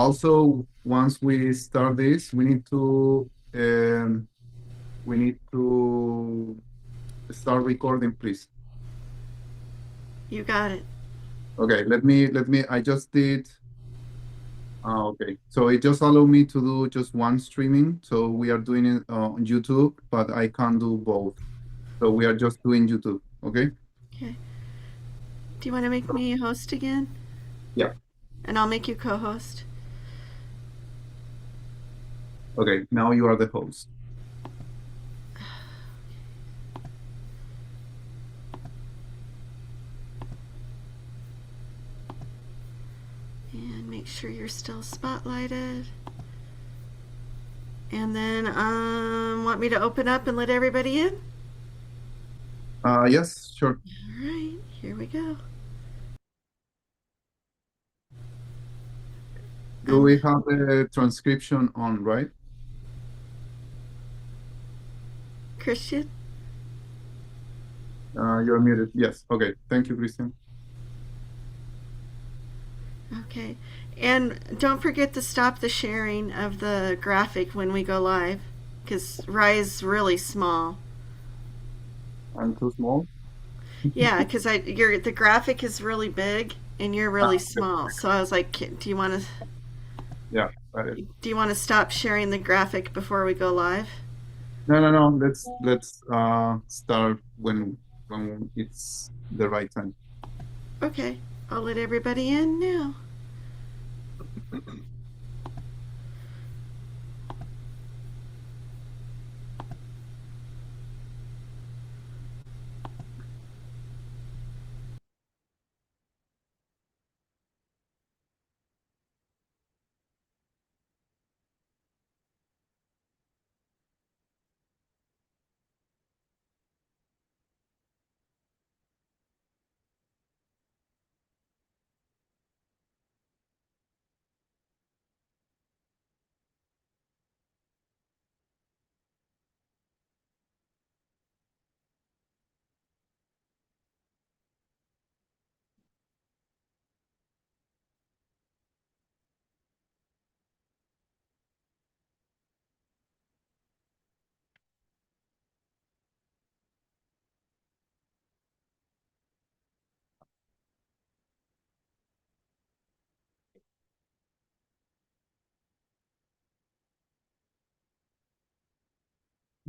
Also, once we start this, we need to start recording, please. You got it. Okay, let me. I just did. Okay, so it just allow me to do just one streaming. So we are doing it on YouTube, but I can't do both. So we are just doing YouTube. Okay. Okay. Do you want to make me a host again? Yeah. And I'll make you co host. Okay. Now you are the host. And make sure you're still spotlighted. And then, want me to open up and let everybody in? Yes, sure. All right, here we go. Do we have the transcription on, right? Christian? You're muted. Yes. Okay. Thank you, Christian. Okay. And don't forget to stop the sharing of the graphic when we go live, because Rye's really small. I'm too small. Yeah, because the graphic is really big and you're Ah, really okay. small. So I was like, Yeah. Got it. do you want to stop sharing the graphic before we go live? No, no, no. Let's start when it's the right time. Okay, I'll let everybody in now.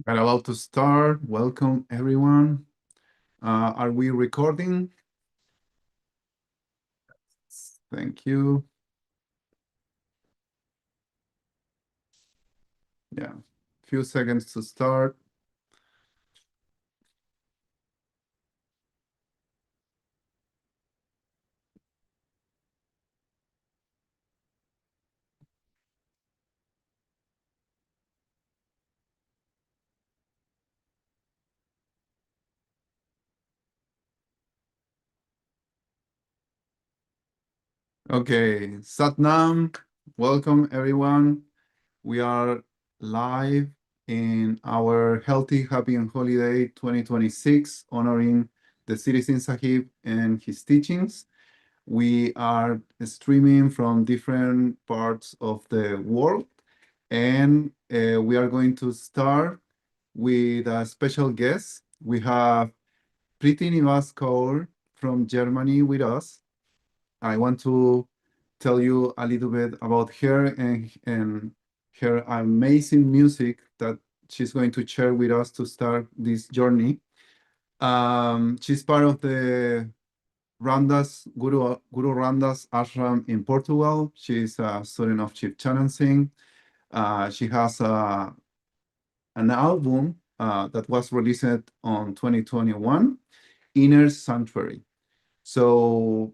We're about to start. Welcome, everyone. Are we recording? Thank you. Yeah. Few seconds to start. Okay. Satnam. Welcome, everyone. We are live in our Healthy, Happy, and Holiday 2026, honoring the Citizen Sahib and his teachings. We are streaming from different parts of the world, and we are going to start with a special guest. We have Priti Nivas Kaur from Germany with us. I want to tell you a little bit about her and her amazing music that she's going to share with us to start this journey. She's part of the Guru Ramdas Ashram in Portugal. She's a student of Chief Chanan Singh. She has an album that was released on 2021, Inner Sanctuary. So,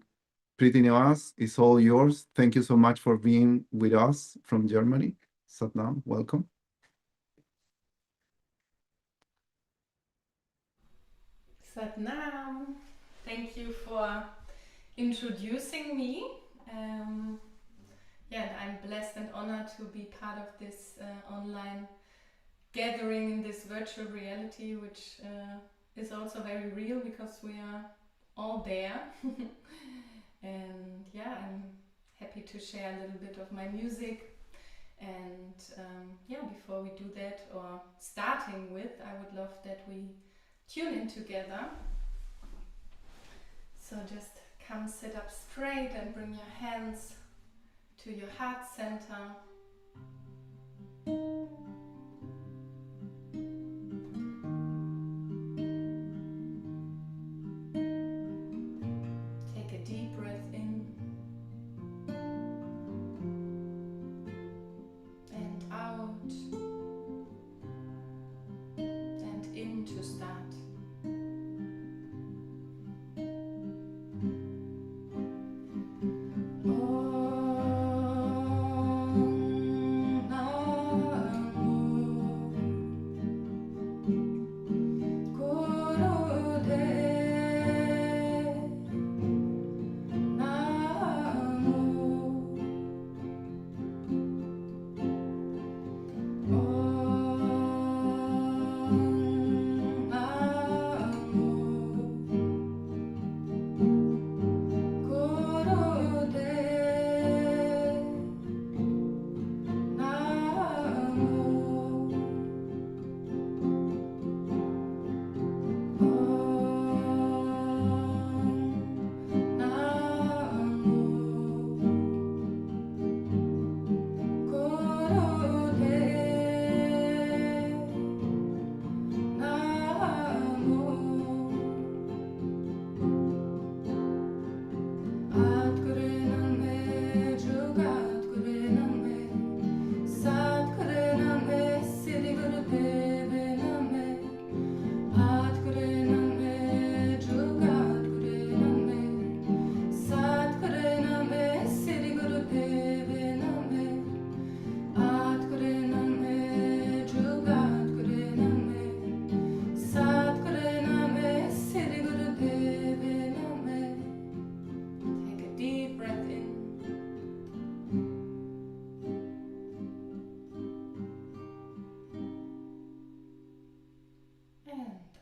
Pretty Nevas, it's all yours. Thank you so much for being with us from Germany. Satnam, welcome. Satnam, thank you for introducing me. Yeah, and I'm blessed and honored to be part of this online gathering in this virtual reality, which is also very real because we are all there. And yeah, I'm happy to share a little bit of my music. And before we do that, or starting with, I would love that we tune in together. So just come sit up straight and bring your hands to your heart center. Take a deep breath in and out, and in to start.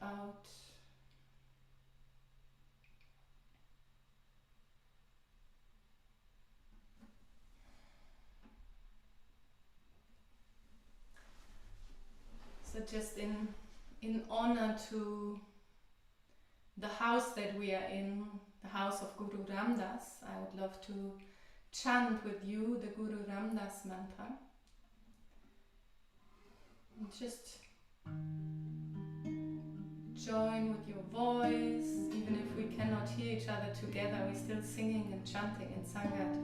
Out. So just in honor to the house that we are in, the house of Guru Ram Dass, I would love to chant with you the Guru Ram Dass mantra. And just join with your voice, even if we cannot hear each other together, we're still singing and chanting in Sangat.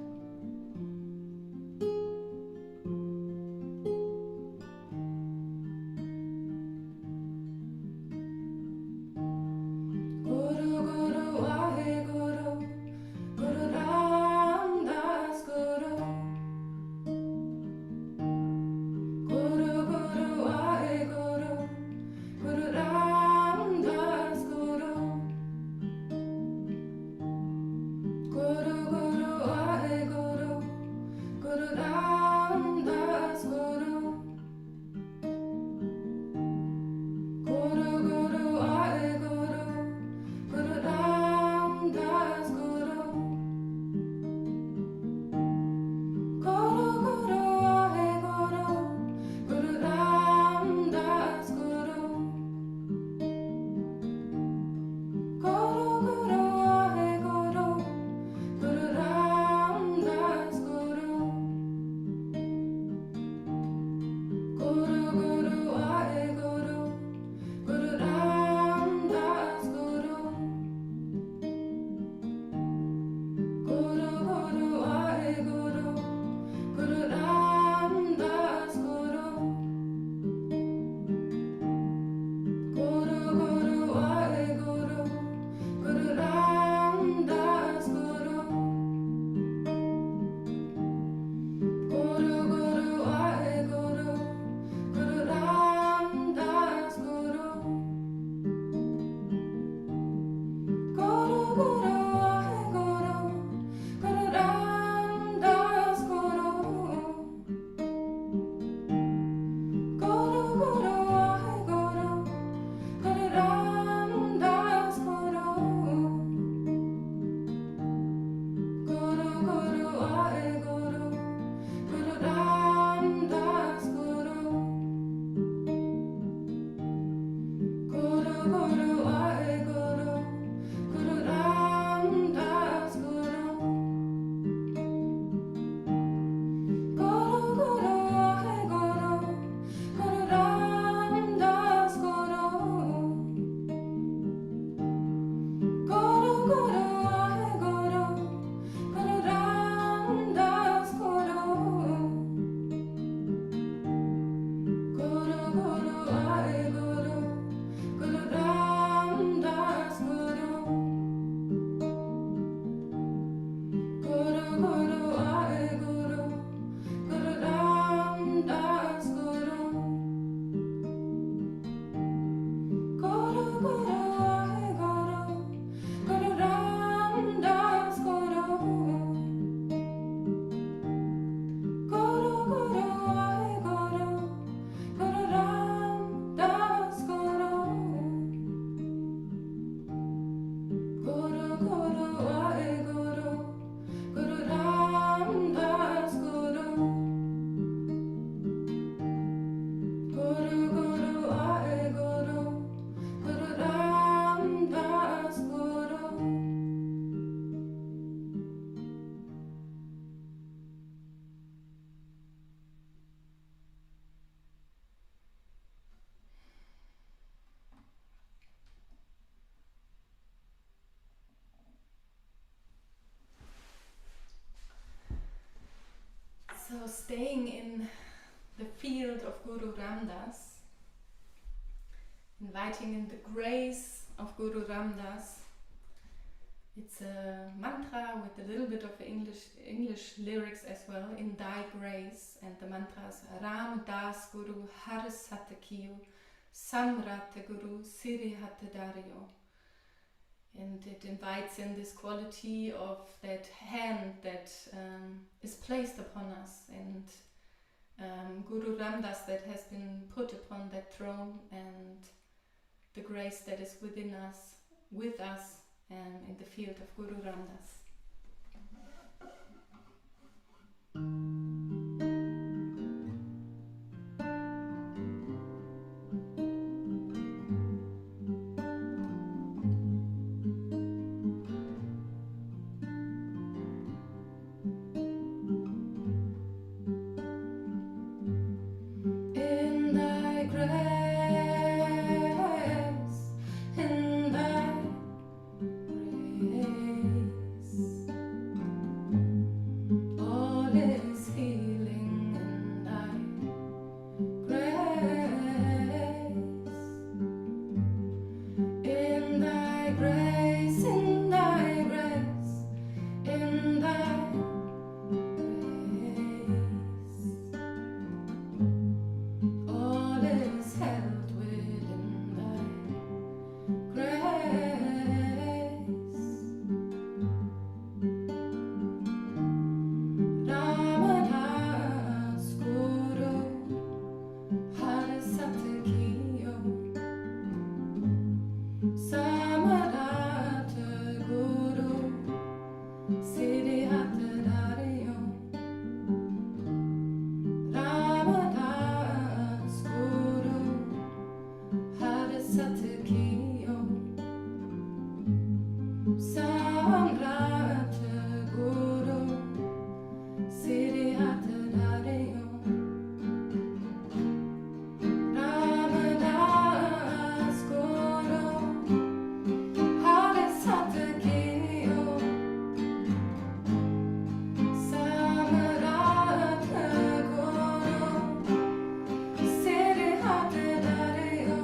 So staying in the field of Guru Ramdas, inviting in the grace of Guru Ramdas. It's a mantra with a little bit of English lyrics as well, in thy grace, and the mantra is Ram Das Guru Har Satakiyo Samrata Guru Sirihata Dario. And it invites in this quality of that hand that is placed upon us, and Guru Ramdas that has been put upon that throne, and the grace that is within us, with us, in the field of Guru Ramdas. In thy grace, in thy grace, all is healing in thy grace. In thy grace, in thy grace, in thy grace, all is held within thy grace. Ramadas Guru Har Satakiyo Samarata Guru Sirihata Dario. Ramadas Guru Har Satakiyo Samrata Guru Sirihata Dario. Ramadas Guru Har Satakiyo Samarata Guru Sirihata Dario.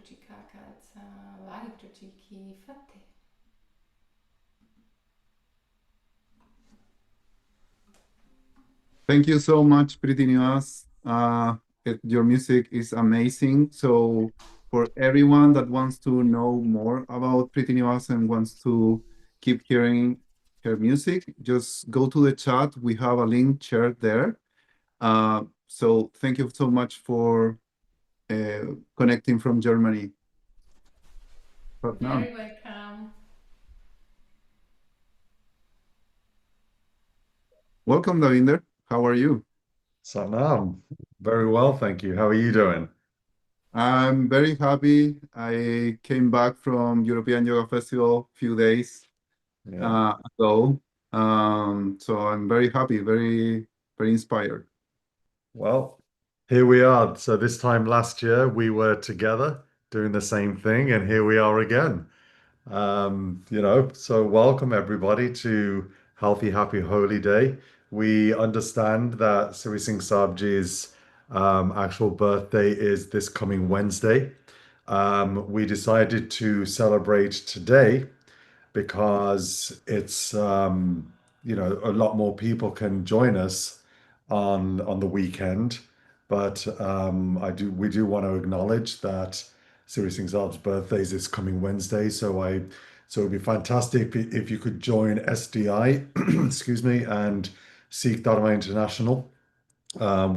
ਜੀ ਕਾ ਖਾਲਸਾ ਵਾਹਿਗੁਰੂ ਜੀ ਕੀ ਫਤਿਹ। Thank you so much, Pretty Nivas. Your music is amazing. So for everyone that wants to know more about Pretty Nivas and wants to keep hearing her music, just go to the chat. We have a link shared there. So thank you so much for connecting from Germany. Very welcome. Welcome, Davinder. How are you? Satnam, very well, thank you. How are you doing? I'm very happy. I came back from European Yoga Festival a few days ago. So I'm very happy, very inspired. Well, here we are. So this time last year we were together doing the same thing, and here we are again. So welcome everybody to Healthy, Happy, Holy Day. We understand that Sri Singh Sabji's actual birthday is this coming Wednesday. We decided to celebrate today because it's a lot more people can join us on the weekend. But we do want to acknowledge that Siri Singh Saab's birthday is this coming Wednesday. So it'd be fantastic if you could join SDI, excuse me, and Sikh Dharma International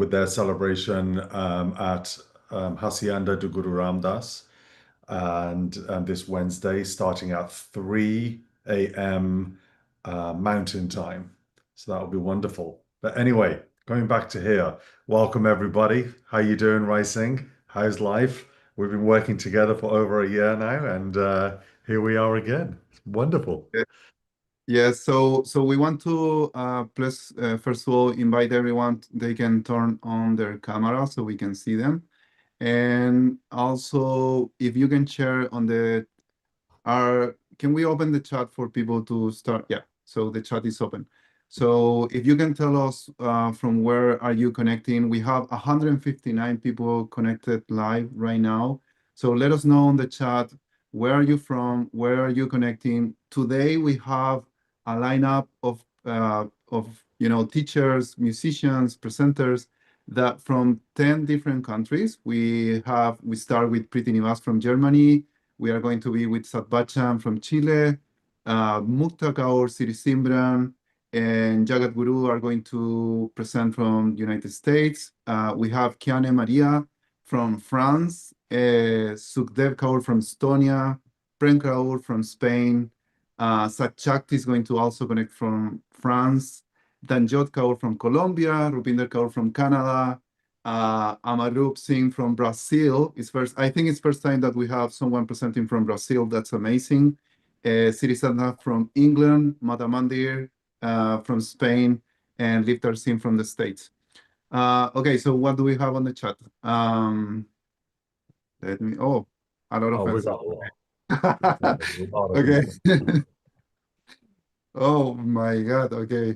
with their celebration at Hacienda de Guru Ramdas and this Wednesday starting at 3 a.m. Mountain Time. So that would be wonderful. But anyway, going back to here, welcome everybody. How you doing, Rai Singh? How's life? We've been working together for over a year now, and here we are again. It's wonderful. Yes, so we want to first of all invite everyone. They can turn on their camera so we can see them. And also, if you can share on can we open the chat for people to start? Yeah, so the chat is open. So if you can tell us from where are you connecting? We have 159 people connected live right now. So let us know on the chat, where are you from? Where are you connecting? Today we have a lineup of teachers, musicians, presenters that from 10 different countries. We start with Pretty Nivas from Germany. We are going to be with Sat Bachchan from Chile, Mukta Kaur, Siri Simran, and Jagat Guru are going to present from United States. We have Kiane Maria from France, Sukhdev Kaur from Estonia, Prem Kaur from Spain, Sat Chakti is going to also connect from France, Danjot Kaur from Colombia, Rupinder Kaur from Canada, Amarup Singh from Brazil. I think it's first time that we have someone presenting from Brazil. That's amazing. Siri Sadna from England, Matamandir from Spain, and Liftar Singh from the States. Okay, so what do we have on the chat? A lot of We answers. got a lot. Okay. Oh my God. Okay.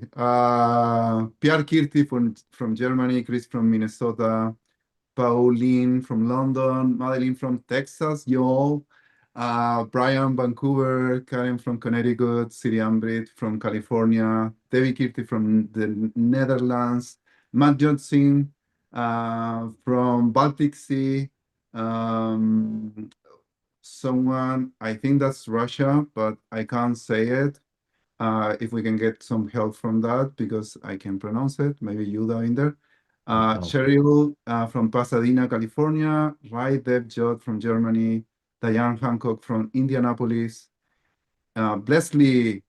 Pierre Kirti from Germany, Chris from Minnesota, Pauline from London, Madeline from Texas, y'all. Brian, Vancouver, Karen from Connecticut, Siri Ambrit from California, Devi Kirti from the Netherlands, Matt Johnson from Baltic Sea, someone, I think that's Russia, but I can't say it. If we can get some help from that, because I can pronounce it, maybe you in there. Cheryl from Pasadena, California, Rai Deb Jod from Germany, Diane Hancock from Indianapolis, Blesley,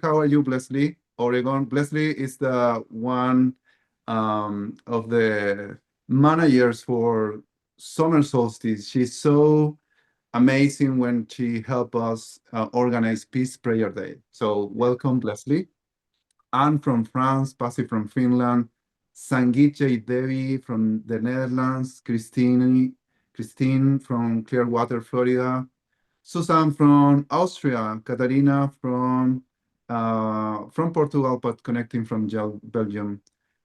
how are you, Blesley? Oregon. Blesley is the one of the managers for Summer Solstice. She's so amazing when she helped us organize Peace Prayer Day. So welcome, Leslie. Anne from France, Pasi from Finland, Sangeet J. Devi from the Netherlands, Christine from Clearwater, Florida, Susan from Austria, Katarina from Portugal, but connecting from Belgium,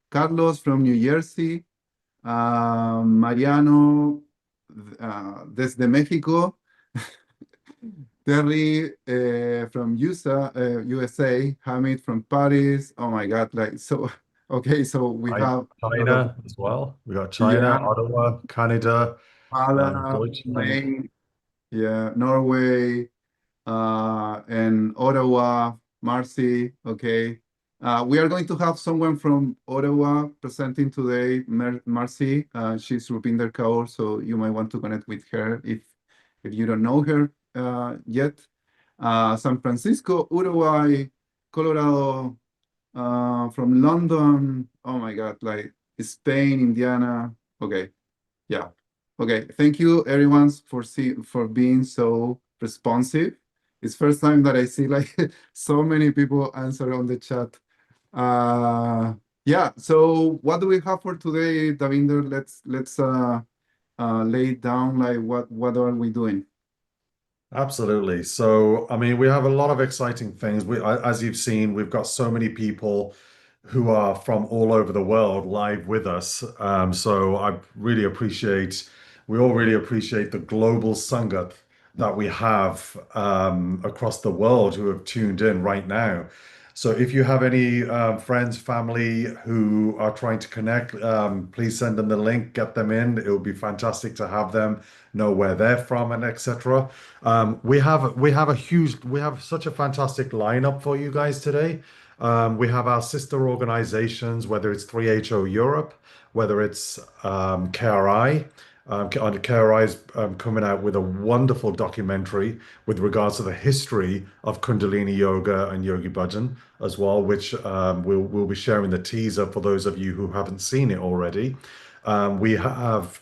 Carlos from New Jersey, Mariano desde México, Terry from USA, Hamid from Paris. Oh my God, like so. Okay, so we have a lot of, China as well. We got China, yeah, Ottawa, Canada, Mala, Deutschland. Maine, yeah, Norway, and Ottawa, Marcy. Okay. We are going to have someone from Ottawa presenting today, Marcy. She's Rupinder Kaur, so you might want to connect with her if you don't know her yet. San Francisco, Uruguay, Colorado, from London. Oh my God, like Spain, Indiana. Okay, yeah. Okay, thank you everyone for being so responsive. It's first time that I see like so many people answer on the chat. Yeah, so what do we have for today, Davinder? Let's lay it down like what are we doing? Absolutely. So, I mean, we have a lot of exciting things. As you've seen, we've got so many people who are from all over the world live with us. So we all really appreciate the global Sangat that we have across the world who have tuned in right now. So if you have any friends, family who are trying to connect, please send them the link, get them in. It would be fantastic to have them know where they're from and etc. We have such a fantastic lineup for you guys today. We have our sister organizations, whether it's 3HO Europe, whether it's KRI. KRI is coming out with a wonderful documentary with regards to the history of Kundalini Yoga and Yogi Bhajan as well, which we'll be sharing the teaser for those of you who haven't seen it already. We have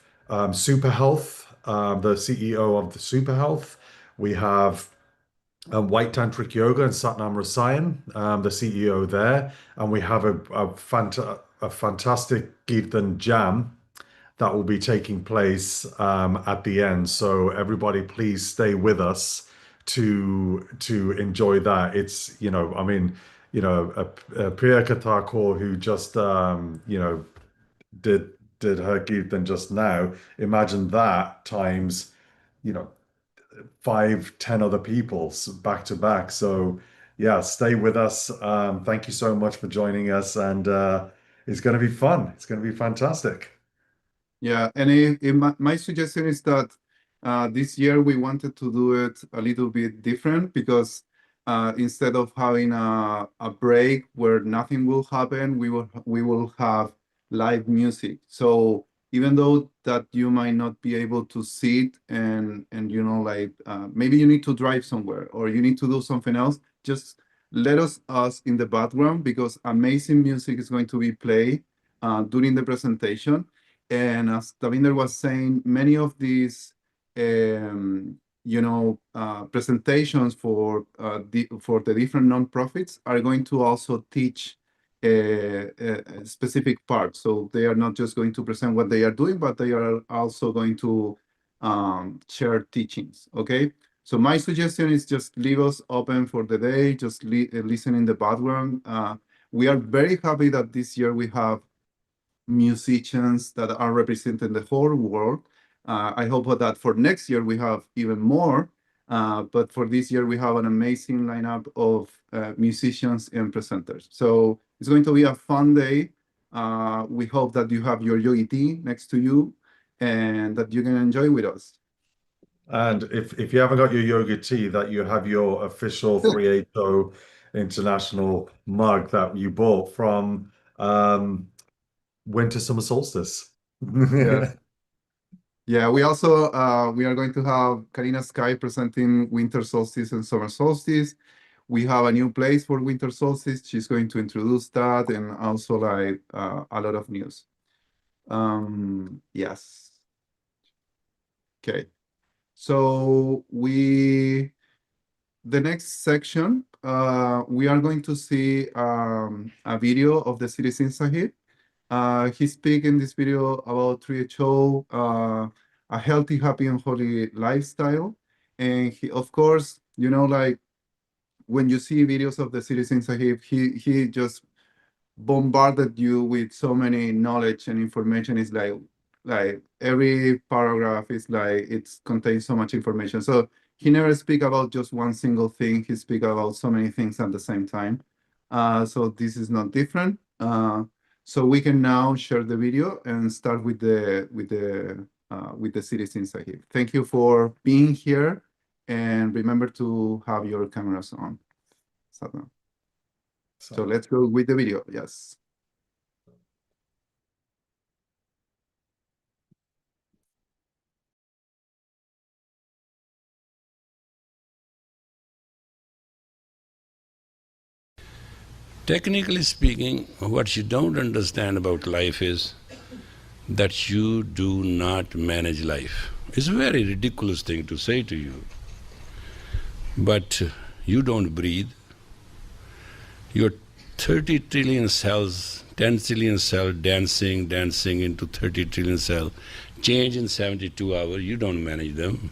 Super Health, the CEO of the Super Health. We have White Tantric Yoga and Satnam Rasayan, the CEO there, and we have a fantastic Kirtan Jam that will be taking place at the end. So everybody, please stay with us to enjoy that. It's I mean, Priyanka Thakur who just did her Kirtan just now. Imagine that times you know 5, 10 other people back to back. So yeah, stay with us. Thank you so much for joining us, and it's going to be fun. It's going to be fantastic. Yeah, and my suggestion is that this year we wanted to do it a little bit different because instead of having a break where nothing will happen, we will have live music. So even though that you might not be able to sit and like maybe you need to drive somewhere or you need to do something else, just let us in the background because amazing music is going to be played during the presentation. And as Davinder was saying, many of these, presentations for the different nonprofits are going to also teach a specific part. So they are not just going to present what they are doing, but they are also going to share teachings. Okay. So my suggestion is just leave us open for the day, just listen in the background. We are very happy that this year we have musicians that are representing the whole world. I hope that for next year we have even more, but for this year we have an amazing lineup of musicians and presenters. So it's going to be a fun day. We hope that you have your yogi tea next to you and that you can enjoy with us. And if you haven't got your yoga tea, that you have your official 380 international mug that you bought from winter summer solstice. Yes. Yeah, we also we are going to have Karina Sky presenting winter solstice and summer solstice. We have a new place for winter solstice. She's going to introduce that and also like a lot of news. Yes. Okay. So the next section, we are going to see a video of the Citizen Sahib. He speak in this video about 3HO, a healthy, happy, and holy lifestyle. And he, of course, like when you see videos of the Citizen Sahib, he just bombarded you with so many knowledge and information. It's like Like every paragraph is like it contains so much information. So he never speak about just one single thing. He speak about so many things at the same time. So this is not different. So we can now share the video and start with the citizen Sahib. Thank you for being here, and remember to have your cameras on. Satnam. So let's go with the video. Yes. Technically speaking, what you don't understand about life is that you do not manage life. It's a very ridiculous thing to say to you. But you don't breathe. Your 30 trillion cells, 10 trillion cells dancing into 30 trillion cells, change in 72 hours, you don't manage them.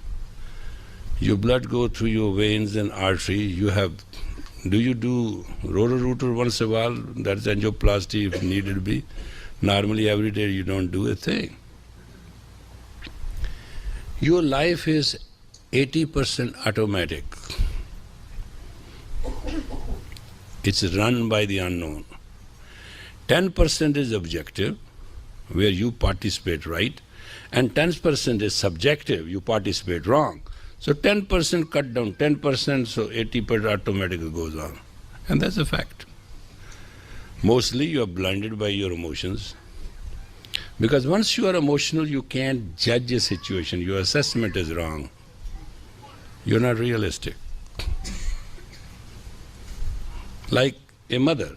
Your blood go through your veins and artery, do you do rotor-rooter once in a while? That's angioplasty if needed be. Normally every day you don't do a thing. Your life is 80% automatic. It's run by the unknown. 10% is objective, where you participate right, and 10% is subjective, you participate wrong. So 10% cut down 10%, so 80% automatically goes on. And that's a fact. Mostly you are blinded by your emotions. Because once you are emotional, you can't judge a situation. Your assessment is wrong. You're not realistic. Like a mother.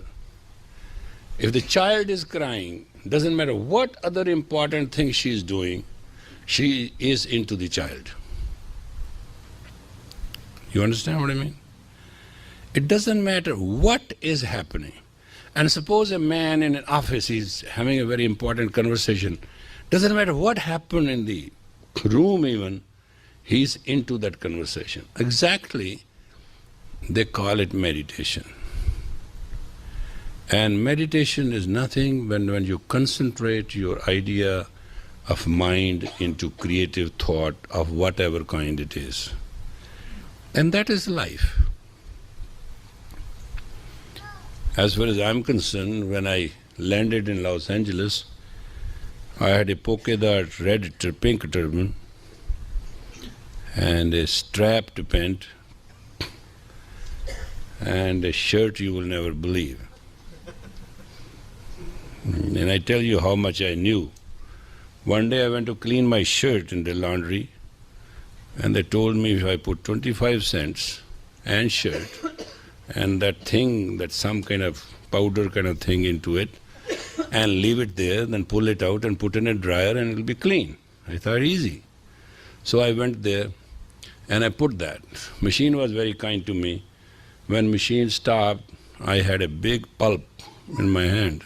If the child is crying, doesn't matter what other important thing she is doing, she is into the child. You understand what I mean? It doesn't matter what is happening. And suppose a man in an office is having a very important conversation. Doesn't matter what happened in the room even, he's into that conversation. Exactly, they call it meditation. And meditation is nothing when you concentrate your idea of mind into creative thought of whatever kind it is. And that is life. As far as I'm concerned, when I landed in Los Angeles, I had a polka dot red pink turban and a strapped pant and a shirt you will never believe. And I tell you how much I knew. One day I went to clean my shirt in the laundry, and they told me if I put 25 cents and shirt and that some kind of powder kind of thing into it, and leave it there, then pull it out and put in a dryer and it'll be clean. I thought easy. So I went there and I put that. Machine was very kind to me. When machine stopped, I had a big pulp in my hand.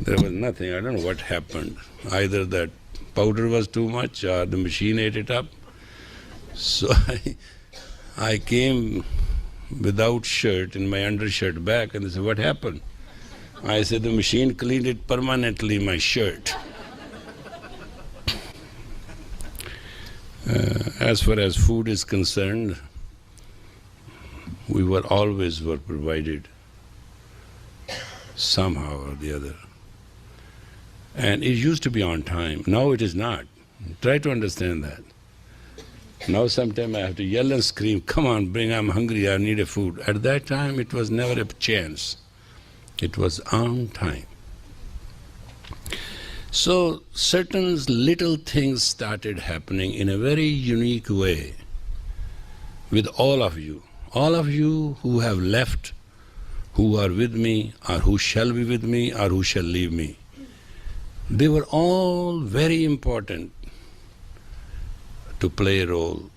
There was nothing, I don't know what happened. Either that powder was too much or the machine ate it up. So I came without shirt in my undershirt back, and they said, what happened? I said, the machine cleaned it permanently, my shirt. As far as food is concerned, we were always provided somehow or the other. And it used to be on time. Now it is not. Try to understand that. Now sometimes I have to yell and scream, come on, I'm hungry, I need a food. At that time it was never a chance. It was on time. So certain little things started happening in a very unique way with all of you. All of you who have left, who are with me, or who shall be with me, or who shall leave me. They were all very important to play a role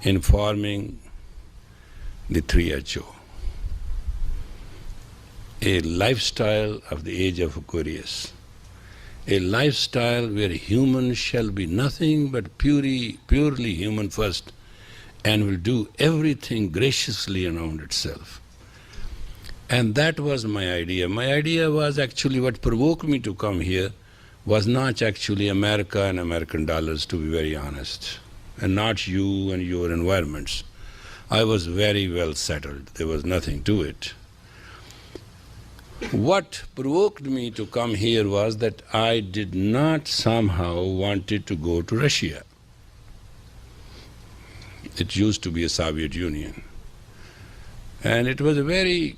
in forming the 3HO, a lifestyle of the age of Aquarius, a lifestyle where human shall be nothing but purely human first and will do everything graciously around itself. And that was my idea. My idea was actually what provoked me to come here was not actually America and American dollars, to be very honest, and not you and your environments. I was very well settled. There was nothing to it. What provoked me to come here was that I did not somehow wanted to go to Russia. It used to be a Soviet Union. And it was a very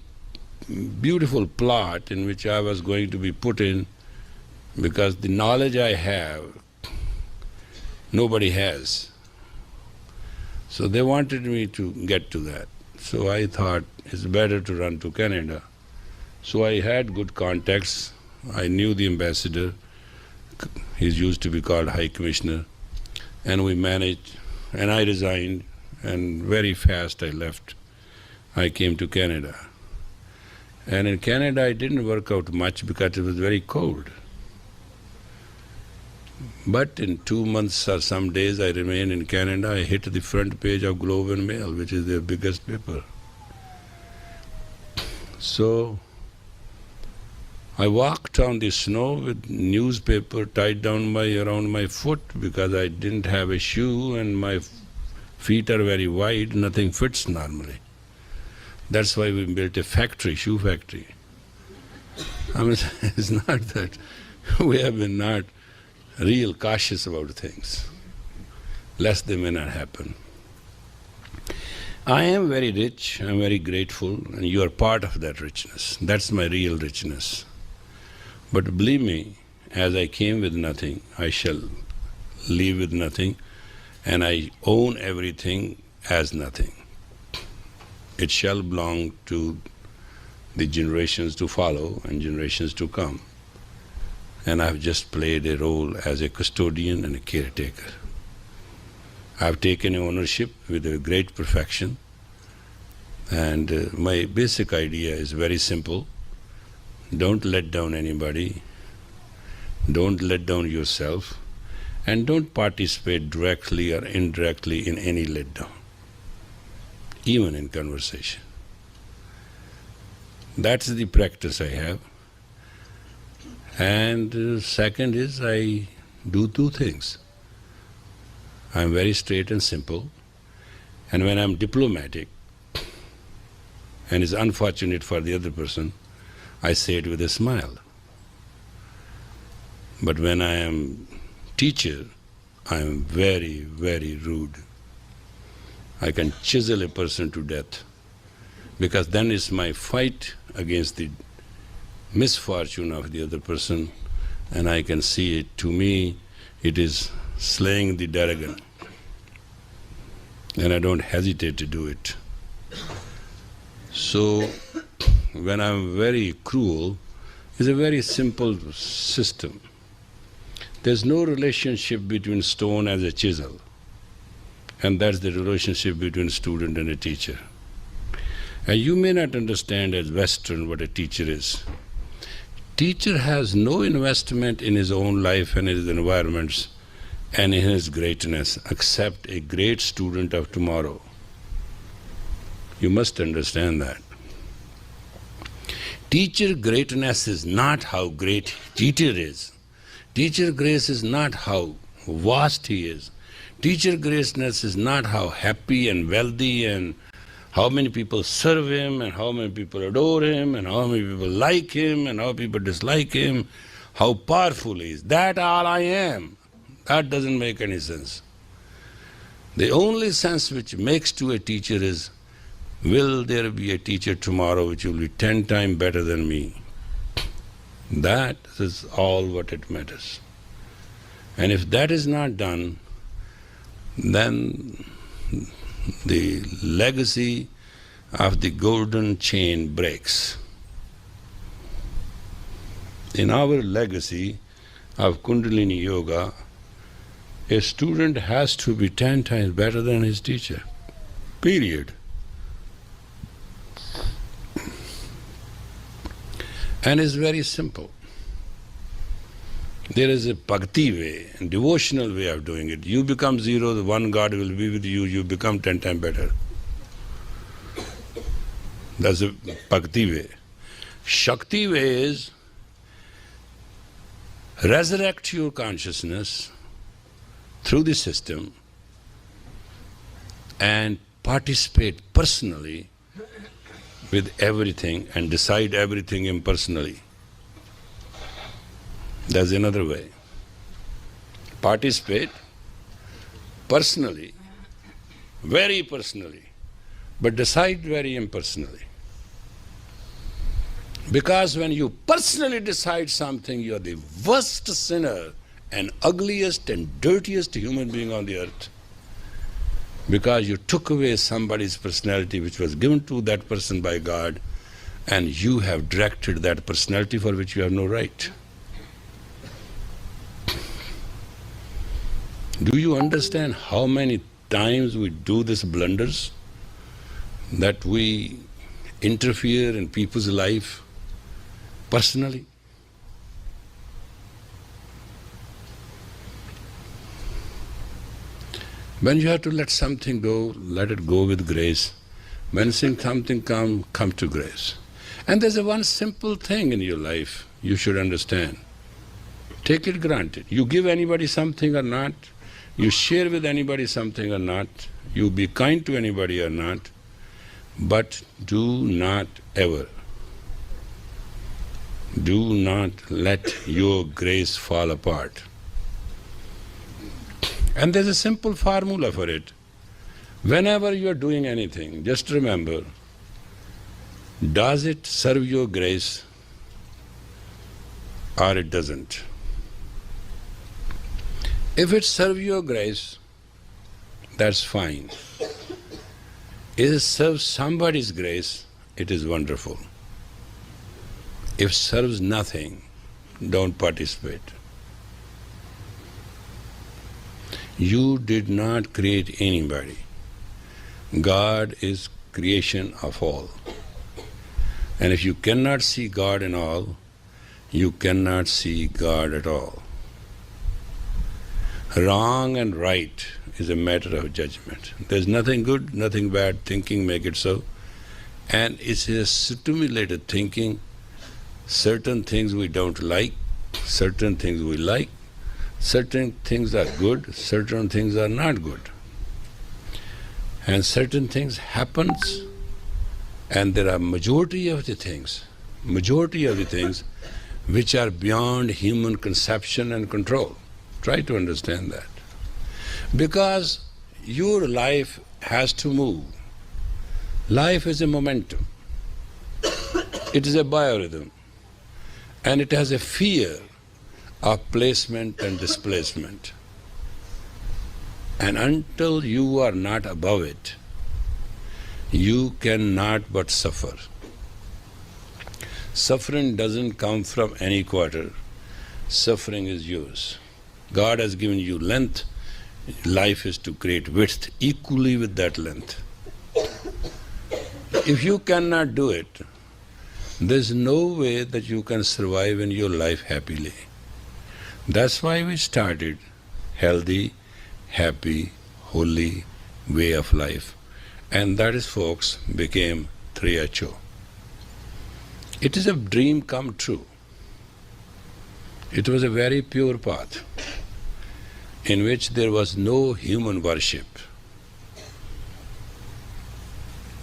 beautiful plot in which I was going to be put in, because the knowledge I have, nobody has. So they wanted me to get to that. So I thought it's better to run to Canada. So I had good contacts. I knew the ambassador. He used to be called High Commissioner. And we managed, and I resigned, and very fast I left. I came to Canada. And in Canada it didn't work out much because it was very cold. But in 2 months or some days I remained in Canada. I hit the front page of Globe and Mail, which is their biggest paper. So I walked on the snow with newspaper tied down around my foot because I didn't have a shoe and my feet are very wide, nothing fits normally. That's why we built a factory, shoe factory. I mean, it's not that we have been not real cautious about things, lest they may not happen. I am very rich, I'm very grateful, and you are part of that richness. That's my real richness. But believe me, as I came with nothing, I shall leave with nothing, and I own everything as nothing. It shall belong to the generations to follow and generations to come. And I've just played a role as a custodian and a caretaker. I've taken ownership with a great perfection, and my basic idea is very simple. Don't let down anybody, don't let down yourself, and don't participate directly or indirectly in any letdown, even in conversation. That's the practice I have. And second is I do two things. I'm very straight and simple, and when I'm diplomatic, and it's unfortunate for the other person, I say it with a smile. But when I am teacher, I am very, very rude. I can chisel a person to death, because then it's my fight against the misfortune of the other person, and I can see it. To me, it is slaying the dragon, and I don't hesitate to do it. So, when I'm very cruel, it's a very simple system. There's no relationship between stone and a chisel, and that's the relationship between student and a teacher. And you may not understand as Western what a teacher is. Teacher has no investment in his own life and his environments and in his greatness except a great student of tomorrow. You must understand that. Teacher greatness is not how great teacher is. Teacher grace is not how vast he is. Teacher greatness is not how happy and wealthy and how many people serve him and how many people adore him and how many people like him and how people dislike him, how powerful he is. That all I am. That doesn't make any sense. The only sense which makes to a teacher is, will there be a teacher tomorrow which will be 10 times better than me? That is all what it matters. And if that is not done, then the legacy of the golden chain breaks. In our legacy of Kundalini Yoga, a student has to be 10 times better than his teacher, period. And it's very simple. There is a bhakti way, a devotional way of doing it. You become zero, the one God will be with you, you become 10 times better. That's a bhakti way. Shakti way is, resurrect your consciousness through the system and participate personally with everything and decide everything impersonally. That's another way. Participate personally, very personally, but decide very impersonally. Because when you personally decide something, you are the worst sinner and ugliest and dirtiest human being on the earth. Because you took away somebody's personality which was given to that person by God, and you have directed that personality for which you have no right. Do you understand how many times we do these blunders? That we interfere in people's life personally? When you have to let something go, let it go with grace. When something come to grace. And there's a one simple thing in your life you should understand. Take it granted. You give anybody something or not, you share with anybody something or not, you be kind to anybody or not, but do not ever, do not let your grace fall apart. And there's a simple formula for it. Whenever you're doing anything, just remember, does it serve your grace or it doesn't? If it serves your grace, that's fine. If it serves somebody's grace, it is wonderful. If serves nothing, don't participate. You did not create anybody. God is creation of all. And if you cannot see God in all, you cannot see God at all. Wrong and right is a matter of judgment. There's nothing good, nothing bad. Thinking make it so. And it's a stimulated thinking. Certain things we don't like, certain things we like, certain things are good, certain things are not good. And certain things happens, and there are majority of the things which are beyond human conception and control. Try to understand that. Because your life has to move. Life is a momentum. It is a biorhythm. And it has a fear of placement and displacement. And until you are not above it, you cannot but suffer. Suffering doesn't come from any quarter. Suffering is yours. God has given you length. Life is to create width equally with that length. If you cannot do it, there's no way that you can survive in your life happily. That's why we started healthy, happy, holy way of life. And that is, folks, became 3HO. It is a dream come true. It was a very pure path in which there was no human worship.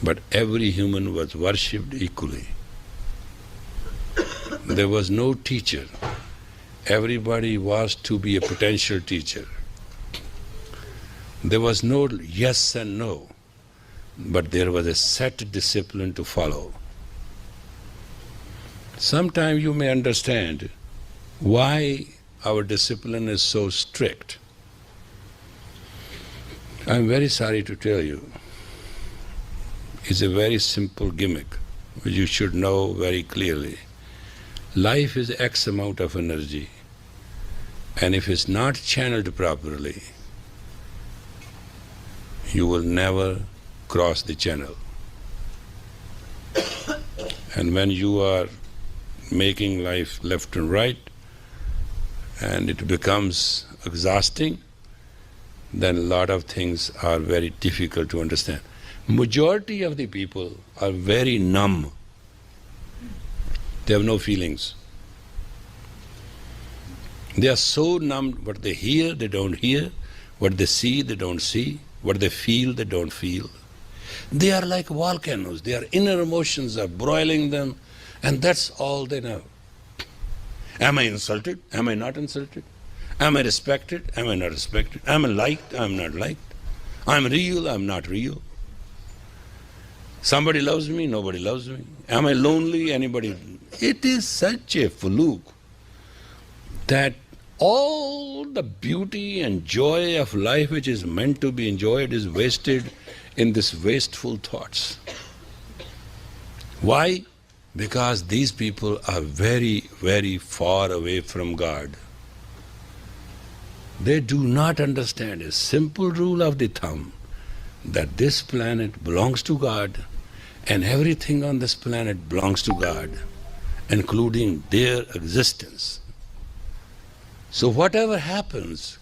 But every human was worshipped equally. There was no teacher. Everybody was to be a potential teacher. There was no yes and no, but there was a set discipline to follow. Sometime you may understand why our discipline is so strict. I'm very sorry to tell you, it's a very simple gimmick which you should know very clearly. Life is X amount of energy, and if it's not channeled properly, you will never cross the channel. And when you are making life left and right, and it becomes exhausting, then a lot of things are very difficult to understand. Majority of the people are very numb. They have no feelings. They are so numbed. What they hear, they don't hear. What they see, they don't see. What they feel, they don't feel. They are like volcanoes. Their inner emotions are broiling them, and that's all they know. Am I insulted? Am I not insulted? Am I respected? Am I not respected? Am I liked? Am I not liked? I'm real? I'm not real. Somebody loves me? Nobody loves me. Am I lonely? Anybody? It is such a fluke that all the beauty and joy of life which is meant to be enjoyed is wasted in these wasteful thoughts. Why? Because these people are very, very far away from God. They do not understand a simple rule of the thumb that this planet belongs to God and everything on this planet belongs to God, including their existence. So whatever happens,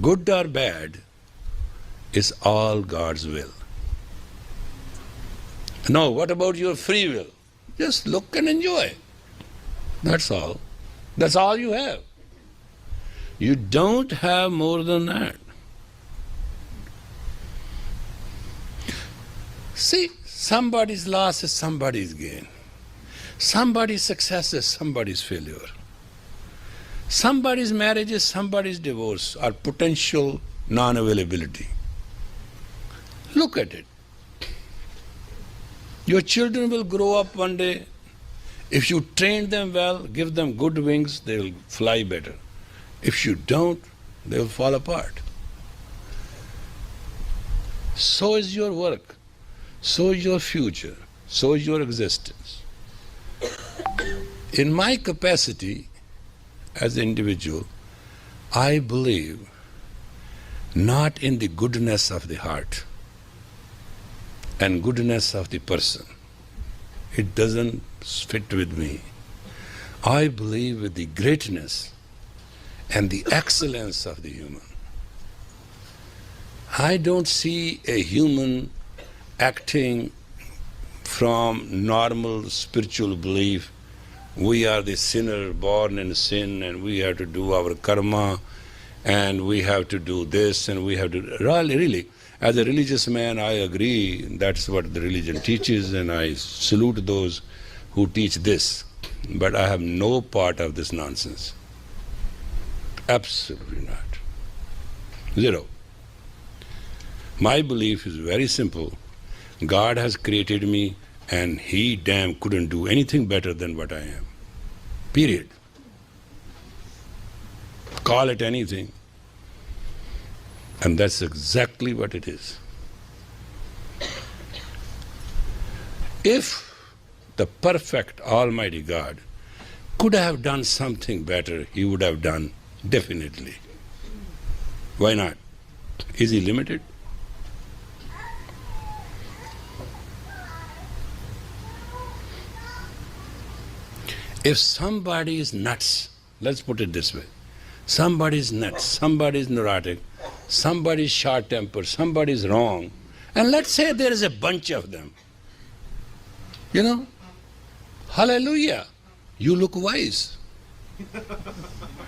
good or bad, is all God's will. Now, what about your free will? Just look and enjoy. That's all. That's all you have. You don't have more than that. See, somebody's loss is somebody's gain. Somebody's success is somebody's failure. Somebody's marriage is somebody's divorce or potential non-availability. Look at it. Your children will grow up one day. If you train them well, give them good wings, they will fly better. If you don't, they will fall apart. So is your work. So is your future. So is your existence. In my capacity as an individual, I believe not in the goodness of the heart and goodness of the person. It doesn't fit with me. I believe with the greatness and the excellence of the human. I don't see a human acting from normal spiritual belief. We are the sinner born in sin and we have to do our karma and we have to do this and we have to... Really, as a religious man, I agree that's what the religion teaches and I salute those who teach this. But I have no part of this nonsense. Absolutely not. Zero. My belief is very simple. God has created me and He damn couldn't do anything better than what I am. Period. Call it anything. And that's exactly what it is. If the perfect Almighty God could have done something better, He would have done definitely. Why not? Is He limited? If somebody is nuts, let's put it this way, somebody is nuts, somebody is neurotic, somebody is short-tempered, somebody is wrong, and let's say there is a bunch of them, hallelujah, you look wise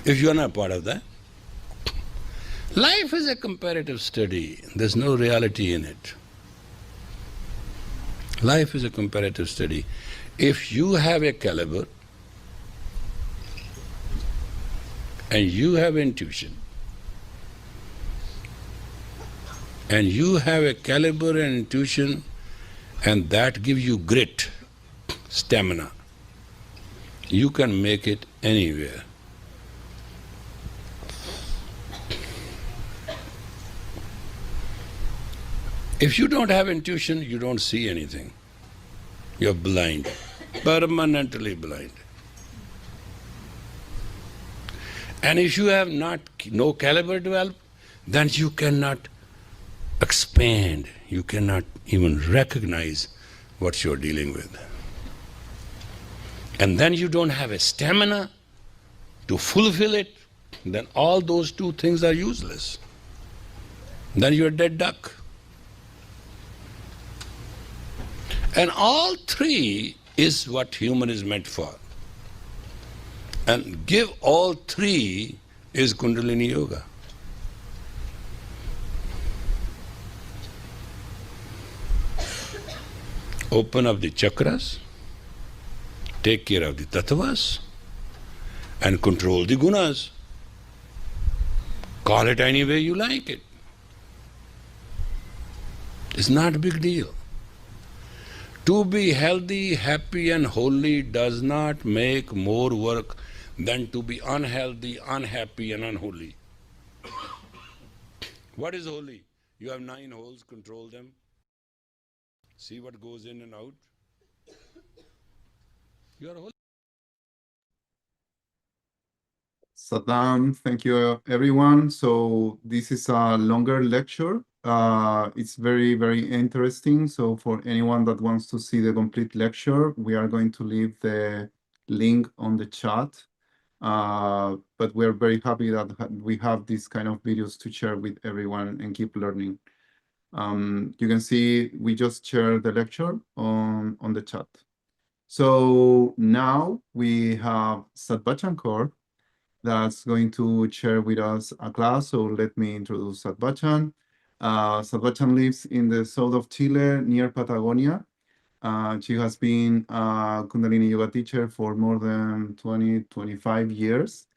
if you are not part of that. Life is a comparative study. There's no reality in it. Life is a comparative study. If you have a caliber and you have intuition, and you have a caliber and intuition, and that gives you grit, stamina, you can make it anywhere. If you don't have intuition, you don't see anything. You're blind, permanently blind. And if you have no caliber developed, then you cannot expand, you cannot even recognize what you're dealing with. And then you don't have a stamina to fulfill it, then all those two things are useless. Then you're a dead duck. And all three is what human is meant for. And give all three is Kundalini Yoga. Open up the chakras, take care of the tattvas, and control the gunas. Call it any way you like it. It's not a big deal. To be healthy, happy, and holy does not make more work than to be unhealthy, unhappy, and unholy. What is holy? You have 9 holes, control them. See what goes in and out. You are holy. Saddam, thank you everyone. So this is a longer lecture. It's very, very interesting. So for anyone that wants to see the complete lecture, we are going to leave the link on the chat. But we're very happy that we have these kind of videos to share with everyone and keep learning. You can see we just shared the lecture on the chat. So now we have Satbat Shankar that's going to share with us a class. So let me introduce Satbachan. Satbachan lives in the south of Chile near Patagonia. She has been a Kundalini Yoga teacher for more than 20, 25 years.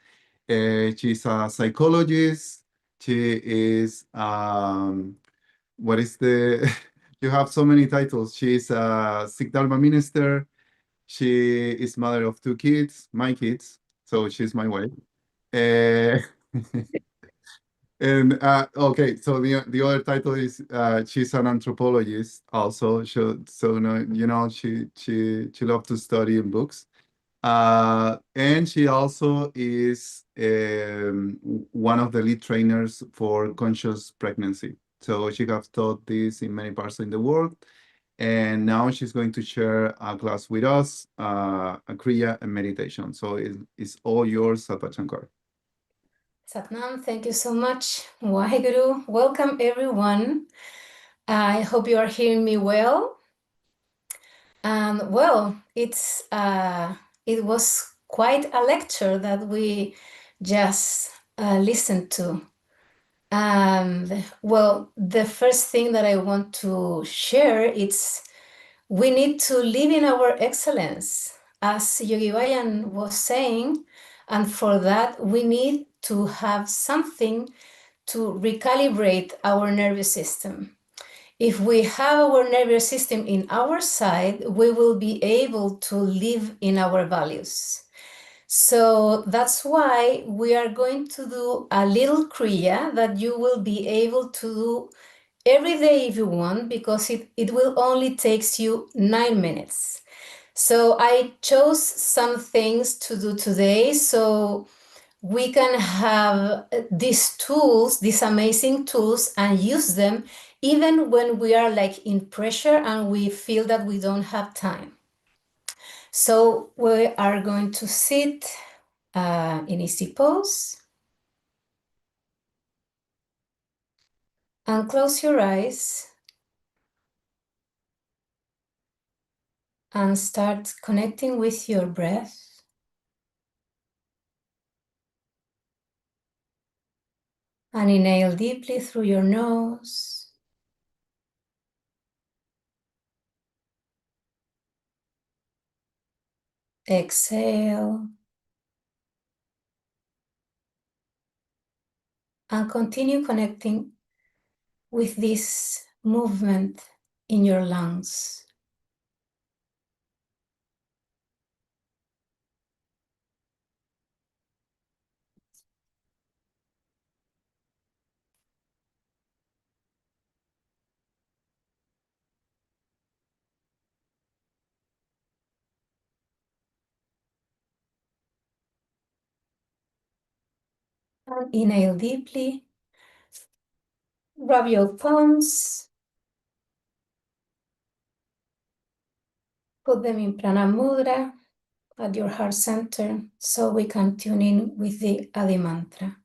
She's a psychologist. She is, what is the, you have so many titles. She's a Sikh Dharma minister. She is mother of 2 kids, my kids. So she's my wife. Uh, and okay, so the other title is she's an anthropologist also. So no, you know she loves to study in books. And she also is one of the lead trainers for conscious pregnancy. So she has taught this in many parts in the world. And now she's going to share a class with us, a Kriya and meditation. So it's all yours, Satpat Shankar. Satnam, thank you so much. Waheguru, welcome everyone. I hope you are hearing me well. Well, it was quite a lecture that we just listened to. Well, the first thing that I want to share is we need to live in our excellence, as Yogi Bayan was saying, and for that we need to have something to recalibrate our nervous system. If we have our nervous system in our side, we will be able to live in our values. So that's why we are going to do a little Kriya that you will be able to do every day if you want, because it will only takes you 9 minutes. So I chose some things to do today so we can have these tools, these amazing tools, and use them even when we are like in pressure and we feel that we don't have time. So we are going to sit in easy pose and close your eyes and start connecting with your breath. And inhale deeply through your nose. Exhale. And continue connecting with this movement in your lungs. And inhale deeply. Rub your palms. Put them in Prana Mudra at your heart center so we can tune in with the Adi Mantra.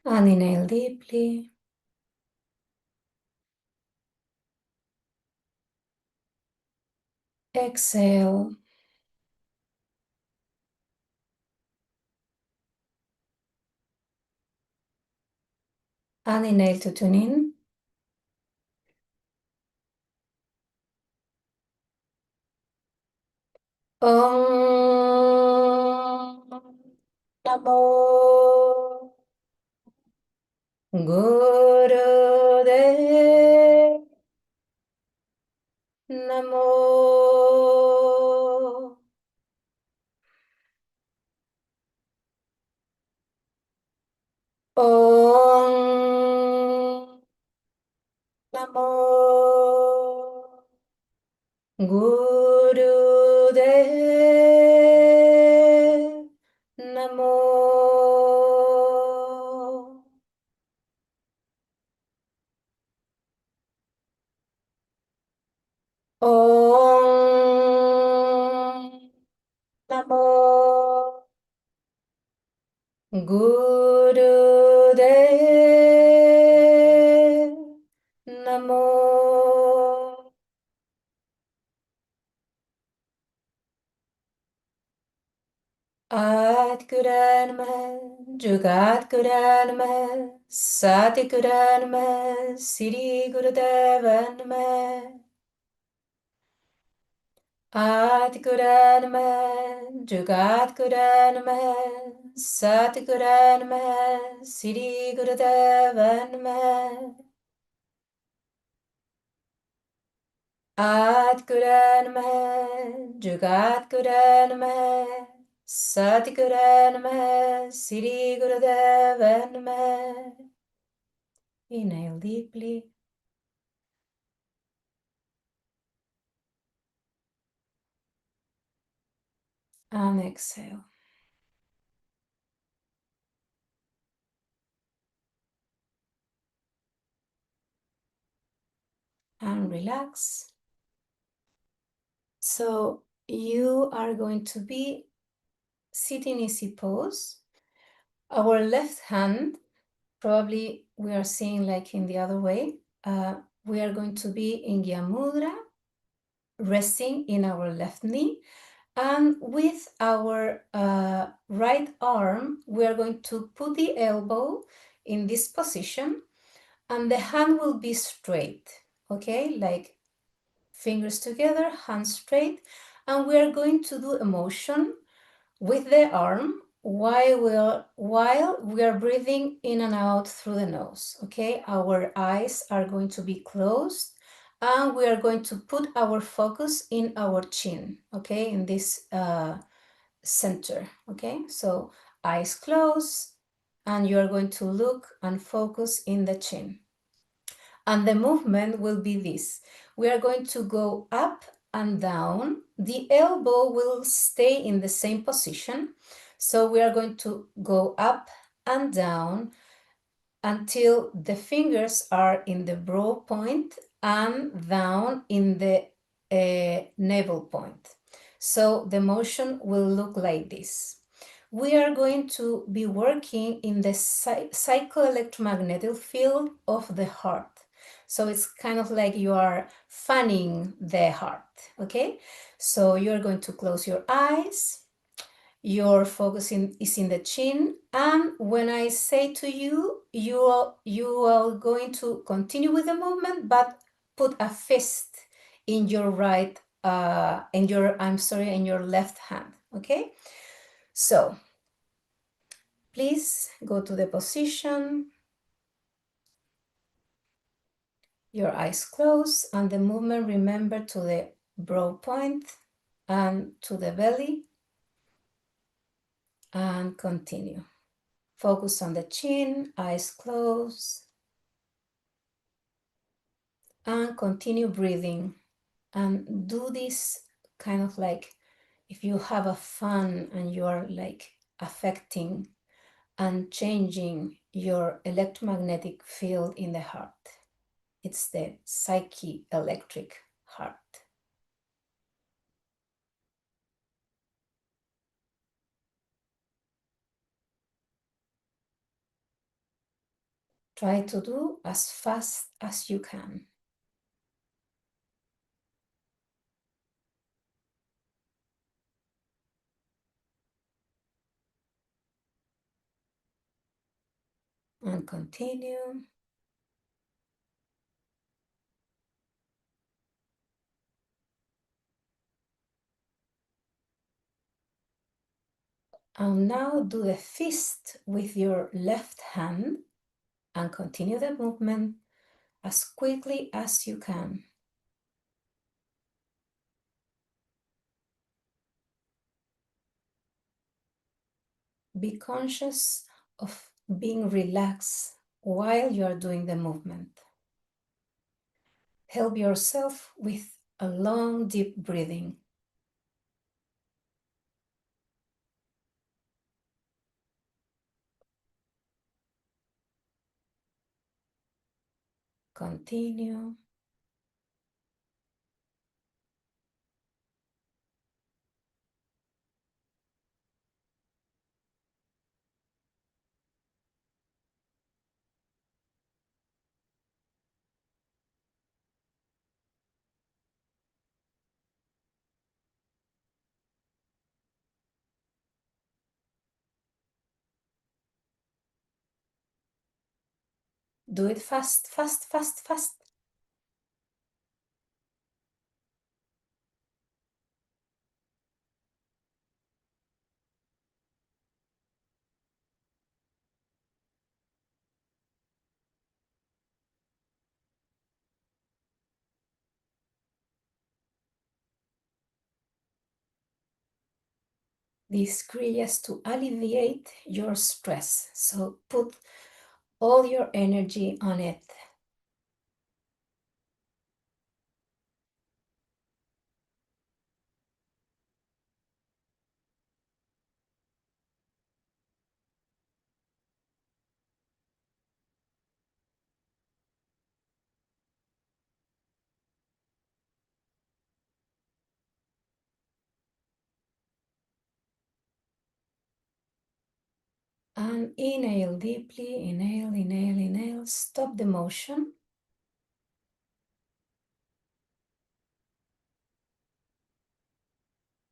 And inhale deeply. Exhale. And inhale to tune in. Om Namo Gurudev Namo Om Namo Gurudev Namo Om Namo Gurudev Namo Adguranama Jugadguranama Satiguranama Siri Gurudevanama Adguranama Jugadguranama Satiguranama Siri Gurudevanama Adguranama Jugadguranama Satiguranama Siri Gurudevanama. Inhale deeply. And exhale. And relax. So you are going to be sitting easy pose. Our left hand, probably we are seeing like in the other way. We are going to be in Gyamudra, resting in our left knee. And with our right arm, we are going to put the elbow in this position and the hand will be straight, okay? Like fingers together, hands straight. And we are going to do a motion with the arm while we are breathing in and out through the nose, okay? Our eyes are going to be closed and we are going to put our focus in our chin, okay? In this center, okay? So eyes closed and you are going to look and focus in the chin. And the movement will be this. We are going to go up and down. The elbow will stay in the same position. So we are going to go up and down until the fingers are in the brow point and down in the navel point. So the motion will look like this. We are going to be working in the psychoelectromagnetic field of the heart. So it's kind of like you are fanning the heart, okay? So you're going to close your eyes. Your focus is in the chin, and when I say to you, you are going to continue with the movement, but put a fist in your right, in your left hand. Okay, so please go to the position. Your eyes closed, and the movement. Remember to the brow point and to the belly, and continue. Focus on the chin, eyes closed, and continue breathing. And do this kind of like if you have a fun and you are like affecting and changing your electromagnetic field in the heart. It's the psyche electric heart. Try to do as fast as you can. And continue. And now do the fist with your left hand and continue the movement as quickly as you can. Be conscious of being relaxed while you are doing the movement. Help yourself with a long, deep breathing. Continue. Do it fast, fast, fast, fast. This creates to alleviate your stress. So put all your energy on it. And inhale deeply, inhale, inhale, inhale. Stop the motion.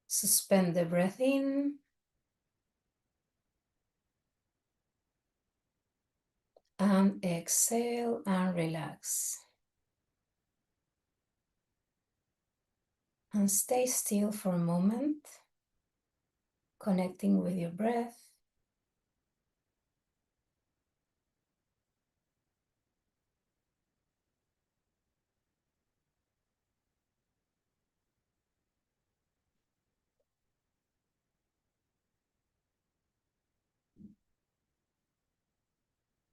Suspend the breath in. And exhale and relax. And stay still for a moment, connecting with your breath.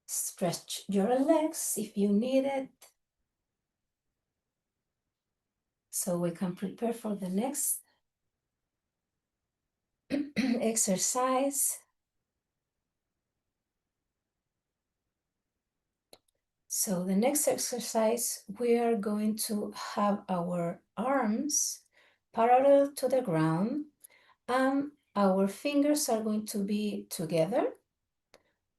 Stretch your legs if you need it. So we can prepare for the next exercise. So the next exercise, we are going to have our arms parallel to the ground and our fingers are going to be together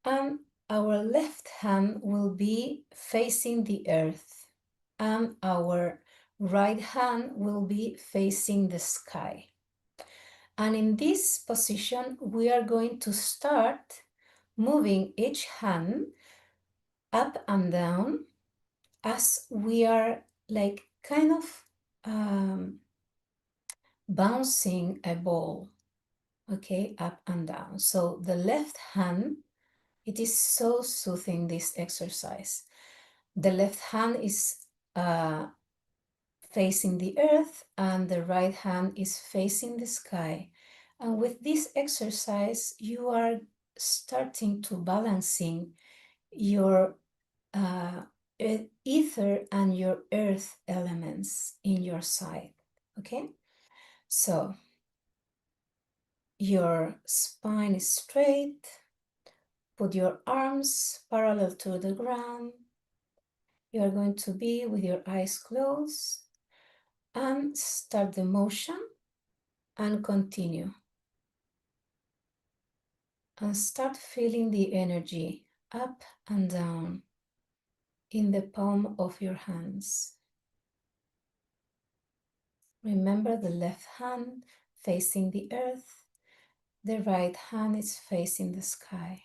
and our left hand will be facing the earth and our right hand will be facing the sky. And in this position, we are going to start moving each hand up and down as we are like kind of bouncing a ball, okay, up and down. So the left hand, it is so soothing, this exercise. The left hand is facing the earth and the right hand is facing the sky. And with this exercise, you are starting to balancing your ether and your earth elements in your side, okay? So your spine is straight, put your arms parallel to the ground. You are going to be with your eyes closed and start the motion and continue. And start feeling the energy up and down in the palm of your hands. Remember the left hand facing the earth, the right hand is facing the sky.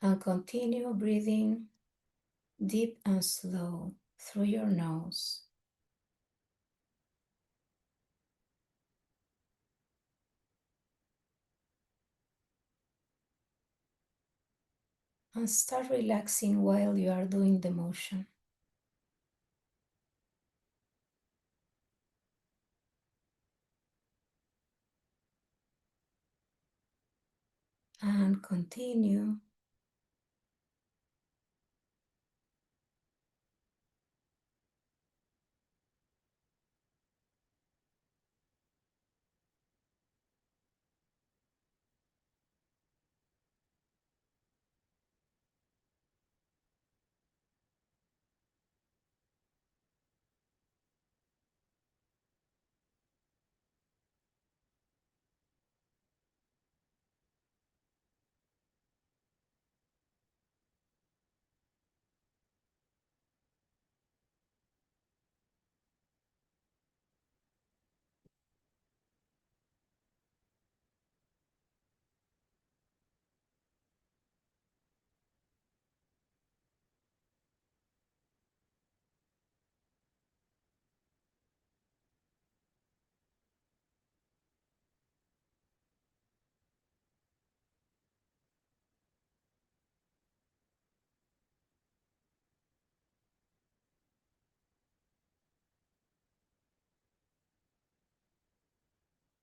And continue breathing deep and slow through your nose. and start relaxing while you are doing the motion. And continue.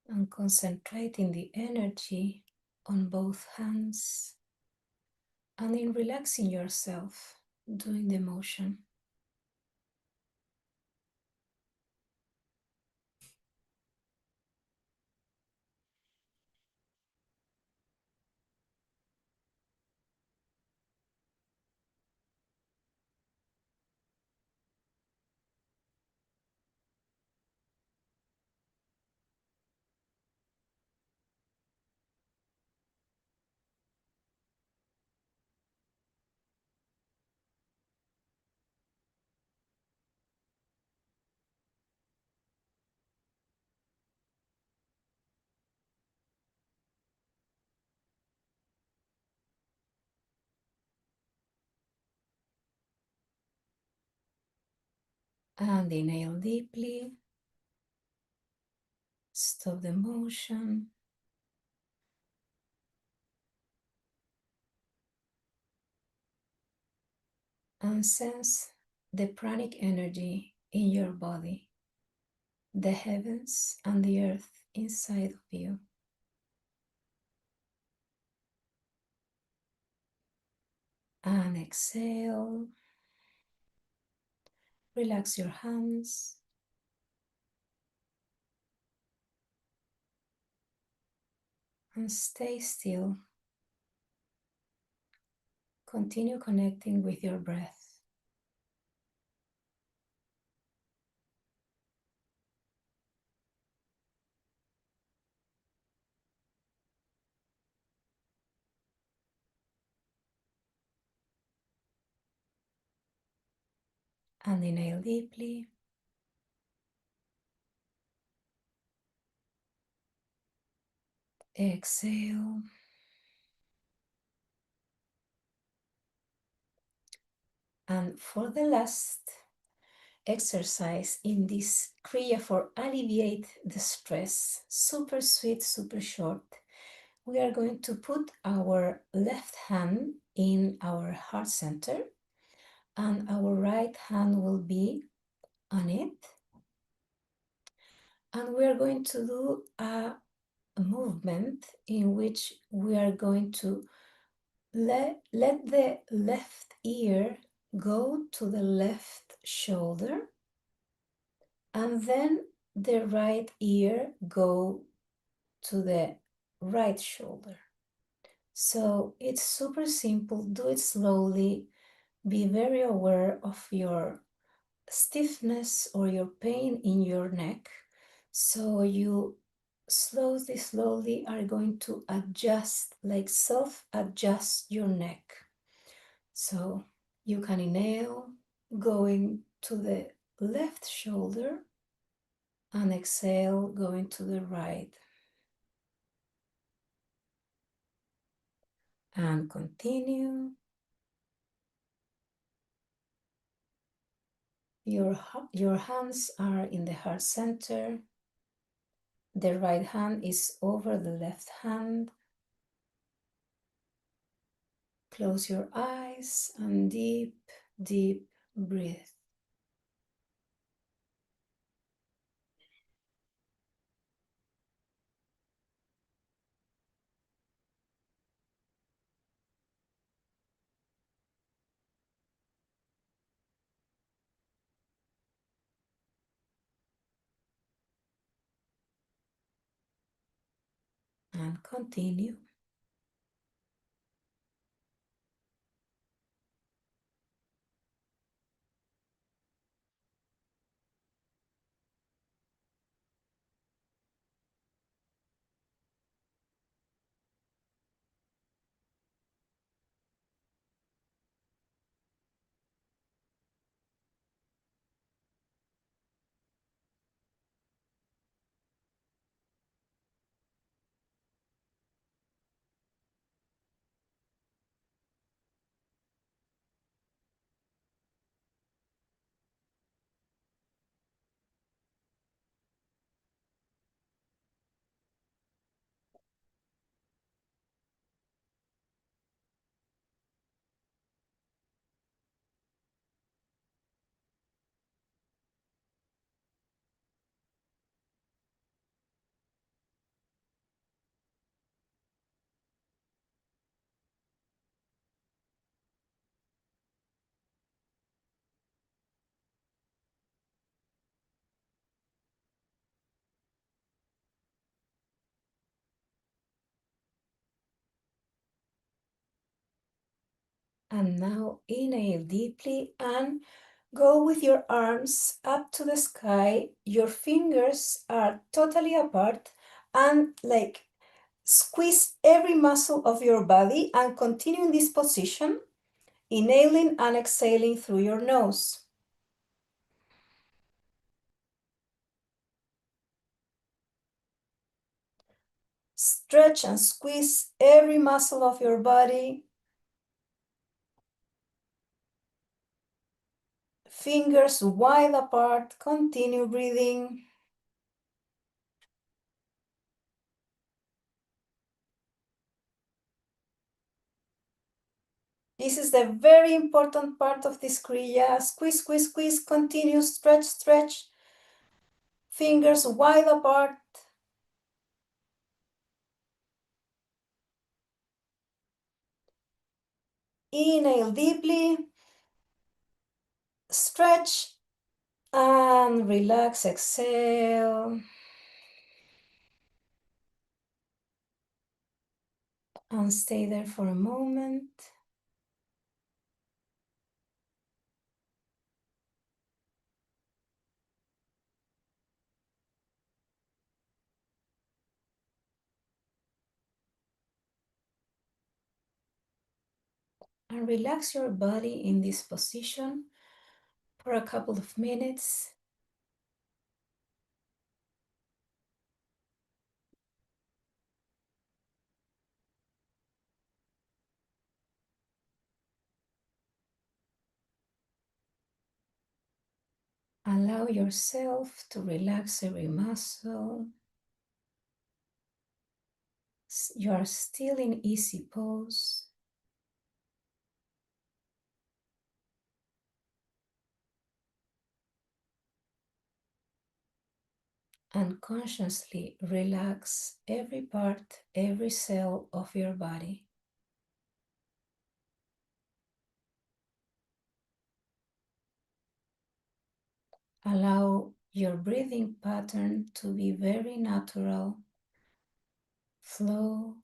And concentrating the energy on both hands and in relaxing yourself doing the motion. And inhale deeply. Stop the motion. And sense the pranic energy in your body, the heavens and the earth inside of you. And exhale. Relax your hands. And stay still. Continue connecting with your breath. And inhale deeply. Exhale. And for the last exercise in this Kriya for alleviate the stress, super sweet, super short, we are going to put our left hand in our heart center and our right hand will be on it. And we are going to do a movement in which we are going to let the left ear go to the left shoulder and then the right ear go to the right shoulder. So it's super simple, do it slowly, be very aware of your stiffness or your pain in your neck. So you slowly are going to adjust, like self-adjust your neck. So you can inhale, going to the left shoulder, and exhale, going to the right. And continue. Your hands are in the heart center. The right hand is over the left hand. Close your eyes and deep, deep breathe. And continue. And now inhale deeply and go with your arms up to the sky. Your fingers are totally apart and like squeeze every muscle of your body and continue in this position, inhaling and exhaling through your nose. Stretch and squeeze every muscle of your body. Fingers wide apart, continue breathing. This is the very important part of this kriya. Squeeze, squeeze, squeeze, continue, stretch, stretch. Fingers wide apart. Inhale deeply. Stretch and relax, exhale. And stay there for a moment. And relax your body in this position for a couple of minutes. Allow yourself to relax every muscle. You are still in easy pose. And consciously relax every part, every cell of your body. Allow your breathing pattern to be very natural. Flow.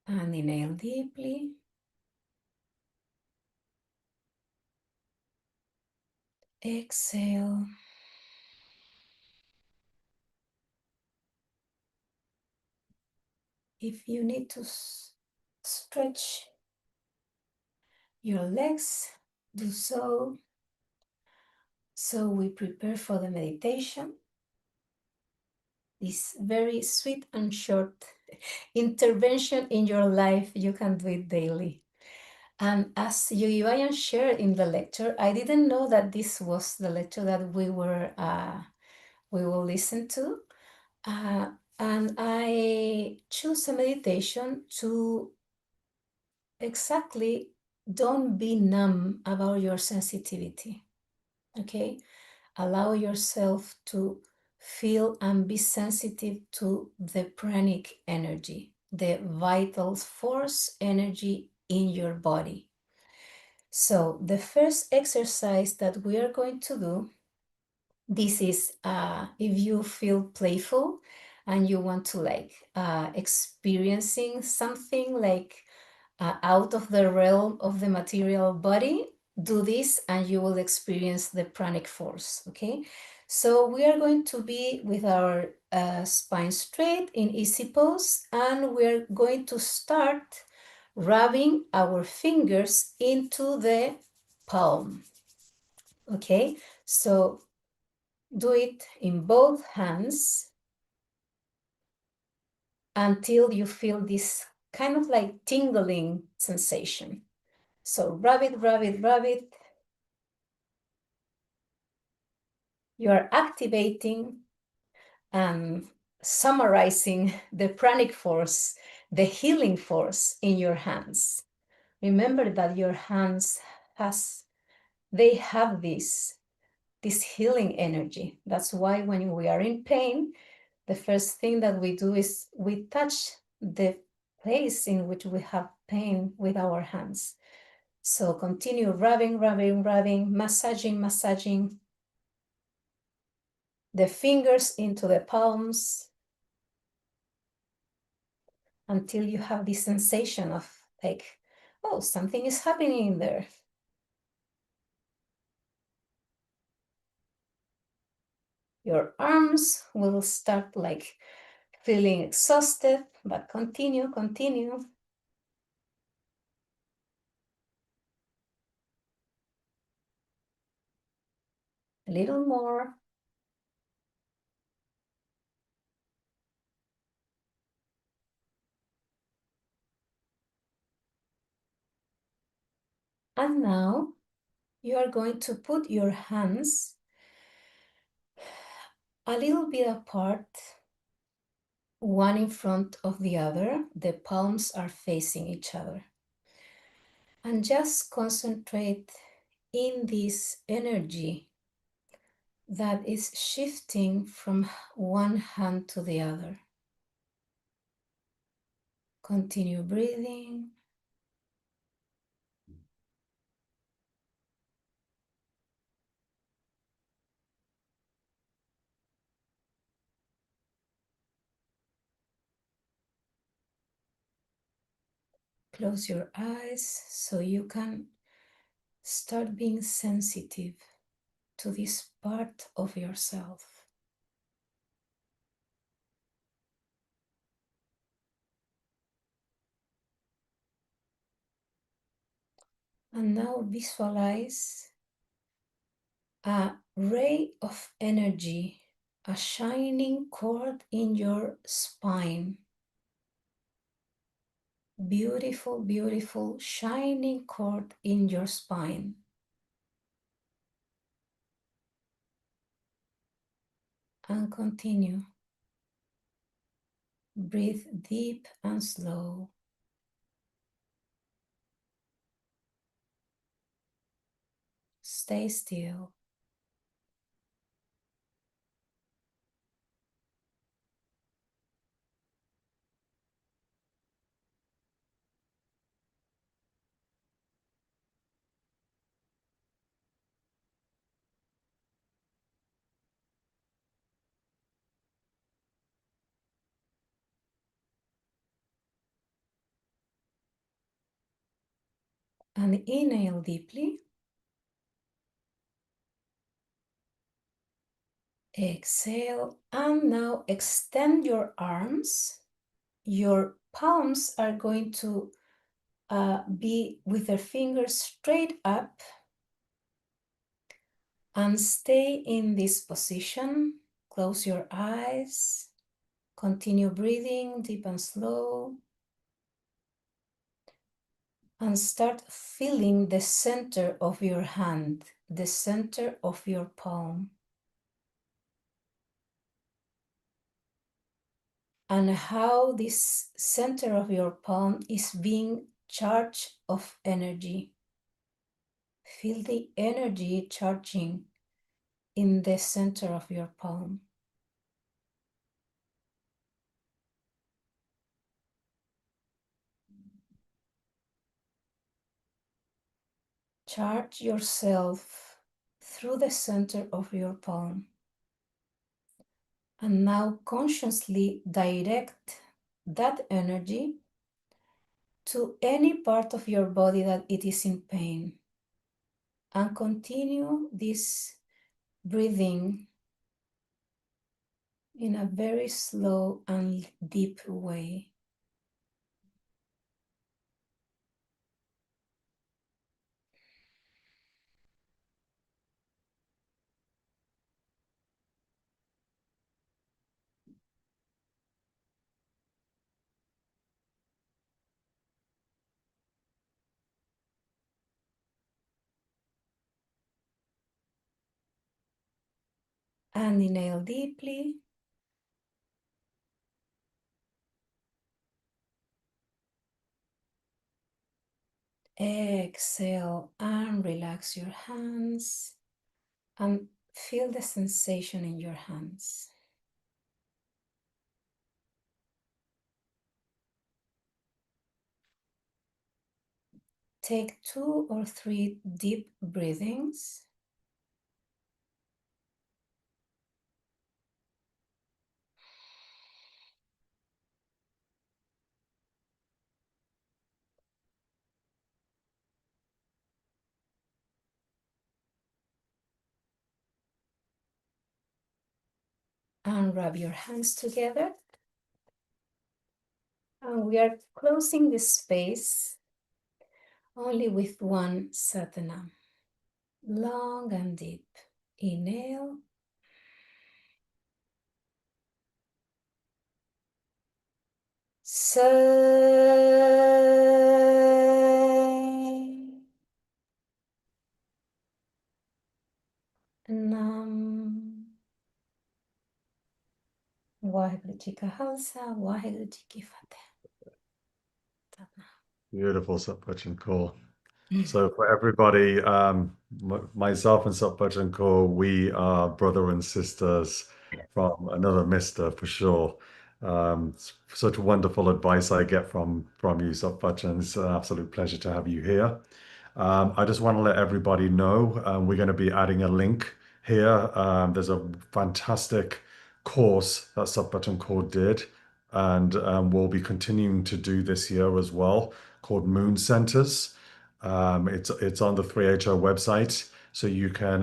And inhale deeply. Exhale. If you need to stretch your legs, do so. So we prepare for the meditation. this very sweet and short intervention in your life. You can do it daily. And as Yogi shared in the lecture, I didn't know that this was the lecture that we will listen to. And I choose a meditation to exactly don't be numb about your sensitivity. Okay? Allow yourself to feel and be sensitive to the pranic energy, the vital force energy in your body. So the first exercise that we are going to do, this is if you feel playful and you want to experiencing something out of the realm of the material body, do this and you will experience the pranic force, okay? So we are going to be with our spine straight in easy pose, and we're going to start rubbing our fingers into the palm, okay? So do it in both hands until you feel this kind of like tingling sensation. So rub it, rub it, rub it. You are activating and summarizing the pranic force, the healing force in your hands. Remember that your hands have this healing energy. That's why when we are in pain, the first thing that we do is we touch the place in which we have pain with our hands. So continue rubbing, rubbing, rubbing, massaging, massaging the fingers into the palms until you have this sensation of like, oh, something is happening in there. Your arms will start like feeling exhausted, but continue, continue. A little more. And now you are going to put your hands a little bit apart, one in front of the other. The palms are facing each other. And just concentrate in this energy that is shifting from one hand to the other. Continue breathing. Close your eyes so you can start being sensitive to this part of yourself. And now visualize a ray of energy, a shining cord in your spine. Beautiful, beautiful, shining cord in your spine. And continue. Breathe deep and slow. Stay still. And inhale deeply. Exhale, and now extend your arms. Your palms are going to be with their fingers straight up, and stay in this position. Close your eyes Continue breathing deep and slow. And start feeling the center of your hand, the center of your palm. And how this center of your palm is being charged of energy. Feel the energy charging in the center of your palm. Charge yourself through the center of your palm. And now consciously direct that energy to any part of your body that it is in pain. And continue this breathing in a very slow and deep way. And inhale deeply. Exhale and relax your hands and feel the sensation in your hands. Take 2 or 3 deep breathings. And rub your hands together. And we are closing this space only with one Satanam. Long and deep. Inhale. Nam. Waheguru Ji Ka Khalsa, Waheguru Ji Ki Fateh. Beautiful, Satbhajan Kaur. So for everybody, myself and Satbhajan Kaur, we are brother and sisters from another mister for sure. Such wonderful advice I get from you, Satbhajan. It's an absolute pleasure to have you here. I just want to let everybody know we're going to be adding a link here. There's a fantastic course that Satbhajan Kaur did, and we'll be continuing to do this year as well, called Moon Centers. It's on the 3HO website, so you can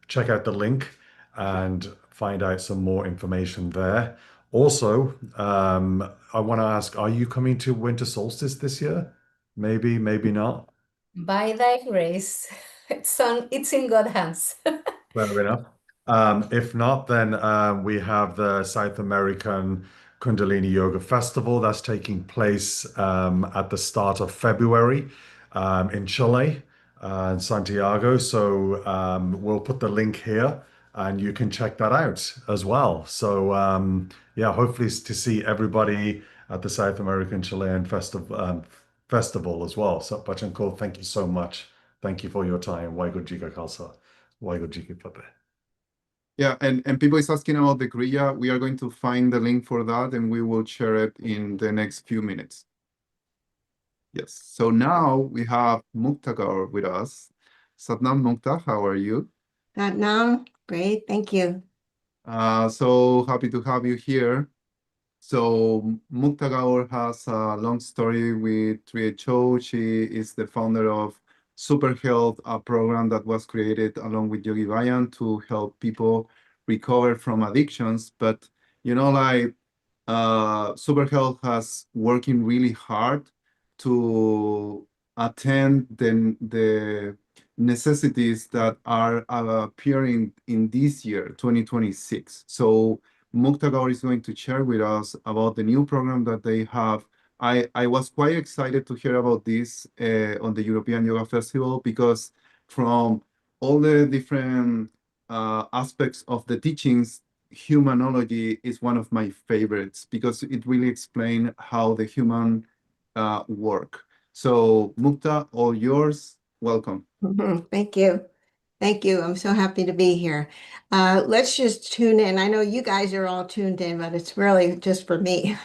check out the link and find out some more information there. Also, I want to ask, are you coming to Winter Solstice this year? Maybe, maybe not. By thy grace, it's in God's hands. Fair enough. If not, then we have the South American Kundalini Yoga Festival that's taking place at the start of February in Chile, in Santiago. So we'll put the link here and you can check that out as well. So yeah, hopefully to see everybody at the South American Chilean festival as well. So Bhajan Kaur, thank you so much. Thank you for your time. Waheguru Ji Ka Khalsa. Waheguru Ji Ki Fateh. Yeah, and people is asking about the Kriya. We are going to find the link for that and we will share it in the next few minutes. Yes, so now we have Mukta Gaur with us. Satnam Mukta, how are you? Satnam, great, thank you. So happy to have you here. So Mukta Gaur has a long story with 3HO. She is the founder of Super Health, a program that was created along with Yogi Bayan to help people recover from addictions. But you know, like Super Health has working really hard to attend the necessities that are appearing in this year, 2026. So Mukta Gaur is going to share with us about the new program that they have. I was quite excited to hear about this on the European Yoga Festival because from all the different aspects of the teachings, humanology is one of my favorites because it really explains how the human work. So Mukta, all yours. Welcome. Thank you. Thank you. I'm so happy to be here. Let's just tune in. I know you guys are all tuned in, but it's really just for me.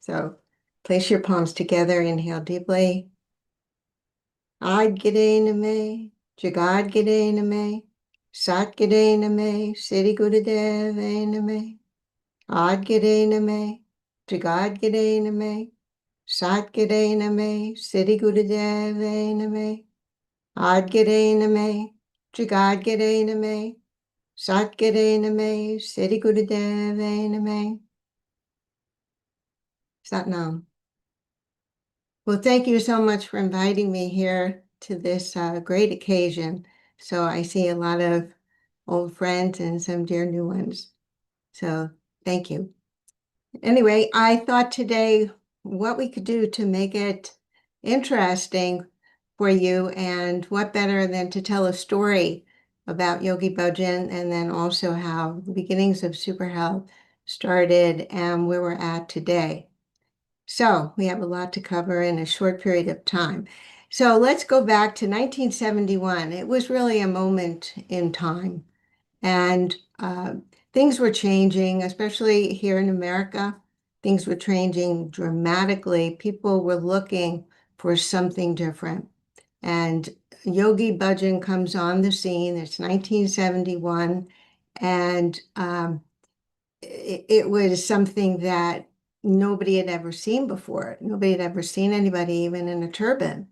So place your palms together. Inhale deeply. Ad Gide Name, Jagad Gide Name, Sat Gide Name, Siddhi Gurudev Name, Ad Gide Name, Jagad Gide Name, Sat Gide Name, Siddhi Gurudev Name, Ad Gide Name, Jagad Gide Name, Sat Gide Name, Siddhi Gurudev Name. Satnam. Well, thank you so much for inviting me here to this great occasion. So I see a lot of old friends and some dear new ones. So thank you. Anyway, I thought today what we could do to make it interesting for you, and what better than to tell a story about Yogi Bhajan, and then also how the beginnings of Super Health started and where we're at today. So we have a lot to cover in a short period of time. So let's go back to 1971. It was really a moment in time. And things were changing, especially here in America. Things were changing dramatically. People were looking for something different. And Yogi Bhajan comes on the scene. It's 1971. And it was something that nobody had ever seen before. Nobody had ever seen anybody even in a turban.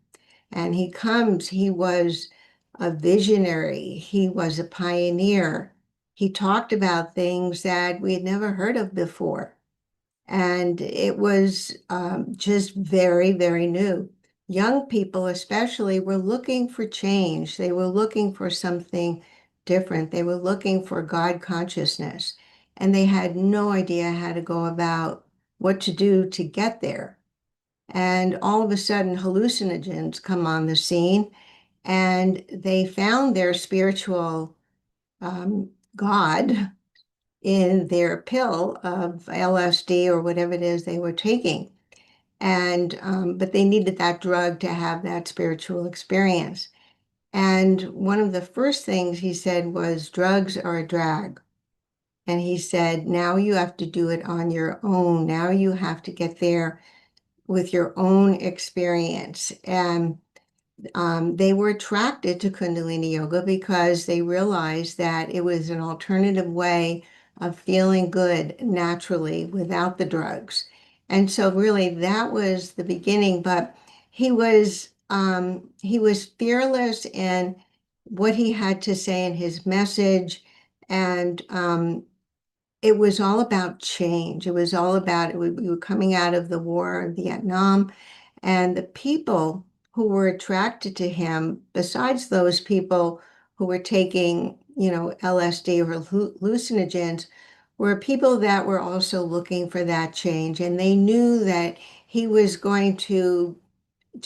And he comes, he was a visionary, he was a pioneer. He talked about things that we had never heard of before. And it was just very, very new. Young people, especially, were looking for change. They were looking for something different. They were looking for God consciousness. And they had no idea how to go about what to do to get there. And all of a sudden, hallucinogens come on the scene, and they found their spiritual God in their pill of LSD or whatever it is they were taking. And but they needed that drug to have that spiritual experience. And one of the first things he said was, drugs are a drag. And he said, now you have to do it on your own. Now you have to get there with your own experience. And they were attracted to Kundalini Yoga because they realized that it was an alternative way of feeling good naturally without the drugs. And so really that was the beginning, but he was fearless in what he had to say in his message. And it was all about change. It was all about, we were coming out of the war in Vietnam, and the people who were attracted to him, besides those people who were taking, LSD or hallucinogens, were people that were also looking for that change. And they knew that he was going to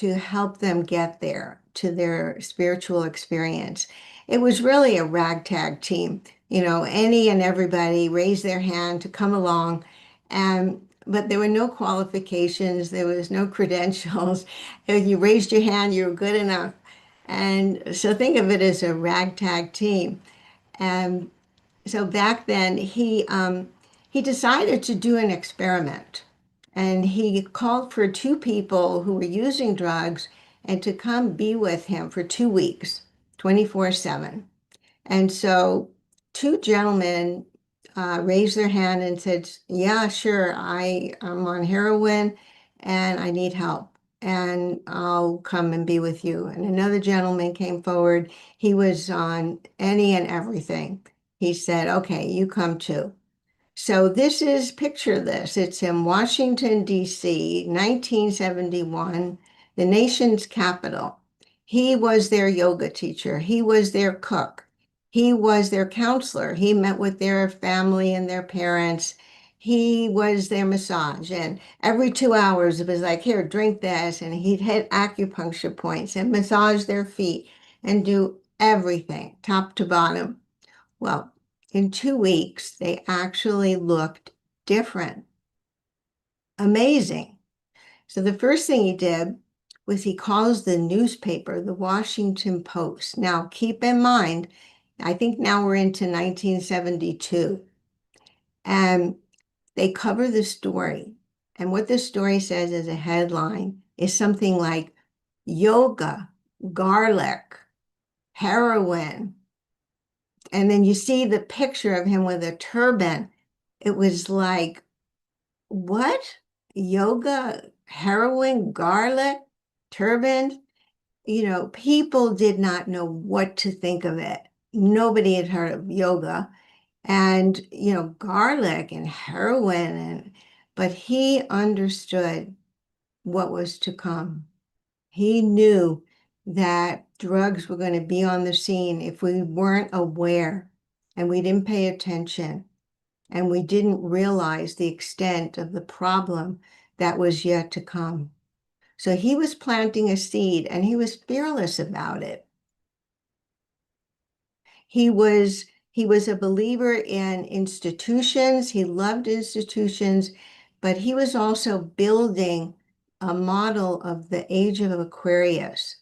help them get there to their spiritual experience. It was really a ragtag team. Any and everybody raised their hand to come along, but there were no qualifications, there was no credentials. If you raised your hand, you were good enough. And so think of it as a ragtag team. And so back then he decided to do an experiment. And he called for two people who were using drugs and to come be with him for 2 weeks, 24/7. And so two gentlemen raised their hand and said, yeah, sure, I'm on heroin and I need help, and I'll come and be with you. And another gentleman came forward. He was on any and everything. He said, okay, you come too. So picture this. It's in Washington, D.C., 1971, the nation's capital. He was their yoga teacher. He was their cook. He was their counselor. He met with their family and their parents. He was their massage. And every 2 hours, it was like, here, drink this. And he'd hit acupuncture points and massage their feet and do everything, top to bottom. Well, in 2 weeks, they actually looked different. Amazing. So the first thing he did was he calls the newspaper, the Washington Post. Now, keep in mind, I think now we're into 1972, and they cover the story. And what the story says as a headline is something like yoga, garlic, heroin. And then you see the picture of him with a turban. It was like, what? Yoga, heroin, garlic, turban? You know, people did not know what to think of it. Nobody had heard of yoga and, you know, garlic and heroin. But he understood what was to come. He knew that drugs were going to be on the scene if we weren't aware and we didn't pay attention and we didn't realize the extent of the problem that was yet to come. So he was planting a seed and he was fearless about it. He was a believer in institutions. He loved institutions, but he was also building a model of the age of Aquarius.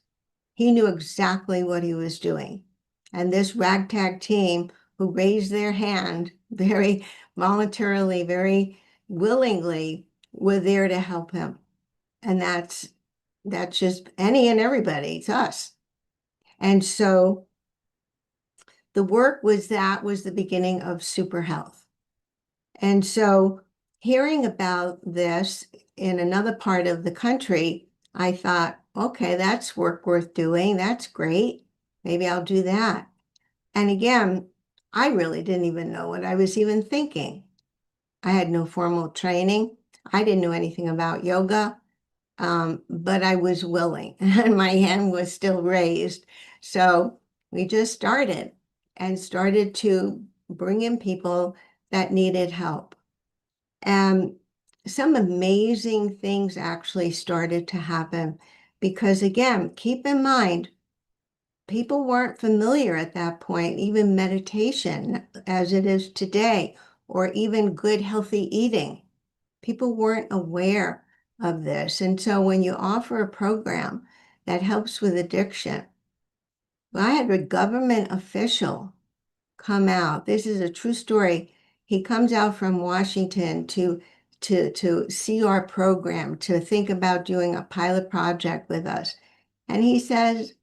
He knew exactly what he was doing. And this ragtag team who raised their hand very voluntarily, very willingly, were there to help him. And that's just any and everybody. It's us. And so the work was the beginning of Super Health. And so hearing about this in another part of the country, I thought, okay, that's work worth doing. That's great. Maybe I'll do that. And again, I really didn't even know what I was even thinking. I had no formal training. I didn't know anything about yoga, but I was willing and my hand was still raised. So we just started to bring in people that needed help. And some amazing things actually started to happen because, again, keep in mind, people weren't familiar at that point, even meditation as it is today, or even good, healthy eating. People weren't aware of this. And so when you offer a program that helps with addiction, well, I had a government official come out. This is a true story. He comes out from Washington to see our program, to think about doing a pilot project with us. And he says,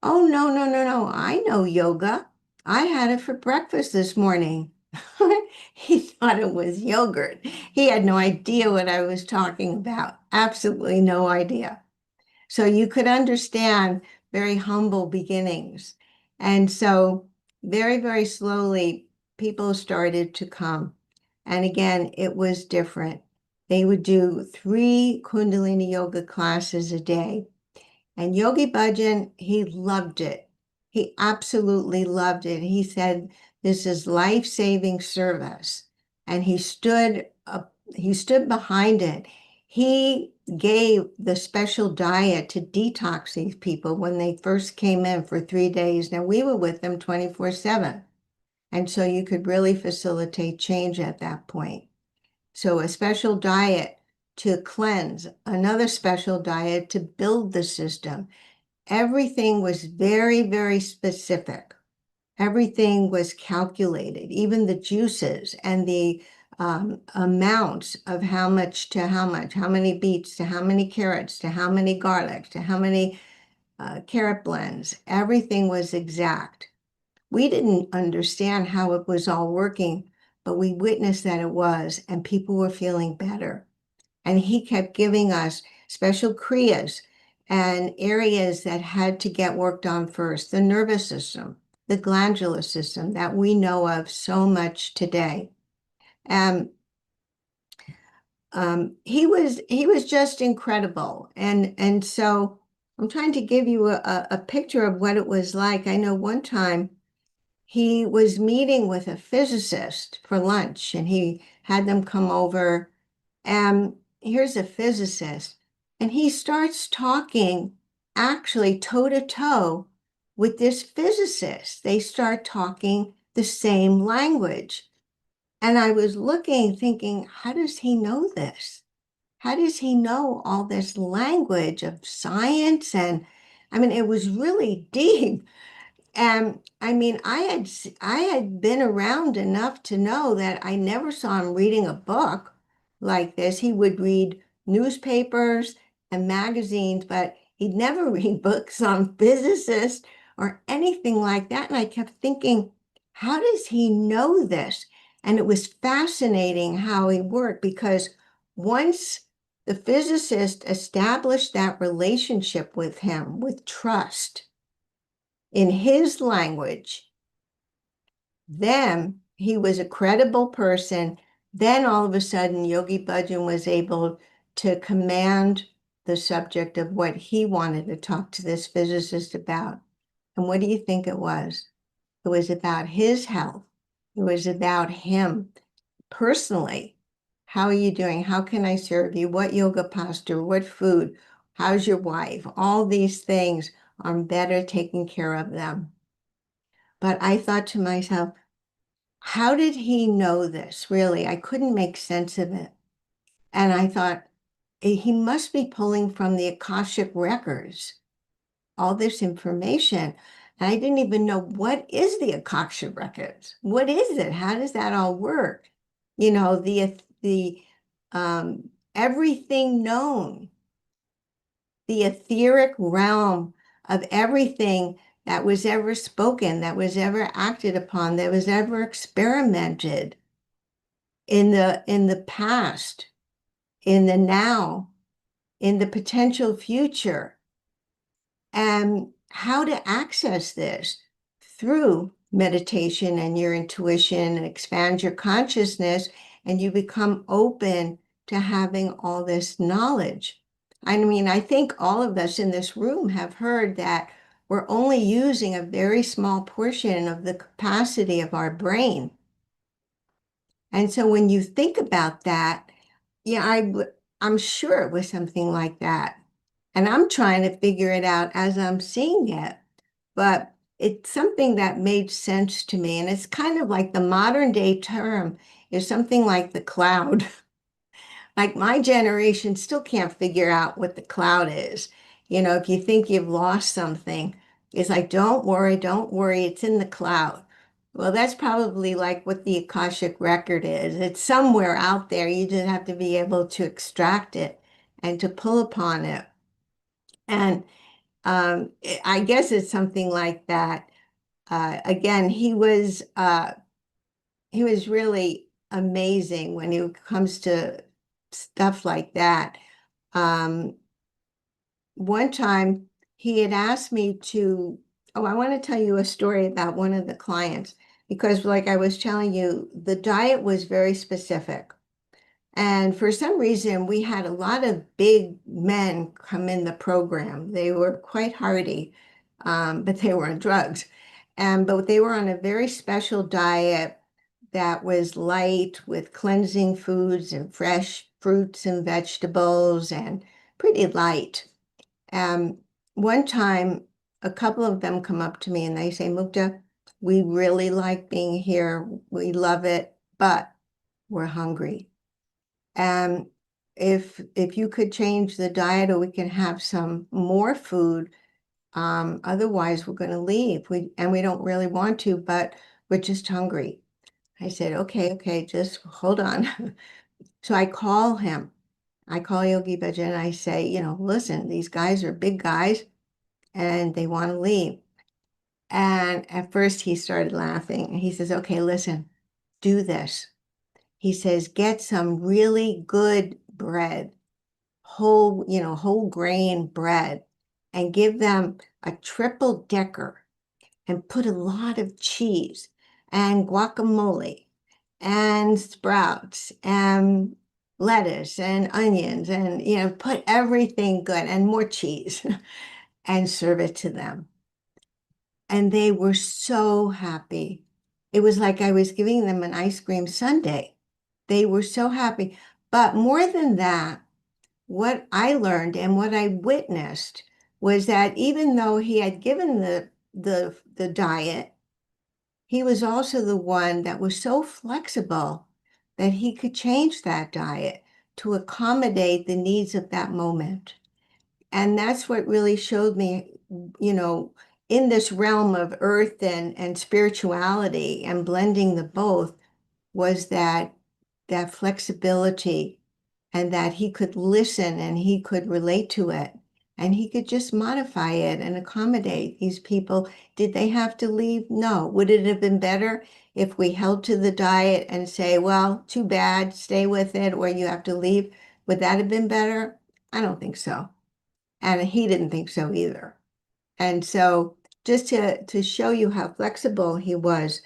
oh, no, no, no, no. I know yoga. I had it for breakfast this morning. He thought it was yogurt. He had no idea what I was talking about. Absolutely no idea. So you could understand very humble beginnings. And so very, very slowly, people started to come. And again, it was different. They would do 3 Kundalini yoga classes a day. And Yogi Bhajan, he loved it. He absolutely loved it. He said, this is life-saving service. And he stood behind it. He gave the special diet to detox these people when they first came in for 3 days. Now, we were with them 24/7. And so you could really facilitate change at that point. So a special diet to cleanse, another special diet to build the system. Everything was very, very specific. Everything was calculated, even the juices and the amounts of how much to how much, how many beets to how many carrots to how many garlic to how many carrot blends. Everything was exact. We didn't understand how it was all working, but we witnessed that it was, and people were feeling better. And he kept giving us special kriyas and areas that had to get worked on first, the nervous system, the glandular system that we know of so much today. And he was just incredible. And so I'm trying to give you a picture of what it was like. I know one time he was meeting with a physicist for lunch, and he had them come over. And here's a physicist, and he starts talking actually toe to toe with this physicist. They start talking the same language. And I was looking, thinking, how does he know this? How does he know all this language of science? And I mean, it was really deep. And I mean, I had been around enough to know that I never saw him reading a book like this. He would read newspapers and magazines, but he'd never read books on physicists or anything like that. And I kept thinking, how does he know this? And it was fascinating how he worked, because once the physicist established that relationship with him with trust in his language, then he was a credible person. Then all of a sudden, Yogi Bhajan was able to command the subject of what he wanted to talk to this physicist about. And what do you think it was? It was about his health. It was about him personally. How are you doing? How can I serve you? What yoga posture? What food? How's your wife? All these things are better taking care of them. But I thought to myself, how did he know this? Really, I couldn't make sense of it. And I thought, he must be pulling from the Akashic records all this information. And I didn't even know, what is the Akashic records? What is it? How does that all work? You know, the everything known, the etheric realm of everything that was ever spoken, that was ever acted upon, that was ever experimented in the past, in the now, in the potential future. And how to access this through meditation and your intuition, and expand your consciousness, and you become open to having all this knowledge. I mean, I think all of us in this room have heard that we're only using a very small portion of the capacity of our brain. And so when you think about that, yeah, I'm sure it was something like that. And I'm trying to figure it out as I'm seeing it. But it's something that made sense to me. And it's kind of like the modern day term is something like the cloud. Like my generation still can't figure out what the cloud is. You know, if you think you've lost something, it's like, don't worry, it's in the cloud. Well, that's probably like what the Akashic record is. It's somewhere out there. You just have to be able to extract it and to pull upon it. And I guess it's something like that. Again, he was really amazing when it comes to stuff like that. One time he had asked me to, I want to tell you a story about one of the clients, because like I was telling you, the diet was very specific. And for some reason, we had a lot of big men come in the program. They were quite hardy, but they were on drugs. But they were on a very special diet that was light, with cleansing foods and fresh fruits and vegetables, and pretty light. One time, a couple of them come up to me and they say, Mukta, we really like being here. We love it, but we're hungry. And if you could change the diet, or we can have some more food, otherwise we're going to leave. We don't really want to, but we're just hungry. I said, okay, just hold on. So I call him. I call Yogi Bhajan and I say, listen, these guys are big guys and they want to leave. And at first he started laughing and he says, okay, listen, do this. He says, get some really good bread, whole grain bread, and give them a triple decker and put a lot of cheese and guacamole and sprouts and lettuce and onions, and put everything good and more cheese and serve it to them. and they were so happy. It was like I was giving them an ice cream sundae. They were so happy. But more than that, what I learned and what I witnessed was that even though he had given the diet, he was also the one that was so flexible that he could change that diet to accommodate the needs of that moment. And that's what really showed me, you know, in this realm of earth and spirituality and blending the both, was that flexibility, and that he could listen and he could relate to it and he could just modify it and accommodate these people. Did they have to leave? No. Would it have been better if we held to the diet and say, well, too bad, stay with it, or you have to leave? Would that have been better? I don't think so. And he didn't think so either. And so just to show you how flexible he was,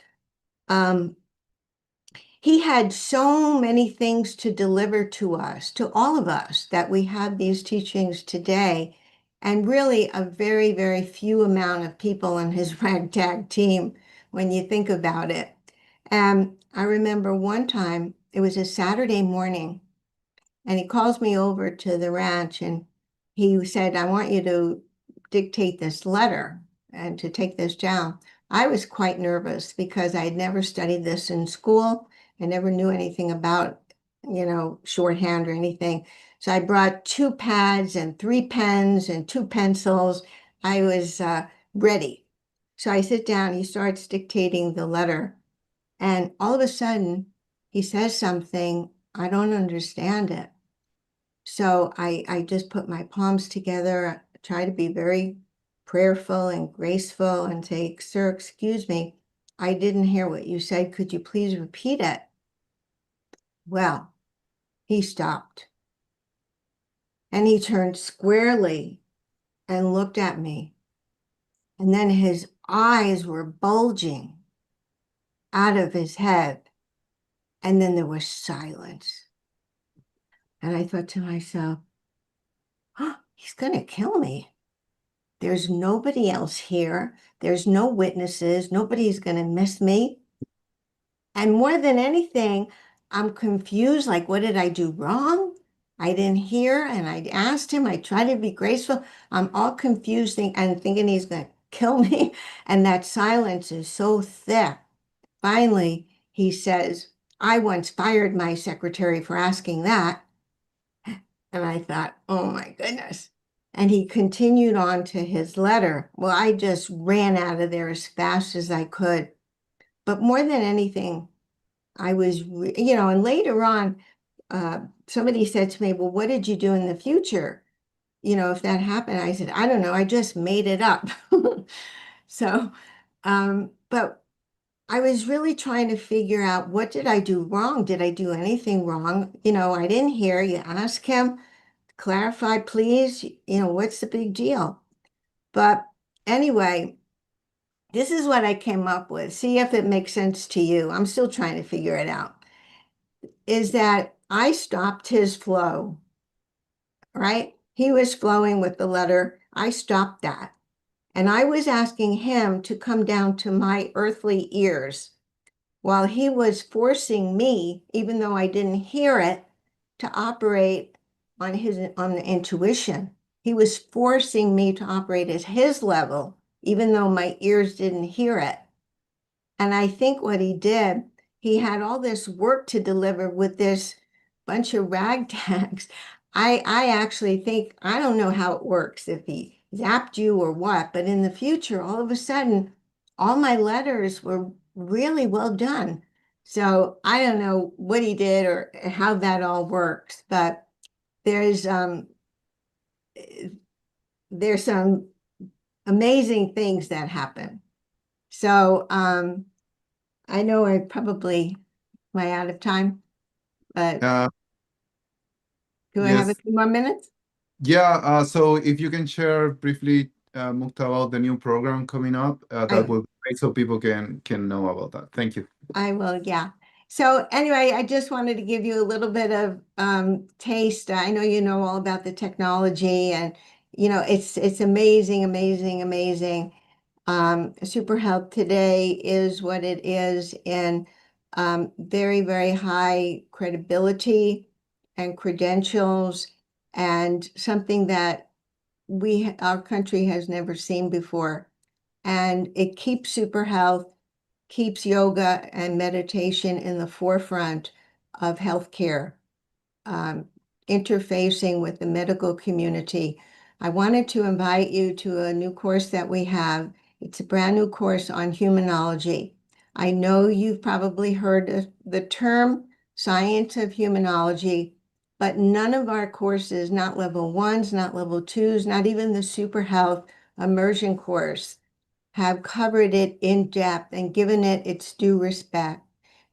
he had so many things to deliver to us, to all of us, that we have these teachings today, and really a very, very few amount of people in his ragtag team when you think about it. And I remember one time, it was a Saturday morning, and he calls me over to the ranch and he said, I want you to dictate this letter and to take this down. I was quite nervous because I had never studied this in school. I never knew anything about, you know, shorthand or anything. So I brought 2 pads and 3 pens and 2 pencils. I was ready. So I sit down, he starts dictating the letter, and all of a sudden he says something, I don't understand it. So I just put my palms together, try to be very prayerful and graceful and say, sir, excuse me, I didn't hear what you said. Could you please repeat it? Well, he stopped and he turned squarely and looked at me. And then his eyes were bulging out of his head. And then there was silence. And I thought to myself, oh, he's going to kill me. There's nobody else here. There's no witnesses. Nobody's going to miss me. And more than anything, I'm confused. Like, what did I do wrong? I didn't hear. And I asked him, I tried to be graceful. I'm all confused and thinking he's going to kill me. And that silence is so thick. Finally, he says, I once fired my secretary for asking that. And I thought, oh my goodness. And he continued on to his letter. Well, I just ran out of there as fast as I could. But more than anything, I was, you know, and later on, somebody said to me, well, what did you do in the future? You know, if that happened, I said, I don't know, I just made it up. So, but I was really trying to figure out, what did I do wrong? Did I do anything wrong? You know, I didn't hear you. Ask him, clarify, please. You know, what's the big deal? But anyway, this is what I came up with. See if it makes sense to you. I'm still trying to figure it out. Is that I stopped his flow, right? He was flowing with the letter. I stopped that. And I was asking him to come down to my earthly ears while he was forcing me, even though I didn't hear it, to operate on the intuition. He was forcing me to operate at his level, even though my ears didn't hear it. And I think what he did, he had all this work to deliver with this bunch of ragtags. I actually think, I don't know how it works, if he zapped you or what, but in the future, all of a sudden, all my letters were really well done. So I don't know what he did or how that all works, but there's some amazing things that happen. So I know am I out of time? But do I have a Yes. few more minutes? Yeah, so if you can share briefly, Mukta, about the new program coming up, that would be great so people can know about that. Thank you. I will, yeah. So anyway, I just wanted to give you a little bit of taste. I know you know all about the technology, and you know it's amazing, amazing, amazing. Super Health today is what it is in very, very high credibility and credentials, and something that our country has never seen before. And it keeps Super Health, keeps yoga and meditation in the forefront of healthcare, interfacing with the medical community. I wanted to invite you to a new course that we have. It's a brand new course on humanology. I know you've probably heard the term science of humanology, but none of our courses, not level 1s, not level 2s, not even the Super Health immersion course, have covered it in depth and given it its due respect.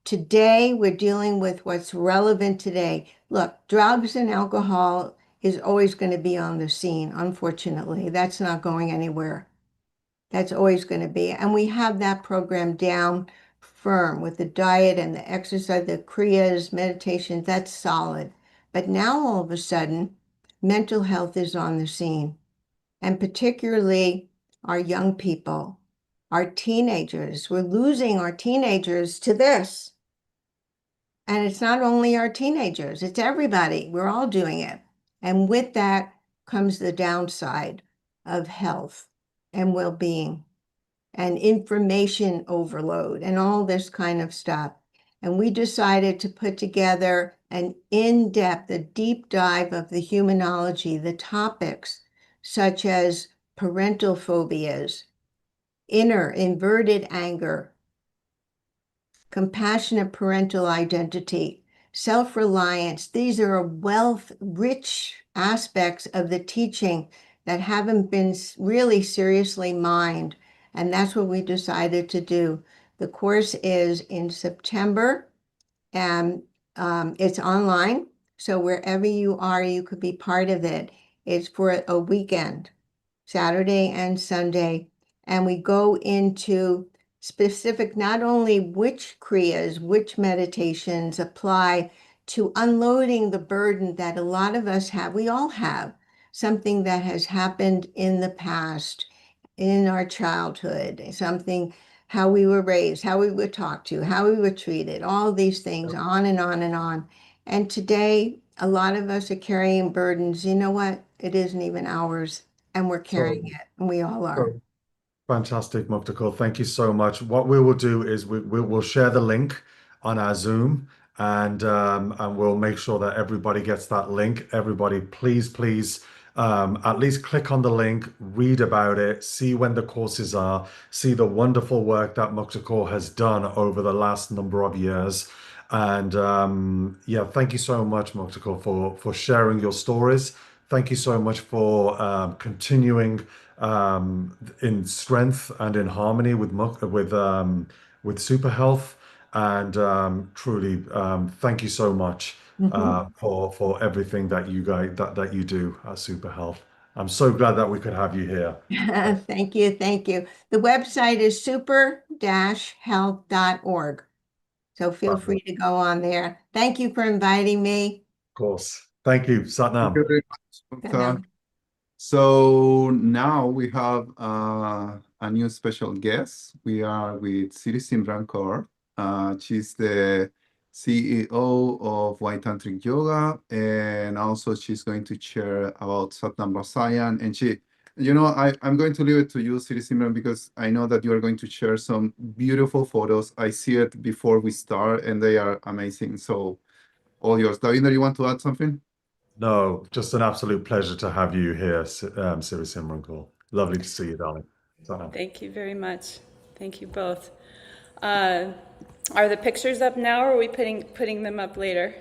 Today, we're dealing with what's relevant today. Look, drugs and alcohol is always going to be on the scene, unfortunately. That's not going anywhere. That's always going to be. And we have that program down firm with the diet and the exercise, the kriyas, meditation, that's solid. But now all of a sudden, mental health is on the scene. And particularly our young people, our teenagers. We're losing our teenagers to this. And it's not only our teenagers, it's everybody. We're all doing it. And with that comes the downside of health and well-being and information overload and all this kind of stuff. And we decided to put together an in-depth, a deep dive of the humanology, the topics such as parental phobias, inner inverted anger, compassionate parental identity, self-reliance. These are rich aspects of the teaching that haven't been really seriously mined. And that's what we decided to do. The course is in September, and it's online. So wherever you are, you could be part of it. It's for a weekend, Saturday and Sunday. And we go into specific, not only which kriyas, which meditations apply to unloading the burden that a lot of us have. We all have something that has happened in the past, in our childhood, something, how we were raised, how we were talked to, how we were treated, all these things, on and on and on. And today, a lot of us are carrying burdens. You know what? It isn't even ours, and we're carrying it, and we all are. Fantastic, Muktakul. Thank you so much. What we will do is we'll share the link on our Zoom, and we'll make sure that everybody gets that link. Everybody, please, at least click on the link, read about it, see when the courses are, see the wonderful work that Muktakul has done over the last number of years. And yeah, thank you so much, Muktakul, for sharing your stories. Thank you so much for continuing in strength and in harmony with Super Health. And truly, thank you so much for everything that you guys that you do at Super Health. I'm so glad that we could have you here. Thank you. The website is super-health.org. So feel free to go on there. Thank you for inviting me. Of course. Thank you, Satnam. Thank you very much, Mukta. So now we have a new special guest. We are with Siri Simran Kaur. She's the CEO of White Tantric Yoga, and also she's going to share about Satnam Rasayan. And I'm going to leave it to you, Siri Simran, because I know that you are going to share some beautiful photos. I see it before we start, and they are amazing. So all yours. Davinder, you want to add something? No, just an absolute pleasure to have you here, Siri Simran Kaur. Lovely to see you, darling. Satnam. Thank you very much. Thank you both. Are the pictures up now, or are we putting them up later?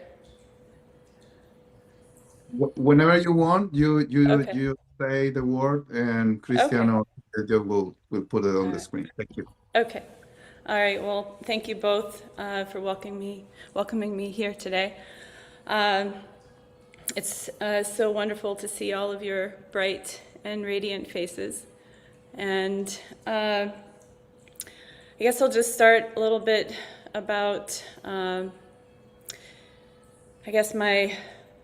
Whenever you want, you Okay. say the word, and Cristiano will put it on the screen. Thank you. Okay. All right. Well, thank you both for welcoming me here today. It's so wonderful to see all of your bright and radiant faces. And I guess I'll just start a little bit about, I guess, my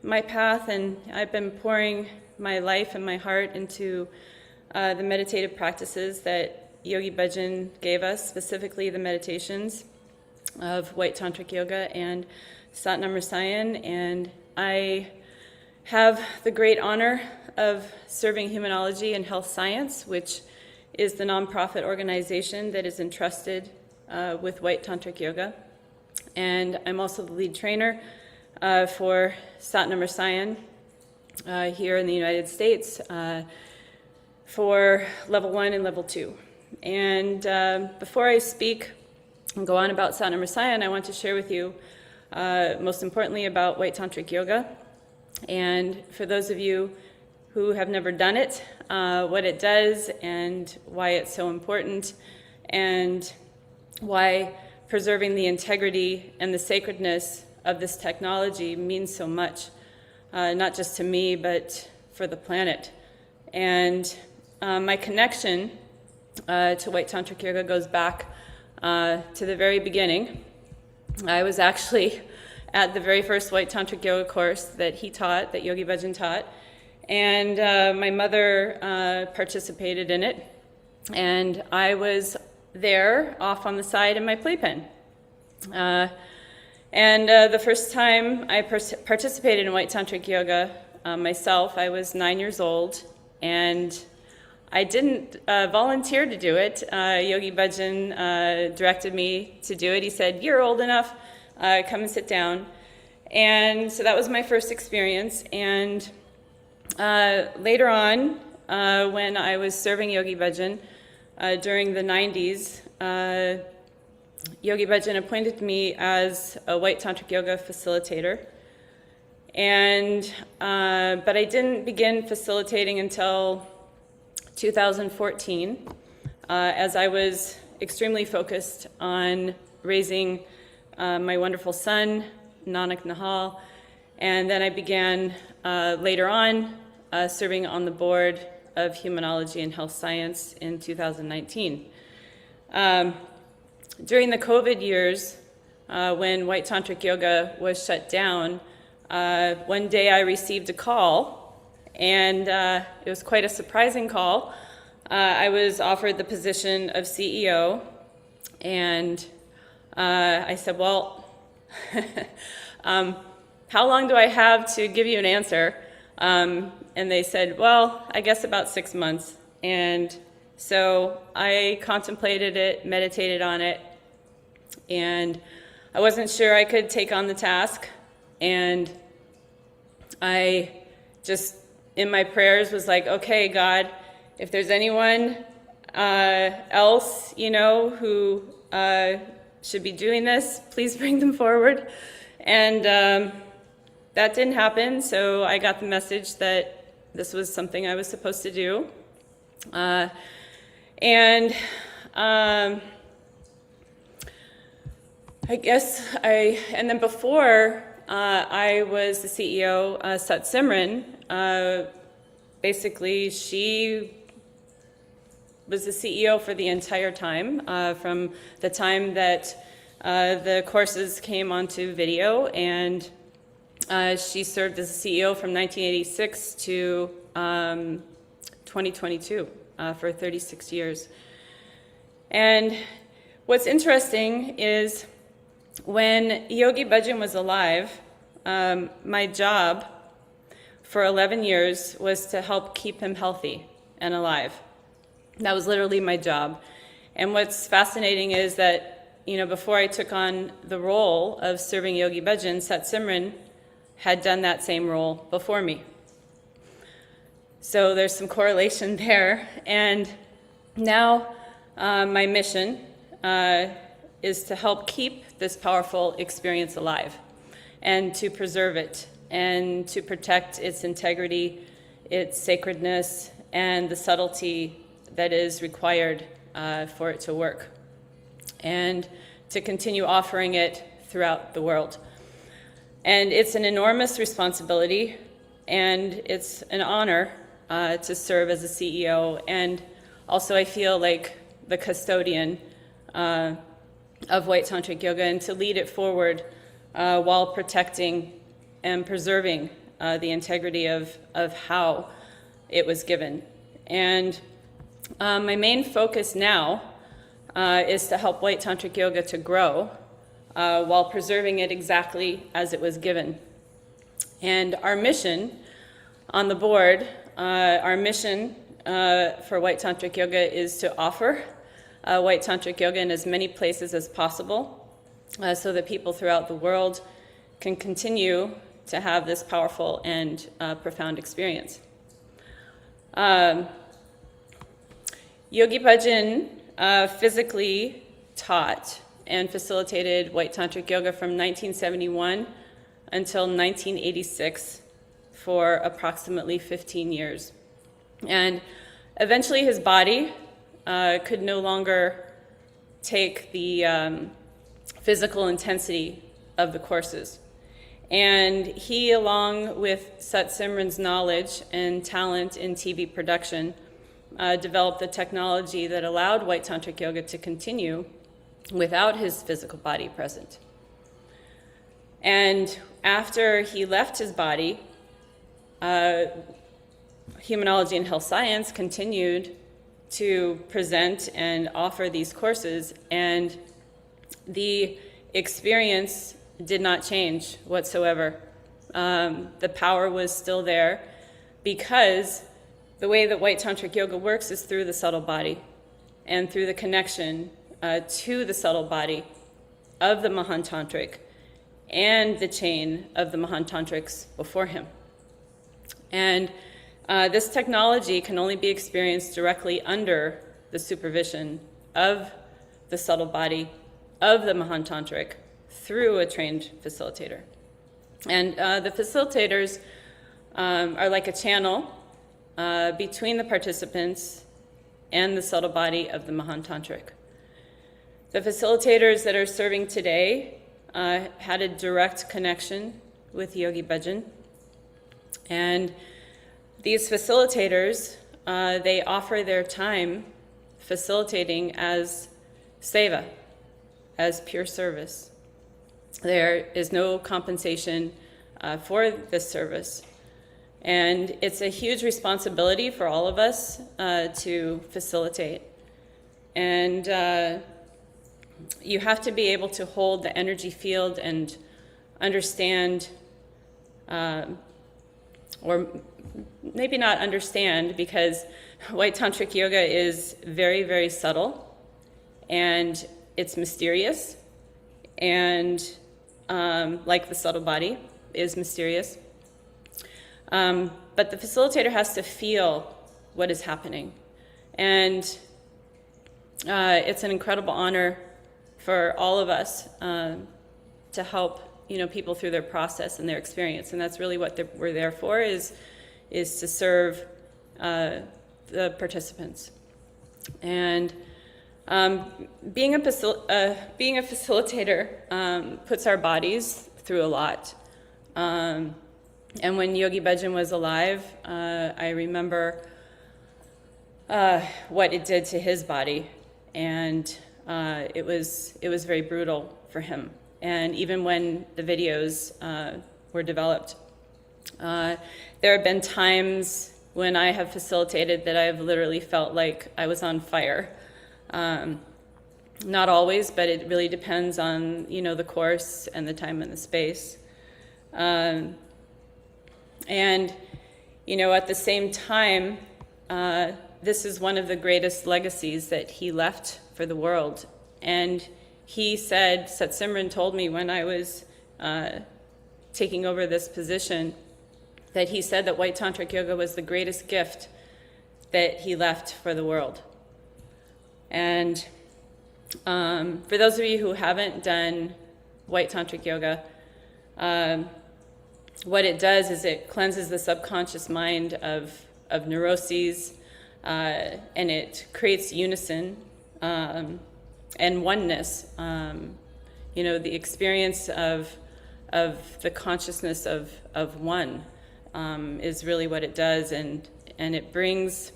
path. And I've been pouring my life and my heart into the meditative practices that Yogi Bhajan gave us, specifically the meditations of White Tantric Yoga and Satnam Rasayan, and I have the great honor of serving Humanology and Health Science, which is the nonprofit organization that is entrusted with White Tantric Yoga. And I'm also the lead trainer for Satnam Rasayan here in the United States for level 1 and level 2. And before I speak and go on about Satnam Rasayan, I want to share with you most importantly about White Tantric Yoga. And for those of you who have never done it, what it does and why it's so important, and why preserving the integrity and the sacredness of this technology means so much, not just to me, but for the planet. And my connection to White Tantric Yoga goes back to the very beginning. I was actually at the very first White Tantric Yoga course that he taught, that Yogi Bhajan taught, and my mother participated in it, and I was there off on the side in my playpen. And the first time I participated in White Tantric Yoga myself, I was 9 years old, and I didn't volunteer to do it. Yogi Bhajan directed me to do it. He said, "You're old enough, come and sit down." And so that was my first experience. And later on, when I was serving Yogi Bhajan during the 90s, Yogi Bhajan appointed me as a White Tantric Yoga facilitator. And but I didn't begin facilitating until 2014, as I was extremely focused on raising my wonderful son, Nanak Nihal, and then I began later on serving on the board of Humanology and Health Science in 2019. During the COVID years, when White Tantric Yoga was shut down, one day I received a call, and it was quite a surprising call. I was offered the position of CEO, and I said, "Well, how long do I have to give you an answer?" And they said, "Well, I guess about 6 months." And so I contemplated it, meditated on it, and I wasn't sure I could take on the task. And I just, in my prayers, was like, "Okay, God, if there's anyone else, who should be doing this, please bring them forward." And that didn't happen, so I got the message that this was something I was supposed to do. And then before I was the CEO, Sat Simran, basically she was the CEO for the entire time, from the time that the courses came onto video, and she served as a CEO from 1986 to 2022, for 36 years. And what's interesting is when Yogi Bhajan was alive, my job for 11 years was to help keep him healthy and alive. That was literally my job. And what's fascinating is that, before I took on the role of serving Yogi Bhajan, Sat Simran had done that same role before me. So there's some correlation there. And now my mission is to help keep this powerful experience alive and to preserve it and to protect its integrity, its sacredness, and the subtlety that is required for it to work, and to continue offering it throughout the world. And it's an enormous responsibility, and it's an honor to serve as a CEO, and also I feel like the custodian of White Tantric Yoga, and to lead it forward while protecting and preserving the integrity of how it was given. And My main focus now is to help White Tantric Yoga to grow while preserving it exactly as it was given. And our mission on the board, our mission for White Tantric Yoga is to offer White Tantric Yoga in as many places as possible so that people throughout the world can continue to have this powerful and profound experience. Yogi Bhajan physically taught and facilitated White Tantric Yoga from 1971 until 1986 for approximately 15 years. And eventually his body could no longer take the physical intensity of the courses. And he, along with Sat Simran's knowledge and talent in TV production, developed the technology that allowed White Tantric Yoga to continue without his physical body present. And after he left his body, Humanology and Health Science continued to present and offer these courses, and the experience did not change whatsoever. The power was still there because the way that White Tantric Yoga works is through the subtle body and through the connection to the subtle body of the Mahan Tantric and the chain of the Mahan Tantrics before him. And this technology can only be experienced directly under the supervision of the subtle body of the Mahan Tantric through a trained facilitator. And the facilitators are like a channel between the participants and the subtle body of the Mahan Tantric. The facilitators that are serving today had a direct connection with Yogi Bhajan. And these facilitators, they offer their time facilitating as seva, as pure service. There is no compensation for this service. And it's a huge responsibility for all of us to facilitate. And you have to be able to hold the energy field and understand, or maybe not understand, because White Tantric Yoga is very, very subtle, and it's mysterious, and like the subtle body is mysterious. But the facilitator has to feel what is happening. And it's an incredible honor for all of us to help people through their process and their experience. And that's really what we're there for, is to serve the participants. And being a facilitator puts our bodies through a lot. And when Yogi Bhajan was alive, I remember what it did to his body, and it was very brutal for him. And even when the videos were developed, there have been times when I have facilitated that I've literally felt like I was on fire. Not always, but it really depends on the course and the time and the space. And at the same time, this is one of the greatest legacies that he left for the world. And he said, Sat Simran told me when I was taking over this position, that he said that White Tantric Yoga was the greatest gift that he left for the world. And for those of you who haven't done White Tantric Yoga, what it does is it cleanses the subconscious mind of neuroses, and it creates unison and oneness. The experience of the consciousness of one is really what it does, and it brings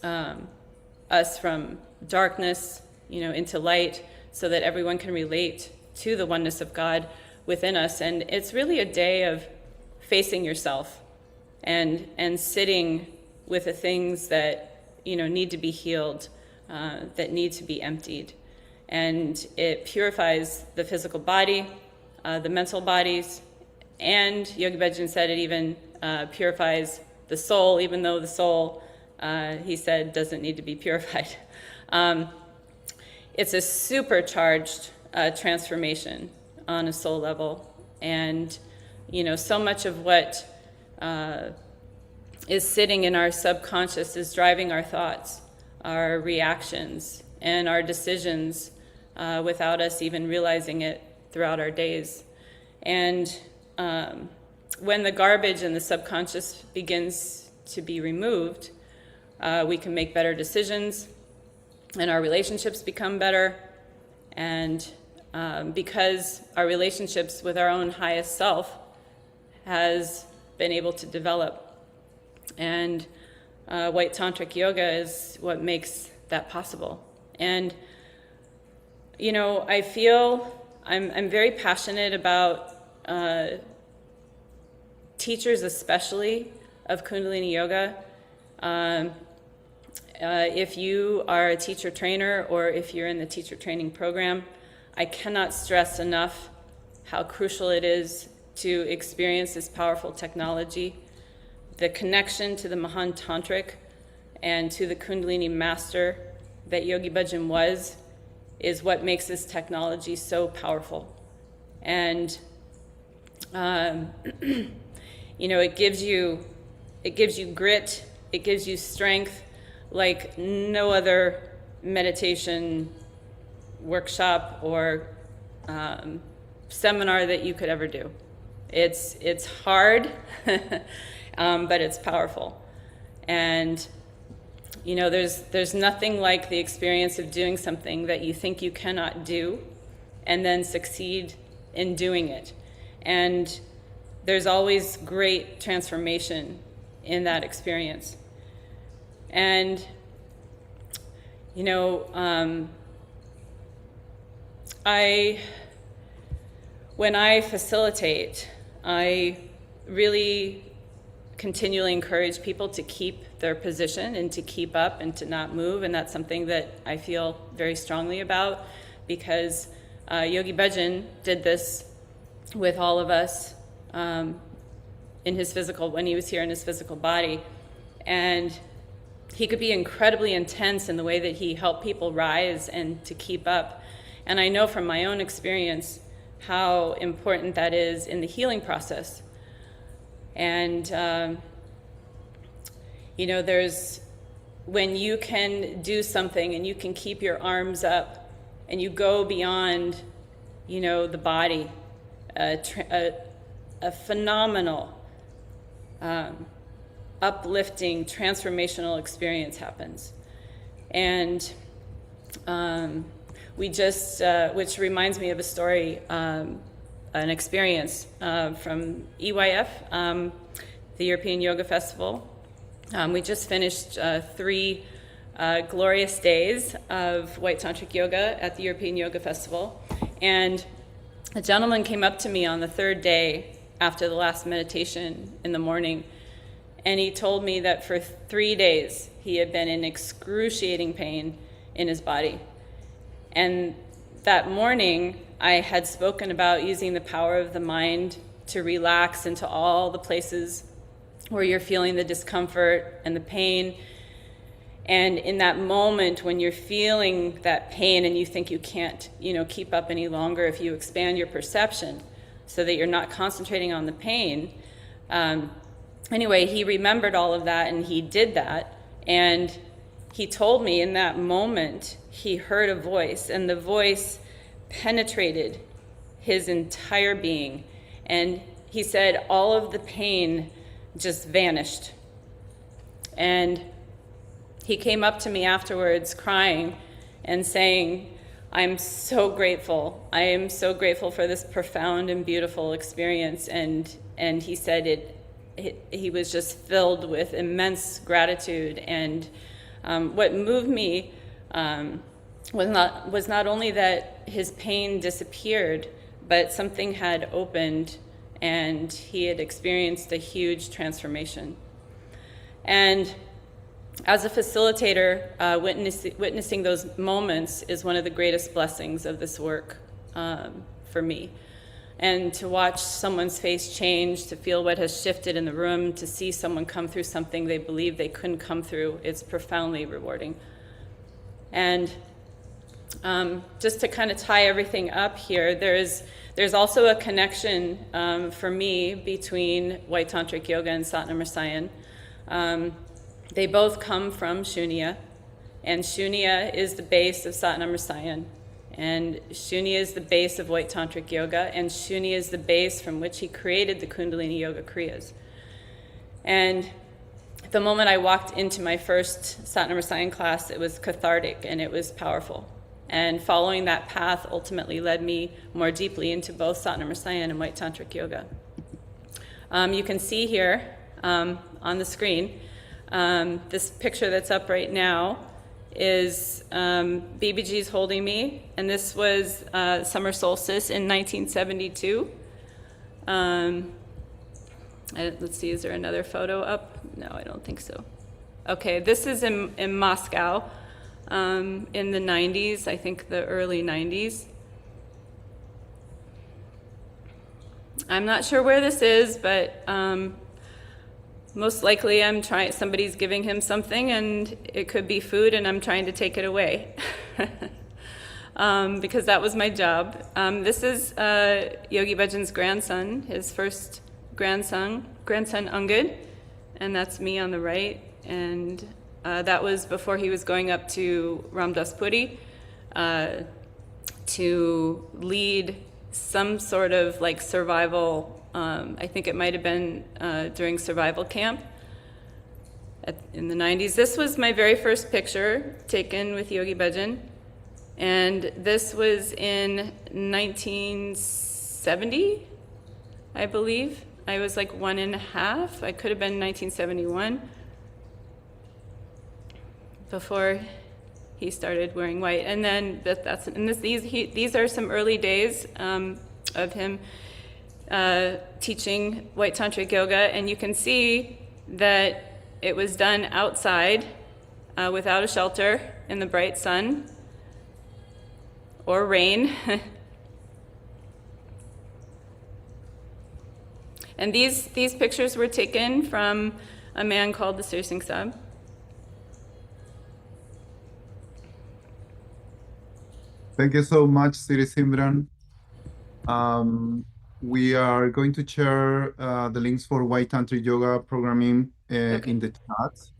us from darkness, into light, so that everyone can relate to the oneness of God within us. And it's really a day of facing yourself and sitting with the things that need to be healed, that need to be emptied. And it purifies the physical body, the mental bodies, and Yogi Bhajan said it even purifies the soul, even though the soul, he said, doesn't need to be purified. It's a supercharged transformation on a soul level. And, so much of what is sitting in our subconscious is driving our thoughts, our reactions, and our decisions without us even realizing it throughout our days. And when the garbage in the subconscious begins to be removed, we can make better decisions, and our relationships become better. And because our relationships with our own highest self has been able to develop. And White Tantric Yoga is what makes that possible. And, I feel I'm very passionate about teachers, especially of Kundalini Yoga. If you are a teacher trainer or if you're in the teacher training program, I cannot stress enough how crucial it is to experience this powerful technology. The connection to the Mahan Tantric and to the Kundalini master that Yogi Bhajan was is what makes this technology so powerful. And it gives you grit, it gives you strength like no other meditation workshop or seminar that you could ever do. It's hard, but it's powerful. And there's nothing like the experience of doing something that you think you cannot do and then succeed in doing it. And there's always great transformation in that experience. And when I facilitate, I really continually encourage people to keep their position and to keep up and to not move. And that's something that I feel very strongly about, because Yogi Bhajan did this with all of us when he was here in his physical body. And he could be incredibly intense in the way that he helped people rise and to keep up. And I know from my own experience how important that is in the healing process. And, there's, when you can do something and you can keep your arms up and you go beyond, the body, a phenomenal, uplifting, transformational experience happens. And we just, which reminds me of a story, an experience from EYF, the European Yoga Festival. We just finished 3 glorious days of White Tantric Yoga at the European Yoga Festival. And a gentleman came up to me on the 3rd day after the last meditation in the morning, and he told me that for 3 days he had been in excruciating pain in his body. And that morning I had spoken about using the power of the mind to relax into all the places where you're feeling the discomfort and the pain. And in that moment when you're feeling that pain and you think you can't, keep up any longer, if you expand your perception so that you're not concentrating on the pain. Anyway, he remembered all of that and he did that. And he told me in that moment he heard a voice, and the voice penetrated his entire being. And he said all of the pain just vanished. And he came up to me afterwards crying and saying, I'm so grateful. I am so grateful for this profound and beautiful experience. And he said he was just filled with immense gratitude. And what moved me was not only that his pain disappeared, but something had opened and he had experienced a huge transformation. And as a facilitator, witnessing those moments is one of the greatest blessings of this work for me. And to watch someone's face change, to feel what has shifted in the room, to see someone come through something they believed they couldn't come through, it's profoundly rewarding. And just to kind of tie everything up here, there's also a connection for me between White Tantric Yoga and Satnam Rasayan. They both come from Shunya, and Shunya is the base of Satnam Rasayan, and Shunya is the base of White Tantric Yoga, and Shunya is the base from which he created the Kundalini Yoga Kriyas. And the moment I walked into my first Satnam Rasayan class, it was cathartic and it was powerful. And following that path ultimately led me more deeply into both Satnam Rasayan and White Tantric Yoga. You can see here on the screen, this picture that's up right now is BBG's holding me, and this was summer solstice in 1972. Let's see, is there another photo up? No, I don't think so. Okay, this is in Moscow in the 90s, I think the early 90s. I'm not sure where this is, but most likely somebody's giving him something, and it could be food, and I'm trying to take it away. Because that was my job. This is Yogi Bhajan's grandson, his first grandson Angad, and that's me on the right. And that was before he was going up to Ramdas Puri to lead some sort of like survival. I think it might have been during survival camp in the 90s. This was my very first picture taken with Yogi Bhajan, and this was in 1970, I believe. I was like 1.5. I could have been 1971, before he started wearing white. And then these are some early days of him teaching White Tantric Yoga, and you can see that it was done outside without a shelter in the bright sun or rain. And these pictures were taken from a man called the Sir Singh Sahib. Thank you so much, Siri Simran. We are going to share the links for White Tantric Yoga programming in the chat.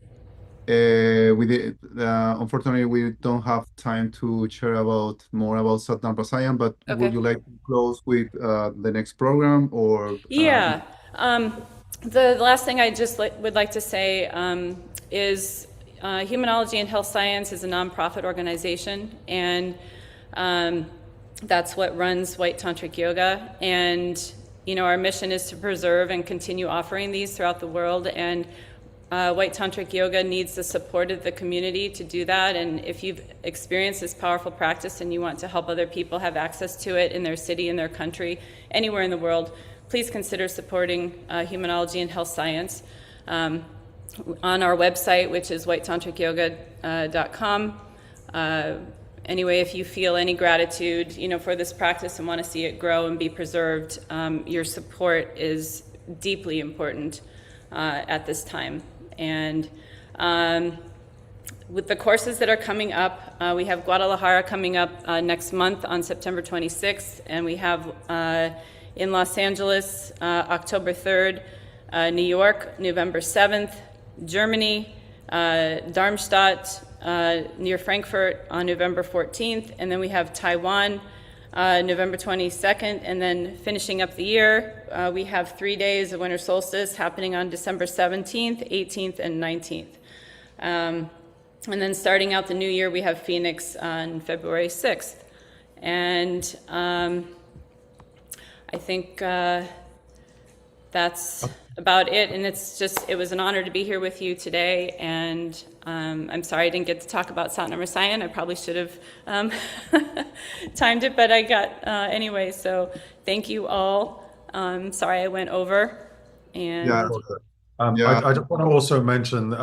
Unfortunately, we don't have time to share more about Satnam Rasayan, but would you like to close with the next program, or? Yeah. The last thing I just would like to say is Humanology and Health Science is a nonprofit organization, and that's what runs White Tantric Yoga. And our mission is to preserve and continue offering these throughout the world. And White Tantric Yoga needs the support of the community to do that. And if you've experienced this powerful practice and you want to help other people have access to it in their city, in their country, anywhere in the world, please consider supporting Humanology and Health Science on our website, which is whitetantricyoga.com. Anyway, if you feel any gratitude, for this practice and want to see it grow and be preserved, your support is deeply important at this time. And with the courses that are coming up, we have Guadalajara coming up next month on September 26th, and we have in Los Angeles, October 3rd, New York, November 7th, Germany, Darmstadt, near Frankfurt on November 14th, and then we have Taiwan, November 22nd, and then finishing up the year, we have 3 days of winter solstice happening on December 17th, 18th, and 19th. And then starting out the new year, we have Phoenix on February 6th. And I think that's about it. And it was an honor to be here with you today. And I'm sorry I didn't get to talk about Satnam Rasayan. I probably should have timed it, but I got anyway. So thank you all. Sorry I went over. And Yeah, Yeah, I just want to also mention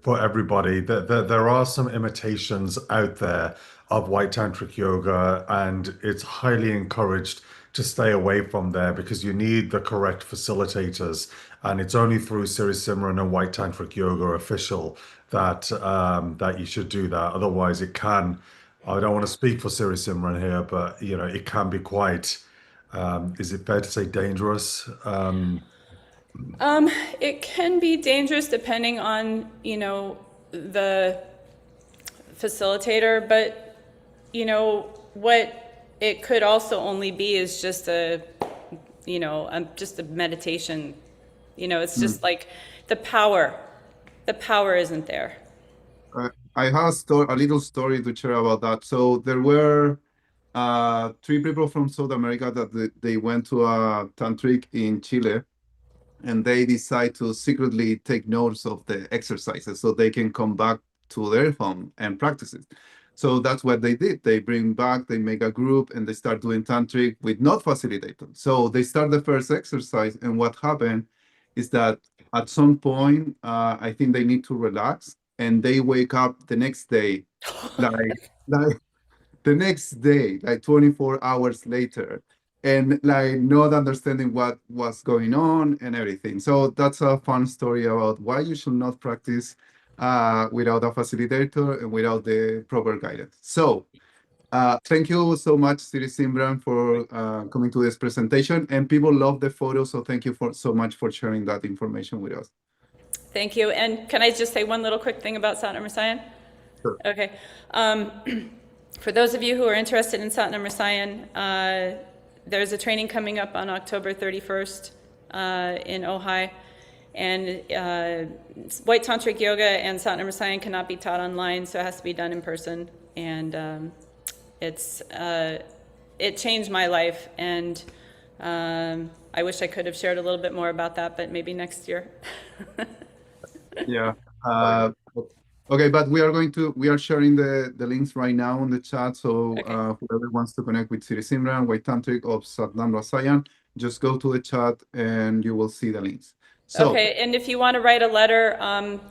for everybody that there are some imitations out there of White Tantric Yoga, and it's highly encouraged to stay away from there because you need the correct facilitators, and it's only through Siri Simran and White Tantric Yoga official that you should do that. Otherwise, it can. I don't want to speak for Siri Simran here, but it can be quite. Is it fair to say dangerous? It can be dangerous depending on, the facilitator, but, what it could also only be is just just a meditation. It's just like the power isn't there. I have a little story to share about that. So there were three people from South America that they went to a tantric in Chile, and they decide to secretly take notes of the exercises so they can come back to their home and practice it. So that's what they did. They bring back, they make a group, and they start doing tantric with not facilitator. So they start the first exercise, and what happened is that at some point, I think they need to relax, and they wake up the next day, like the next day, like 24 hours later, and like not understanding what was going on and everything. So that's a fun story about why you should not practice without a facilitator and without the proper guidance. So thank you so much, Siri Simran, for coming to this presentation. And people love the photo, so thank you so much for sharing that information with us. Thank you. And can I just say one little quick thing about Satnam Rasayan? Sure. Okay. For those of you who are interested in Satnam Rasayan, there's a training coming up on October 31st in Ojai. And White Tantric Yoga and Satnam Rasayan cannot be taught online, so it has to be done in person. And it changed my life. And I wish I could have shared a little bit more about that, but maybe next year. Yeah. Okay, but we are sharing the links right now on the chat. So whoever wants to connect with Siri Simran, White Tantric, or Satnam Rasayan, just go to the chat and you will see the links. So, okay, and if you want to write a letter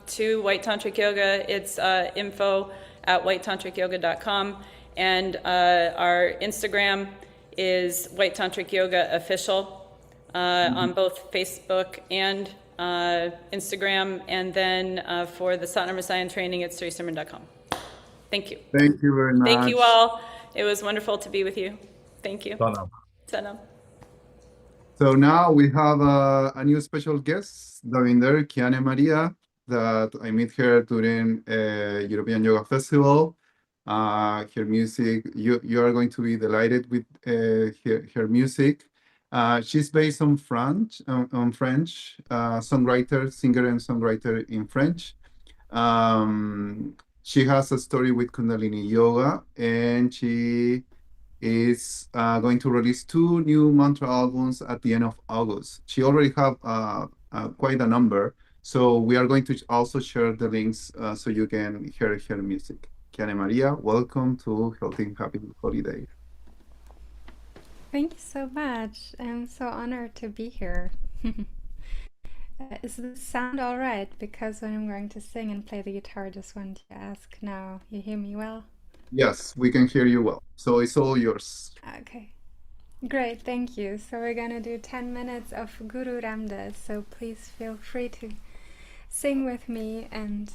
to White Tantric Yoga, it's info@whitetantricyoga.com, and our Instagram is White Tantric Yoga Official on both Facebook and Instagram, and then for the Satnam Rasayan training, it's sirisimran.com. Thank you. Thank you very much. Thank you all. It was wonderful to be with you. Thank you. Satnam. Satnam. So now we have a new special guest, Davinder Kiane Maria, that I met her during European Yoga Festival. Her music, you are going to be delighted with her music. She's based on French, songwriter, singer and songwriter in French. She has a story with Kundalini Yoga, and she is going to release 2 new mantra albums at the end of August. She already have quite a number, so we are going to also share the links so you can hear her music. Kiane Maria, welcome to Healthy and Happy Holiday. Thank you so much. I'm so honored to be here. Is the sound all right? Because when I'm going to sing and play the guitar, just want to ask now. You hear me well? Yes, we can hear you well. So it's all yours. Okay. Great, thank you. So we're gonna do 10 minutes of Guru Ram Dass. So please feel free to sing with me and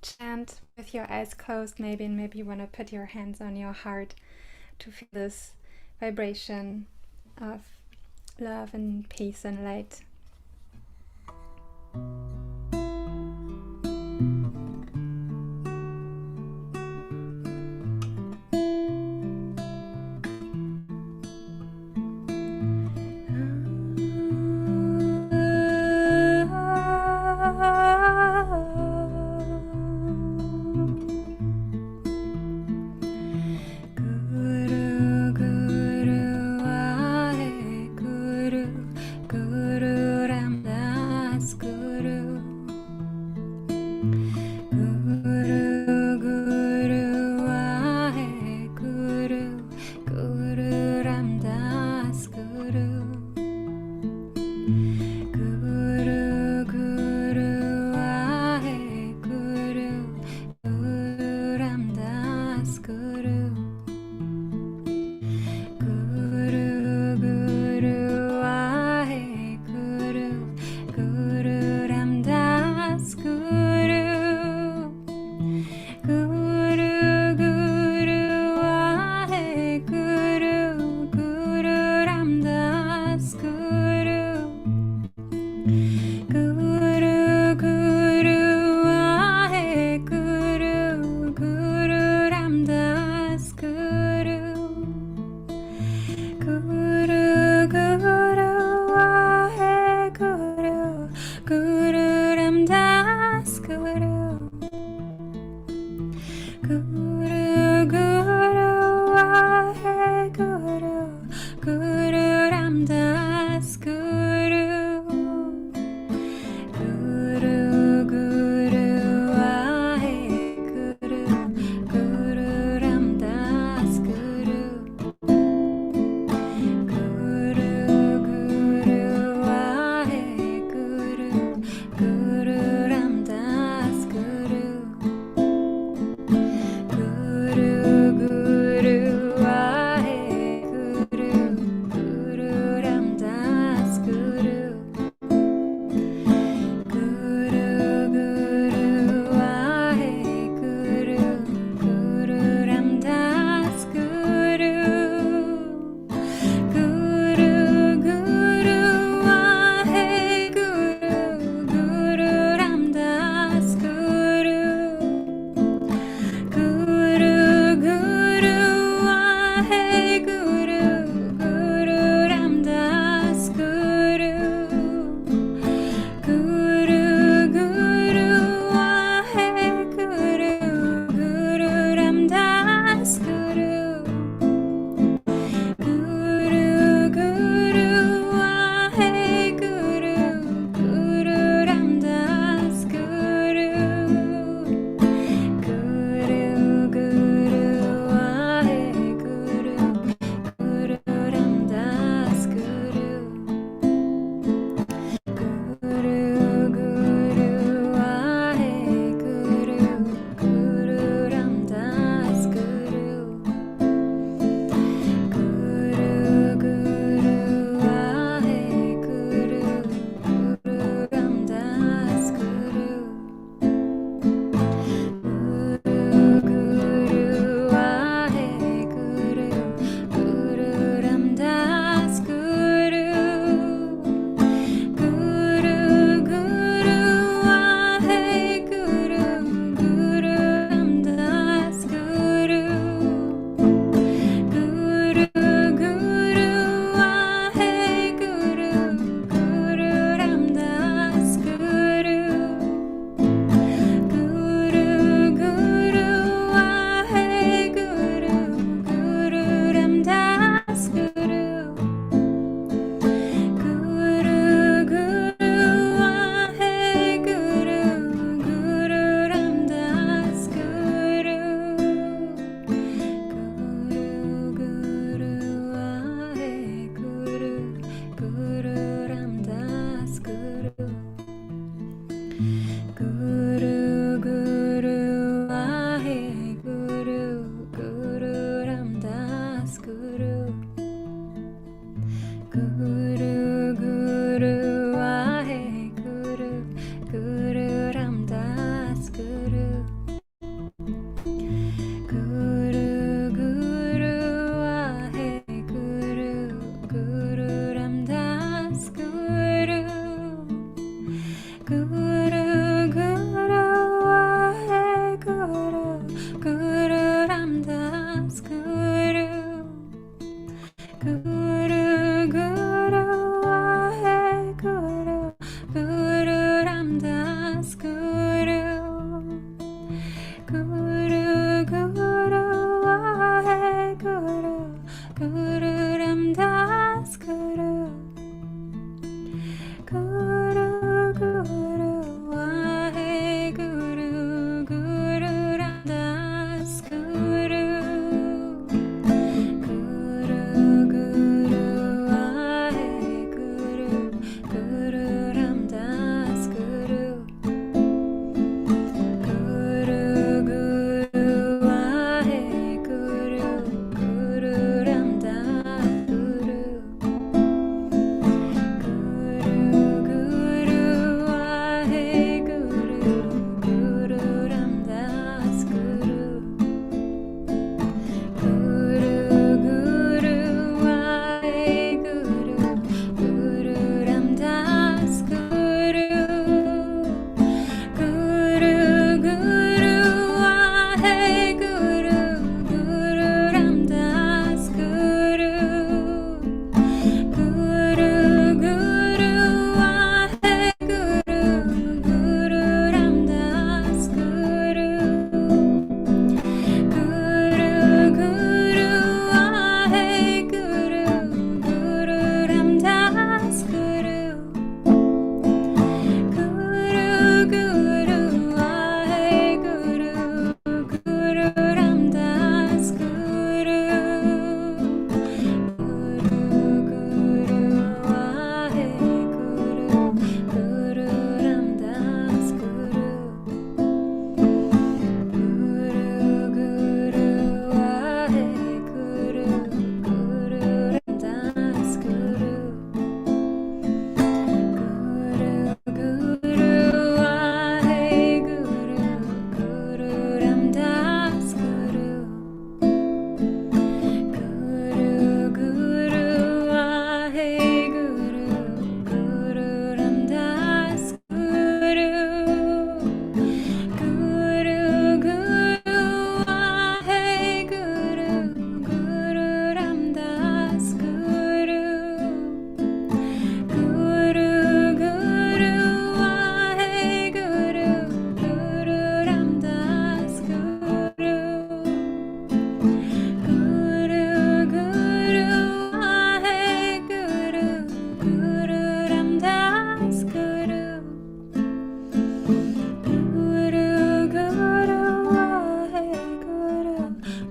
chant with your eyes closed maybe, and maybe you want to put your hands on your heart to feel this vibration of love and peace and light. Guru, Guru, Guru,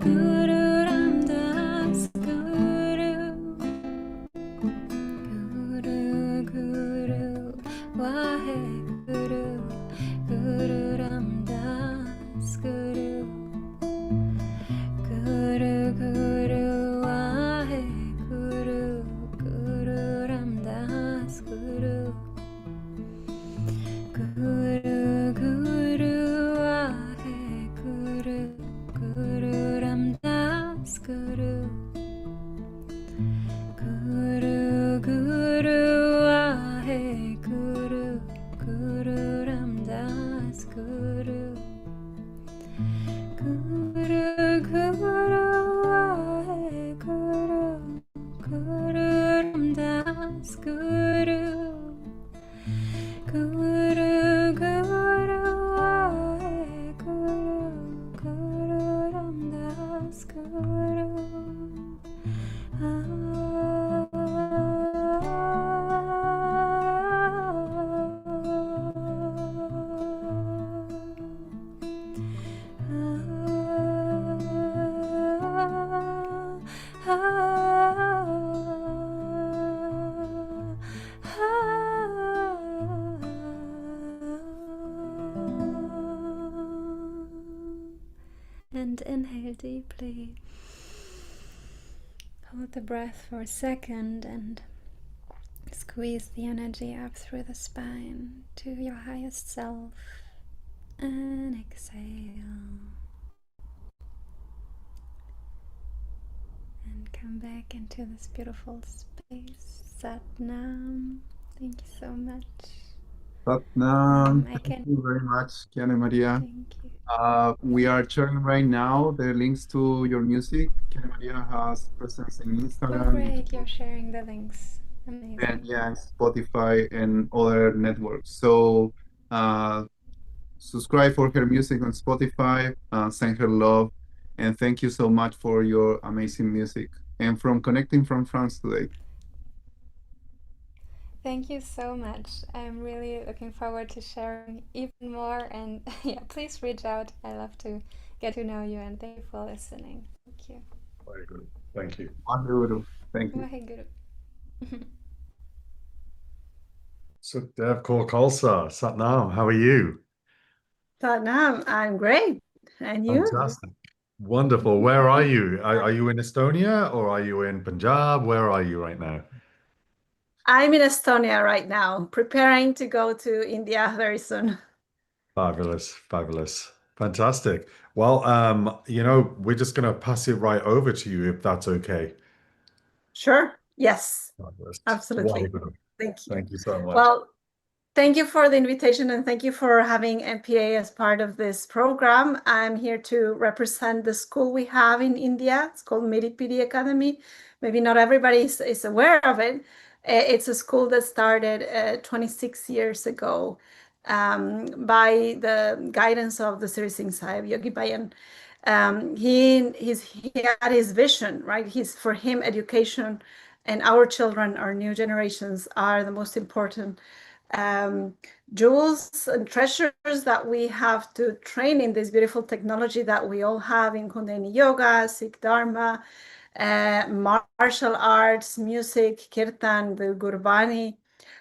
Guru Ramdas Guru, Guru Guru Waheguru, Guru Ramdas Guru, Guru Guru Waheguru, Guru Ramdas Guru, Guru Guru Waheguru, Guru Ramdas Guru, Guru Guru Waheguru, Guru Ramdas Guru, Guru Guru Waheguru, Guru Ramdas Guru, Guru Guru Waheguru, Guru Ramdas Guru. And inhale deeply. Hold the breath for a second and squeeze the energy up through the spine to your highest self. And exhale. And come back into this beautiful space. Sat Nam. Thank you so much. Satnam, I thank can. you very much, Kiana Maria. Thank you. We are sharing right now the links to your music. Kiana Maria has presence in Oh, Instagram, great. YouTube, You're sharing the links. and Amazing. yeah, Spotify and other networks. So subscribe for her music on Spotify, send her love, and thank you so much for your amazing music and from connecting from France today. Thank you so much. I'm really looking forward to sharing even more. And yeah, please reach out. I love to get to know you. And thank you for listening. Thank you. Very good. Thank you. Wonderful. Thank you. Waheguru. So, Dev Kaur Khalsa, Satnam, how are you? Satnam, I'm great. And you? Fantastic. Wonderful. Where are you? Are you in Estonia or are you in Punjab? Where are you right now? I'm in Estonia right now, preparing to go to India very soon. Fabulous, fabulous. Fantastic. Well, we're just going to pass it right over to you if that's okay. Sure. Yes, Fabulous. absolutely. Wonderful. Thank you. Thank you so much. Well, thank you for the invitation and thank you for having MPA as part of this program. I'm here to represent the school we have in India. It's called Medipidi Academy. Maybe not everybody is aware of it. It's a school that started 26 years ago by the guidance of the Sri Singh Sahib, Yogi Bayan. He had his vision, right? For him, education and our children, our new generations, are the most important jewels and treasures that we have to train in this beautiful technology that we all have in Kundalini Yoga, Sikh Dharma, martial arts, music, kirtan, the Gurbani,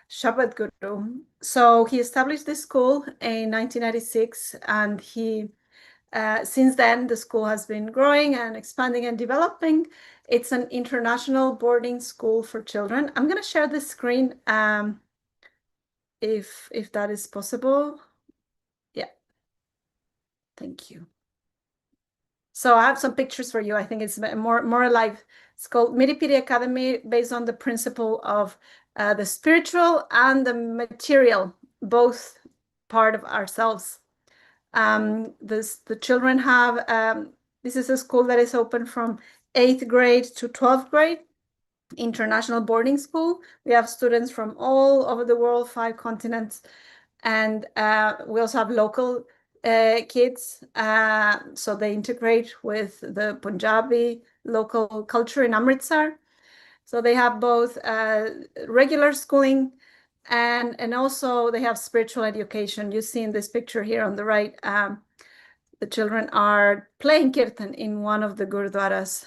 Shabad Guru. So he established this school in 1996, and since then the school has been growing and expanding and developing. It's an international boarding school for children. I'm going to share the screen if that is possible. Yeah. Thank you. So I have some pictures for you. I think it's more alive. It's called Medipidi Academy, based on the principle of the spiritual and the material, both part of ourselves. The children have, this is a school that is open from 8th grade to 12th grade, international boarding school. We have students from all over the world, 5 continents, and we also have local kids, so they integrate with the Punjabi local culture in Amritsar. So they have both regular schooling and also they have spiritual education. You see in this picture here on the right, the children are playing kirtan in one of the gurudwaras.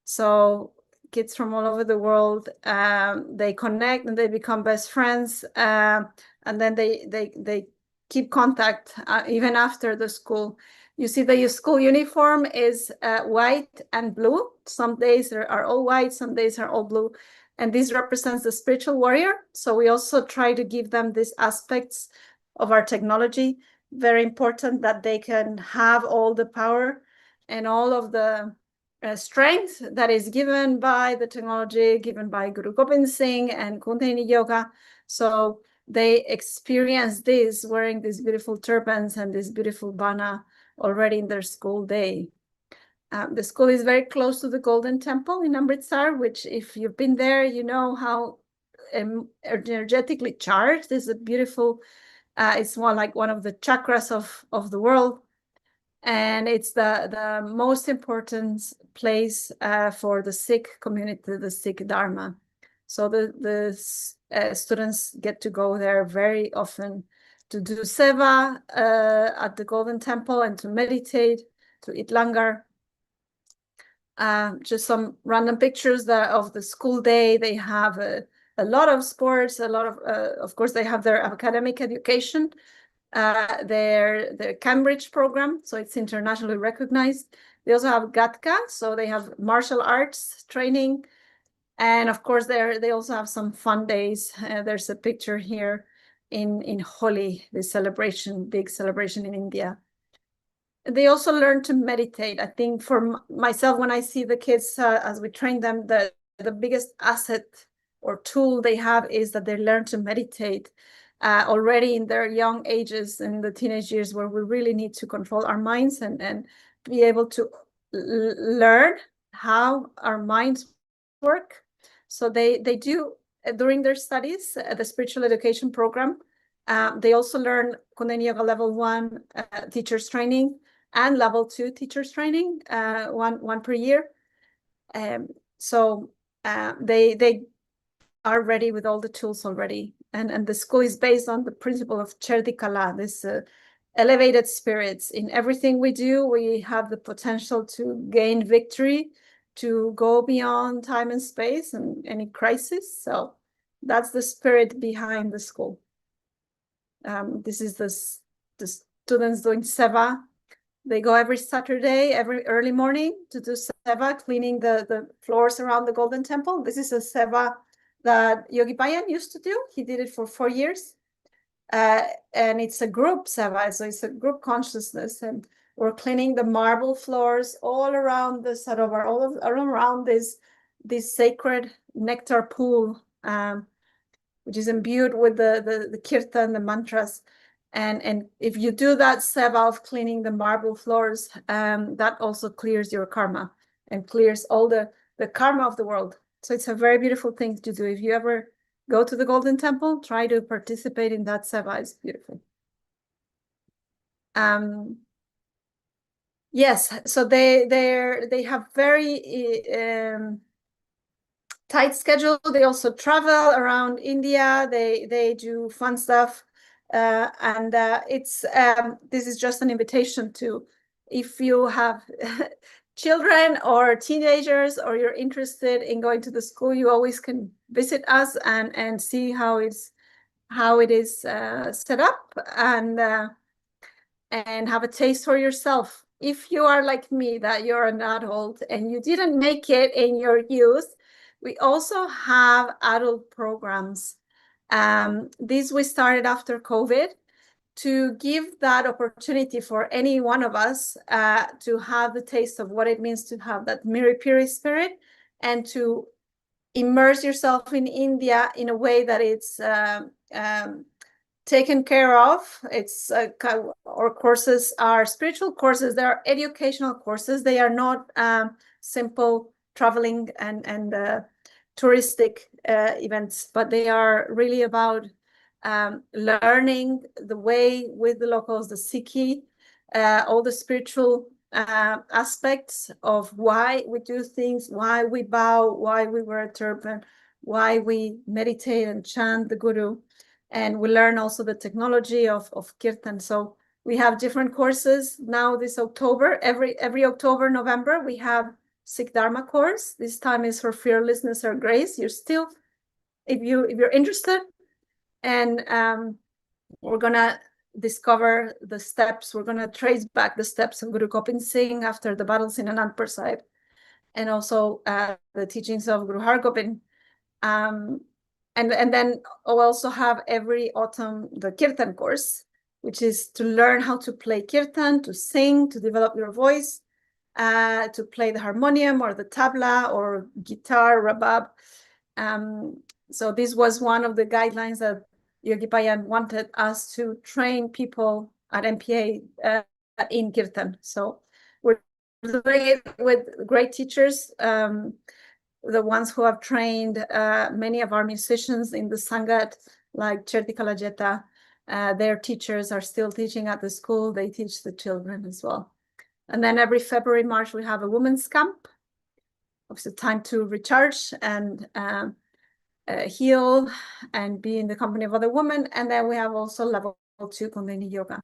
So kids from all over the world, they connect and they become best friends, and then they keep contact even after the school. You see the school uniform is white and blue. Some days are all white, some days are all blue. And this represents the spiritual warrior. So we also try to give them these aspects of our technology. Very important that they can have all the power and all of the strength that is given by the technology, given by Guru Gobind Singh and Kundalini Yoga. So they experience this wearing these beautiful turbans and this beautiful bana already in their school day. The school is very close to the Golden Temple in Amritsar, which if you've been there, you know how energetically charged. This is a beautiful, it's more like one of the chakras of the world. And it's the most important place for the Sikh community, the Sikh Dharma. So the students get to go there very often to do seva at the Golden Temple and to meditate, to eat langar. Just some random pictures of the school day. They have a lot of sports, a lot of course, they have their academic education, their Cambridge program, so it's internationally recognized. They also have Gatka, so they have martial arts training. And of course, they also have some fun days. There's a picture here in Holi, the celebration, big celebration in India. They also learn to meditate. I think for myself, when I see the kids as we train them, the biggest asset or tool they have is that they learn to meditate already in their young ages, in the teenage years, where we really need to control our minds and be able to learn how our minds work. So they do during their studies, the spiritual education program. They also learn Kundalini Yoga level 1 teachers training and level 2 teachers training, one per year. So they are ready with all the tools already. And the school is based on the principle of Chardi Kala, this elevated spirits. In everything we do, we have the potential to gain victory, to go beyond time and space and any crisis. So that's the spirit behind the school. This is the students doing seva. They go every Saturday, every early morning to do seva, cleaning the floors around the Golden Temple. This is a seva that Yogi Bayan used to do. He did it for 4 years. And it's a group seva, so it's a group consciousness. And we're cleaning the marble floors all around the Sarovar, all around this sacred nectar pool, which is imbued with the kirtan, the mantras. And if you do that seva of cleaning the marble floors, that also clears your karma and clears all the karma of the world. So it's a very beautiful thing to do. If you ever go to the Golden Temple, try to participate in that seva. It's beautiful. Yes, so they have very tight schedule. They also travel around India. They do fun stuff. And it's this is just an invitation to, if you have children or teenagers, or you're interested in going to the school, you always can visit us and see how it is set up, and have a taste for yourself. If you are like me, that you're an adult and you didn't make it in your youth, we also have adult programs. These we started after COVID to give that opportunity for any one of us to have the taste of what it means to have that Miripuri spirit, and to immerse yourself in India in a way that it's taken care of. It's our courses are spiritual courses. They are educational courses. They are not simple traveling and touristic events, but they are really about learning the way with the locals, the Sikhi, all the spiritual aspects of why we do things, why we bow, why we wear a turban, why we meditate and chant the Guru. And we learn also the technology of Kirtan. So We have different courses now this October. Every October, November, we have Sikh Dharma course. This time is for fearlessness or grace. You're still, if you're interested, and we're gonna discover the steps. We're gonna trace back the steps of Guru Gobind Singh after the battles in Anandpur Sahib, and also the teachings of Guru Har Gobind. And then I'll also have every autumn the Kirtan course, which is to learn how to play Kirtan, to sing, to develop your voice, to play the harmonium or the tabla or guitar, rabab. So this was one of the guidelines that Yogi Bayan wanted us to train people at MPA in Kirtan. So we're doing it with great teachers, the ones who have trained many of our musicians in the Sangat, like Cherti Kalajeta. Their teachers are still teaching at the school. They teach the children as well. And then every February, March, we have a women's camp. It's a time to recharge and heal and be in the company of other women. And then we have also level 2 Kundalini Yoga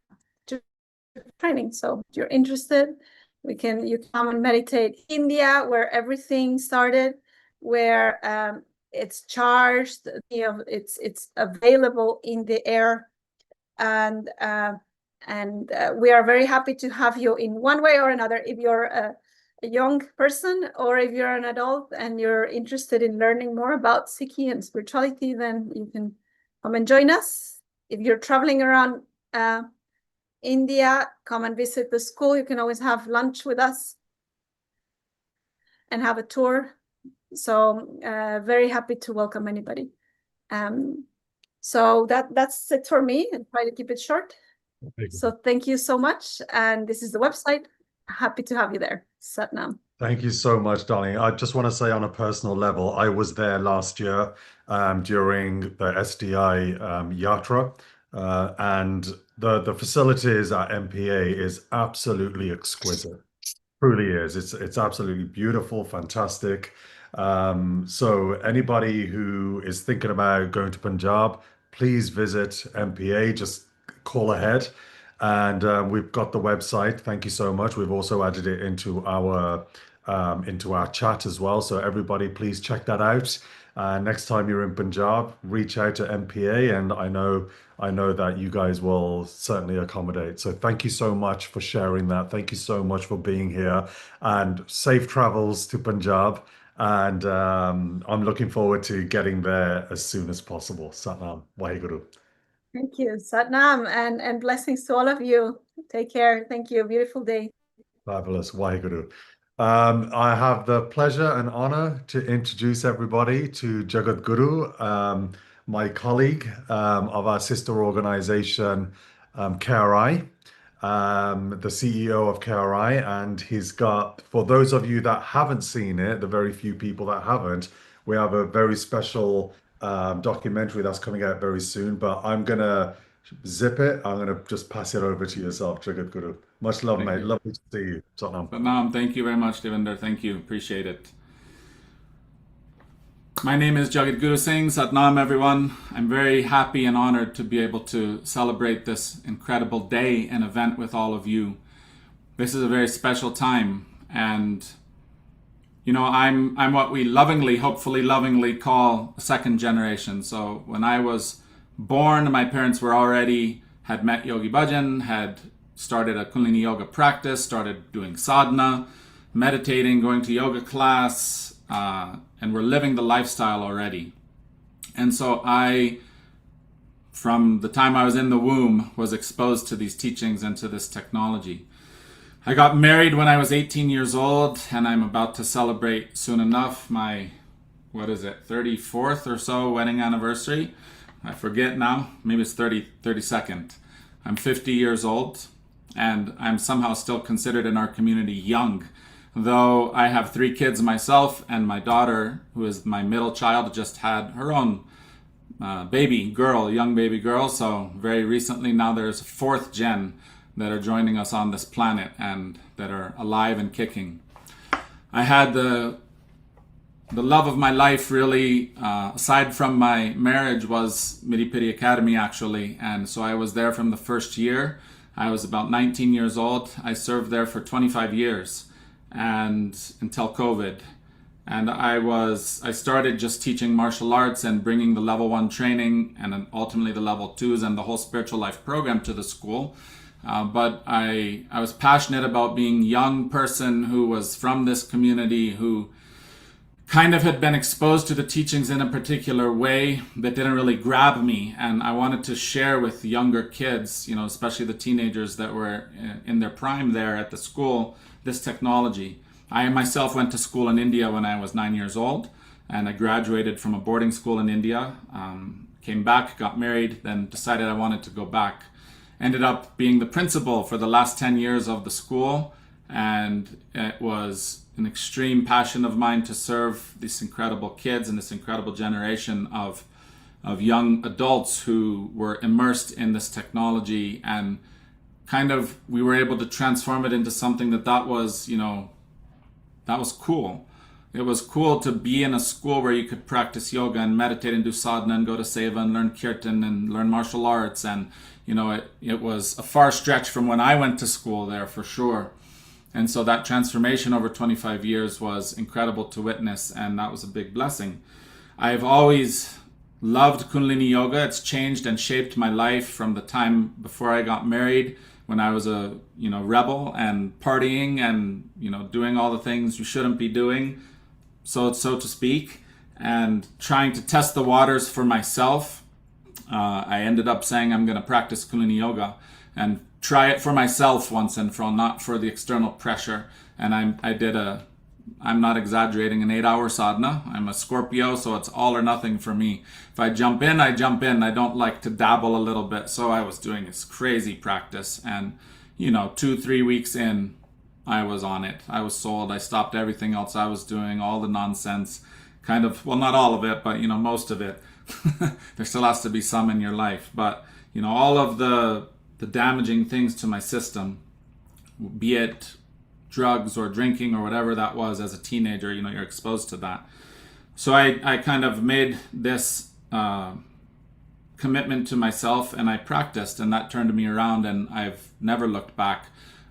training. So if you're interested, you come and meditate. India, where everything started, where it's charged, it's available in the air, and we are very happy to have you in one way or another. If you're a young person or if you're an adult and you're interested in learning more about Sikhi and spirituality, then you can come and join us. If you're traveling around India, come and visit the school. You can always have lunch with us and have a tour. So very happy to welcome anybody. So that's it for me, and try to keep it short. So thank you so much. And this is the website. Happy to have you there. Satnam. Thank you so much, darling. I just want to say on a personal level, I was there last year during the SDI Yatra, and the facilities at MPA is absolutely exquisite. Truly is. It's absolutely beautiful, fantastic. So anybody who is thinking about going to Punjab, please visit MPA. Just call ahead. And we've got the website. Thank you so much. We've also added it into our chat as well. So everybody, please check that out. Next time you're in Punjab, reach out to MPA, and I know that you guys will certainly accommodate. So thank you so much for sharing that. Thank you so much for being here, and safe travels to Punjab. And I'm looking forward to getting there as soon as possible. Satnam, Waheguru. Thank you, Satnam, and blessings to all of you. Take care. Thank you. Beautiful day. Fabulous. Waheguru. I have the pleasure and honor to introduce everybody to Jagat Guru, my colleague of our sister organization, KRI, the CEO of KRI. And he's got, for those of you that haven't seen it, the very few people that haven't, we have a very special documentary that's coming out very soon, but I'm gonna zip it. I'm gonna just pass it over to yourself, Jagat Guru. Much love, mate. Lovely to see you. Satnam. Satnam, thank you very much, Devinder. Thank you. Appreciate it. My name is Jagat Guru Singh. Satnam, everyone. I'm very happy and honored to be able to celebrate this incredible day and event with all of you. This is a very special time, and you know, I'm what we hopefully lovingly call a second generation. So when I was born, my parents had met Yogi Bhajan, had started a Kundalini Yoga practice, started doing sadhana, meditating, going to yoga class, and were living the lifestyle already. And so from the time I was in the womb, was exposed to these teachings and to this technology. I got married when I was 18 years old, and I'm about to celebrate soon enough my, 34th or so wedding anniversary. I forget now, maybe it's 32nd. I'm 50 years old, and I'm somehow still considered in our community young, though I have 3 kids myself, and my daughter, who is my middle child, just had her own young baby girl. So very recently now there's a 4th gen that are joining us on this planet and that are alive and kicking. I had the love of my life really, aside from my marriage, was Miripiri Academy actually. And so I was there from the first year. I was about 19 years old. I served there for 25 years and until COVID. And I started just teaching martial arts and bringing the level 1 training and then ultimately the level 2s and the whole spiritual life program to the school. But I was passionate about being a young person who was from this community, who kind of had been exposed to the teachings in a particular way that didn't really grab me. And I wanted to share with younger kids, you know, especially the teenagers that were in their prime there at the school, this technology. I myself went to school in India when I was 9 years old, and I graduated from a boarding school in India, came back, got married, then decided I wanted to go back. Ended up being the principal for the last 10 years of the school, and it was an extreme passion of mine to serve these incredible kids and this incredible generation of young adults who were immersed in this technology, and kind of we were able to transform it into something that was, you know, that was cool. It was cool to be in a school where you could practice yoga and meditate and do sadhana and go to seva and learn kirtan and learn martial arts. And, you know, it was a far stretch from when I went to school there for sure. And so that transformation over 25 years was incredible to witness, and that was a big blessing. I've always loved Kundalini Yoga. It's changed and shaped my life from the time before I got married, when I was a, you know, rebel and partying and, you know, doing all the things you shouldn't be doing, so to speak, and trying to test the waters for myself. I ended up saying I'm going to practice Kundalini Yoga and try it for myself once and for all, not for the external pressure. And I'm not exaggerating, an 8-hour sadhana. I'm a Scorpio, so it's all or nothing for me. If I jump in, I jump in. I don't like to dabble a little bit. So I was doing this crazy practice, and, you know, 2-3 weeks in, I was on it. I was sold. I stopped everything else I was doing, all the nonsense, kind of, well, not all of it, but, you know, most of it. There still has to be some in your life, but, you know, all of the damaging things to my system, be it drugs or drinking or whatever that was as a teenager, you know, you're exposed to that. So I kind of made this commitment to myself, and I practiced, and that turned me around, and I've never looked back.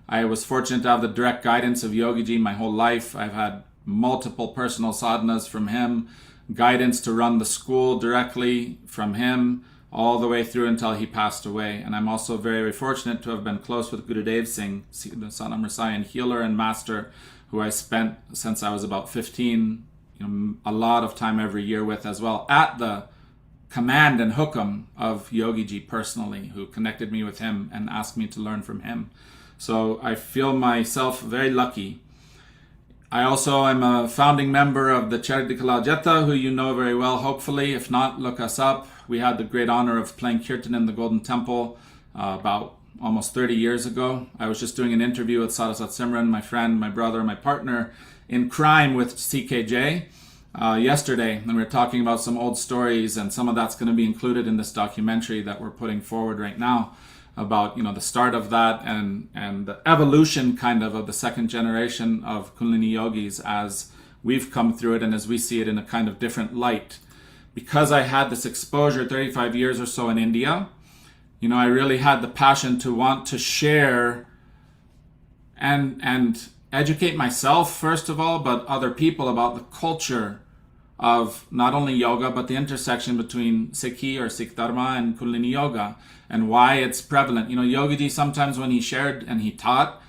I was fortunate to have the direct guidance of Yogiji my whole life. I've had multiple personal sadhanas from him, guidance to run the school directly from him, all the way through until he passed away. And I'm also very, very fortunate to have been close with Gurudev Singh, the Satnam Rasayan healer and master, who I spent since I was about 15, you know, a lot of time every year with as well, at the command and hukum of Yogiji personally, who connected me with him and asked me to learn from him. So I feel myself very lucky. I also am a founding member of the Charity Kala Jetta, who you know very well, hopefully. If not, look us up. We had the great honor of playing Kirtan in the Golden Temple about almost 30 years ago. I was just doing an interview with Saraswat Simran, my friend, my brother, my partner in crime with CKJ yesterday. And we were talking about some old stories, and some of that's going to be included in this documentary that we're putting forward right now about, you know, the start of that and the evolution kind of the second generation of Kundalini yogis as we've come through it and as we see it in a kind of different light. Because I had this exposure 35 years or so in India, you know, I really had the passion to want to share and educate myself, first of all, but other people about the culture of not only yoga, but the intersection between Sikhi or Sikh Dharma and Kundalini Yoga, and why it's prevalent. You know, Yogiji, sometimes when he shared and he taught,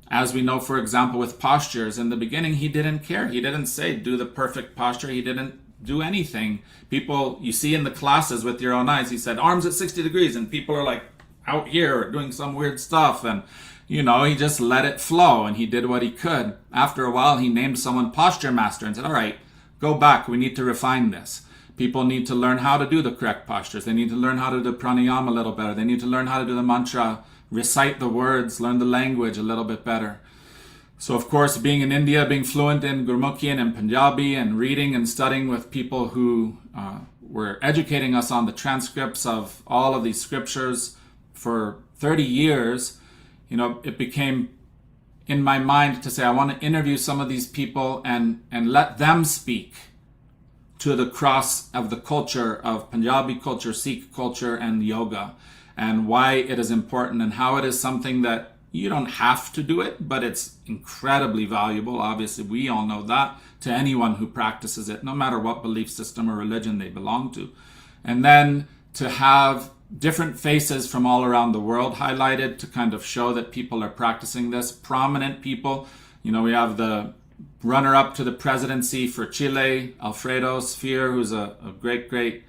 as we know, for example, with postures, in the beginning, he didn't care. He didn't say, do the perfect posture. He didn't do anything. People, you see in the classes with your own eyes, he said, arms at 60 degrees, and people are like out here doing some weird stuff. And, you know, he just let it flow, and he did what he could. After a while, he named someone posture master and said, all right, go back. We need to refine this. People need to learn how to do the correct postures. They need to learn how to do pranayama a little better. They need to learn how to do the mantra, recite the words, learn the language a little bit better. So, of course, being in India, being fluent in Gurmukhi and in Punjabi, and reading and studying with people who were educating us on the transcripts of all of these scriptures for 30 years, you know, it became in my mind to say, I want to interview some of these people and let them speak to the cross of the culture of Punjabi culture, Sikh culture, and yoga. and why it is important and how it is something that you don't have to do it, but it's incredibly valuable. Obviously, we all know that, to anyone who practices it, no matter what belief system or religion they belong to. And then to have different faces from all around the world highlighted to kind of show that people are practicing this. Prominent people, you know, we have the runner-up to the presidency for Chile, Alfredo Sphere, who's a great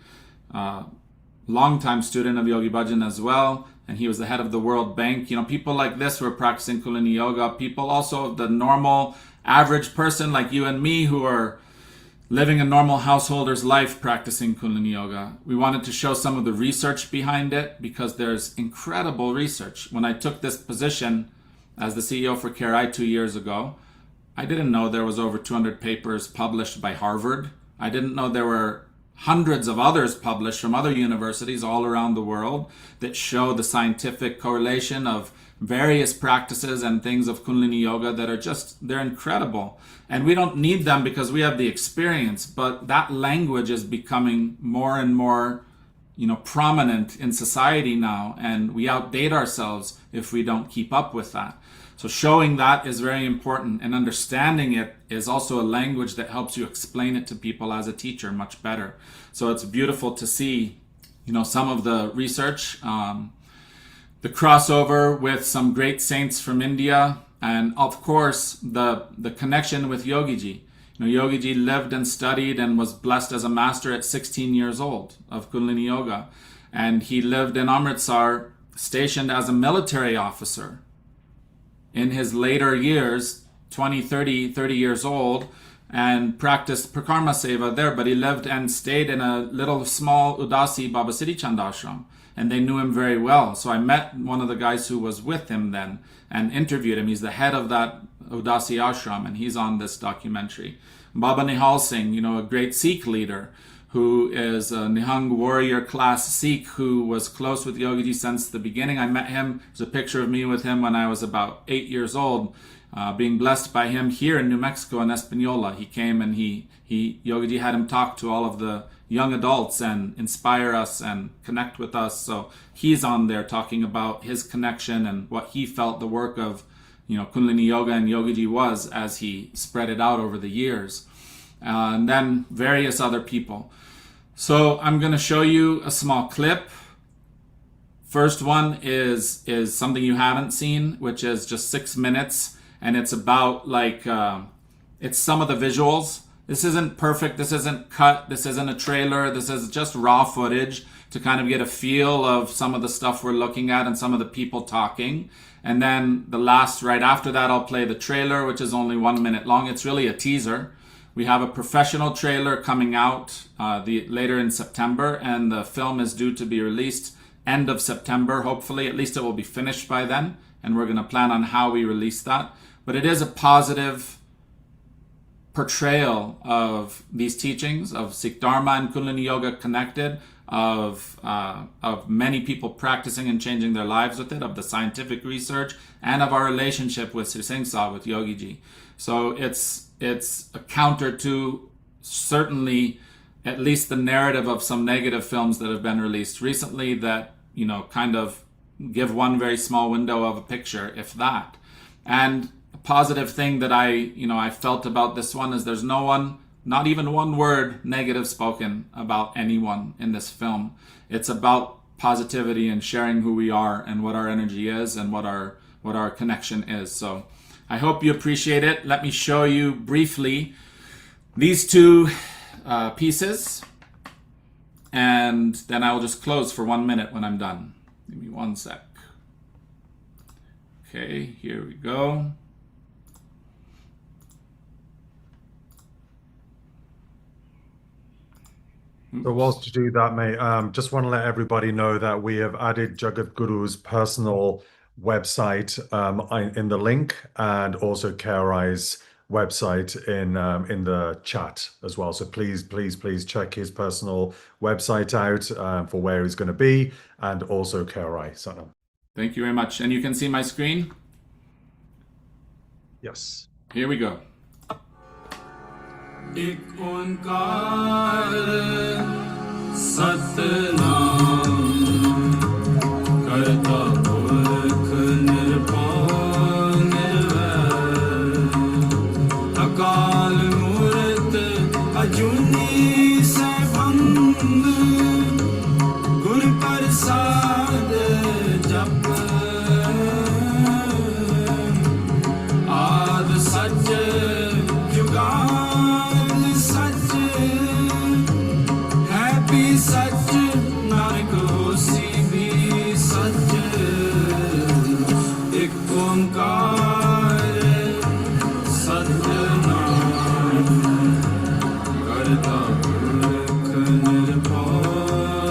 longtime student of Yogi Bhajan as well, and he was the head of the World Bank. You know, people like this who are practicing Kundalini Yoga, people also the normal average person like you and me who are living a normal householder's life practicing Kundalini Yoga. We wanted to show some of the research behind it because there's incredible research. When I took this position as the CEO for CARE-I 2 years ago, I didn't know there was over 200 papers published by Harvard. I didn't know there were hundreds of others published from other universities all around the world that show the scientific correlation of various practices and things of Kundalini Yoga that are just, they're incredible. And we don't need them because we have the experience, but that language is becoming more and more, you know, prominent in society now, and we outdate ourselves if we don't keep up with that. So showing that is very important, and understanding it is also a language that helps you explain it to people as a teacher much better. So it's beautiful to see, you know, some of the research, the crossover with some great saints from India, and of course the connection with Yogiji. You know, Yogiji lived and studied and was blessed as a master at 16 years old of Kundalini Yoga, and he lived in Amritsar, stationed as a military officer. In his later years, 20, 30 years old, and practiced Prakarma Seva there, but he lived and stayed in a little small Udasi Baba Siddhi Chand ashram, and they knew him very well. So I met one of the guys who was with him then and interviewed him. He's the head of that Udasi ashram, and he's on this documentary. Baba Nihal Singh, you know, a great Sikh leader who is a Nihang warrior class Sikh who was close with Yogiji since the beginning. I met him, there's a picture of me with him when I was about 8 years old, being blessed by him here in New Mexico in Espanola. He came and Yogiji had him talk to all of the young adults and inspire us and connect with us. So he's on there talking about his connection and what he felt the work of, you know, Kundalini Yoga and Yogiji was as he spread it out over the years. And then various other people. So I'm going to show you a small clip. First one is something you haven't seen, which is just 6 minutes, and it's about like it's some of the visuals. This isn't perfect, this isn't cut, this isn't a trailer, this is just raw footage to kind of get a feel of some of the stuff we're looking at and some of the people talking. And then the last, right after that, I'll play the trailer, which is only 1 minute long. It's really a teaser. We have a professional trailer coming out later in September, and the film is due to be released end of September, hopefully. At least it will be finished by then, and we're going to plan on how we release that. But it is a positive portrayal of these teachings, of Sikh Dharma and Kundalini Yoga connected, of many people practicing and changing their lives with it, of the scientific research, and of our relationship with Sri Singh Sahib, with Yogiji. So it's a counter to certainly at least the narrative of some negative films that have been released recently that, you know, kind of give one very small window of a picture, if that. And a positive thing that I felt about this one is there's no one, not even one word negative spoken about anyone in this film. It's about positivity and sharing who we are and what our energy is and what our connection is. So I hope you appreciate it. Let me show you briefly these two pieces, and then I will just close for 1 minute when I'm done. Give me 1 sec. Okay, here we go. So whilst you do that, mate, just want to let everybody know that we have added Jagat Guru's personal website in the link, and also CARE-I's website in the chat as well. So please check his personal website out for where he's going to be, and also CARE-I. Satnam. Thank you very much. And you can see my screen? Yes. Here we go. एक ओंकार सतनाम ਅਜੂਨੀ ਸੈਭੰਗ ਗੁਰ ਪ੍ਰਸਾਦ ਜਪ ਆਦ ਸੱਚ ਜੁਗਾਦ ਸੱਚ ਹੈ ਵੀ ਸੱਚ ਨਾਨਕ ਹੋਸੀ ਵੀ ਸੱਚ ਇੱਕ ਓੰਕਾਰ ਸਤਿਨਾਮ ਕਰਤਾ ਪੁਰਖ ਨਿਰਭਉ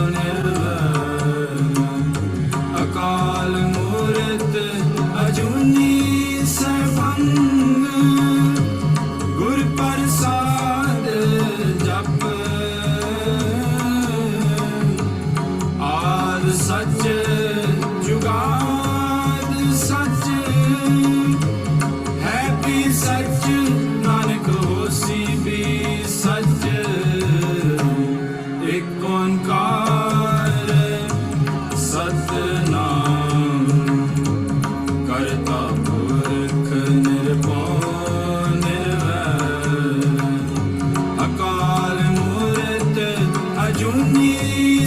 ਨਿਰਵੈਰ ਅਕਾਲ ਮੂਰਤ ਅਜੂਨੀ ਸੈਭੰਗ ਗੁਰ ਪ੍ਰਸਾਦ ਜਪ ਆਦ ਸੱਚ ਜੁਗਾਦ ਸੱਚ ਹੈ ਵੀ ਸੱਚ ਨਾਨਕ ਹੋਸੀ ਵੀ ਸੱਚ ਇੱਕ ਓੰਕਾਰ ਸਤਿਨਾਮ ਕਰਤਾ ਪੁਰਖ ਨਿਰਭਉ ਨਿਰਵੈਰ ਅਕਾਲ ਮੂਰਤ ਅਜੂਨੀ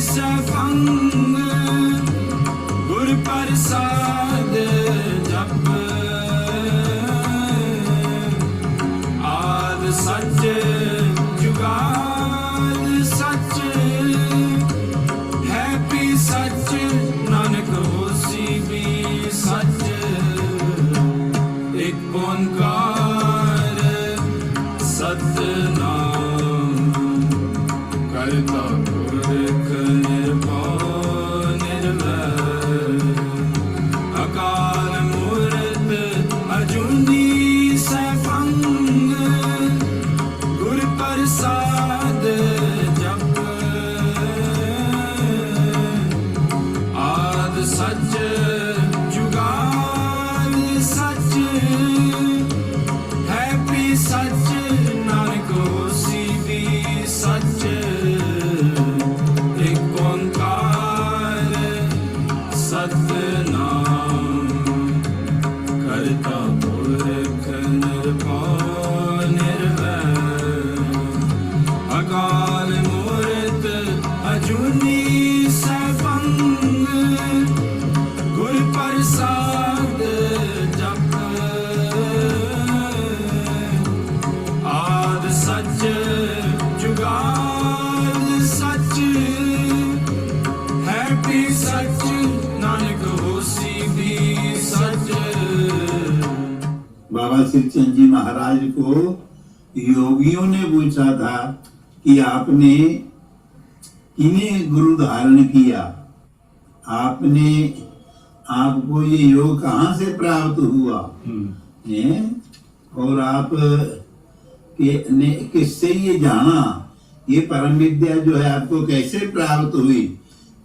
ਸੈਭੰਗ ਗੁਰ ਪ੍ਰਸਾਦ ਜਪ ਆਦ ਸੱਚ ਜੁਗਾਦ ਸੱਚ ਹੈ ਵੀ ਸੱਚ ਨਾਨਕ ਹੋਸੀ ਵੀ ਸੱਚ ਇੱਕ ਓੰਕਾਰ ਸਤਿਨਾਮ ਕਰਤਾ ਪੁਰਖ ਨਿਰਭਉ ਨਿਰਵੈਰ ਅਕਾਲ ਮੂਰਤ ਅਜੂਨੀ ਸੈਭੰਗ ਗੁਰ ਪ੍ਰਸਾਦ ਜਪ ਆਦ ਸੱਚ ਜੁਗਾਦ ਸੱਚ ਹੈ ਵੀ ਸੱਚ ਨਾਨਕ ਹੋਸੀ ਵੀ ਸੱਚ ਇੱਕ ਓੰਕਾਰ ਸਤਿਨਾਮ ਕਰਤਾ ਪੁਰਖ ਨਿਰਭਉ ਨਿਰਵੈਰ ਅਕਾਲ ਮੂਰਤ ਅਜੂਨੀ ਸੈਭੰਗ ਗੁਰ ਪ੍ਰਸਾਦ ਜਪ ਆਦ ਸੱਚ ਜੁਗਾਦ ਸੱਚ ਹੈ ਵੀ ਸੱਚ ਨਾਨਕ ਹੋਸੀ ਵੀ ਸੱਚ। बाबा शिवचंद जी महाराज को योगियों ने पूछा था कि आपने किन्हें गुरु धारण किया, आपने आपको ये योग कहाँ से प्राप्त हुआ है? और आप ने किससे ये जाना, ये परम विद्या जो है आपको कैसे प्राप्त हुई,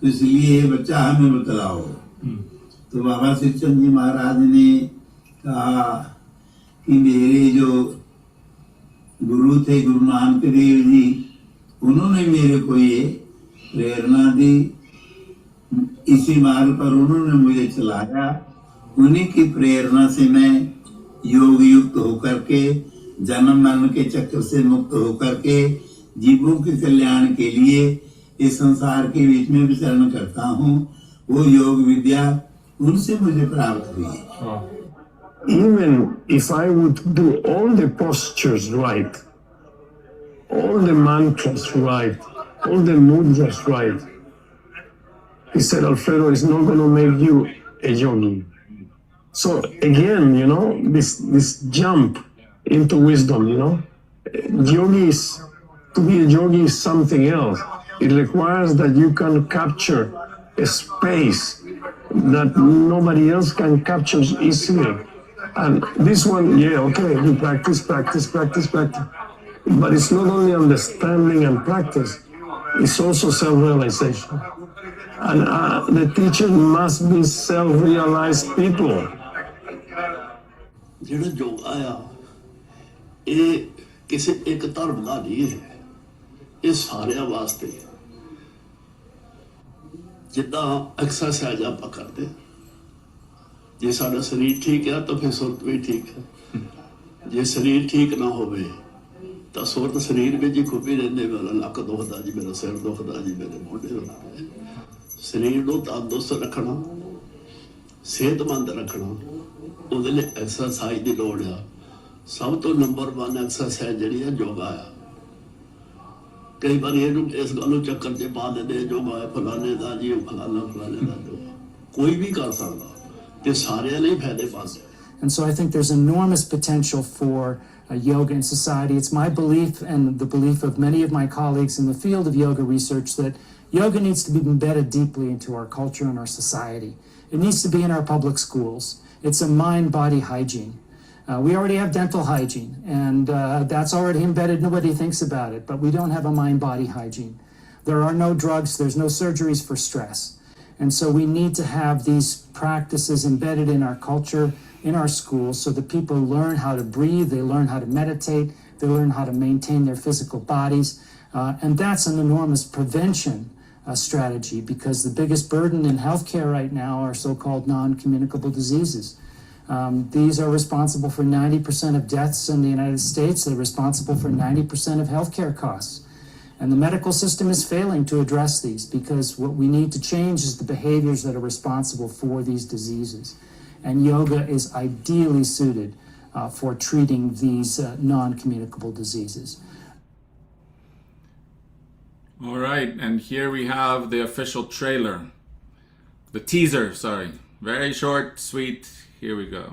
तो इसलिए ये बच्चा हमें बतलाओ। तो बाबा शिवचंद जी महाराज ने कहा कि मेरे जो गुरु थे गुरु नानक देव जी, उन्होंने मेरे को ये प्रेरणा दी, इसी मार्ग पर उन्होंने मुझे चलाया। उन्हीं की प्रेरणा से मैं योग युक्त होकर के जन्म मरण के चक्र से मुक्त होकर के जीवों के कल्याण के लिए इस संसार के बीच में विचरण करता हूँ। वो योग विद्या उनसे मुझे प्राप्त हुई। Even if I would do all the postures right, all the mantras right, all the mudras right, he said, Alfredo, it's not going to make you a yogi. So again, you know, this jump into wisdom, you know, to be a yogi is something else. It requires that you can capture a space that nobody else can capture easily. And this one, yeah, okay, you practice. But it's not only understanding and practice, it's also self-realization. And the teacher must be self-realized people. ਜਿਹੜਾ ਯੋਗਾ ਆ ਇਹ ਕਿਸੇ ਇੱਕ ਧਰਮ ਦਾ ਨਹੀਂ ਹੈ, ਇਹ ਸਾਰਿਆਂ ਵਾਸਤੇ ਜਿੱਦਾਂ ਐਕਸਰਸਾਈਜ਼ ਆਪਾਂ ਕਰਦੇ, ਜੇ ਸਾਡਾ ਸਰੀਰ ਠੀਕ ਹੈ ਤਾਂ ਫਿਰ ਸੁਰਤ ਵੀ ਠੀਕ ਹੈ, ਜੇ ਸਰੀਰ ਠੀਕ ਨਾ ਹੋਵੇ ਤਾਂ ਸੁਰਤ ਸਰੀਰ ਵਿੱਚ ਹੀ ਖੁੱਪੀ ਰਹਿੰਦੇ, ਮੇਰਾ ਲੱਕ ਦੁਖਦਾ ਜੀ, ਮੇਰਾ ਸਿਰ ਦੁਖਦਾ ਜੀ, ਮੇਰੇ ਮੋਢੇ ਦੁਖਦੇ। ਸਰੀਰ ਨੂੰ ਤੰਦਰੁਸਤ ਰੱਖਣਾ, ਸਿਹਤਮੰਦ ਰੱਖਣਾ, ਉਹਦੇ ਲਈ ਐਕਸਰਸਾਈਜ਼ ਦੀ ਲੋੜ ਆ। ਸਭ ਤੋਂ ਨੰਬਰ 1 ਐਕਸਰਸਾਈਜ਼ ਜਿਹੜੀ ਆ ਯੋਗਾ ਆ। ਕਈ ਵਾਰ ਇਹਨੂੰ ਇਸ ਗੱਲ ਨੂੰ ਚੱਕਰ 'ਚ ਪਾ ਦਿੰਦੇ, ਯੋਗਾ ਹੈ ਫਲਾਣੇ ਦਾ ਜੀ, ਫਲਾਣੇ ਦਾ ਯੋਗਾ। ਕੋਈ ਵੀ ਕਰ ਸਕਦਾ ਤੇ ਸਾਰਿਆਂ ਲਈ ਫਾਇਦੇਮੰਦ ਹੈ। And so I think there's enormous potential for yoga in society. It's my belief and the belief of many of my colleagues in the field of yoga research that yoga needs to be embedded deeply into our culture and our society. It needs to be in our public schools. It's a mind-body hygiene. We already have dental hygiene, and that's already embedded. Nobody thinks about it, but we don't have a mind-body hygiene. There are no drugs, there's no surgeries for stress. And so we need to have these practices embedded in our culture, in our schools, so that people learn how to breathe, they learn how to meditate, they learn how to maintain their physical bodies. And that's an enormous prevention strategy, because the biggest burden in healthcare right now are so-called non-communicable diseases. These are responsible for 90% of deaths in the United States. They're responsible for 90% of healthcare costs. And the medical system is failing to address these, because what we need to change is the behaviors that are responsible for these diseases. And yoga is ideally suited for treating these non-communicable diseases. All right, and here we have the official trailer. The teaser, sorry. Very short, sweet. Here we go.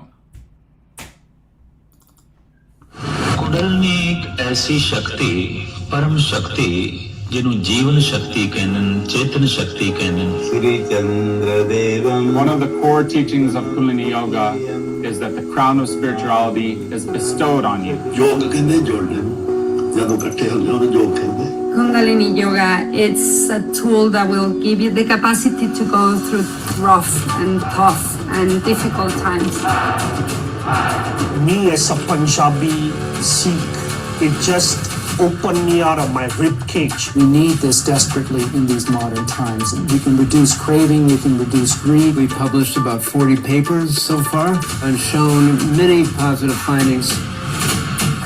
Kundalini एक ऐसी शक्ति, परम शक्ति, जिन्हों जीवन शक्ति कहने, चेतन शक्ति कहने। Shri चंद्रदेवम। One of the core teachings of Kundalini Yoga is that the crown of spirituality is bestowed on you. योग कहने जोड़ने, जब इकट्ठे हो जाओ ना योग कहने। Kundalini Yoga, it's a tool that will give you the capacity to go through rough and tough and difficult times. Me as a Punjabi Sikh, it just opened me out of my rib cage. We need this desperately in these modern times. We can reduce craving, we can reduce greed. We've published about 40 papers so far and shown many positive findings.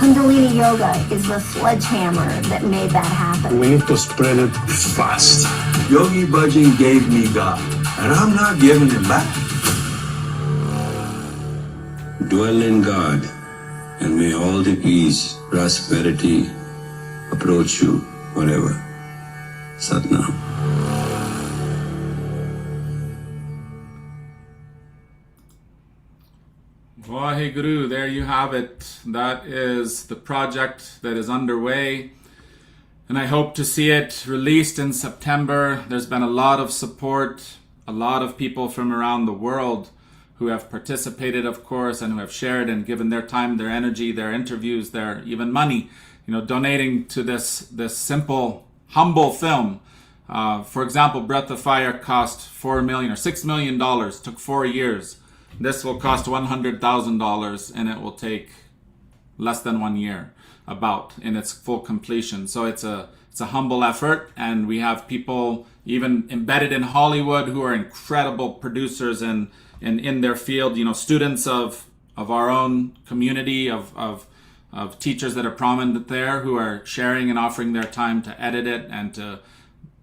Kundalini Yoga is the sledgehammer that made that happen. We need to spread it fast. Yogi Bhajan gave me God, and I'm not giving him back. Dwell in God, and may all the peace, prosperity approach you forever. Satnam. Vaheguru, there you have it. That is the project that is underway, and I hope to see it released in September. There's been a lot of support, a lot of people from around the world who have participated, of course, and who have shared and given their time, their energy, their interviews, their even money, donating to this simple, humble film. For example, Breath of Fire cost $4 million or $6 million, took 4 years. This will cost $100,000, and it will take less than 1 year about in its full completion. So it's a humble effort, and we have people even embedded in Hollywood who are incredible producers and in their field, students of our own community, of teachers that are prominent there, who are sharing and offering their time to edit it and to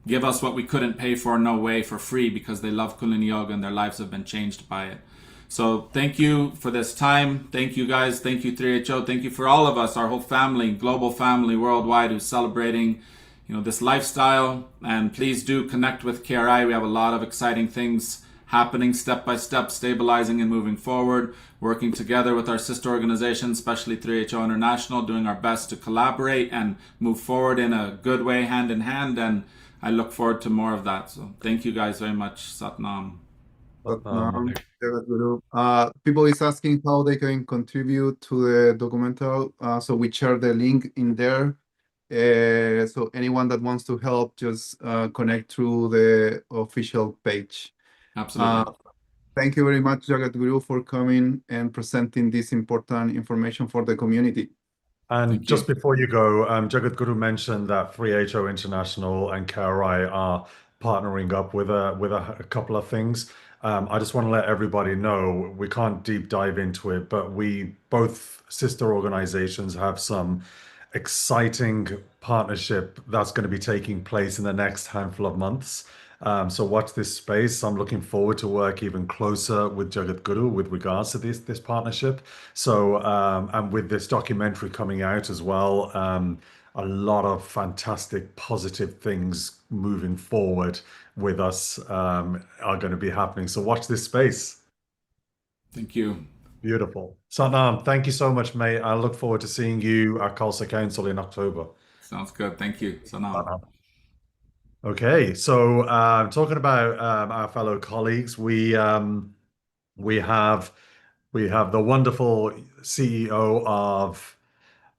give us what we couldn't pay for, no way, for free, because they love Kundalini Yoga and their lives have been changed by it. So thank you for this time. Thank you guys. Thank you 3HO. Thank you for all of us, our whole family, global family worldwide, who's celebrating this lifestyle. And please do connect with KRI. We have a lot of exciting things happening step by step, stabilizing and moving forward, working together with our sister organizations, especially 3HO International, doing our best to collaborate and move forward in a good way, hand in hand. And I look forward to more of that. So thank you guys very much. Satnam. Satnam, Jagadguru. People is asking how they can contribute to the documental. So we share the link in there. So anyone that wants to help, just connect through the official page. Absolutely. Thank you very much, Jagadguru, for coming and presenting this important information for the community. And just before you go, Jagadguru mentioned that 3HO International and KRI are partnering up with a couple of things. I just want to let everybody know, we can't deep dive into it, but we both sister organizations have some exciting partnership that's going to be taking place in the next handful of months. So watch this space. I'm looking forward to work even closer with Jagat Guru with regards to this partnership. So and with this documentary coming out as well, a lot of fantastic positive things moving forward with us are going to be happening. So watch this space. Thank you. Beautiful. Satnam, thank you so much, mate. I look forward to seeing you at Khalsa Council in October. Sounds good. Thank you. Sanam. Okay, so talking about our fellow colleagues, we have the wonderful CEO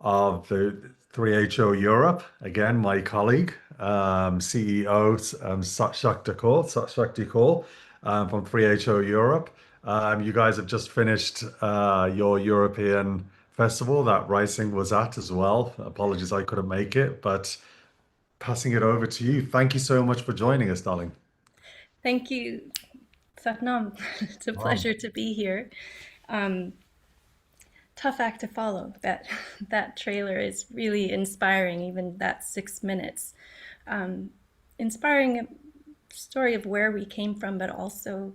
of the 3HO Europe, again, my colleague, CEO Shakti Kaul from 3HO Europe. You guys have just finished your European festival that Rising was at as well. Apologies I couldn't make it, but passing it over to you. Thank you so much for joining us, darling. Thank you, Satnam. It's a pleasure to be here. Tough act to follow. That trailer is really inspiring, even that 6 minutes. Inspiring story of where we came from, but also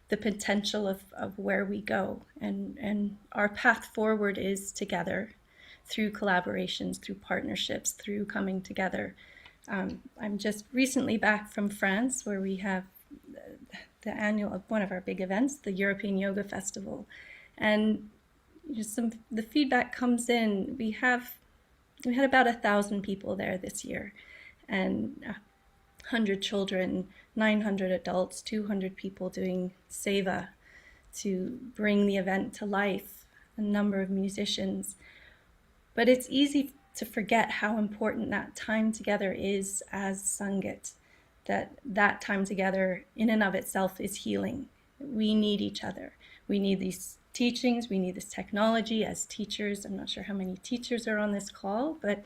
the potential of where we go. And our path forward is together through collaborations, through partnerships, through coming together. I'm just recently back from France, where we have the annual, one of our big events, the European Yoga Festival. And the feedback comes in. We had about 1,000 people there this year, and 100 children, 900 adults, 200 people doing seva to bring the event to life, a number of musicians. But it's easy to forget how important that time together is as Sangat, that time together in and of itself is healing. We need each other. We need these teachings, we need this technology as teachers. I'm not sure how many teachers are on this call, but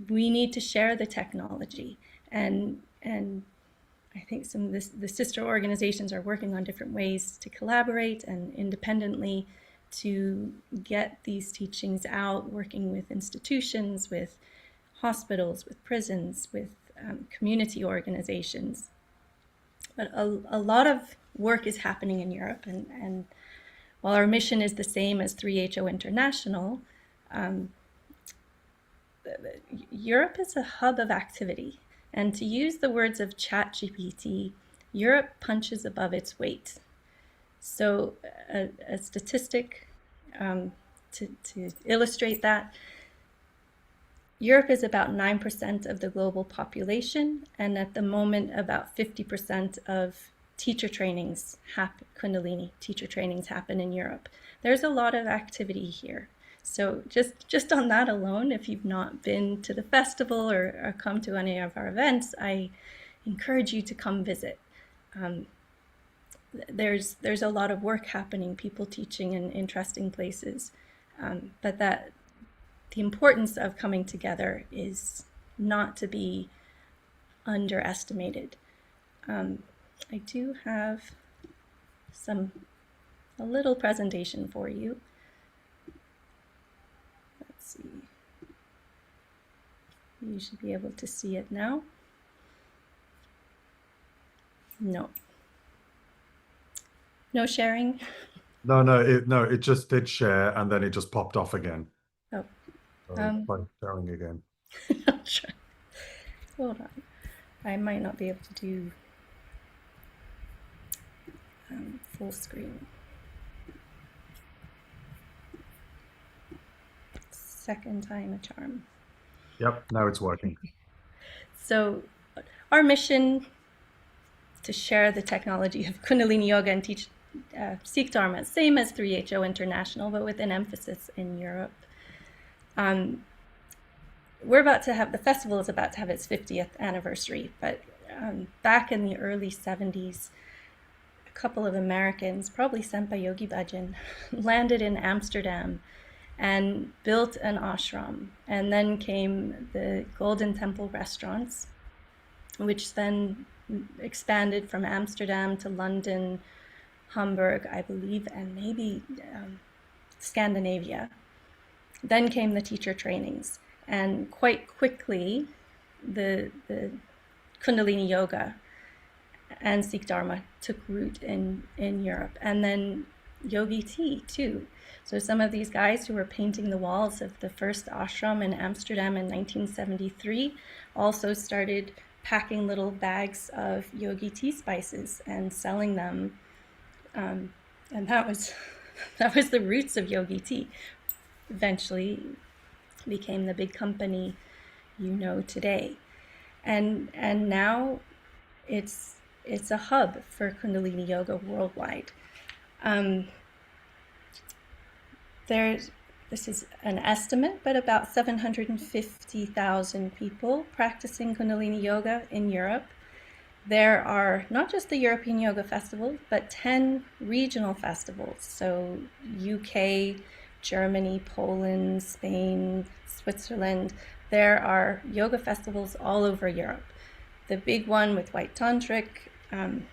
we need to share the technology. And I think some of the sister organizations are working on different ways to collaborate and independently to get these teachings out, working with institutions, with hospitals, with prisons, with community organizations. But a lot of work is happening in Europe, and while our mission is the same as 3HO International, Europe is a hub of activity. And to use the words of ChatGPT, Europe punches above its weight. So a statistic to illustrate that, Europe is about 9% of the global population, and at the moment about 50% of teacher trainings happen, Kundalini teacher trainings happen in Europe. There's a lot of activity here. So just on that alone, if you've not been to the festival or come to any of our events, I encourage you to come visit. There's a lot of work happening, people teaching in interesting places, but that the importance of coming together is not to be underestimated. I do have a little presentation for you. Let's see. You should be able to see it now. No. No sharing? No, it just did share and then it just popped off again. Oh. Try sharing again. I'll try. Hold on. I might not be able to do full screen. Second time a charm. Yep, now it's working. So our mission to share the technology of Kundalini Yoga and teach Sikh Dharma, same as 3HO International, but with an emphasis in Europe. We're about to have, the festival is about to have its 50th anniversary, but back in the early 70s, a couple of Americans, probably Senpai Yogi Bhajan, landed in Amsterdam and built an ashram. And then came the Golden Temple restaurants, which then expanded from Amsterdam to London, Hamburg, I believe, and maybe Scandinavia. Then came the teacher trainings, and quite quickly, the Kundalini Yoga and Sikh Dharma took root in Europe, and then Yogi Tea too. So some of these guys who were painting the walls of the first ashram in Amsterdam in 1973 also started packing little bags of Yogi Tea spices and selling them, and that was the roots of Yogi Tea. Eventually became the big company you know today, and now it's a hub for Kundalini Yoga worldwide. This is an estimate, but about 750,000 people practicing Kundalini Yoga in Europe. There are not just the European Yoga Festival, but 10 regional festivals. So UK, Germany, Poland, Spain, Switzerland. There are yoga festivals all over Europe. The big one with White Tantric, and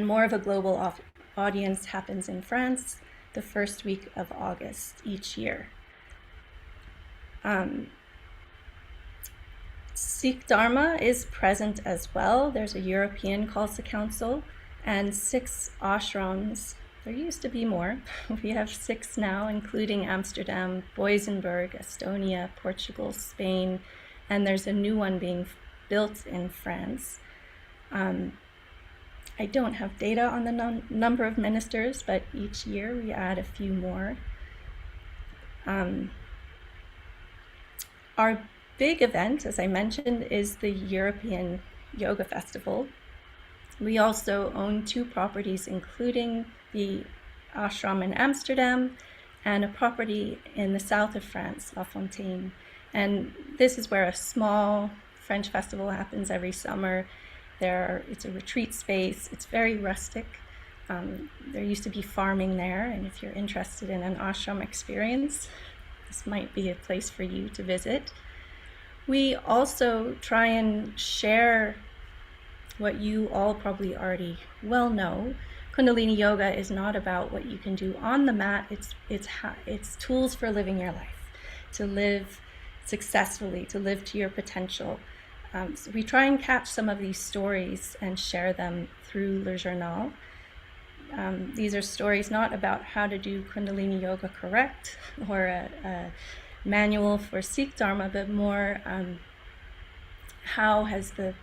more of a global audience happens in France the first week of August each year. Sikh Dharma is present as well. There's a European Khalsa Council and 6 ashrams. There used to be more. We have 6 now, including Amsterdam, Boisenberg, Estonia, Portugal, Spain, and there's a new one being built in France. I don't have data on the number of ministers, but each year we add a few more. Our big event, as I mentioned, is the European Yoga Festival. We also own 2 properties, including the ashram in Amsterdam and a property in the south of France, La Fontaine. And this is where a small French festival happens every summer. It's a retreat space. It's very rustic. There used to be farming there, and if you're interested in an ashram experience, this might be a place for you to visit. We also try and share what you all probably already well know. Kundalini Yoga is not about what you can do on the mat. It's tools for living your life, to live successfully, to live to your potential. So we try and catch some of these stories and share them through Le Journal. These are stories not about how to do Kundalini Yoga correct or a manual for Sikh Dharma, but more how has the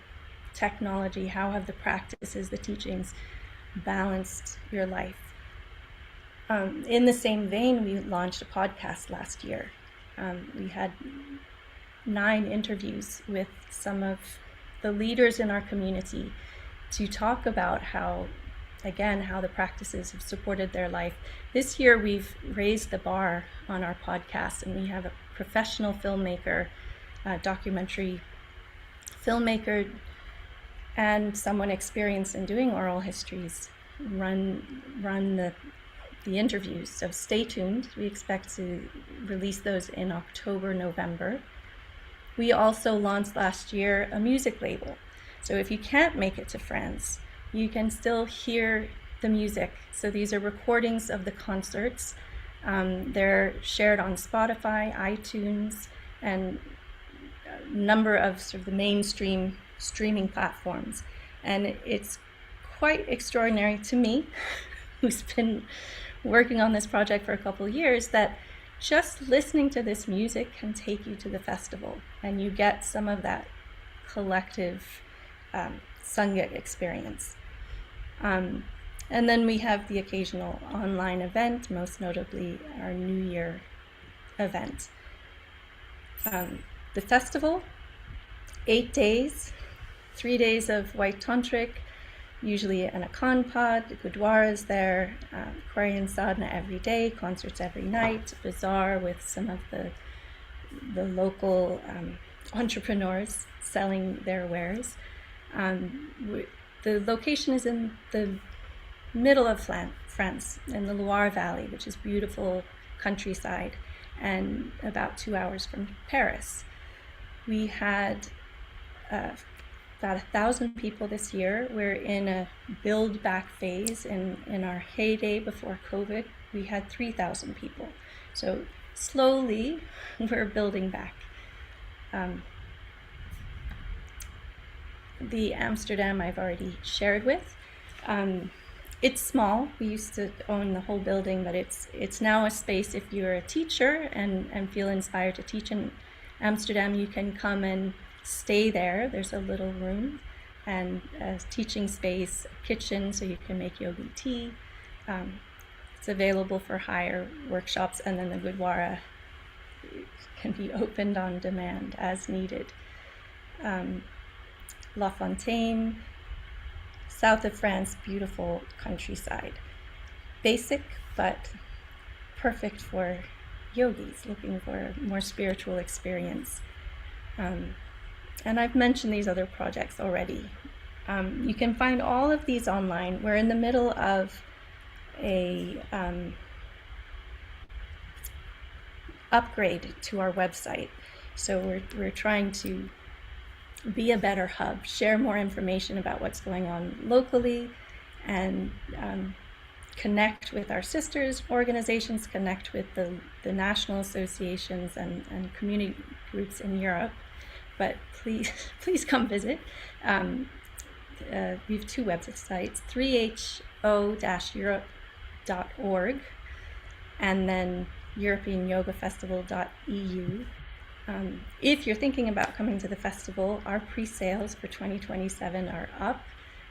technology, how have the practices, the teachings balanced your life. In the same vein, we launched a podcast last year. We had 9 interviews with some of the leaders in our community to talk about how the practices have supported their life. This year we've raised the bar on our podcast, and we have a professional filmmaker, documentary filmmaker, and someone experienced in doing oral histories run the interviews. So stay tuned. We expect to release those in October, November. We also launched last year a music label. So if you can't make it to France, you can still hear the music. So these are recordings of the concerts. They're shared on Spotify, iTunes, and a number of sort of the mainstream streaming platforms. And it's quite extraordinary to me, who's been working on this project for a couple of years, that just listening to this music can take you to the festival, and you get some of that collective Sangha experience. And then we have the occasional online event, most notably our New Year event. The festival, 8 days, 3 days of White Tantric, usually an Akhand Pod, Gurdwaras there, Aquarian sadhana every day, concerts every night, bazaar with some of the local entrepreneurs selling their wares. The location is in the middle of France, in the Loire Valley, which is beautiful countryside, and about 2 hours from Paris. We had about 1,000 people this year. We're in a build back phase. In our heyday before COVID, we had 3,000 people. So slowly we're building back. The Amsterdam I've already shared with. It's small. We used to own the whole building, but it's now a space. If you're a teacher and feel inspired to teach in Amsterdam, you can come and stay there. There's a little room and a teaching space, a kitchen, so you can make yogi tea. It's available for hire workshops, and then the Gurdwara can be opened on demand as needed. La Fontaine, south of France, beautiful countryside. Basic, but perfect for yogis looking for a more spiritual experience. And I've mentioned these other projects already. You can find all of these online. We're in the middle of a upgrade to our website. So we're trying to be a better hub, share more information about what's going on locally, and connect with our sisters organizations, connect with the national associations and community groups in Europe. But please come visit. We have two websites, 3ho-europe.org and then EuropeanYogaFestival.eu. If you're thinking about coming to the festival, our pre-sales for 2027 are up,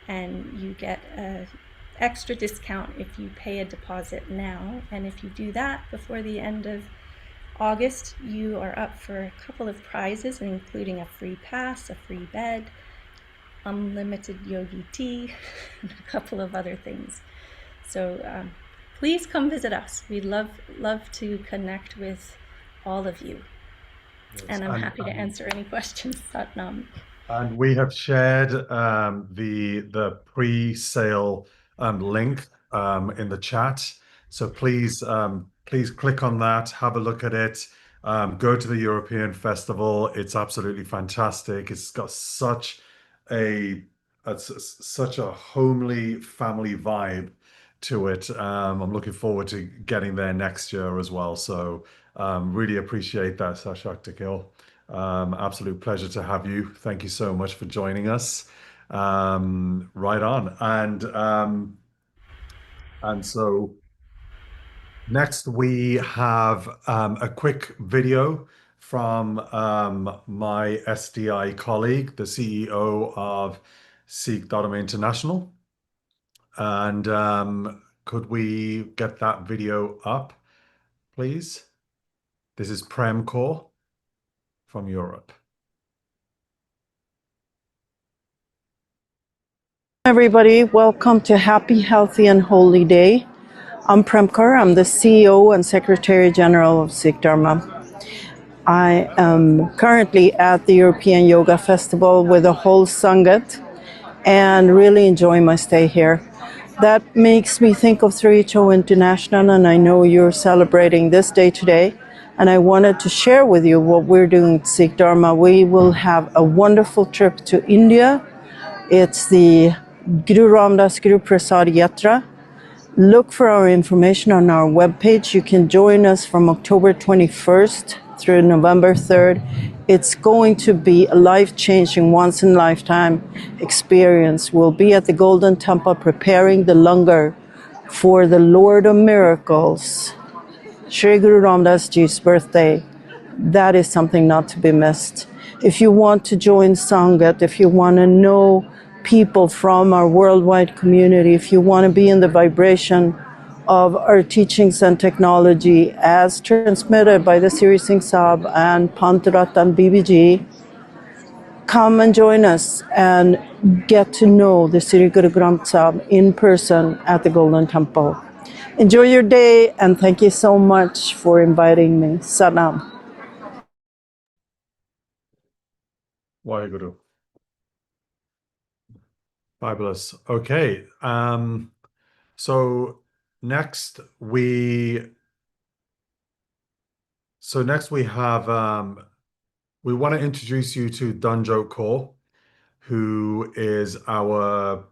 and you get an extra discount if you pay a deposit now. And if you do that before the end of August, you are up for a couple of prizes, including a free pass, a free bed, unlimited yogi tea, and a couple of other things. So please come visit us. We'd love to connect with all of you. Yes, and I'm happy to answer any questions, Satnam. And we have shared the pre-sale link in the chat. So please click on that, have a look at it, go to the European Festival. It's absolutely fantastic. It's got such a homely family vibe to it. I'm looking forward to getting there next year as well. So really appreciate that, Sashakti Gill. Absolute pleasure to have you. Thank you so much for joining us. Right on. And so next we have a quick video from my SDI colleague, the CEO of Sikh Dharma International. And could we get that video up, please? This is Prem Kaur from Europe. Everybody, welcome to Happy, Healthy and Holy Day. I'm Prem Kaur. I'm the CEO and Secretary General of Sikh Dharma. I am currently at the European Yoga Festival with the whole Sangat and really enjoying my stay here. That makes me think of 3HO International, and I know you're celebrating this day today. And I wanted to share with you what we're doing at Sikh Dharma. We will have a wonderful trip to India. It's the Guru Ramdas Guru Prasad Yatra. Look for our information on our webpage. You can join us from October 21st through November 3rd. It's going to be a life-changing, once-in-a-lifetime experience. We'll be at the Golden Temple preparing the langar for the Lord of Miracles, Shri Guru Ramdas Ji's birthday. That is something not to be missed. If you want to join Sangat, if you want to know people from our worldwide community, if you want to be in the vibration of our teachings and technology as transmitted by the Siri Singh Sahib and Pantaratan BBG, come and join us and get to know the Sri Guru Granth Sahib in person at the Golden Temple. Enjoy your day, and thank you so much for inviting me. Sanam. Waheguru. Fabulous. Okay. So next we have we want to introduce you to Danjot Kaur, who is our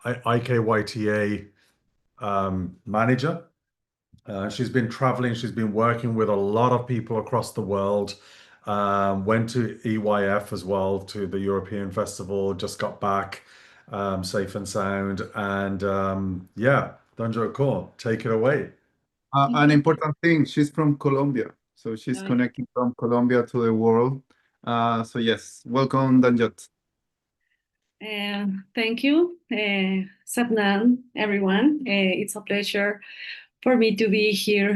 IKYTA manager. She's been traveling, she's been working with a lot of people across the world. Went to EYF as well, to the European Festival, just got back safe and sound. And yeah, Danjo Kaur, take it away. An important thing, she's from Colombia. So she's Oh, yeah. connecting from Colombia to the world. So yes, welcome, Danjot. Thank you, Satnam, everyone. It's a pleasure for me to be here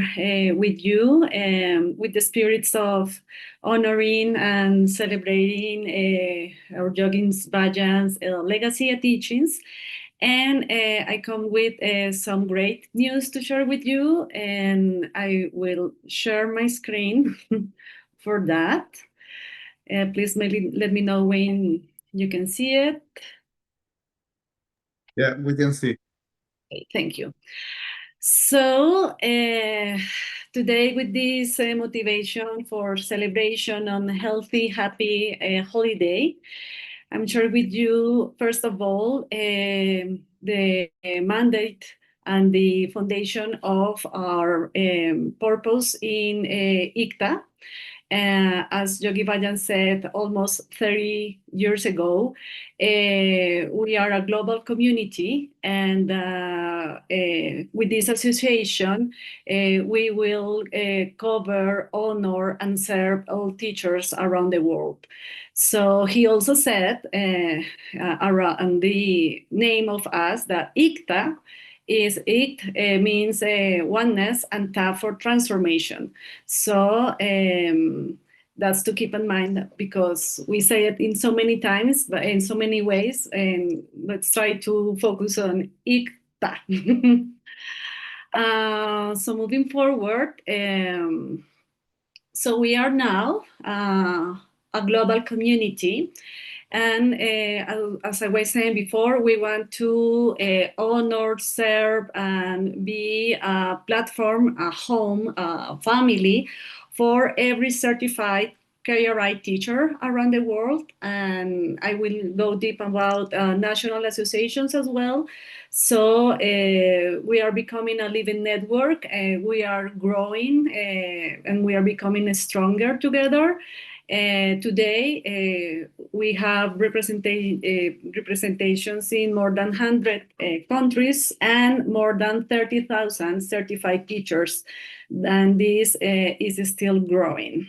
with you, with the spirits of honoring and celebrating our Yogin Bhajan's legacy and teachings. And I come with some great news to share with you, and I will share my screen for that. Please maybe let me know when you can see it. Yeah, we can see. Okay, thank you. So today, with this motivation for celebration on a healthy, happy holiday, I'm sharing with you, first of all, the mandate and the foundation of our purpose in ICTA. As Yogi Bhajan said almost 30 years ago, we are a global community, and with this association, we will cover, honor, and serve all teachers around the world. So he also said, around the name of us, that ICTA is means oneness, and Ta for transformation. So that's to keep in mind, because we say it in so many times, but in so many ways, and let's try to focus on ICTA. So moving forward, so we are now a global community. And as I was saying before, we want to honor, serve, and be a platform, a home, a family for every certified KRI teacher around the world. And I will go deep about national associations as well. So we are becoming a living network. We are growing, and we are becoming stronger together. Today, we have representations in more than 100 countries and more than 30,000 certified teachers, and this is still growing.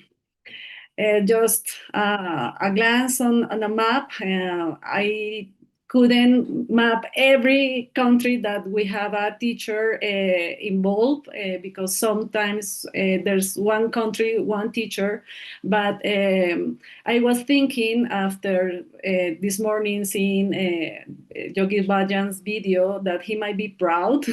Just a glance on a map, I couldn't map every country that we have a teacher involved, because sometimes there's one country, one teacher. But I was thinking after this morning seeing Yogi Bhajan's video that he might be proud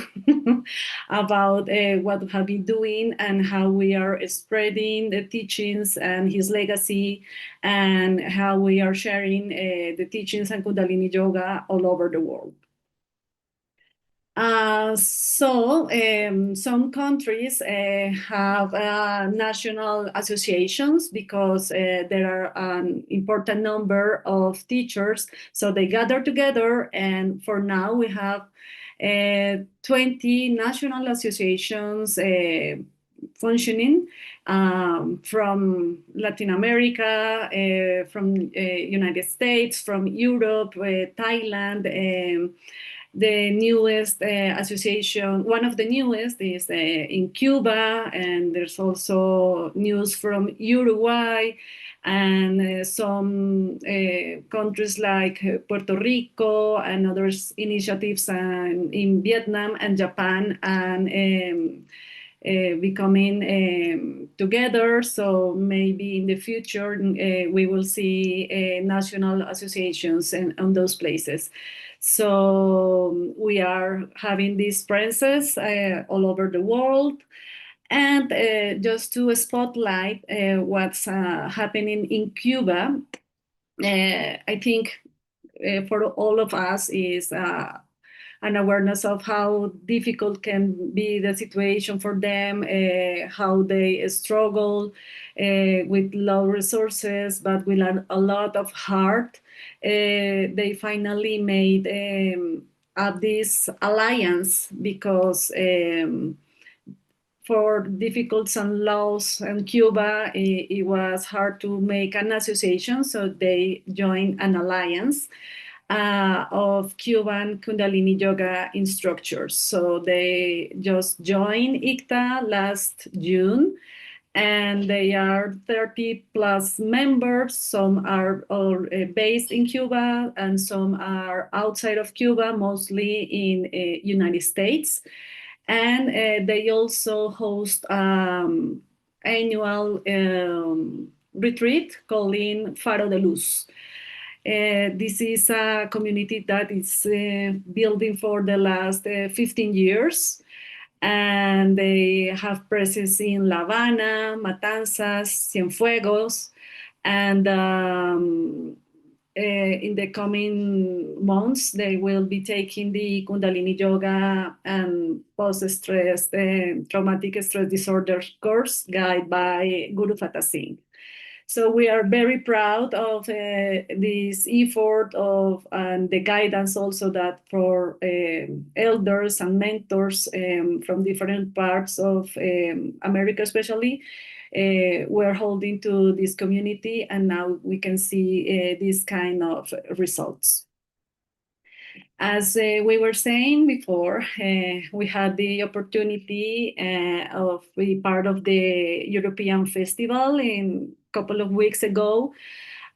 about what we have been doing and how we are spreading the teachings and his legacy, and how we are sharing the teachings and Kundalini Yoga all over the world. Some countries have national associations because there are an important number of teachers, so they gather together, and for now we have 20 national associations functioning, from Latin America, from United States, from Europe, Thailand. The newest association, one of the newest, is in Cuba, and there's also news from Uruguay, and some countries like Puerto Rico, and others initiatives in Vietnam and Japan, and becoming together. So maybe in the future we will see national associations on those places. So we are having these presence all over the world. And just to spotlight what's happening in Cuba, I think for all of us is an awareness of how difficult can be the situation for them, how they struggle with low resources, but with a lot of heart. They finally made this alliance because for difficulties and laws in Cuba, it was hard to make an association, so they joined an alliance of Cuban Kundalini Yoga instructors. So they just joined ICTA last June, and they are 30 plus members. Some are all based in Cuba, and some are outside of Cuba, mostly in United States. And they also host annual retreat called Faro de Luz. This is a community that is building for the last 15 years. And they have presence in La Habana, Matanzas, Cienfuegos, and in the coming months, they will be taking the Kundalini Yoga and post-stress traumatic stress disorder course guided by Guru Fatah Singh. So we are very proud of this effort of and the guidance also that for elders and mentors from different parts of America, especially, we're holding to this community, and now we can see this kind of results. As we were saying before, we had the opportunity of being part of the European Festival a couple of weeks ago.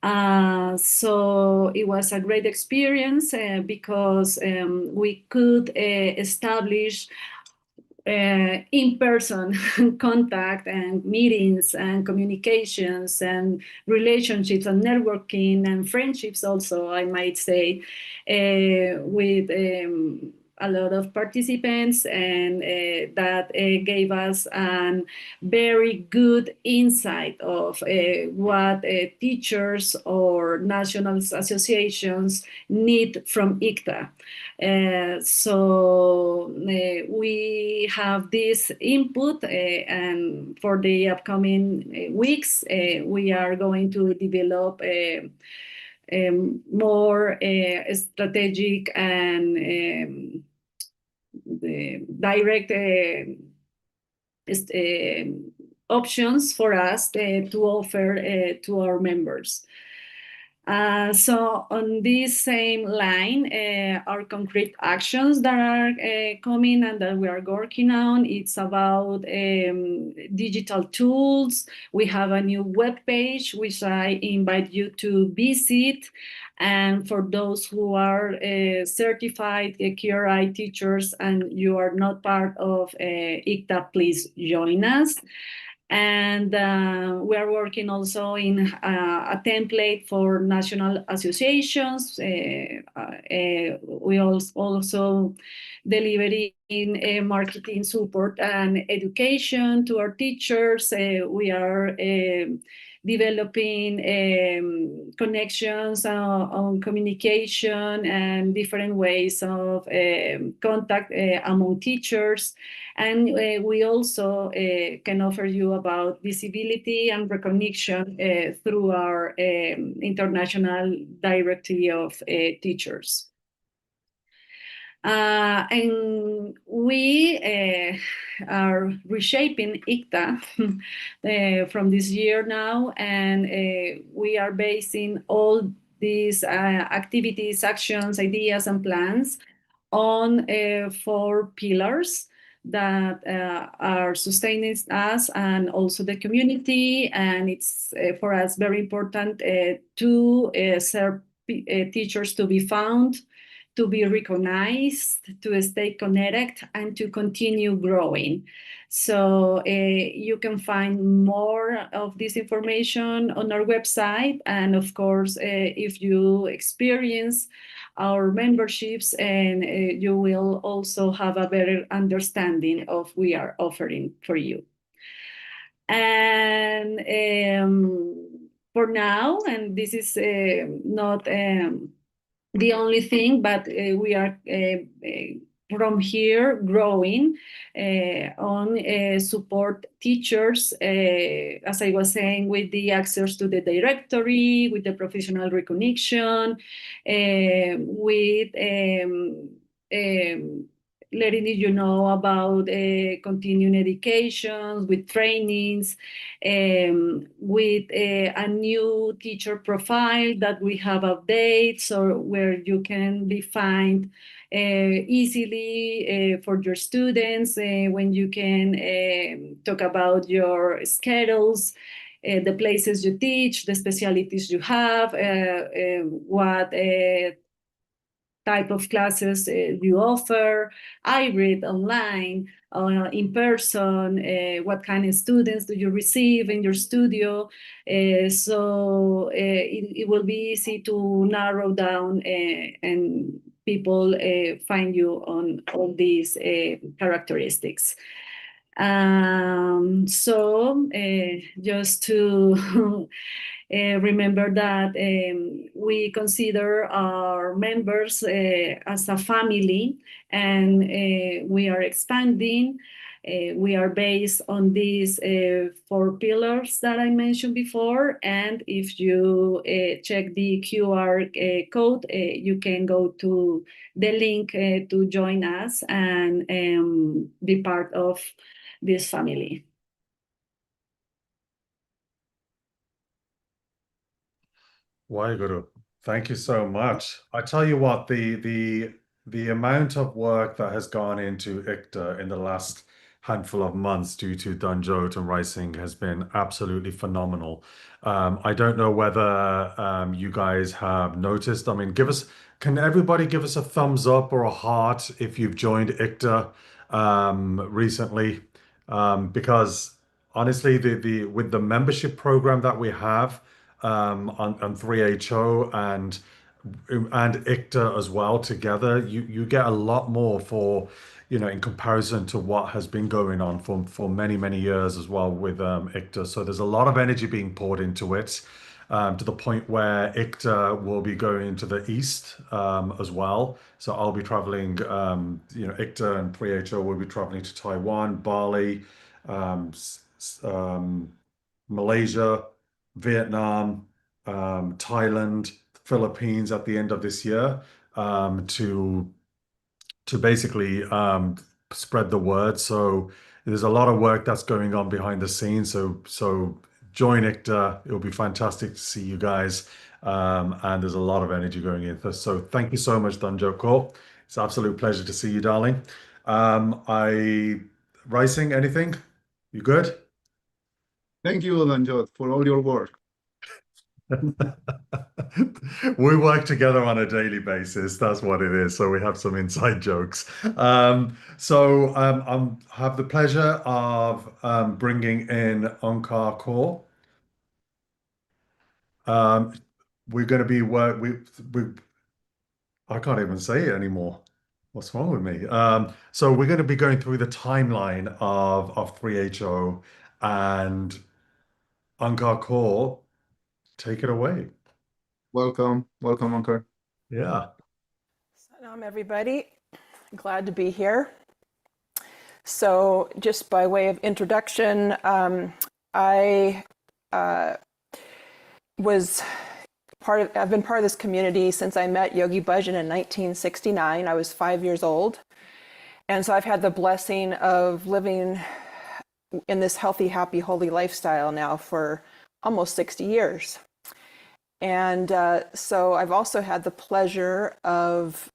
So it was a great experience because we could establish in-person contact and meetings and communications and relationships and networking and friendships also, I might say, with a lot of participants, and that gave us a very good insight of what teachers or national associations need from ICTA. So we have this input, and for the upcoming weeks, we are going to develop more strategic and direct options for us to offer to our members. So on this same line, our concrete actions that are coming and that we are working on, it's about digital tools. We have a new webpage, which I invite you to visit. And for those who are certified QRI teachers and you are not part of ICTA, please join us. And we are working also in a template for national associations. We also delivering marketing support and education to our teachers. We are developing connections on communication and different ways of contact among teachers. And we also can offer you about visibility and recognition through our International Directory of Teachers. And we are reshaping ICTA from this year now, and we are basing all these activities, actions, ideas, and plans on 4 pillars that are sustaining us and also the community. And it's for us very important to serve teachers to be found, to be recognized, to stay connected, and to continue growing. So you can find more of this information on our website. And of course, if you experience our memberships, and you will also have a better understanding of what we are offering for you. And for now, and this is not the only thing, but we are from here growing on support teachers, as I was saying, with the access to the directory, with the professional recognition, with letting you know about continuing education with trainings, with a new teacher profile that we have updated, so where you can be found easily for your students, when you can talk about your schedules, the places you teach, the specialties you have, what type of classes you offer, hybrid, online, in person, what kind of students do you receive in your studio. So it will be easy to narrow down and people find you on all these characteristics. So just to remember that we consider our members as a family, and we are expanding. We are based on these 4 pillars that I mentioned before, and if you check the QR code, you can go to the link to join us and be part of this family. Waheguru, thank you so much. I tell you what, the amount of work that has gone into ICTA in the last handful of months due to Danjot and Rising has been absolutely phenomenal. I don't know whether you guys have noticed. I mean, can everybody give us a thumbs up or a heart if you've joined ICTA recently? Because honestly, with the membership program that we have on 3HO and ICTA as well together, you get a lot more for, in comparison to what has been going on for many years as well with ICTA. So there's a lot of energy being poured into it, to the point where ICTA will be going to the east as well. So I'll be traveling, ICTA and 3HO will be traveling to Taiwan, Bali, Malaysia, Vietnam, Thailand, Philippines at the end of this year, to basically spread the word. So there's a lot of work that's going on behind the scenes. So join ICTA. It'll be fantastic to see you guys. And there's a lot of energy going in. So thank you so much, Danjot Kaur. It's an absolute pleasure to see you, darling. Rising, anything? You good? Thank you, Danjot, for all your work. We work together on a daily basis. That's what it is. So we have some inside jokes. I have the pleasure of bringing in Onkar Kaur. We're going to be I can't even say it anymore. What's wrong with me? So we're going to be going through the timeline of 3HO, and Onkar Kaur, take it away. Welcome, Onkar. Yeah. Salam, everybody. Glad to be here. So, just by way of introduction, I've been part of this community since I met Yogi Bhajan in 1969. I was 5 years old. And so I've had the blessing of living in this healthy, happy, holy lifestyle now for almost 60 years. And so I've also had the pleasure of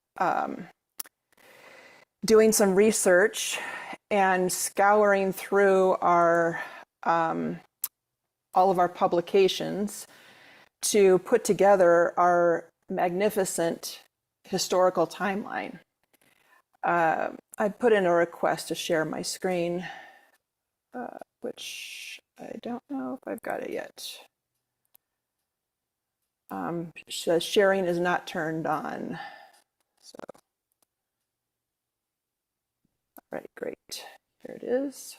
doing some research and scouring through our all of our publications to put together our magnificent historical timeline. I put in a request to share my screen, which I don't know if I've got it yet. Sharing is not turned on. So, all right, great. Here it is.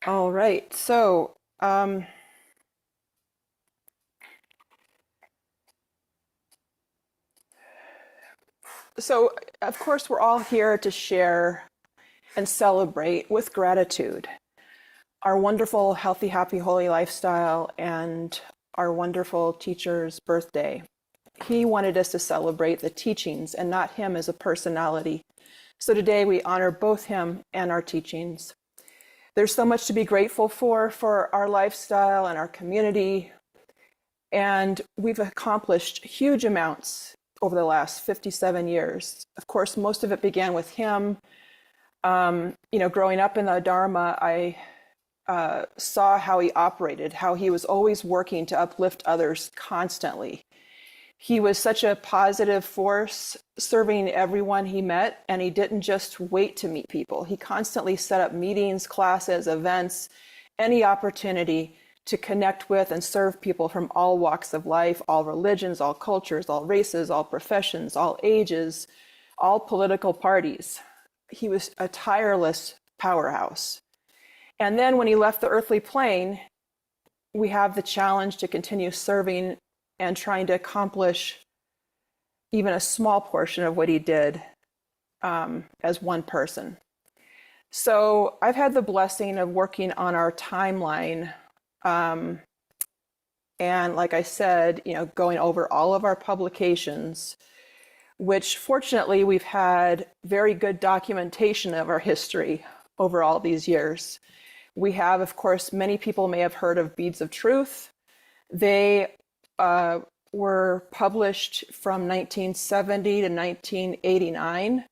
All right, so of course we're all here to share and celebrate with gratitude. our wonderful, healthy, happy, holy lifestyle and our wonderful teacher's birthday. He wanted us to celebrate the teachings and not him as a personality. So today we honor both him and our teachings. There's so much to be grateful for our lifestyle and our community. And we've accomplished huge amounts over the last 57 years. Of course, most of it began with him. Growing up in the Dharma, I saw how he operated, how he was always working to uplift others constantly. He was such a positive force, serving everyone he met, and he didn't just wait to meet people. He constantly set up meetings, classes, events, any opportunity to connect with and serve people from all walks of life, all religions, all cultures, all races, all professions, all ages, all political parties. He was a tireless powerhouse. And then when he left the earthly plane, we have the challenge to continue serving and trying to accomplish even a small portion of what he did as one person. So I've had the blessing of working on our timeline. And like I said, going over all of our publications, which fortunately we've had very good documentation of our history over all these years. We have, of course, many people may have heard of Beads of Truth. They were published from 1970 to 1989.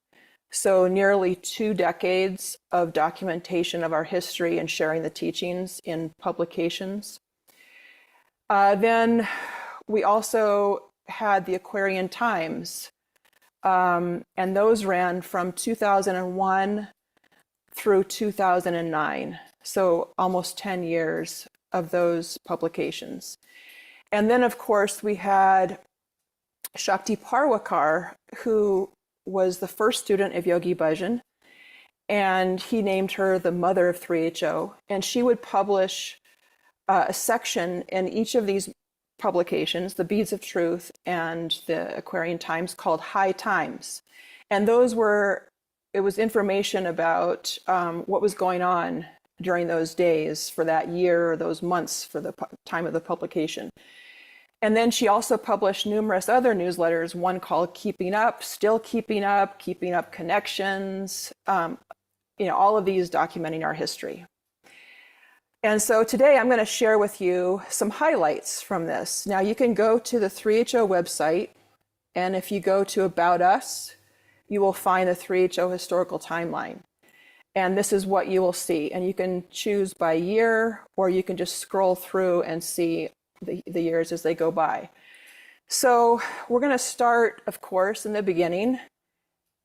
So nearly 2 decades of documentation of our history and sharing the teachings in publications. Then we also had the Aquarian Times, and those ran from 2001 through 2009. So almost 10 years of those publications. And then, of course, we had Shakti Parwakar, who was the first student of Yogi Bhajan, and he named her the mother of 3HO. And she would publish a section in each of these publications, the Beads of Truth and the Aquarian Times, called High Times. And it was information about what was going on during those days for that year or those months for the time of the publication. And then she also published numerous other newsletters, one called Keeping Up, Still Keeping Up Connections, all of these documenting our history. And so today I'm going to share with you some highlights from this. Now you can go to the 3HO website, and if you go to About Us, you will find the 3HO historical timeline. And this is what you will see. And you can choose by year, or you can just scroll through and see the years as they go by. So we're going to start, of course, in the beginning.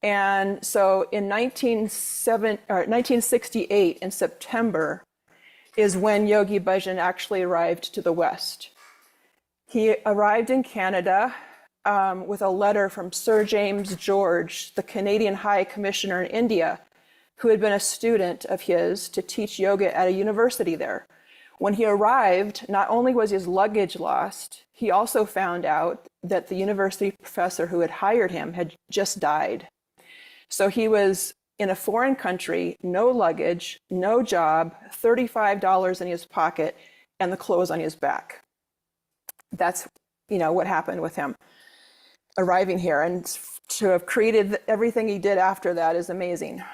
And so in 1968, in September, is when Yogi Bhajan actually arrived to the West. He arrived in Canada with a letter from Sir James George, the Canadian High Commissioner in India, who had been a student of his to teach yoga at a university there. When he arrived, not only was his luggage lost, he also found out that the university professor who had hired him had just died. So he was in a foreign country, no luggage, no job, $35 in his pocket, and the clothes on his back. That's, what happened with him arriving here. And to have created everything he did after that is amazing.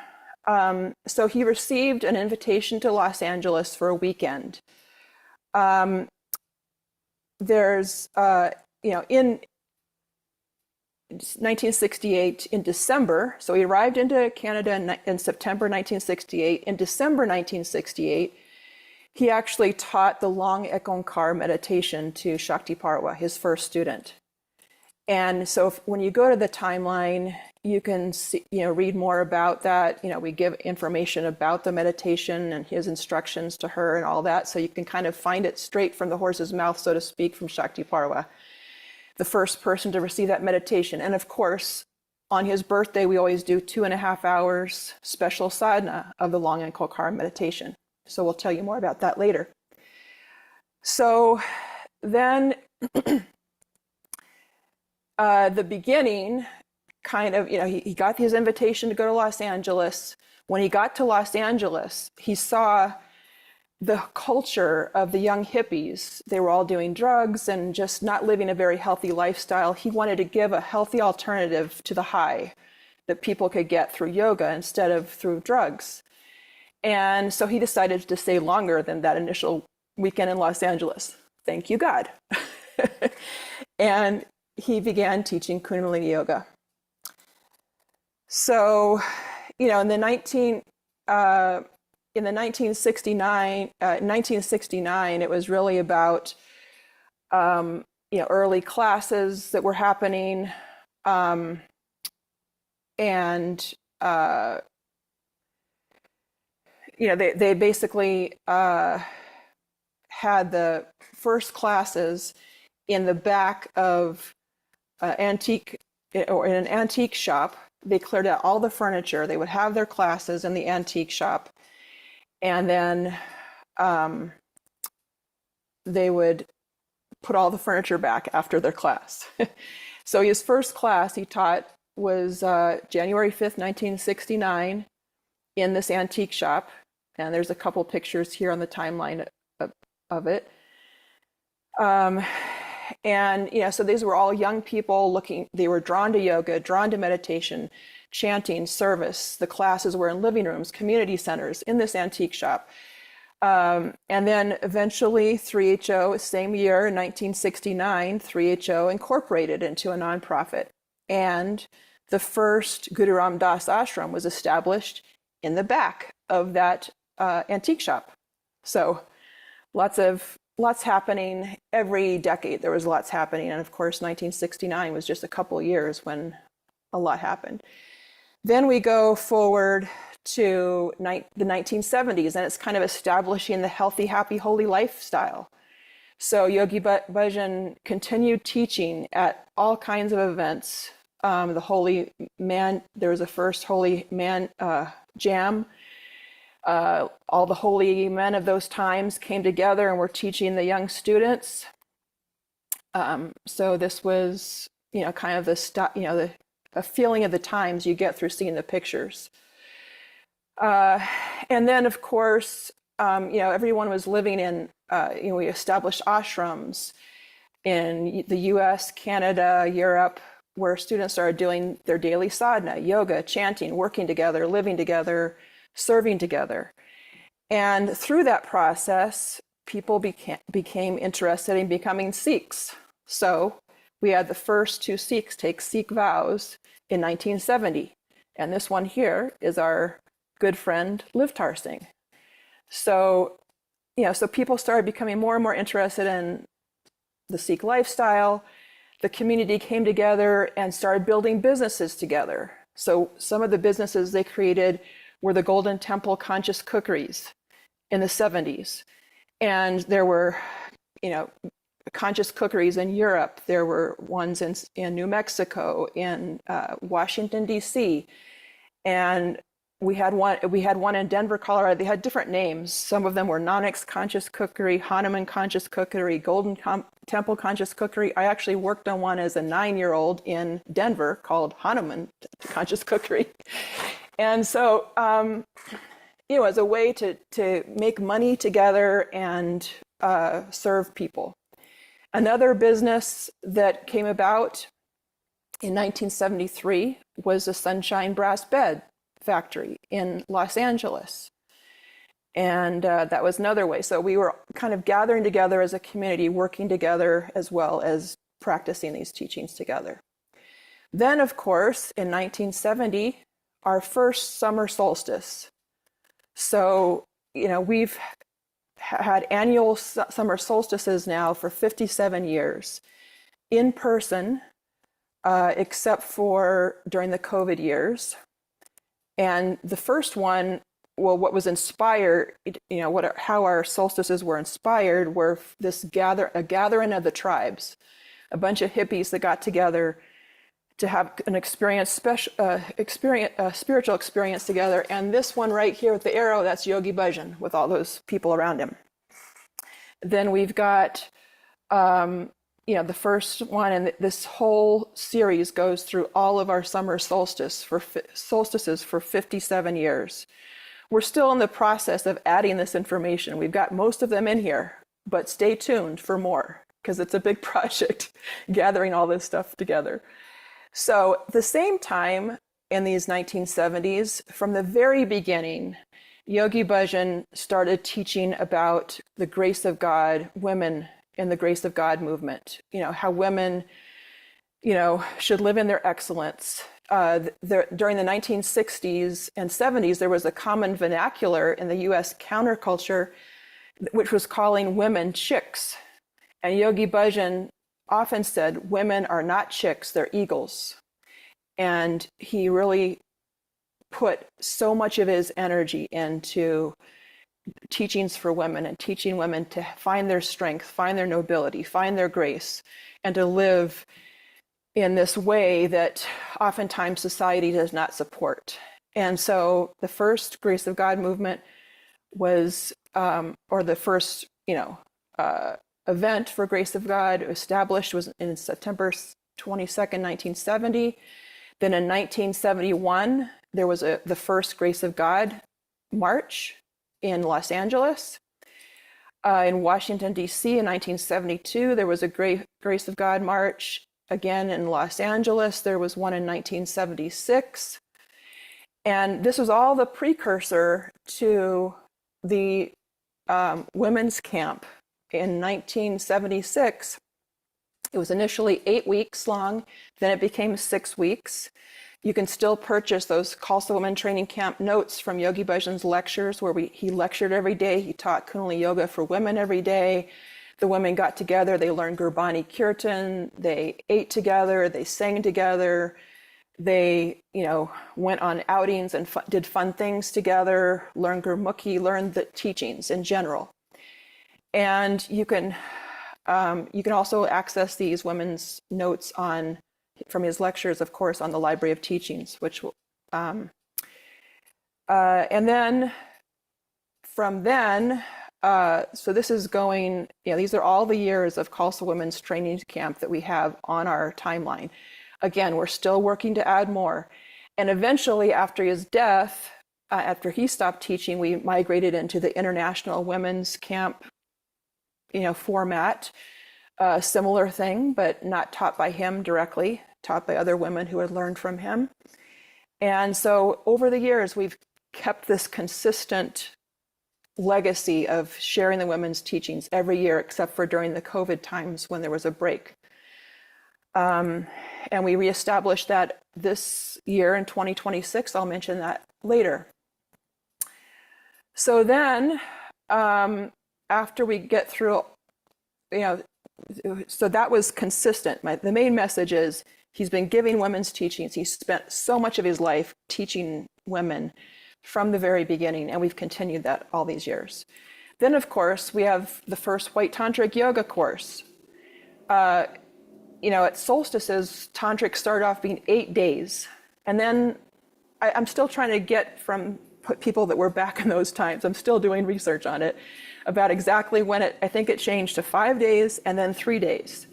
So he received an invitation to Los Angeles for a weekend. There's, in 1968, in December, so he arrived into Canada in September 1968. In December 1968, he actually taught the Long Ekankar meditation to Shakti Parwa, his first student. And so when you go to the timeline, you can see, read more about that. We give information about the meditation and his instructions to her and all that. So you can kind of find it straight from the horse's mouth, so to speak, from Shakti Parwa, the first person to receive that meditation. And of course, on his birthday, we always do 2.5 hours special sadhana of the Long Ekankar meditation. So we'll tell you more about that later. So then the beginning, kind of, he got his invitation to go to Los Angeles. When he got to Los Angeles, he saw the culture of the young hippies, they were all doing drugs and just not living a very healthy lifestyle. He wanted to give a healthy alternative to the high that people could get through yoga instead of through drugs. And so he decided to stay longer than that initial weekend in Los Angeles. Thank you, God. And he began teaching Kundalini Yoga. So, in the 1969, it was really about, early classes that were happening, they basically had the first classes in the back of in an antique shop. They cleared out all the furniture. They would have their classes in the antique shop, and then they would put all the furniture back after their class. So his first class he taught was January 5th, 1969, in this antique shop. And there's a couple pictures here on the timeline of it. So these were all young people they were drawn to yoga, drawn to meditation, chanting, service. The classes were in living rooms, community centers, in this antique shop. And then eventually 3HO, same year, in 1969, 3HO incorporated into a nonprofit. And the first Guru Ram Das ashram was established in the back of that antique shop. So lots happening every decade. There was lots happening. And of course, 1969 was just a couple years when a lot happened. Then we go forward to the 1970s, and it's kind of establishing the healthy, happy, holy lifestyle. So Yogi Bhajan continued teaching at all kinds of events. The Holy Man, there was a first Holy Man jam. All the holy men of those times came together and were teaching the young students. So this was, kind of a feeling of the times you get through seeing the pictures. And then, of course, everyone was living in, we established ashrams in the US, Canada, Europe, where students started doing their daily sadhana, yoga, chanting, working together, living together, serving together. And through that process, people became interested in becoming Sikhs. So we had the first two Sikhs take Sikh vows in 1970. And this one here is our good friend, Livtar Singh. So, so people started becoming more and more interested in the Sikh lifestyle. The community came together and started building businesses together. So some of the businesses they created were the Golden Temple Conscious Cookeries in the 70s. And there were, conscious cookeries in Europe. There were ones in New Mexico, in Washington, D.C. And we had one in Denver, Colorado. They had different names. Some of them were Nanak's Conscious Cookery, Hanuman Conscious Cookery, Golden Temple Conscious Cookery. I actually worked on one as a 9-year-old in Denver called Hanuman Conscious Cookery. And so, as a way to make money together and serve people. Another business that came about in 1973 was the Sunshine Brass Bed Factory in Los Angeles. And that was another way. So we were kind of gathering together as a community, working together as well as practicing these teachings together. Then, of course, in 1970, our first summer solstice. So, we've had annual summer solstices now for 57 years in person, except for during the COVID years. And the first one, what was inspired, how our solstices were inspired were a gathering of the tribes, a bunch of hippies that got together to have an spiritual experience together. And this one right here with the arrow, that's Yogi Bhajan with all those people around him. Then we've got, the first one, and this whole series goes through all of our summer solstices for 57 years. we're still in the process of adding this information. We've got most of them in here, but stay tuned for more because it's a big project gathering all this stuff together. So at the same time, in these 1970s, from the very beginning, Yogi Bhajan started teaching about the grace of God, women in the grace of God movement, how women, should live in their excellence. During the 1960s and 70s, there was a common vernacular in the US counterculture, which was calling women chicks. And Yogi Bhajan often said, women are not chicks, they're eagles. And he really put so much of his energy into teachings for women and teaching women to find their strength, find their nobility, find their grace, and to live in this way that oftentimes society does not support. And so the first Grace of God movement was, or the first, event for Grace of God established was in September 22nd, 1970. Then in 1971, there was the first Grace of God March in Los Angeles. In Washington, D.C. in 1972, there was a Grace of God March. Again, in Los Angeles, there was one in 1976. And this was all the precursor to the women's camp in 1976. It was initially 8 weeks long, then it became 6 weeks. You can still purchase those Khalsa Women Training Camp notes from Yogi Bhajan's lectures where he lectured every day. He taught Kundalini Yoga for women every day. The women got together, they learned Gurbani Kirtan, they ate together, they sang together, they, went on outings and did fun things together, learned Gurmukhi, learned the teachings in general. And you can also access these women's notes from his lectures, of course, on the Library of Teachings, which and then from then, so this is going, these are all the years of Khalsa Women's Training Camp that we have on our timeline. Again, we're still working to add more. And eventually, after his death, after he stopped teaching, we migrated into the International Women's Camp, format. Similar thing, but not taught by him directly, taught by other women who had learned from him. And so over the years, we've kept this consistent legacy of sharing the women's teachings every year, except for during the COVID times when there was a break. And we reestablished that this year in 2026. I'll mention that later. So then, after we get through, so that was consistent. The main message is he's been giving women's teachings. He spent so much of his life teaching women from the very beginning, and we've continued that all these years. Then, of course, we have the first White Tantric Yoga course. At solstices, Tantric started off being 8 days. And then I'm still trying to get from people that were back in those times, I'm still doing research on it, about exactly when I think it changed to 5 days and then 3 days.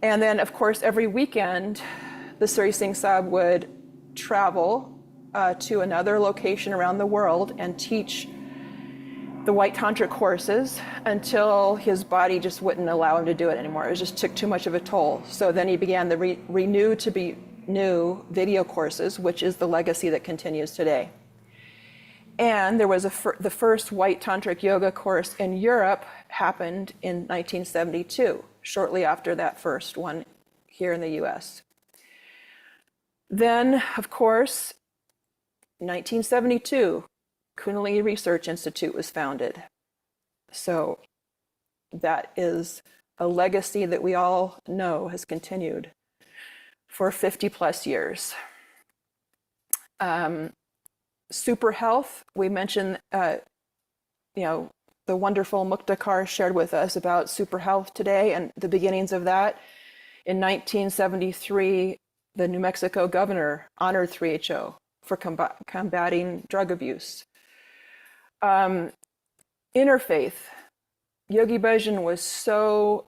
And then, of course, every weekend, the Sri Singh Sahib would travel to another location around the world and teach the White Tantric courses until his body just wouldn't allow him to do it anymore. It just took too much of a toll. So then he began the Renew to Be New video courses, which is the legacy that continues today. And there was the first White Tantric Yoga course in Europe happened in 1972, shortly after that first one here in the US. Then, of course, 1972, Kundalini Research Institute was founded. So that is a legacy that we all know has continued for 50 plus years. Super Health, we mentioned, the wonderful Muktakar shared with us about Super Health today and the beginnings of that. In 1973, the New Mexico governor honored 3HO for combating drug abuse. Interfaith, Yogi Bhajan was so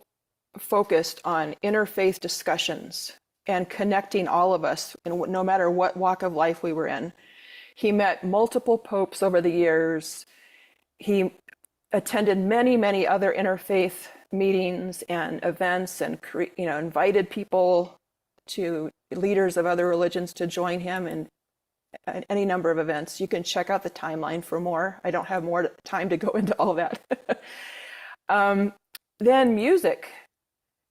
focused on interfaith discussions and connecting all of us, no matter what walk of life we were in. He met multiple popes over the years. He attended many, many other interfaith meetings and events, and invited people to leaders of other religions to join him in any number of events. You can check out the timeline for more. I don't have more time to go into all that. Then music.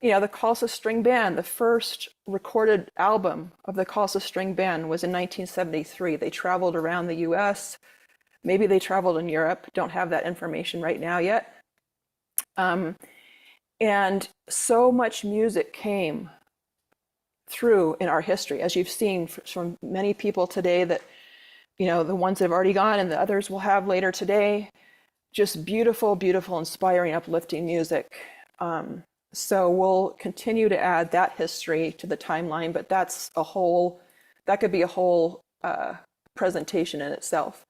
The Khalsa String Band, the first recorded album of the Khalsa String Band was in 1973. They traveled around the US. Maybe they traveled in Europe. Don't have that information right now yet. And so much music came through in our history, as you've seen from many people today, that, the ones that have already gone and the others will have later today. Just beautiful, beautiful, inspiring, uplifting music. So we'll continue to add that history to the timeline, but that could be a whole presentation in itself.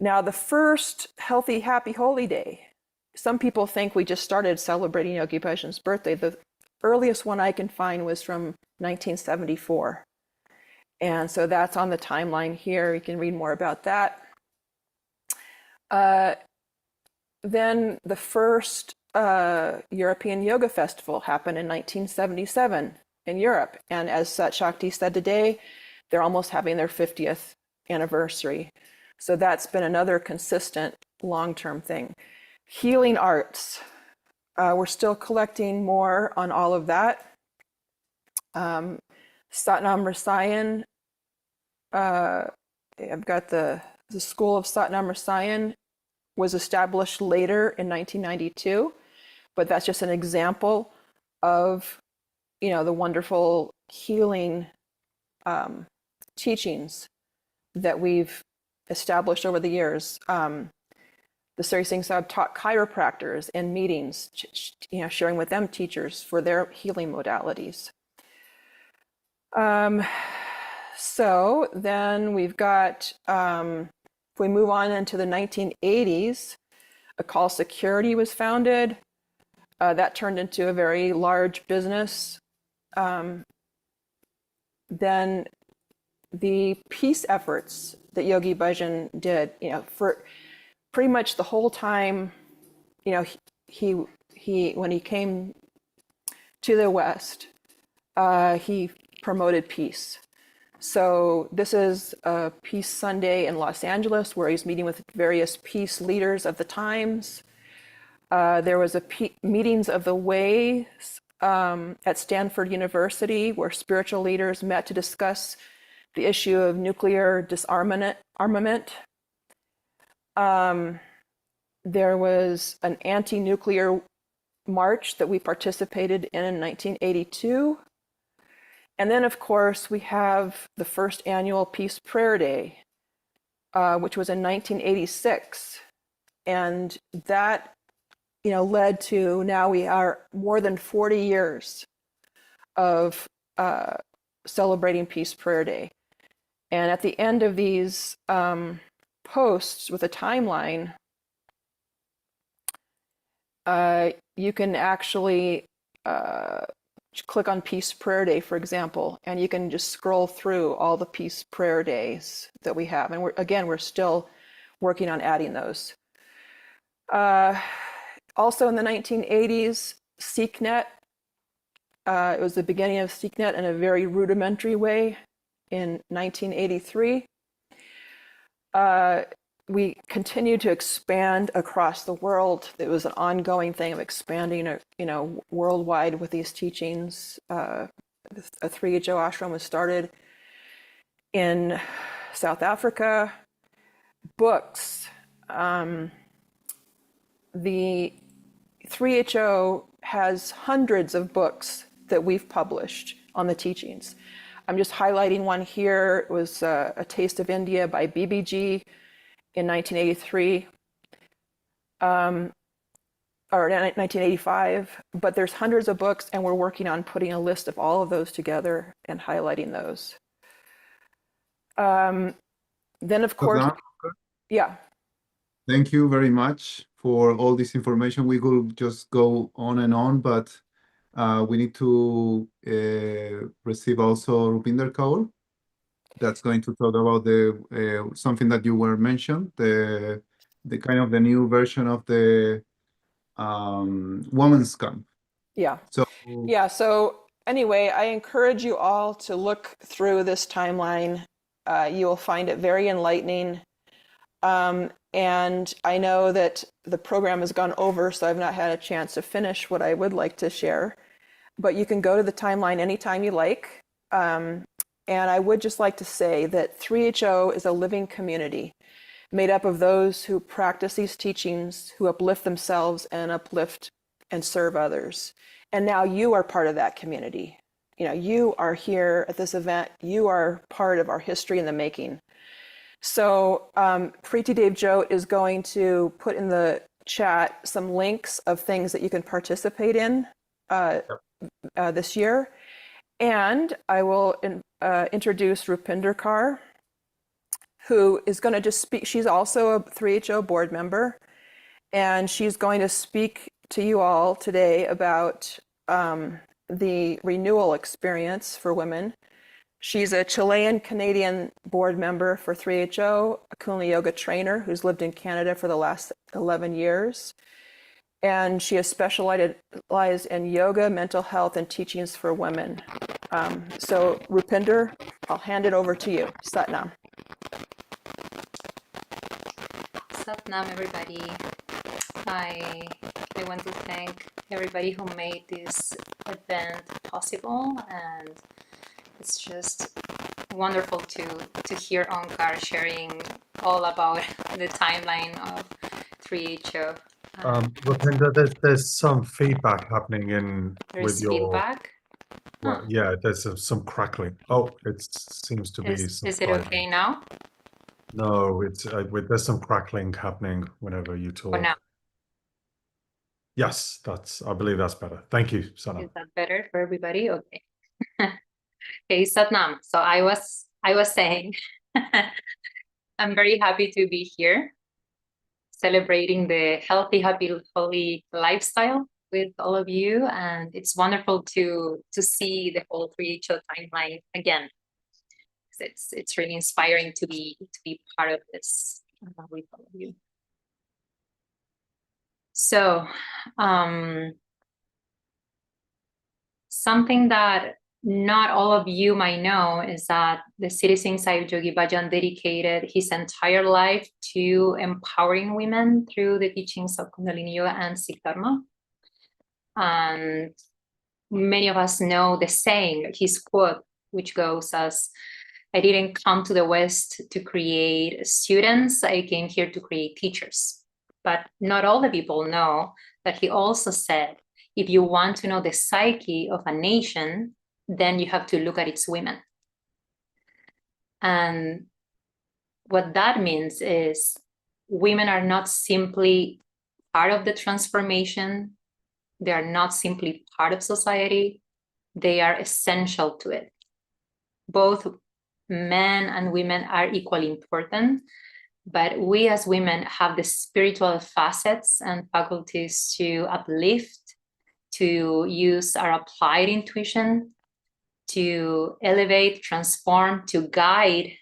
Now, the first Healthy, Happy, Holy Day, some people think we just started celebrating Yogi Bhajan's birthday. The earliest one I can find was from 1974. And so that's on the timeline here. You can read more about that. Then the first European Yoga Festival happened in 1977 in Europe. And as Sat Shakti said today, they're almost having their 50th anniversary. So that's been another consistent long-term thing. Healing arts. We're still collecting more on all of that. Satnam Rasayan. I've got the School of Satnam Rasayan was established later in 1992, but that's just an example of, the wonderful healing teachings that we've established over the years. The Sri Singh Sahib taught chiropractors in meetings, sharing with them teachers for their healing modalities. So then we've got, if we move on into the 1980s, Akal Security was founded. That turned into a very large business. Then the peace efforts that Yogi Bhajan did, for pretty much the whole time, he when he came to the West, he promoted peace. So this is a Peace Sunday in Los Angeles, where he's meeting with various peace leaders of the times. There was a Meetings of the Way at Stanford University, where spiritual leaders met to discuss the issue of nuclear disarmament. There was an anti-nuclear march that we participated in 1982. And then, of course, we have the first annual Peace Prayer Day, which was in 1986. And that, led to, now we are more than 40 years of celebrating Peace Prayer Day. And at the end of these posts with a timeline, you can actually click on Peace Prayer Day, for example, and you can just scroll through all the Peace Prayer Days that we have. And we're still working on adding those. Also in the 1980s, SeekNet. It was the beginning of SeekNet in a very rudimentary way in 1983. We continued to expand across the world. It was an ongoing thing of expanding, worldwide with these teachings. A 3HO ashram was started in South Africa. Books. The 3HO has hundreds of books that we've published on the teachings. I'm just highlighting one here. It was A Taste of India by BBG in 1983, or 1985, but there's hundreds of books, and we're working on putting a list of all of those together and highlighting those. Then, of course, yeah. Thank you very much for all this information. We could just go on and on, but we need to receive also Rupinder Kaur. that's going to talk about the something that you were mentioned, the kind of the new version of the women's camp. Yeah. So Yeah. So anyway, I encourage you all to look through this timeline. You will find it very enlightening. And I know that the program has gone over, so I've not had a chance to finish what I would like to share. But you can go to the timeline anytime you like. And I would just like to say that 3HO is a living community made up of those who practice these teachings, who uplift themselves and uplift and serve others. And now you are part of that community. You know, you are here at this event. You are part of our history in the making. So Preeti Dave Jyote is going to put in the chat some links of things that you can participate in this year. And I will introduce Rupinder Kaur, who is going to just speak. She's also a 3HO board member, and she's going to speak to you all today about the renewal experience for women. She's a Chilean-Canadian board member for 3HO, a Kundalini Yoga trainer who's lived in Canada for the last 11 years. And she has specialized in yoga, mental health, and teachings for women. So Rupinder, I'll hand it over to you. Satnam. Satnam, everybody. I want to thank everybody who made this event possible, and it's just wonderful to hear Onkar sharing all about the timeline of 3HO. Rupinder, there's some feedback happening in There's with your feedback. well, yeah, there's some crackling. Oh, it seems to be some Is it okay now? No, it's there's some crackling happening whenever you talk. Or now? Yes, I believe that's better. Thank you, Satnam. Is that better for everybody? Okay. Okay, Satnam. So I was saying, I'm very happy to be here, celebrating the healthy, happy, holy lifestyle with all of you, and it's wonderful to see the whole 3HO timeline again. It's really inspiring to be part of this with all of you. So, something that not all of you might know is that the Siddhi Singh Sahib Yogi Bhajan dedicated his entire life to empowering women through the teachings of Kundalini Yoga and Sikh Dharma. And many of us know the saying, his quote, which goes as, "I didn't come to the West to create students, I came here to create teachers." But not all the people know that he also said, if you want to know the psyche of a nation, then you have to look at its women. And what that means is women are not simply part of the transformation. They are not simply part of society. They are essential to it. Both men and women are equally important, but we as women have the spiritual facets and faculties to uplift, to use our applied intuition, to elevate, transform, to guide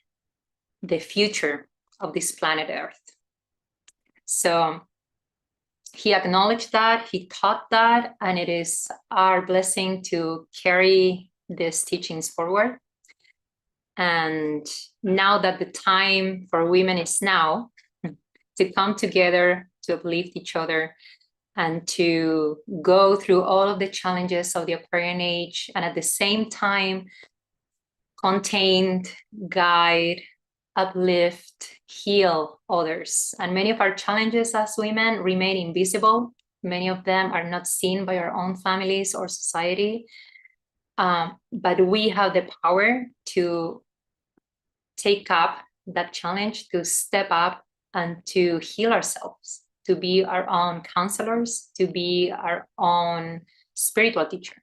the future of this planet Earth. So he acknowledged that, he taught that, and it is our blessing to carry these teachings forward. And now that the time for women is now, to come together, to uplift each other, and to go through all of the challenges of the Aquarian age, and at the same time, contain, guide, uplift, heal others. And many of our challenges as women remain invisible. Many of them are not seen by our own families or society. But we have the power to take up that challenge, to step up and to heal ourselves, to be our own counselors, to be our own spiritual teacher.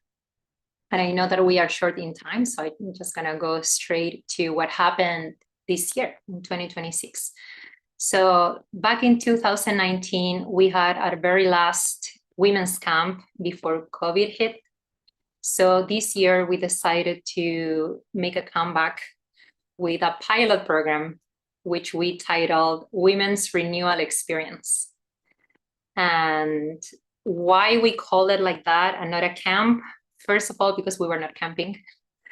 And I know that we are short in time, so I'm just gonna go straight to what happened this year in 2026. So back in 2019, we had our very last women's camp before COVID hit. So this year we decided to make a comeback with a pilot program, which we titled Women's Renewal Experience. And why we call it like that and not a camp? First of all, because we were not camping.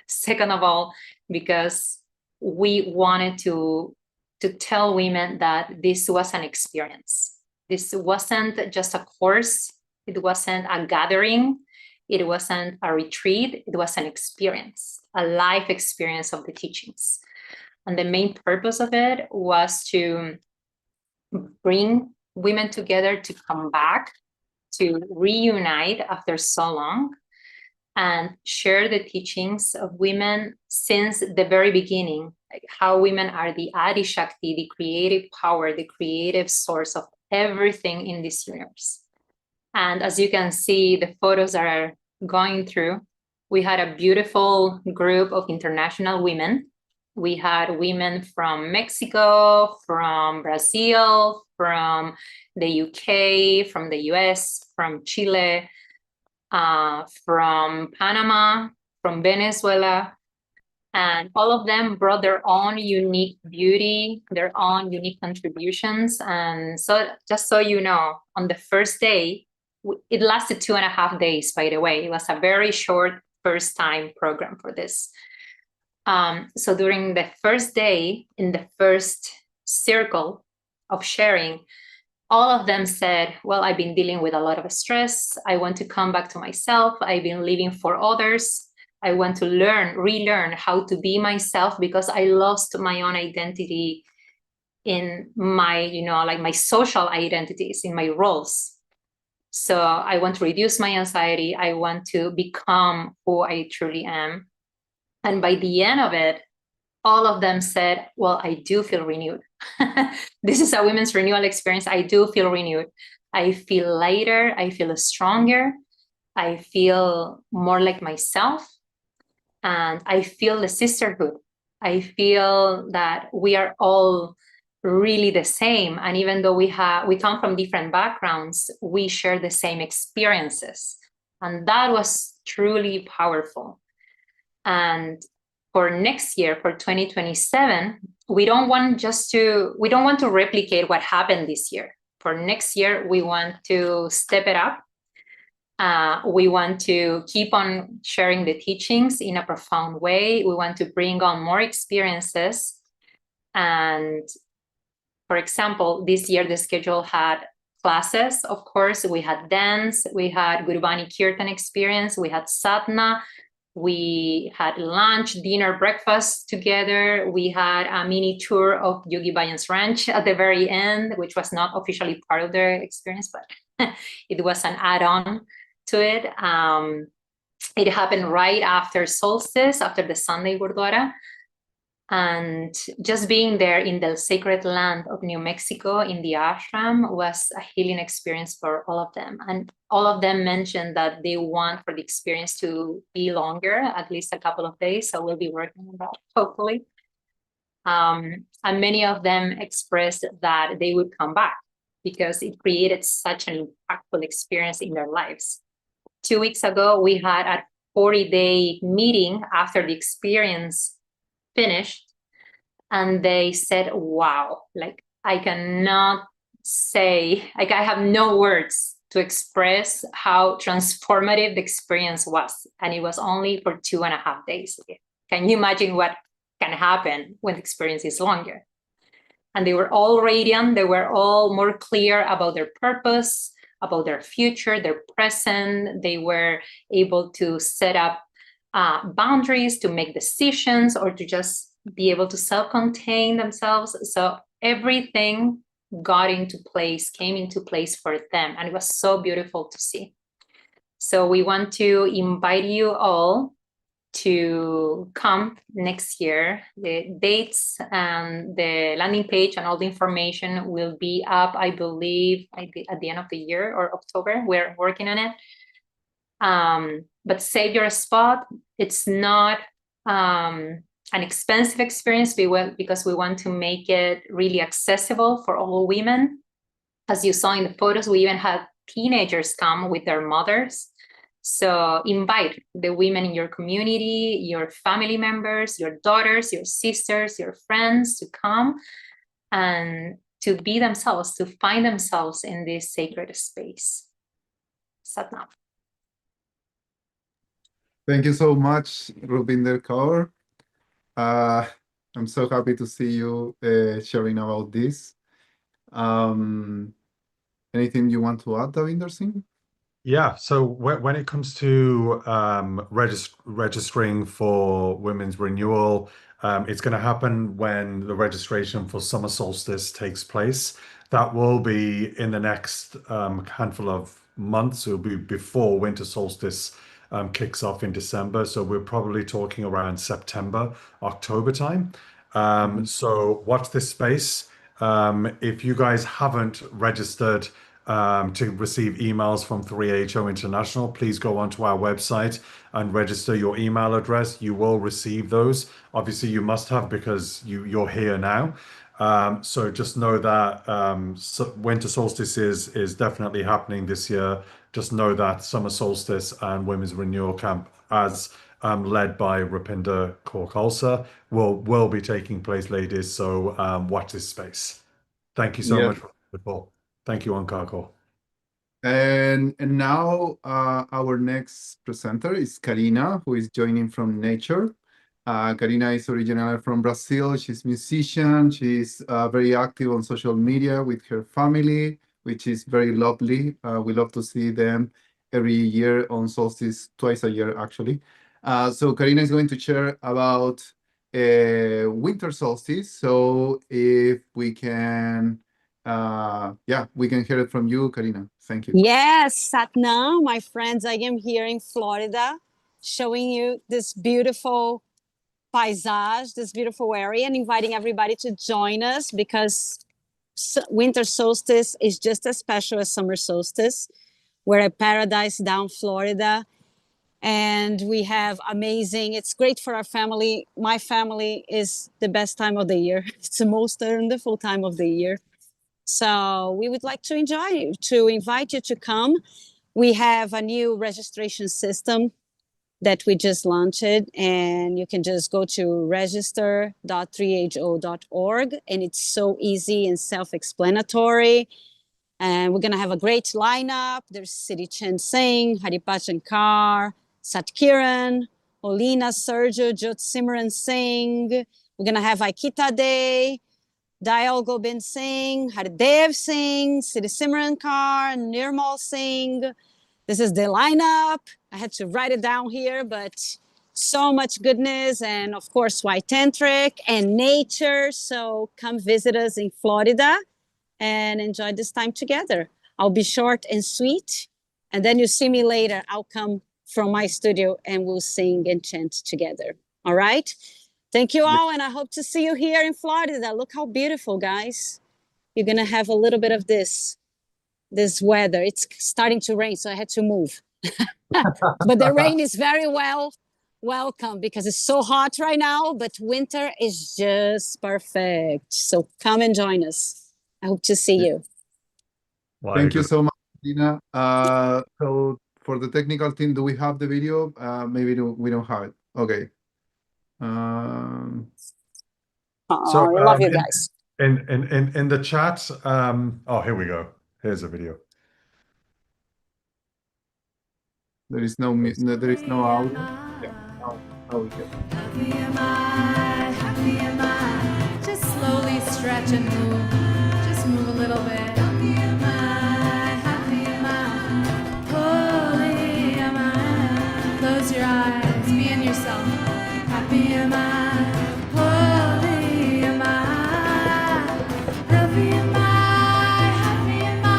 Second of all, because we wanted to tell women that this was an experience. This wasn't just a course. It wasn't a gathering. It wasn't a retreat. It was an experience, a life experience of the teachings. And the main purpose of it was to bring women together to come back, to reunite after so long, and share the teachings of women since the very beginning, like how women are the Adi Shakti, the creative power, the creative source of everything in this universe. And as you can see, the photos that are going through, we had a beautiful group of international women. We had women from Mexico, from Brazil, from the UK, from the US, from Chile, from Panama, from Venezuela, and all of them brought their own unique beauty, their own unique contributions. And so just so you know, on the first day, it lasted 2.5 days, by the way. It was a very short first time program for this. So during the first day, in the first circle of sharing, all of them said, well, I've been dealing with a lot of stress. I want to come back to myself. I've been living for others. I want to relearn how to be myself because I lost my own identity in my, like my social identities, in my roles. So I want to reduce my anxiety. I want to become who I truly am. And by the end of it, all of them said, well, I do feel renewed. This is a women's renewal experience. I do feel renewed. I feel lighter. I feel stronger. I feel more like myself. And I feel the sisterhood. I feel that we are all really the same. And even though we come from different backgrounds, we share the same experiences. And that was truly powerful. And for next year, for 2027, we don't want to replicate what happened this year. For next year, we want to step it up. We want to keep on sharing the teachings in a profound way. We want to bring on more experiences. And for example, this year, the schedule had classes, of course. We had dance, we had Gurbani Kirtan experience, we had sadhana, we had lunch, dinner, breakfast together. We had a mini tour of Yogi Bhajan's ranch at the very end, which was not officially part of the experience, but it was an add-on to it. It happened right after solstice, after the Sunday Gurdwara. And just being there in the sacred land of New Mexico in the ashram was a healing experience for all of them. And all of them mentioned that they want for the experience to be longer, at least a couple of days. So we'll be working on that, hopefully. And many of them expressed that they would come back because it created such an impactful experience in their lives. 2 weeks ago, we had a 40-day meeting after the experience finished, and they said, wow, like I cannot say, like I have no words to express how transformative the experience was. And it was only for 2.5 days. Can you imagine what can happen when the experience is longer? And they were all radiant. They were all more clear about their purpose, about their future, their present. They were able to set up boundaries, to make decisions, or to just be able to self-contain themselves. So everything got into place, came into place for them. And it was so beautiful to see. So we want to invite you all to come next year. The dates and the landing page and all the information will be up, I believe, at the end of the year or October. We're working on it. But save your spot. It's not an expensive experience because we want to make it really accessible for all women. As you saw in the photos, we even had teenagers come with their mothers. So invite the women in your community, your family members, your daughters, your sisters, your friends to come and to be themselves, to find themselves in this sacred space. Satnam. Thank you so much, Rupinder Kaur. I'm so happy to see you sharing about this. Anything you want to add, Davinder Singh? Yeah, so when it comes to registering for Women's Renewal, it's going to happen when the registration for Summer Solstice takes place. That will be in the next handful of months. It will be before Winter Solstice kicks off in December. So we're probably talking around September, October time. So watch this space. If you guys haven't registered to receive emails from 3HO International, please go onto our website and register your email address. You will receive those. Obviously, you must have because you're here now. So just know that Winter Solstice is definitely happening this year. Just know that Summer Solstice and Women's Renewal Camp, as led by Rupinder Kaur Khalsa, will be taking place, ladies. So watch this space. Thank you so much for the call. Thank you, Onkar Kaur. And now our next presenter is Karina, who is joining from Nature. Karina is originally from Brazil. She's a musician. She's very active on social media with her family, which is very lovely. We love to see them every year on solstice, twice a year, actually. So Karina is going to share about winter solstice. So if we can, we can hear it from you, Karina. Thank you. Yes, Satnam, my friends, I am here in Florida, showing you this beautiful paisage, this beautiful area, and inviting everybody to join us because winter solstice is just as special as summer solstice. We're at Paradise Down, Florida, and we have amazing, it's great for our family. My family is the best time of the year. It's the most wonderful time of the year. So we would like to invite you to come. We have a new registration system that we just launched, and you can just go to register.3ho.org, and it's so easy and self-explanatory. And we're gonna have a great lineup. There's Siddhi Chen Singh, Haribhajan Kaur, Satkiran, Olina Sergio, Jyotisimran Singh. We're gonna have Aikita Day, Dayal Gobind Singh, Hardev Singh, Siddhi Simran Kaur, Nirmal Singh. This is the lineup. I had to write it down here, but so much goodness. And of course, White Tantric and Nature. So come visit us in Florida and enjoy this time together. I'll be short and sweet. And then you see me later. I'll come from my studio and we'll sing and chant together. All right? Thank you all. And I hope to see you here in Florida. Look how beautiful, guys. You're going to have a little bit of this weather. It's starting to rain, so I had to move. But the rain is very welcome because it's so hot right now, but winter is just perfect. So come and join us. I hope to see you. Thank you so much, Dina. So for the technical team, do we have the video? Maybe we don't have it. Okay. I love you guys. In the chat, here we go. Here's a video. There is no audio. Yeah, now we get it. Happy am I, just slowly stretch and move, just move a little bit. Happy am I, holy am I. Close your eyes, be in yourself. Happy am I, holy am I. Happy am I. Happy am I,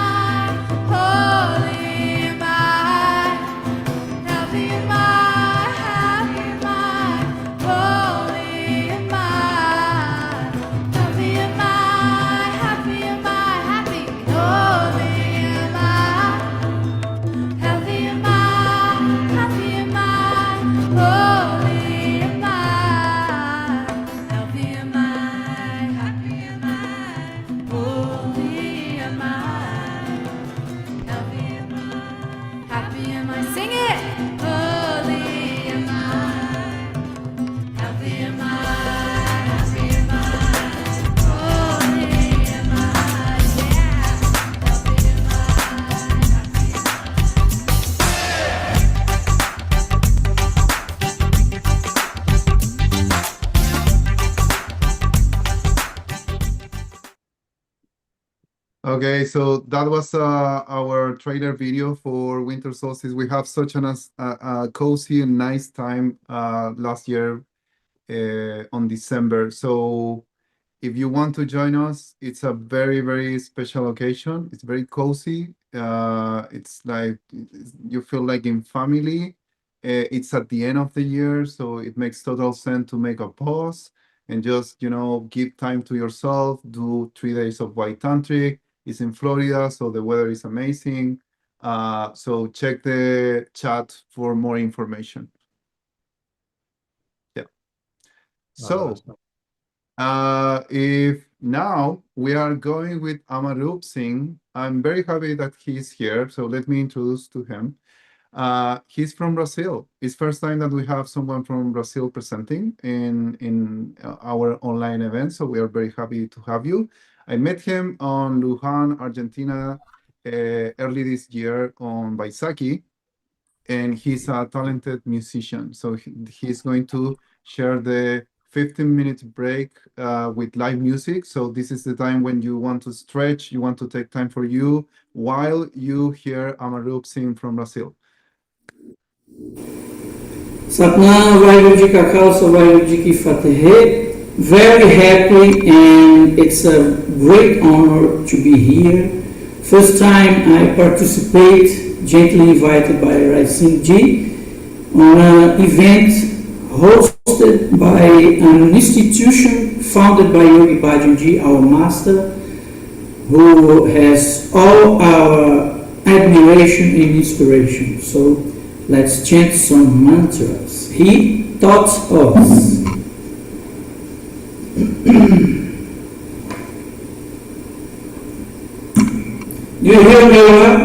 Okay, so that was our trailer video for Winter Solstice. We have such a cozy and nice time last year on December. So if you want to join us, it's a very, very special occasion. It's very cozy. It's like you feel like in family. It's at the end of the year, so it makes total sense to make a pause and just, give time to yourself, do 3 days of White Tantric. It's in Florida, so the weather is amazing. So check the chat for more information. Yeah. So, if now we are going with Amarup Singh, I'm very happy that he's here. So let me introduce to him. He's from Brazil. It's first time that we have someone from Brazil presenting in our online event. So we are very happy to have you. I met him on Luján, Argentina, early this year on Baisaki, and he's a talented musician. So he's going to share the 15-minute break with live music. So this is the time when you want to stretch, you want to take time for you while you hear Amarup sing from Brazil. Satnam Vaheguru Ji Ka Khalsa Vaheguru Ji Ki Fateh. Very happy, and it's a great honor to be here. First time I participate, gently invited by Rai Singh Ji, on an event hosted by an institution founded by Yogi Bhajan Ji, our master, who has all our admiration and inspiration. So let's chant some mantras. He taught us. Do you hear me well?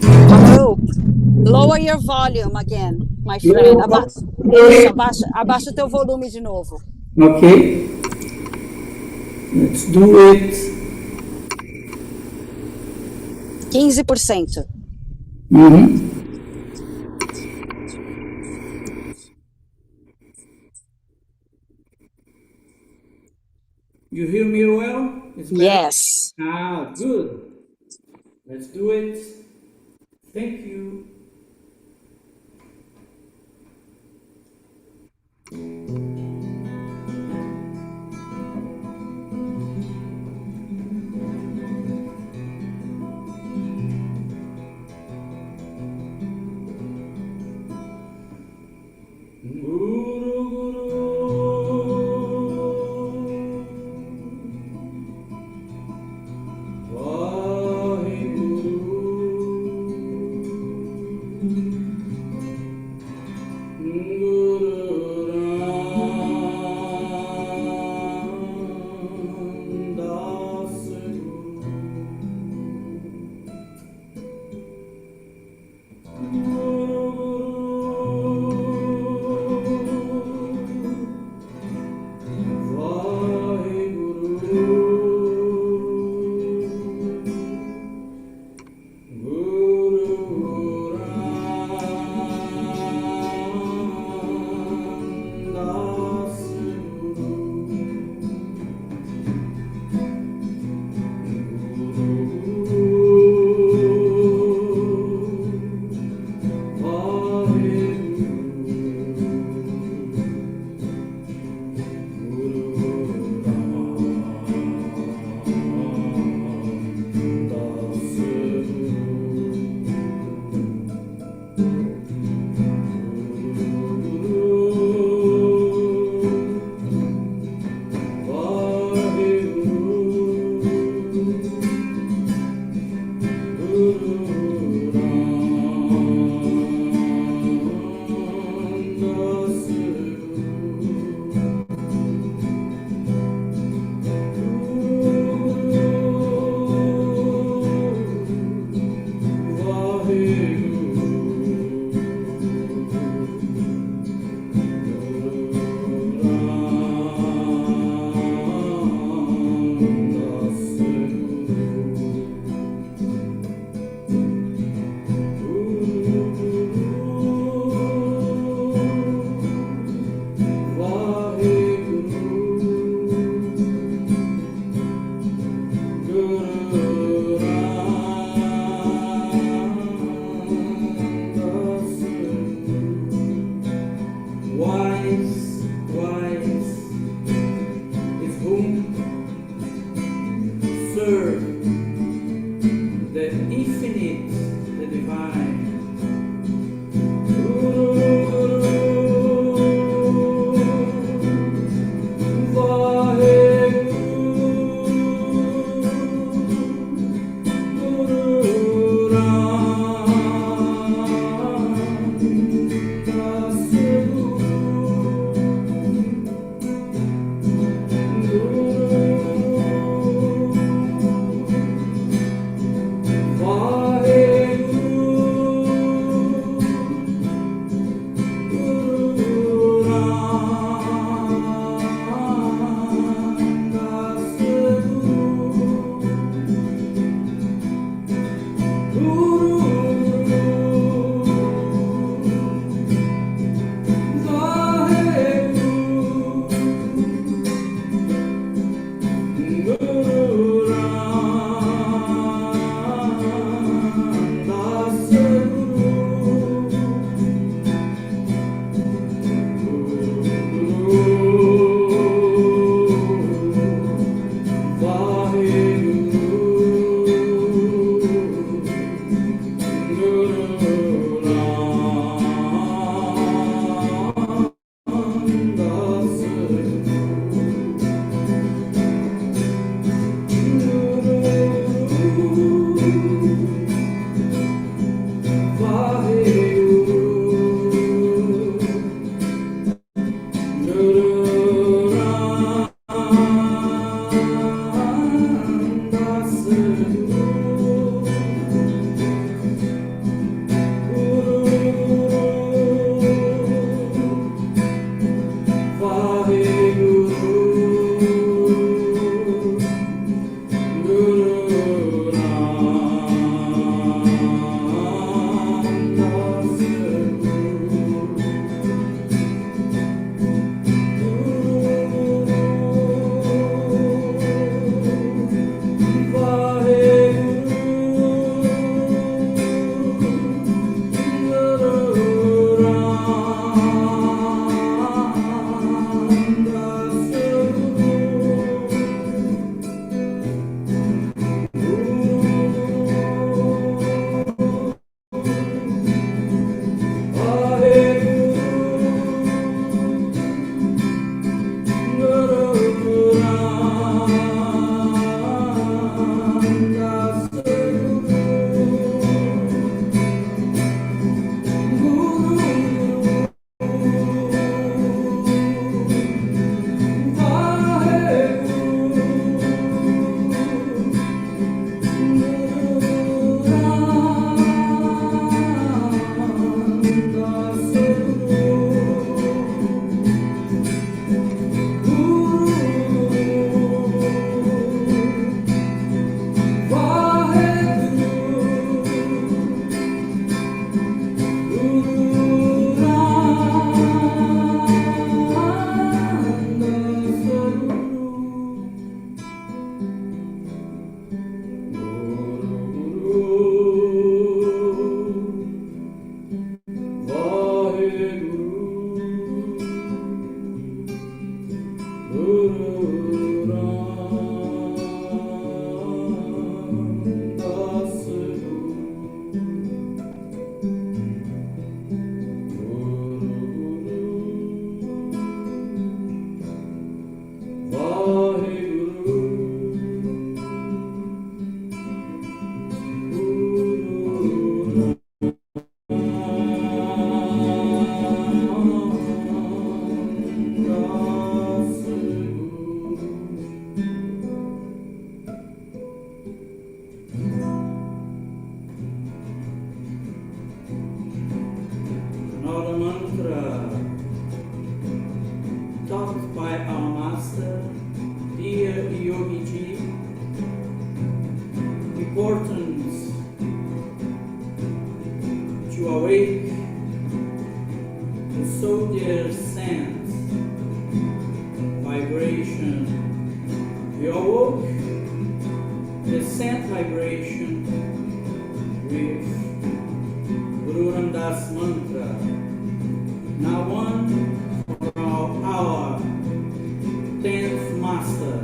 Amarup, lower your volume again, my friend. Abaixa o teu volume de novo. Okay. Let's do it. 15%. You hear me well? Yes. Ah, good. Let's do it. Thank you. Another mantra taught by our master, dear Yogi Ji. Importance to awake the so dear sense, vibration. You awoke the scent vibration with Guru Ramdas mantra. Now one for our 10th master.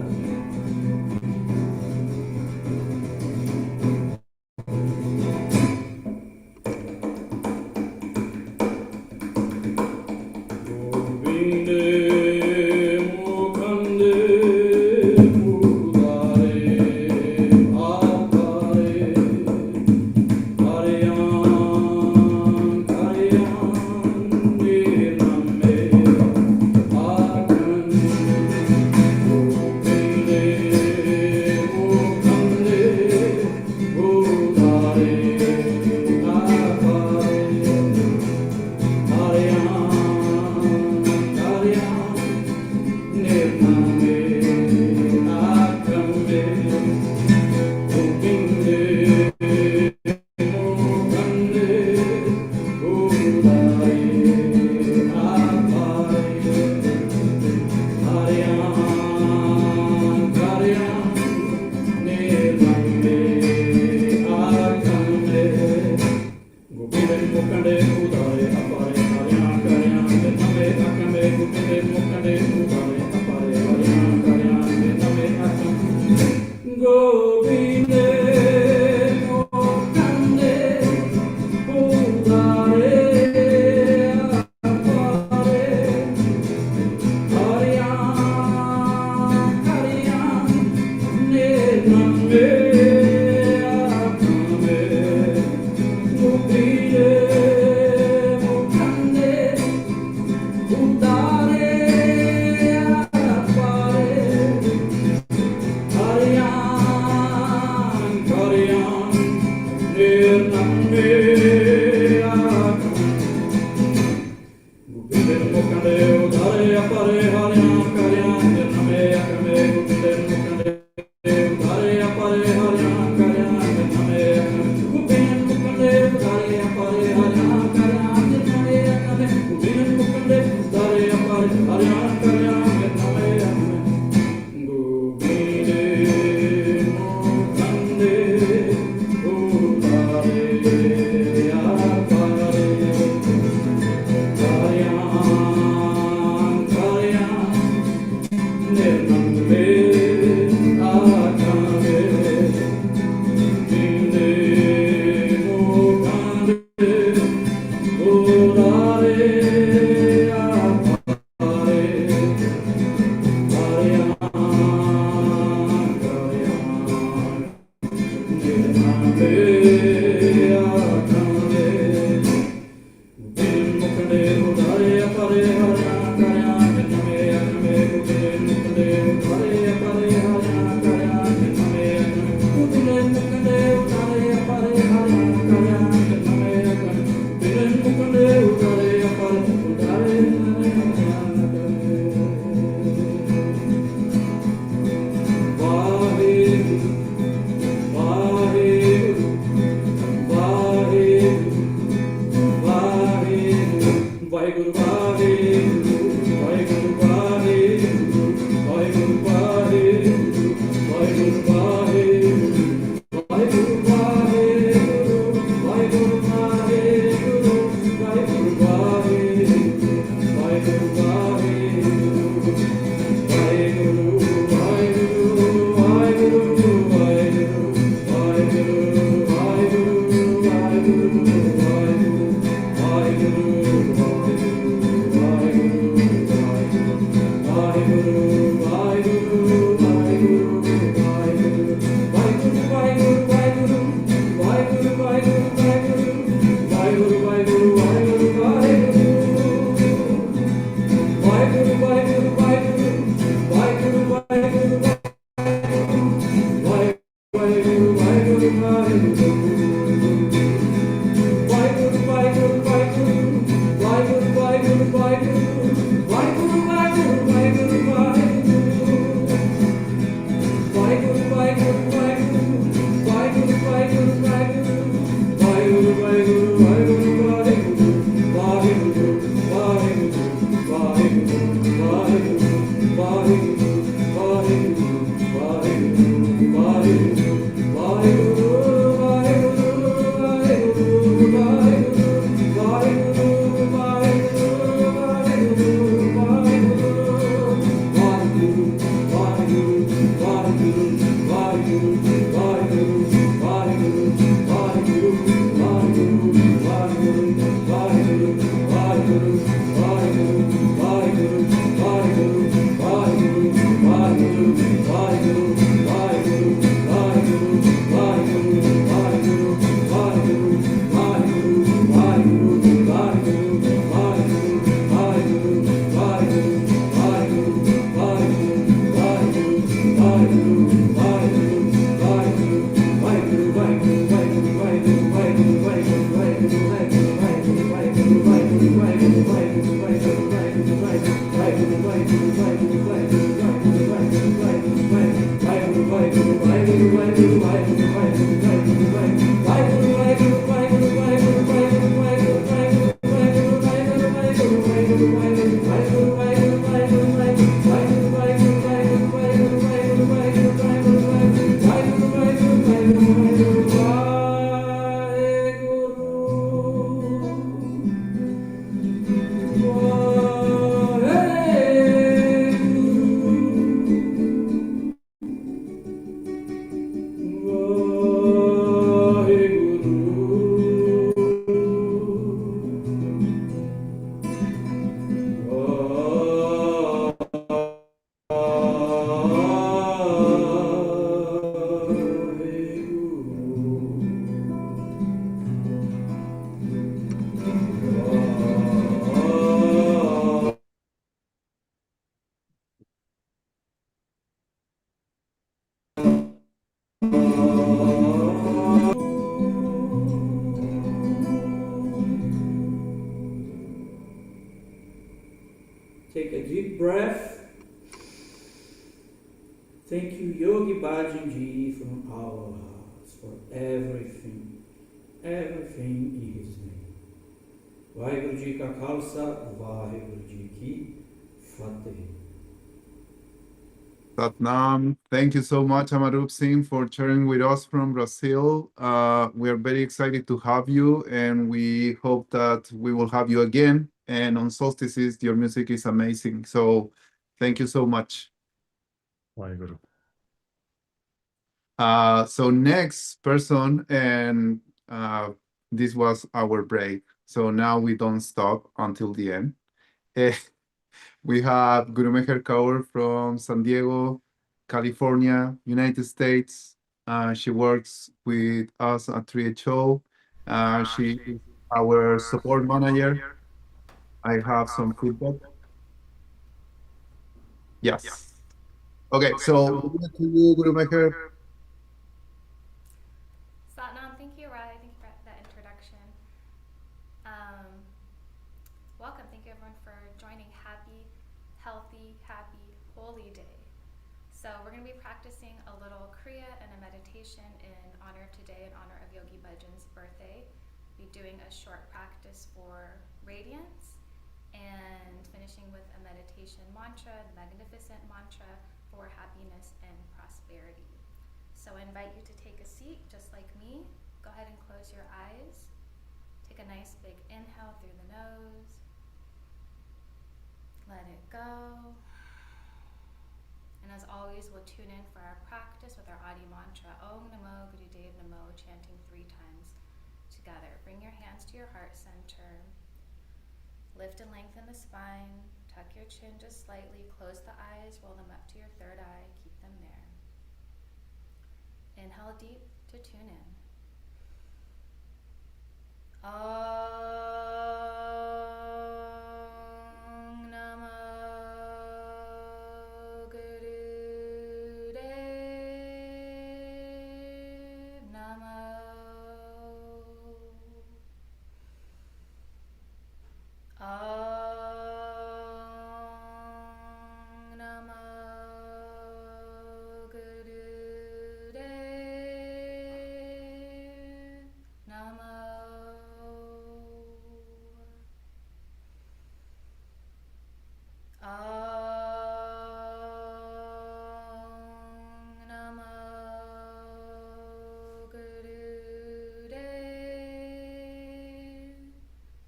Take a deep breath. Thank you, Yogi Bhajan Ji, from our hearts for everything, everything in His name. Vaheguru Ji Ka Khalsa, Vaheguru Ji Ki Fateh. Satnam. Thank you so much, Amarup Singh, for sharing with us from Brazil. We are very excited to have you, and we hope that we will have you again. And on solstices, your music is amazing. So thank you so much. Waheguru. So next person, and this was our break. So now we don't stop until the end. We have Guru Meher Kaur from San Diego, California, United States. She works with us at 3HO. She is our support manager. I have some feedback. Yes. Okay, so over to you, Guru Meher. Satnam, thank you, Rai. Thank you for that introduction. Welcome. Thank you, everyone, for joining Happy, Healthy, Happy, Holy Day. So we're going to be practicing a little Kriya and a meditation in honor of today, in honor of Yogi Bhajan's birthday. We'll be doing a short practice for radiance and finishing with a meditation mantra, the magnificent mantra for happiness and prosperity. So I invite you to take a seat just like me. Go ahead and close your eyes. Take a nice big inhale through the nose. Let it go. And as always, we'll tune in for our practice with our Adi mantra, Om Namo Gurudev Namo, chanting 3 times together. Bring your hands to your heart center. Lift and lengthen the spine. Tuck your chin just slightly, close the eyes, roll them up to your third eye, keep them there. Inhale deep to tune in. Om Namo Gurudev Namo. Om Namo Gurudev Namo. Om Namo Gurudev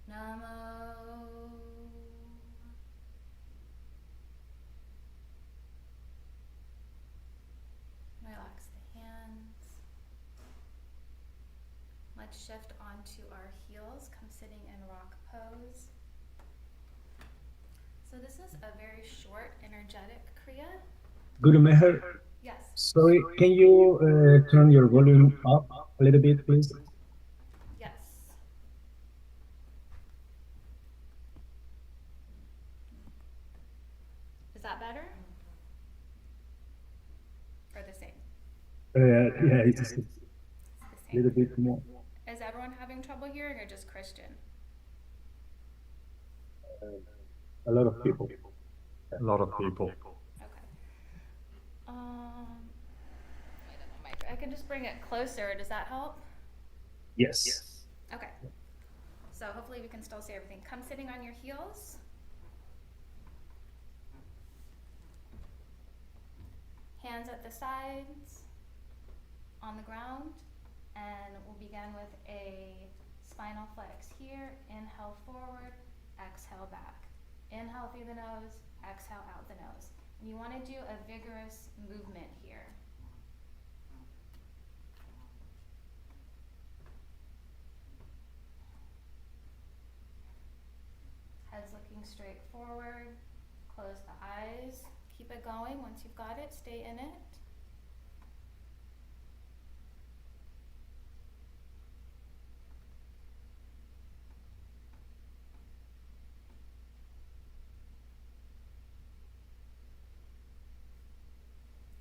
Namo. Relax the hands. Let's shift onto our heels. Come sitting in rock pose. So this is a very short, energetic Kriya. Guru Meher, Yes. sorry, can you turn your volume up a little bit, please? Yes. Is that better? Or the same? Yeah, it's a The little same. bit more. Is everyone having trouble hearing or just Christian? A lot of people. A lot of people. Okay. Wait, I can just bring it closer. Does that help? Yes. Okay. So hopefully we can still see everything. Come sitting on your heels. Hands at the sides, on the ground, and we'll begin with a spinal flex here. Inhale forward, exhale back. Inhale through the nose, exhale out the nose. And you want to do a vigorous movement here. Head's looking straight forward. Close the eyes. Keep it going. Once you've got it, stay in it.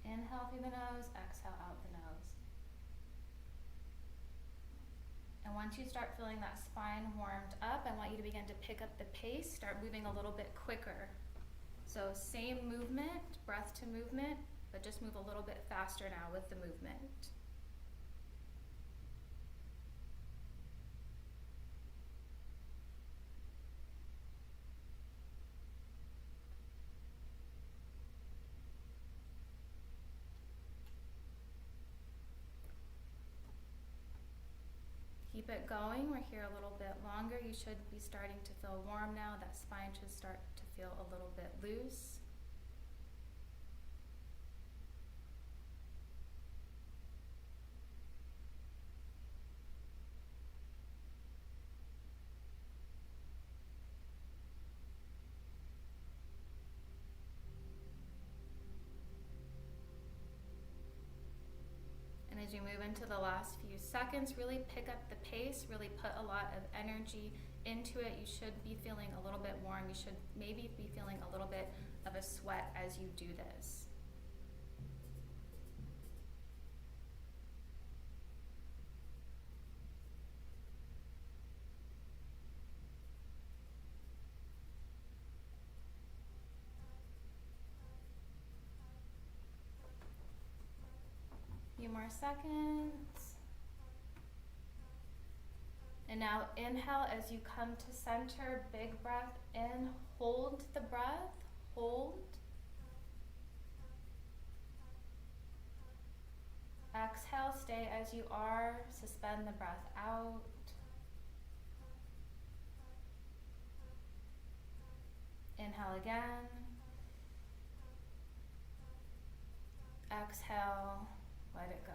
Inhale through the nose, exhale out the nose. And once you start feeling that spine warmed up, I want you to begin to pick up the pace, start moving a little bit quicker. So same movement, breath to movement, but just move a little bit faster now with the movement. Keep it going. We're here a little bit longer. You should be starting to feel warm now. That spine should start to feel a little bit loose. As you move into the last few seconds, really pick up the pace, really put a lot of energy into it. You should be feeling a little bit warm. You should maybe be feeling a little bit of a sweat as you do this. Few more seconds. And now inhale as you come to center, big breath in, hold the breath, hold. Exhale, stay as you are, suspend the breath out. Inhale again. Exhale. Let it go.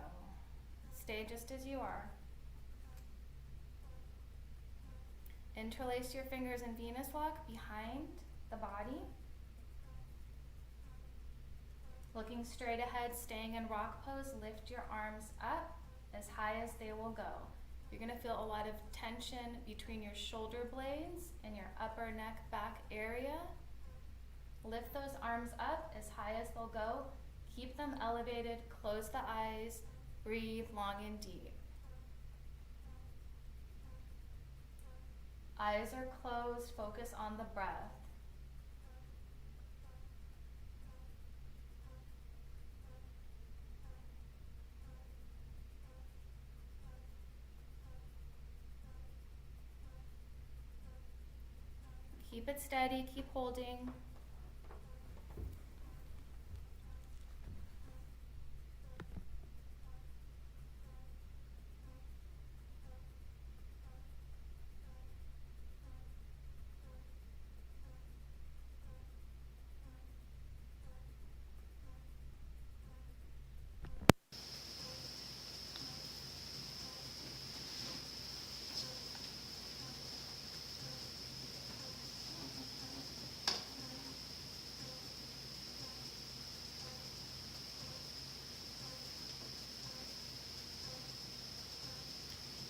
Stay just as you are. Interlace your fingers in Venus Walk behind. the body. Looking straight ahead, staying in rock pose, lift your arms up as high as they will go. You're gonna feel a lot of tension between your shoulder blades and your upper neck back area. Lift those arms up as high as they'll go. Keep them elevated, close the eyes, breathe long and deep. Eyes are closed, focus on the breath. Keep it steady, keep holding.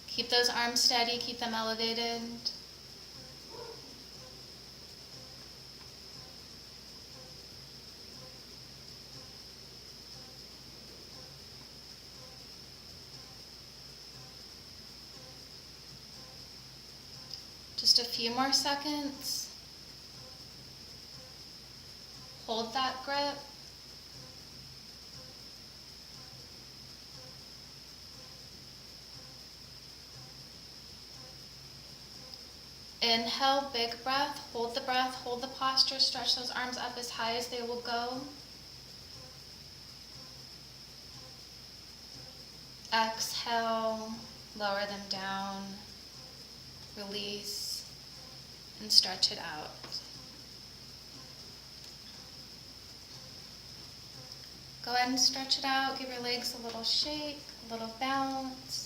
Keep those arms steady, keep them elevated. Just a few more seconds. Hold that grip. Inhale, big breath, hold the posture, stretch those arms up as high as they will go. Exhale, lower them down, release, and stretch it out. Go ahead and stretch it out, give your legs a little shake, a little bounce.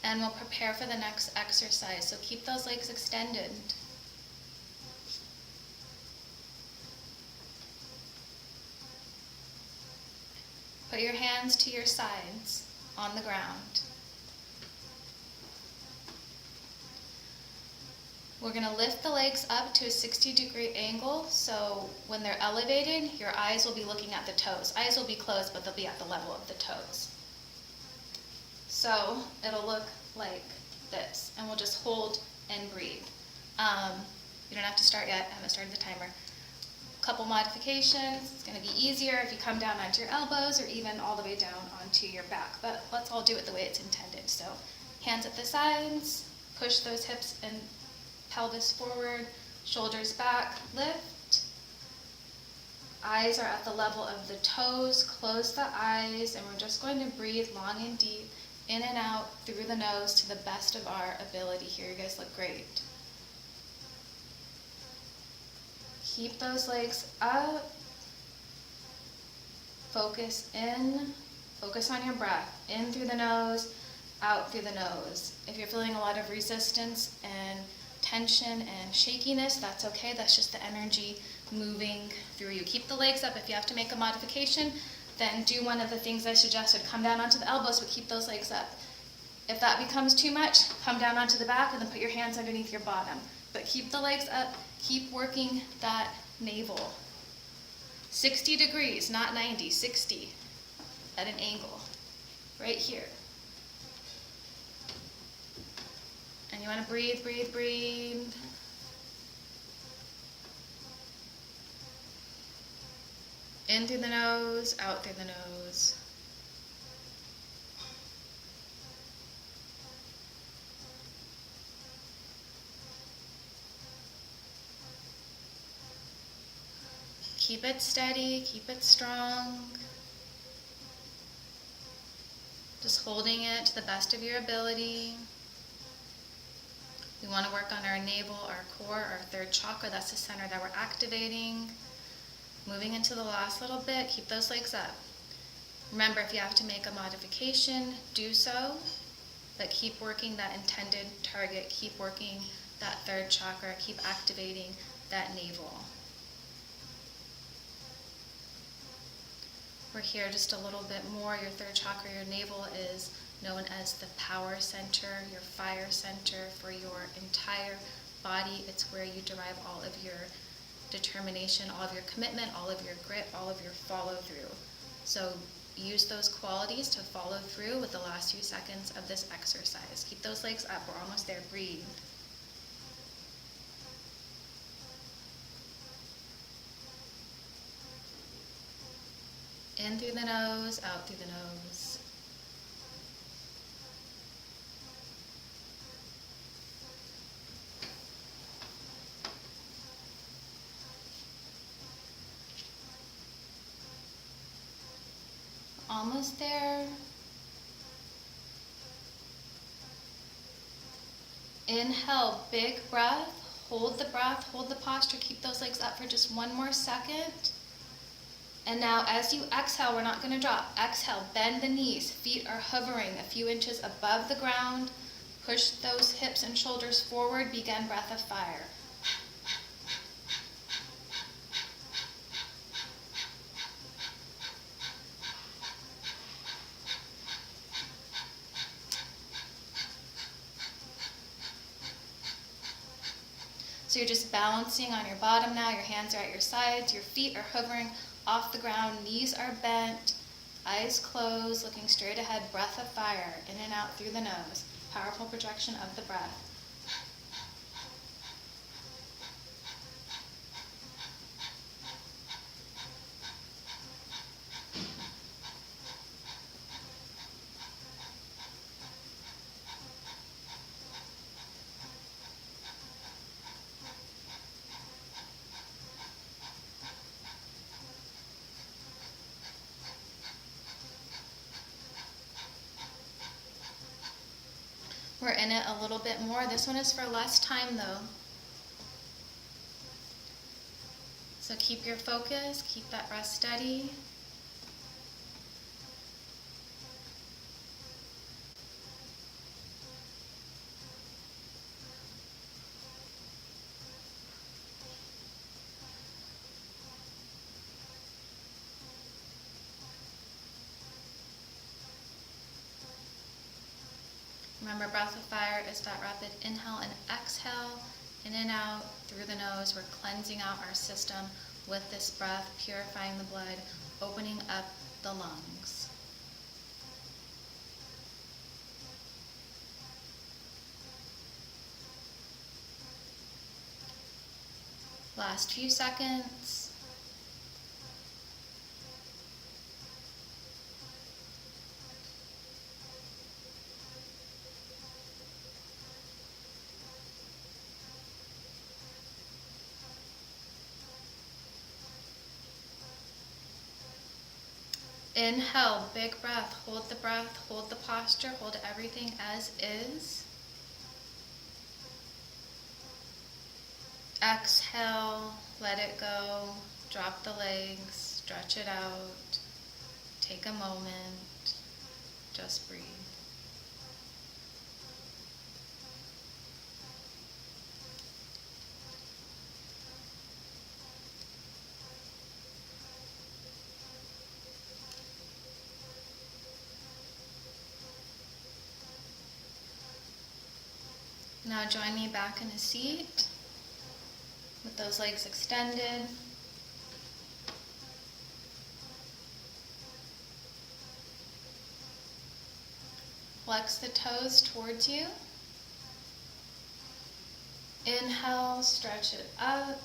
And we'll prepare for the next exercise. So keep those legs extended. Put your hands to your sides on the ground. We're going to lift the legs up to a 60-degree angle, so when they're elevated, your eyes will be looking at the toes. Eyes will be closed, but they'll be at the level of the toes. So it'll look like this, and we'll just hold and breathe. You don't have to start yet, I haven't started the timer. Couple modifications. It's going to be easier if you come down onto your elbows or even all the way down onto your back, but let's all do it the way it's intended. So hands at the sides, push those hips and pelvis forward, shoulders back, lift. Eyes are at the level of the toes, close the eyes, and we're just going to breathe long and deep, in and out, through the nose to the best of our ability here. You guys look great. Keep those legs up. Focus in, focus on your breath. In through the nose, out through the nose. If you're feeling a lot of resistance and tension and shakiness, that's okay. That's just the energy moving through you. Keep the legs up. If you have to make a modification, then do one of the things I suggested. Come down onto the elbows, but keep those legs up. If that becomes too much, come down onto the back and then put your hands underneath your bottom. But keep the legs up, keep working that navel. 60 degrees, not 90, 60 at an angle, right here. And you want to breathe, breathe, breathe. In through the nose, out through the nose. Keep it steady, keep it strong. Just holding it to the best of your ability. We want to work on our navel, our core, our third chakra. That's the center that we're activating. Moving into the last little bit, keep those legs up. Remember, if you have to make a modification, do so. but keep working that intended target, keep working that third chakra, keep activating that navel. We're here just a little bit more. Your third chakra, your navel, is known as the power center, your fire center for your entire body. It's where you derive all of your determination, all of your commitment, all of your grit, all of your follow through. So use those qualities to follow through with the last few seconds of this exercise. Keep those legs up. We're almost there. Breathe. In through the nose, out through the nose. Almost there. Inhale, big breath. Hold the breath, hold the posture. Keep those legs up for just one more second. And now as you exhale, we're not going to drop. Exhale, bend the knees. Feet are hovering a few inches above the ground. Push those hips and shoulders forward. Begin breath of fire. So you're just balancing on your bottom now. Your hands are at your sides. Your feet are hovering off the ground. Knees are bent. Eyes closed, looking straight ahead. Breath of fire, in and out through the nose. Powerful projection of the breath. We're in it a little bit more. This one is for less time though. So keep your focus, keep that breath steady. Remember, breath of fire is that rapid inhale and exhale, in and out through the nose. We're cleansing out our system with this breath, purifying the blood, opening up the lungs. Last few seconds. Inhale, big breath, hold the posture, hold everything as is. Exhale, let it go, drop the legs, stretch it out, take a moment, just breathe. Now join me back in a seat with those legs extended. Flex the toes towards you. Inhale, stretch it up.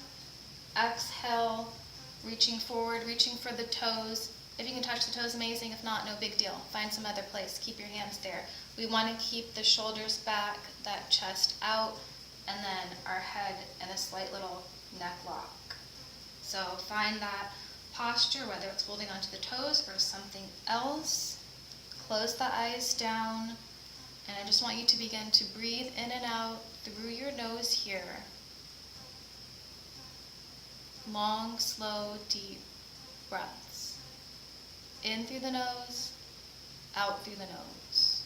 Exhale, reaching forward, reaching for the toes. If you can touch the toes, amazing. If not, no big deal. Find some other place. Keep your hands there. We want to keep the shoulders back, that chest out, and then our head in a slight little neck lock. So find that posture, whether it's holding onto the toes or something else. Close the eyes down, and I just want you to begin to breathe in and out through your nose here. Long, slow, deep breaths. In through the nose, out through the nose.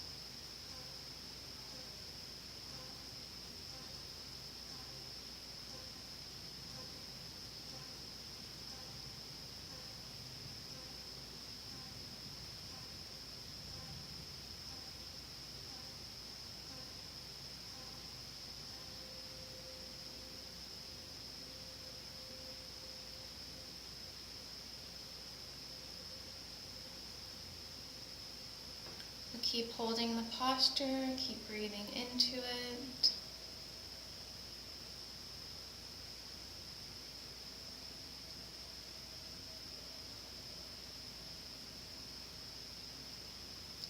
keep holding the posture, keep breathing into it.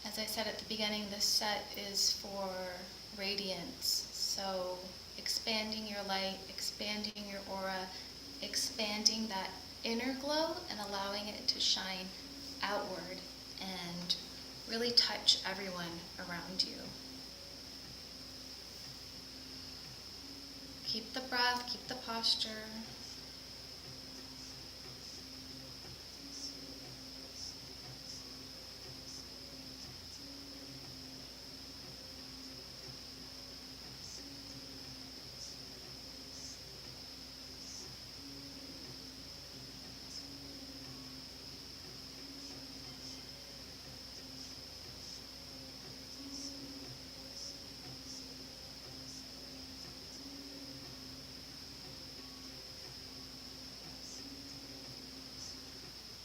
As I said at the beginning, this set is for radiance. So expanding your light, expanding your aura, expanding that inner glow and allowing it to shine outward and really touch everyone around you. Keep the breath, keep the posture.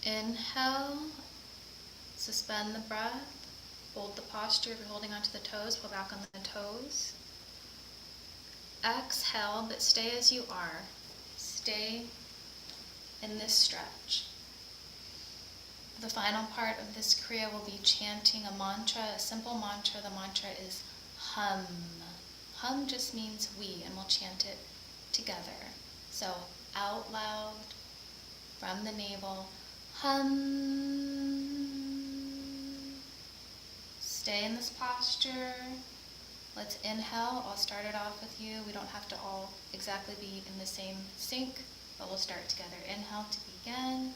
Inhale, suspend the breath, hold the posture. If you're holding onto the toes, pull back on the toes. Exhale, but stay as you are. Stay in this stretch. The final part of this Kriya will be chanting a mantra, a simple mantra. The mantra is hum. Hum just means we, and we'll chant it together. So out loud, from the navel, hum. Stay in this posture. Let's inhale. I'll start it off with you. We don't have to all exactly be in the same sync, but we'll start together. Inhale to begin.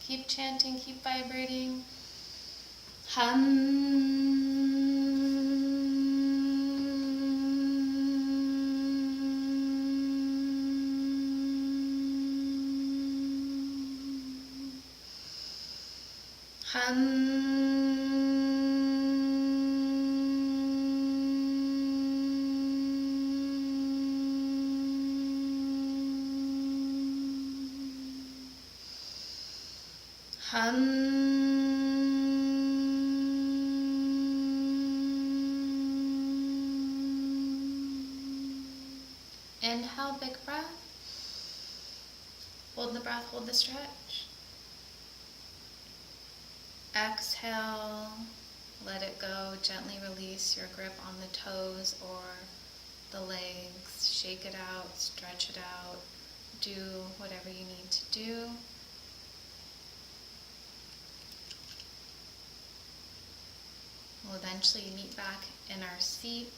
Keep chanting, keep vibrating. Inhale, big breath. Hold the breath, hold the stretch. Exhale, let it go. Gently release your grip on the toes or the legs. Shake it out, stretch it out. Do whatever you need to do. We'll eventually meet back in our seat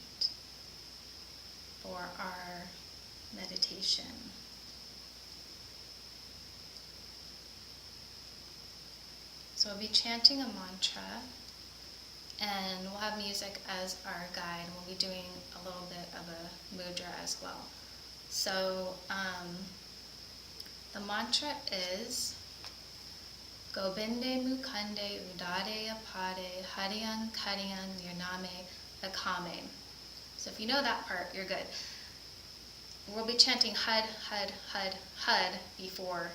for our meditation. So we'll be chanting a mantra, and we'll have music as our guide. We'll be doing a little bit of a mudra as well. So the mantra is Gobinde Mukande Udade Apade Hariyan Kariyan Nirname Akame. So if you know that part, you're good. We'll be chanting Hud, Hud, Hud, Hud before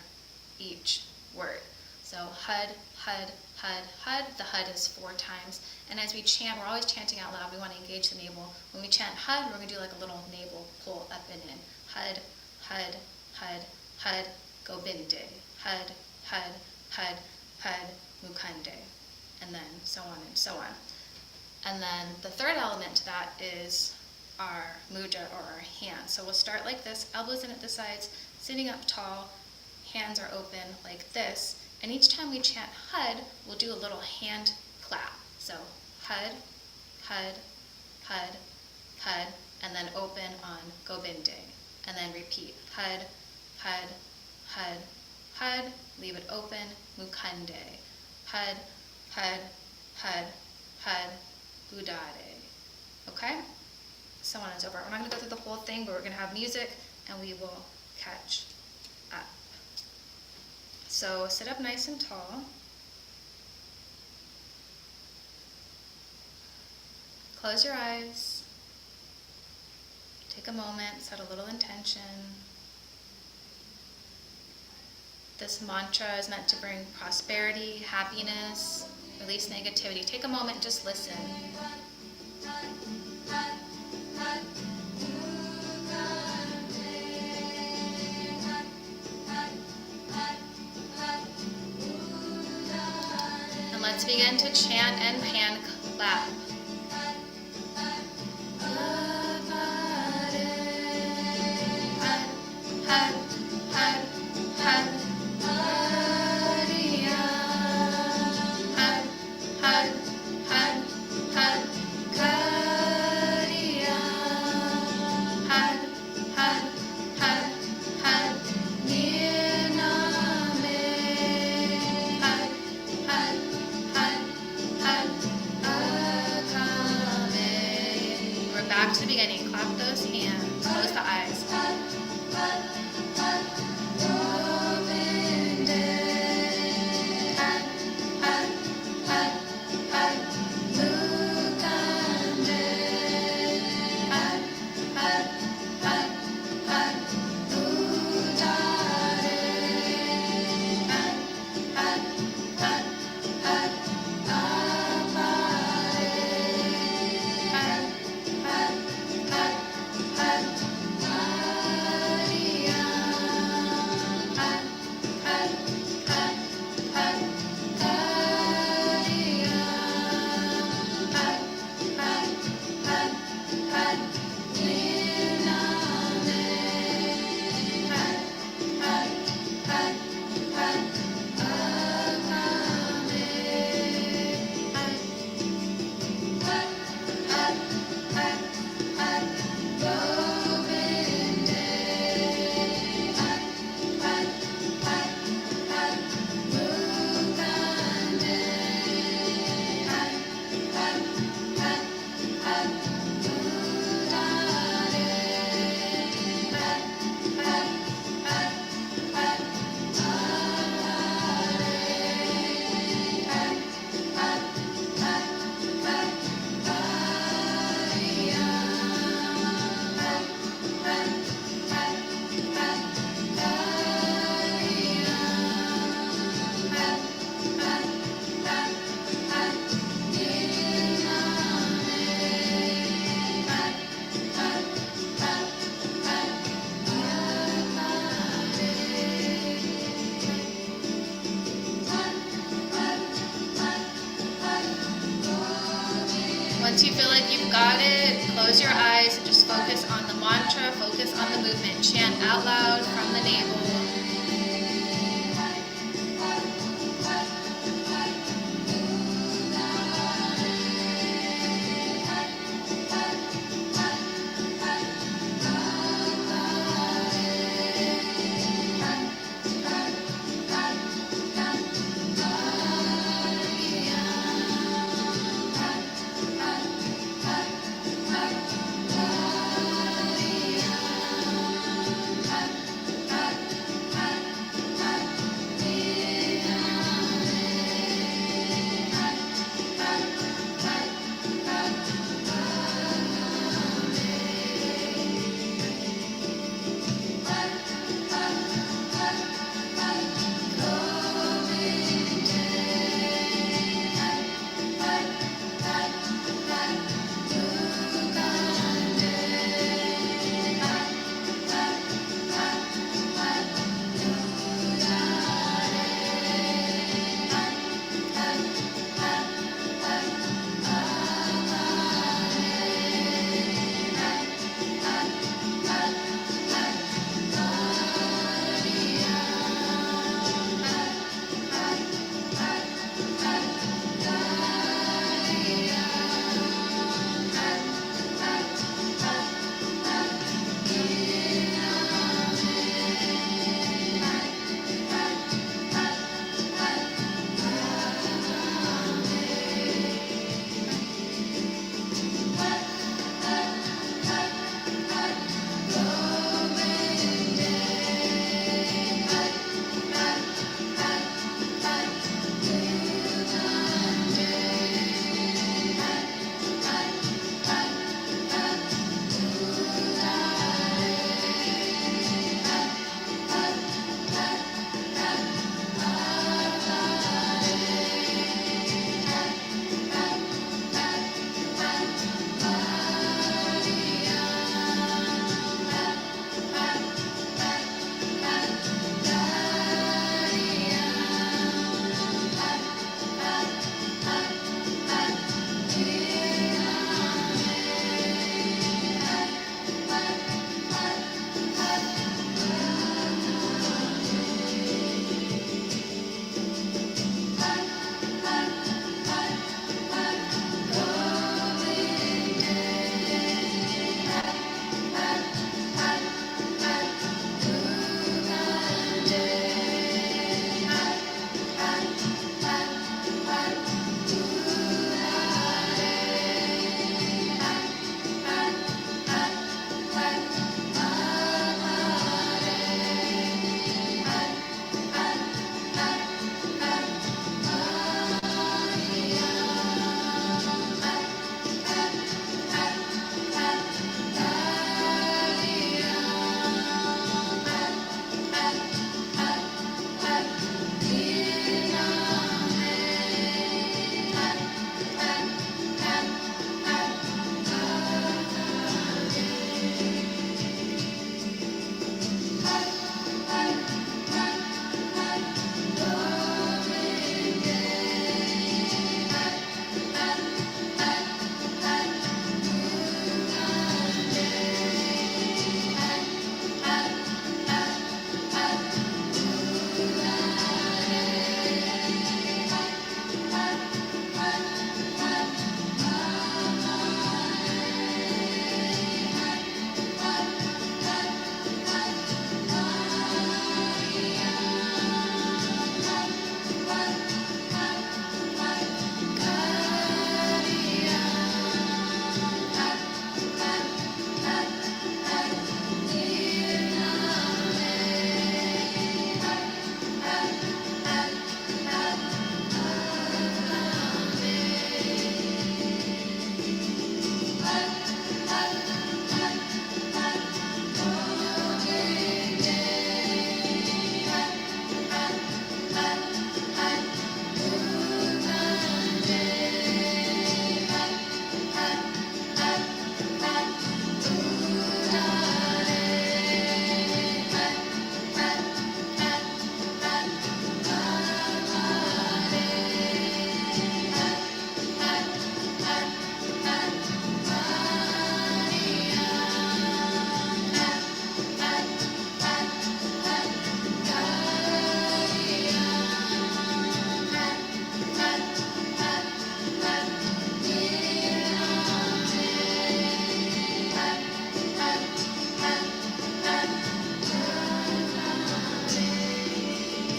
each word. So Hud, Hud, Hud, Hud. The Hud is 4 times. And as we chant, we're always chanting out loud. We want to engage the navel. When we chant Hud, we're going to do like a little navel pull up and in. Hud, Hud, Hud, Hud, Gobinde. Hud, Hud, Hud, Hud, Mukande. And then so on and so on. And then the third element to that is our mudra, or our hands. So we'll start like this, elbows in at the sides, sitting up tall, hands are open like this. And each time we chant Hud, we'll do a little hand clap. So Hud, Hud, Hud, Hud, and then open on Gobinde. And then repeat Hud, Hud, Hud, Hud, leave it open, Mukande. Hud, Hud, Hud, Hud, Udade. Okay? so on and so forth. We're not going to go through the whole thing, but we're going to have music and we will catch up. So sit up nice and tall. Close your eyes. Take a moment, set a little intention. This mantra is meant to bring prosperity, happiness, release negativity. Take a moment and just listen. And let's begin to chant and hand clap. Back to the beginning. Clap those hands. Close the eyes. Once you feel like you've got it, close your eyes and just focus on the mantra, focus on the movement. Chant out loud from the navel.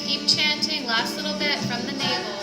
keep chanting last little bit from the navel.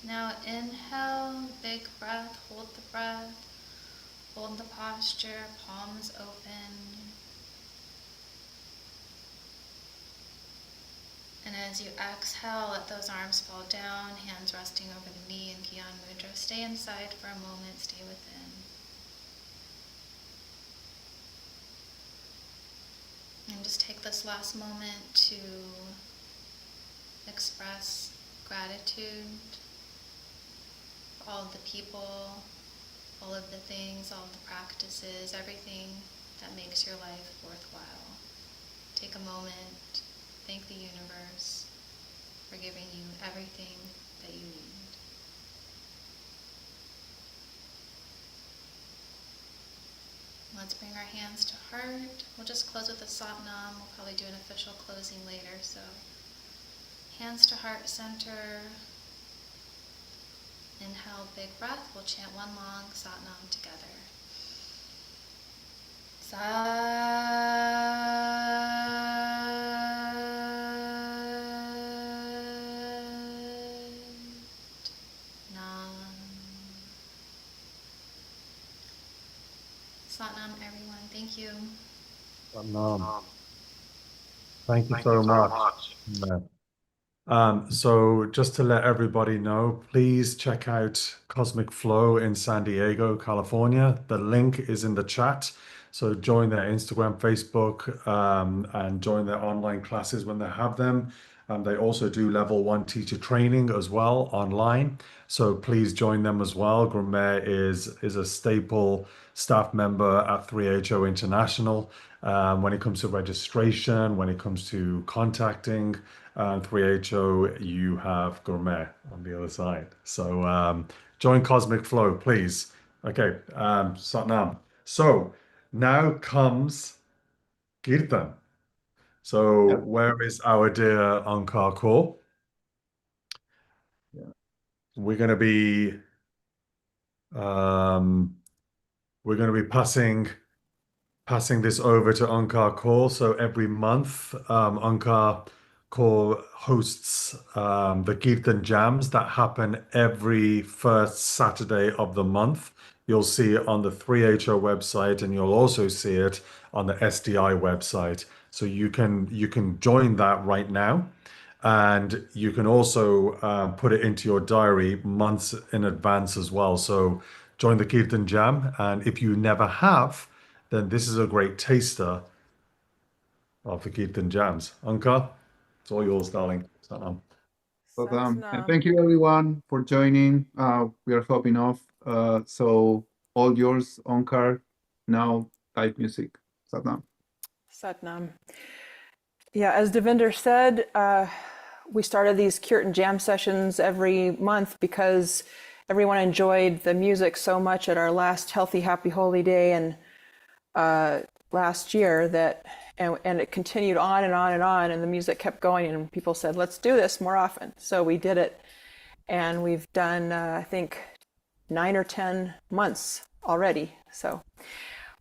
Now inhale, big breath, hold the breath, hold the posture, palms open. And as you exhale, let those arms fall down, hands resting over the knee in Gyan Mudra. Stay inside for a moment, stay within. And just take this last moment to express gratitude for all of the people, all of the things, all of the practices, everything that makes your life worthwhile. Take a moment, thank the universe for giving you everything that you need. Let's bring our hands to heart. We'll just close with a Satnam. We'll probably do an official closing later. So hands to heart center. Inhale, big breath. We'll chant one long Satnam together. Satnam, everyone. Thank you. Thank you so much. So just to let everybody know, please check out Cosmic Flow in San Diego, California. The link is in the chat. So join their Instagram, Facebook, and join their online classes when they have them. They also do level 1 teacher training as well online. So please join them as well. Gourmet is a staple staff member at 3HO International. When it comes to registration, when it comes to contacting 3HO, you have Gourmet on the other side. So join Cosmic Flow, please. Okay, Satnam. So now comes Kirtan. So where is our dear Ankar Kaur? we're going to be passing this over to Onkar Kaur. So every month, Onkar Kaur hosts the Kirtan Jams that happen every first Saturday of the month. You'll see it on the 3HO website, and you'll also see it on the SDI website. So you can join that right now, and you can also put it into your diary months in advance as well. So join the Kirtan Jam, and if you never have, then this is a great taster of the Kirtan Jams. Onkar, it's all yours, darling. Satnam. And thank you everyone for joining. We are hopping off. So all yours, Onkar. Now live music. Satnam. Satnam. Yeah, as Devinder said, we started these Kirtan Jam sessions every month because everyone enjoyed the music so much at our last Healthy, Happy, Holy Day and last year that, and it continued on and on and on, and the music kept going, and people said, let's do this more often. So we did it, and we've done, I think, 9 or 10 months already. So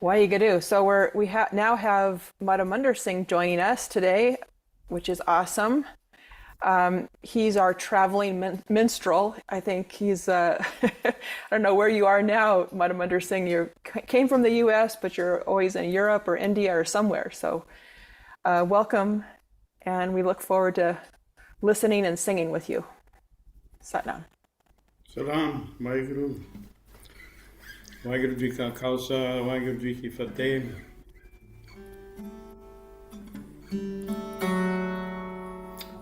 Waheguru. So we now have Madhamunder Singh joining us today, which is awesome. He's our traveling minstrel. I think he's, I don't know where you are now, Madhamunder Singh. You came from the US, but you're always in Europe or India or somewhere. So welcome, and we look forward to listening and singing with you. Satnam. Salam, Waheguru. Waheguru Ji Ka Khalsa, Waheguru Ji Ki Fateh.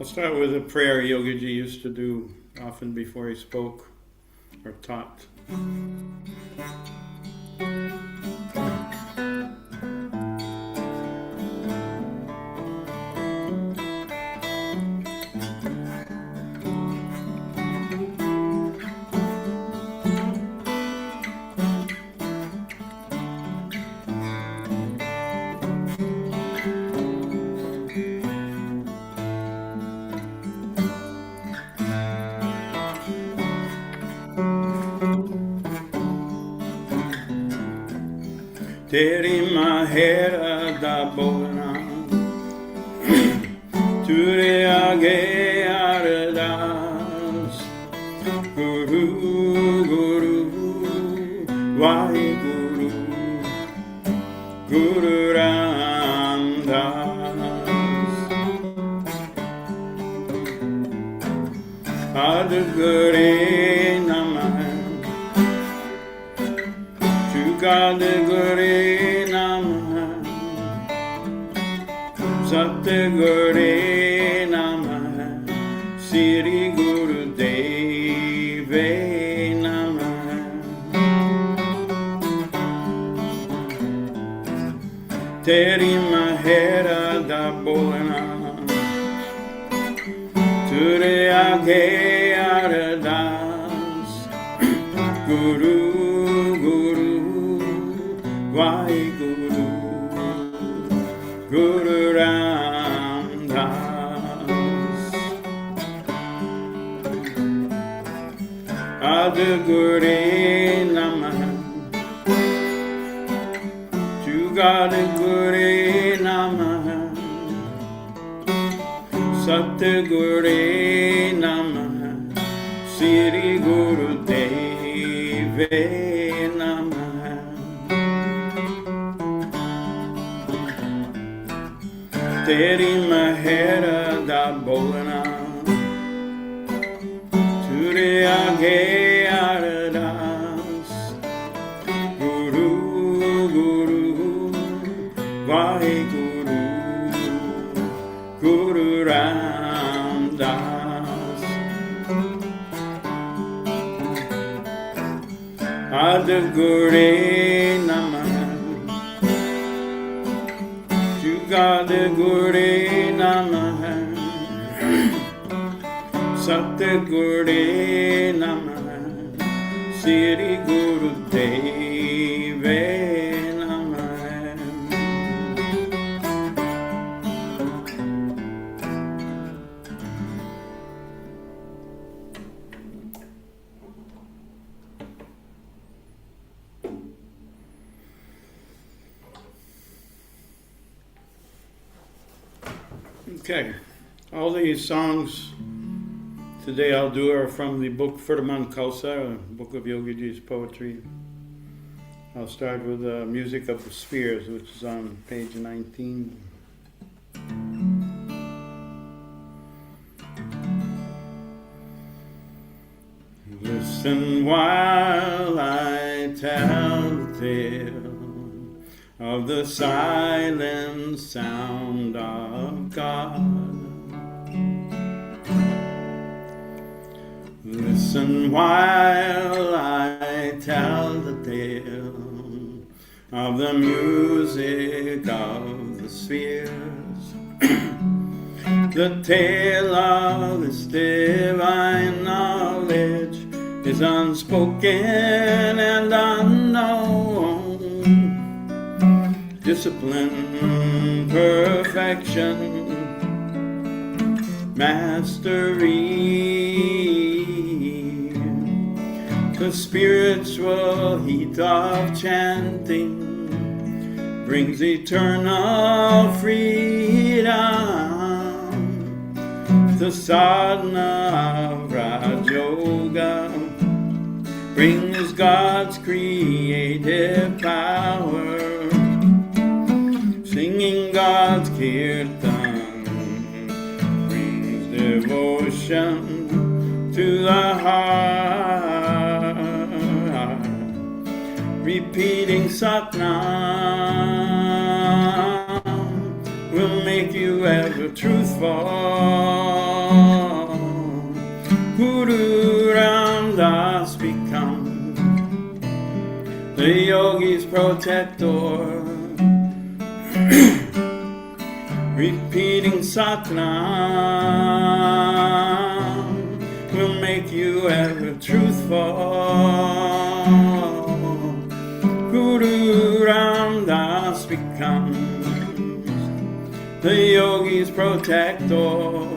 I'll start with a prayer Yogi Ji used to do often before he spoke or taught. Teri mahera da bolna, ture age ardas, Guru Guru, Waheguru, Guru Ramdas, Adgure Namah. Gadgure Namah, Satgure Namah, Sri Guru Deve Namah. Teri mahera da bolna, ture age ardas, Guru Waheguru, Guru Ramdas, Adgure Namah, Jugadgure Namah, Satgure Namah, Sri Guru Deve Namah. Teri mahera da bolna, ture age ardas, Guru Guru, Waheguru, Guru Ramdas, Adgure Namah, Gadgure Namah, Satgure Namah, Sri Guru Deve Namah. Okay, all these songs today I'll do are from the book Furtaman Khalsa, a book of Yogiji's poetry. I'll start with Music of the Spheres, which is on page 19. Listen while I tell the tale of the silent sound of God. Listen while I tell the tale of the music of the spheres. The tale of this divine knowledge is unspoken and unknown. Discipline, perfection, mastery. The spiritual heat of chanting brings eternal freedom. The sadhana of Raj Yoga brings God's creative power. Singing God's kirtan brings devotion to the heart. Repeating Satnam will make you ever truthful. Guru Ramdas become the yogi's protector. Repeating Satnam will make you ever truthful. Guru Ramdas becomes the yogi's protector.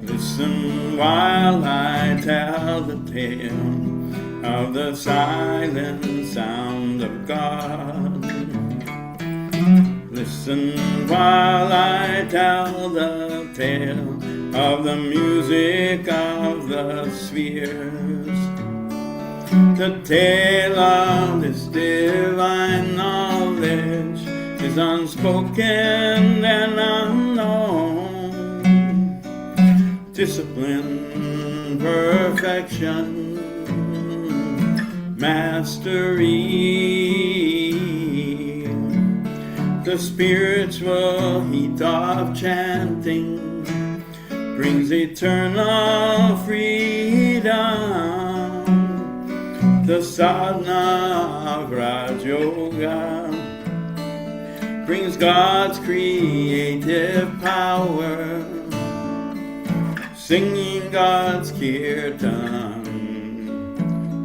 Listen while I tell the tale of the silent sound of God. Listen while I tell the tale of the music of the spheres. The tale of this divine knowledge is unspoken and unknown. Discipline, perfection, mastery. The spiritual heat of chanting brings eternal freedom. The sadhana of Raj Yoga brings God's creative power. Singing God's kirtan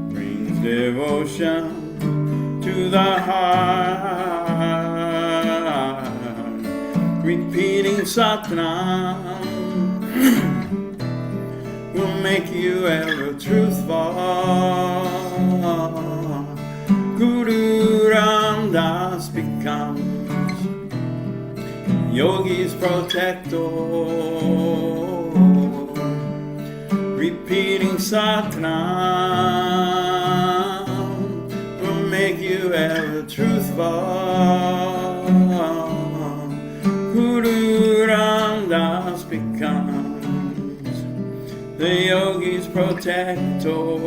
brings devotion to the heart. Repeating Satnam will make you ever truthful. Guru Ramdas becomes yogi's protector. Repeating Satnam will make you ever truthful. Guru Ramdas becomes the yogi's protector.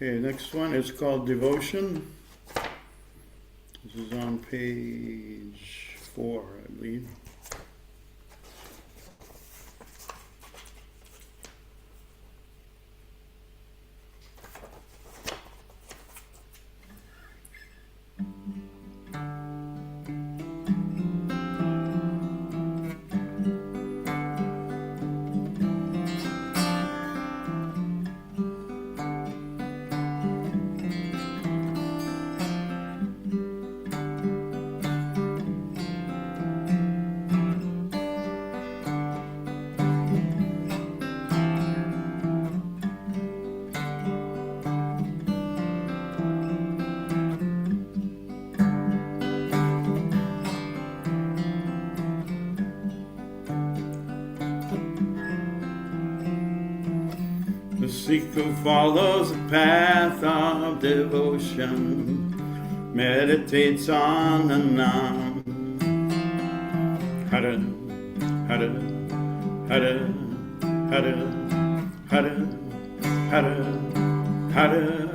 Okay, next one is called Devotion. This is on page 4, I believe. The seeker follows a path of devotion, meditates on the Nam. Hara, Hara, Hara, Hara, Hara, Hara, Hara.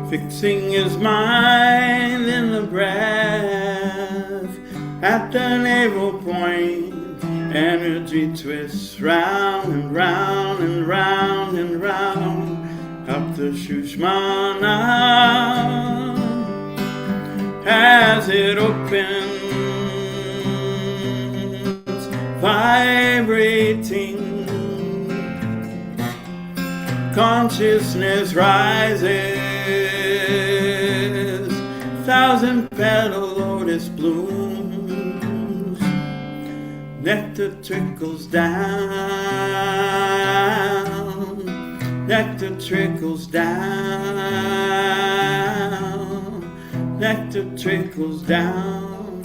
Fixing his mind in the breath at the navel point. Energy twists round and round and round and round up the Shushmana as it opens, vibrating. Consciousness rises, thousand petal lotus blooms. Nectar trickles down, nectar trickles down, nectar trickles down.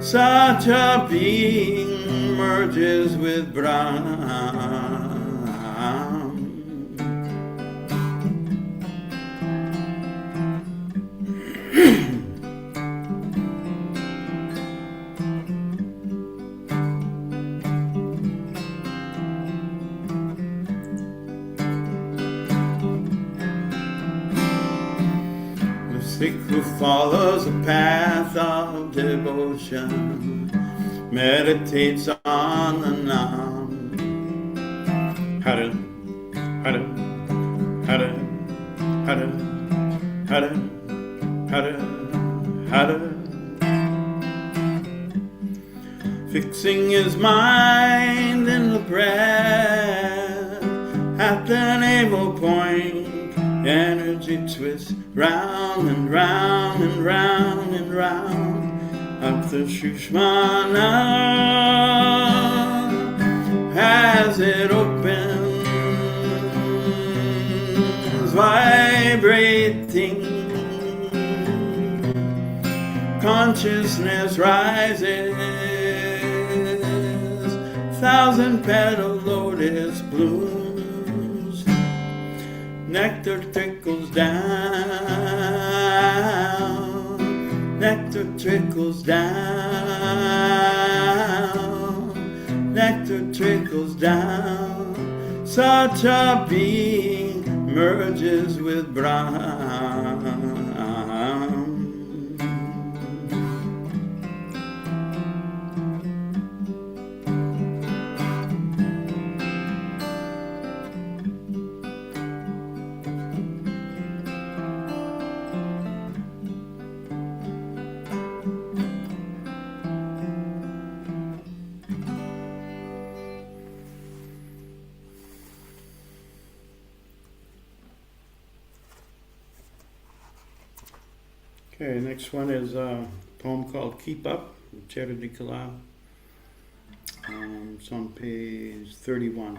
Such a being merges with Brahman. Who follows a path of devotion, meditates on the Nam. Hara, Hara, Hara, Hara, Hara, Hara, Hara. Fixing his mind in the breath at the navel point. Energy twists round and round and round and round up the Shushmana as it opens, vibrating. Consciousness rises, thousand petal lotus blooms. Nectar trickles down, nectar trickles down, nectar trickles down. Such a being merges with Brahman. Okay, next one is a poem called Keep Up, Charity Kala. It's on page 31.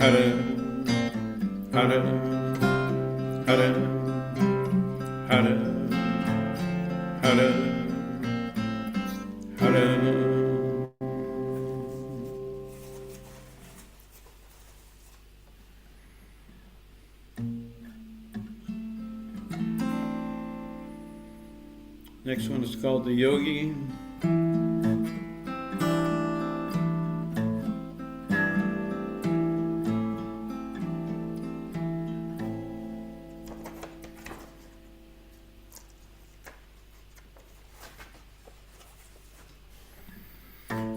Hare, Hare, Hare, Hare, Hare, Hare. Next one is called the Yogi.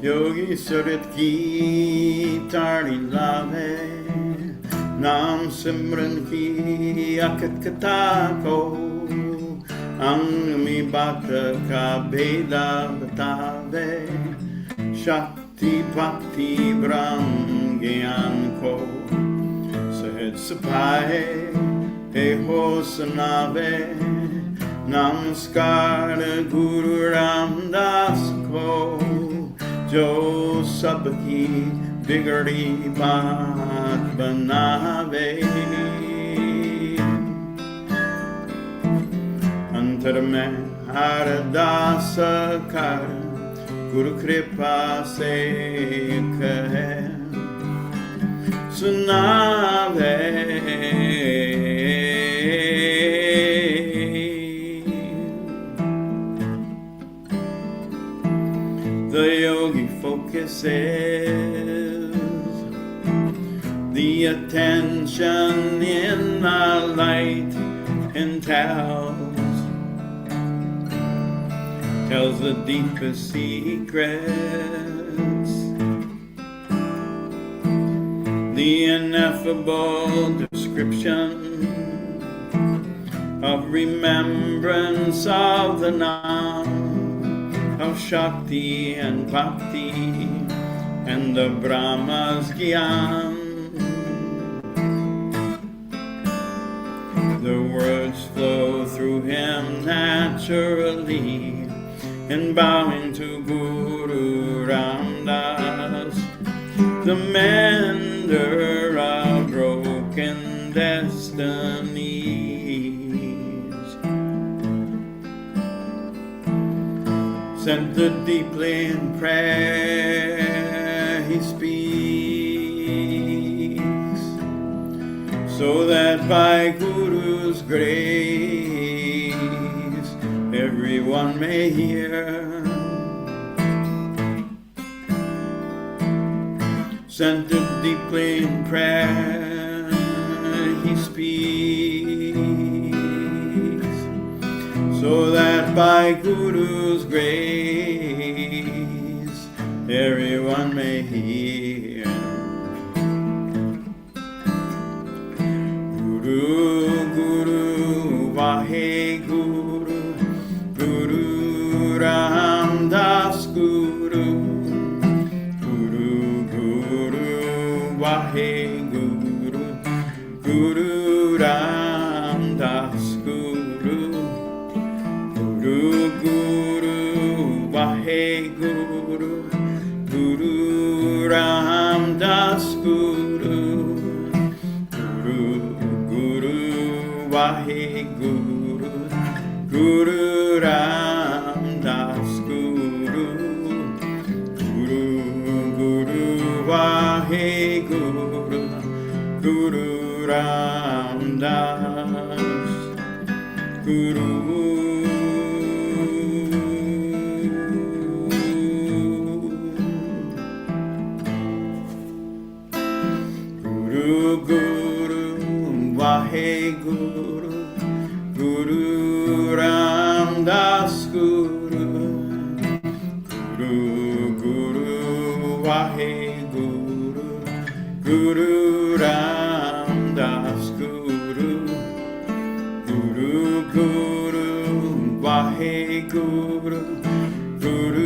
Yogi Surit ki tarni lave, Nam Simran ki akat kata ko, Ang mi bata ka beda batave, Shakti Bhakti Brahm Gyan ko, Sahed Sapahe, He ho sanave, Namaskar Guru Ramdas ko, Jo sabki bigadi baat banave, Antar mein haradasa kar, Guru kripa se kahe, sunave. The yogi focuses the attention in the light and tells the deepest secrets, the ineffable description of remembrance of the Nam, of Shakti and Bhakti and the Brahma's Gyan. The words flow through him naturally, and bowing to Guru Ramdas, the mender of broken destinies. Centered deeply in prayer, he speaks, so that by Guru's grace everyone may hear. Centered deeply in prayer, he speaks, so that by Guru's grace everyone may hear. Guru, Guru, Vahe Guru, Guru Ramdas Guru, Guru, Guru, Vahe Guru, Guru Ramdas Guru, Guru, Guru, Vahe Guru, Guru Ramdas Guru, Guru, Guru, Vahe Guru, Guru Ramdas Guru, Guru, Guru, Vahe Guru, Guru Ramdas Guru. Guru, Guru, Vahe Guru, Guru Ramdas Guru, Guru, Guru, Vahe Guru, Guru Ramdas Guru, Guru, Guru, Vahe Guru, Guru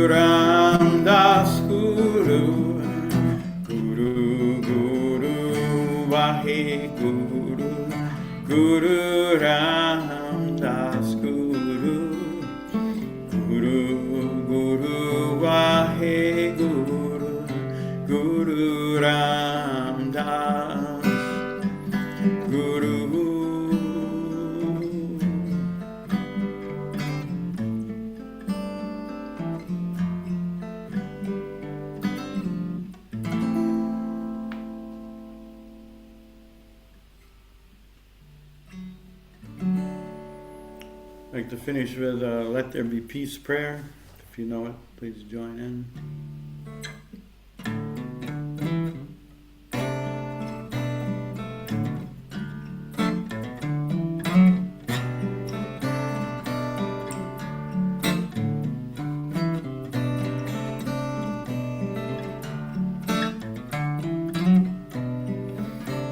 Ramdas Guru, Guru, Guru, Vahe Guru, Guru Ramdas Guru, Guru, Guru, Vahe Guru, Guru Ramdas I'd like to finish with Let There Be Peace prayer. If you know it, please join in.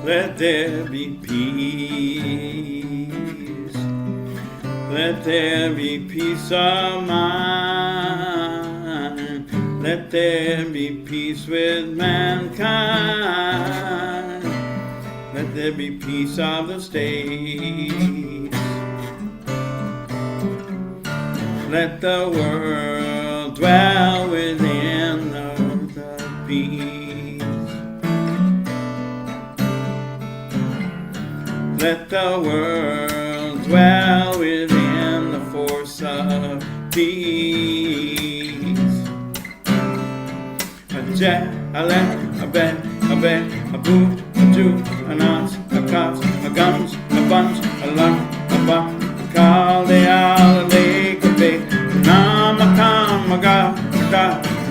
Let there be peace. Let there be peace of mind. Let there be peace with mankind. Let there be peace of the states. Let the world dwell within the peace. Let the world dwell within the force of peace. A jet, a let, a bet, a boo, a do, an us, a cups, a guns, a bunch, a luck, a buck, a call, the owl, a lake, a bait, nam, a kam, a ga,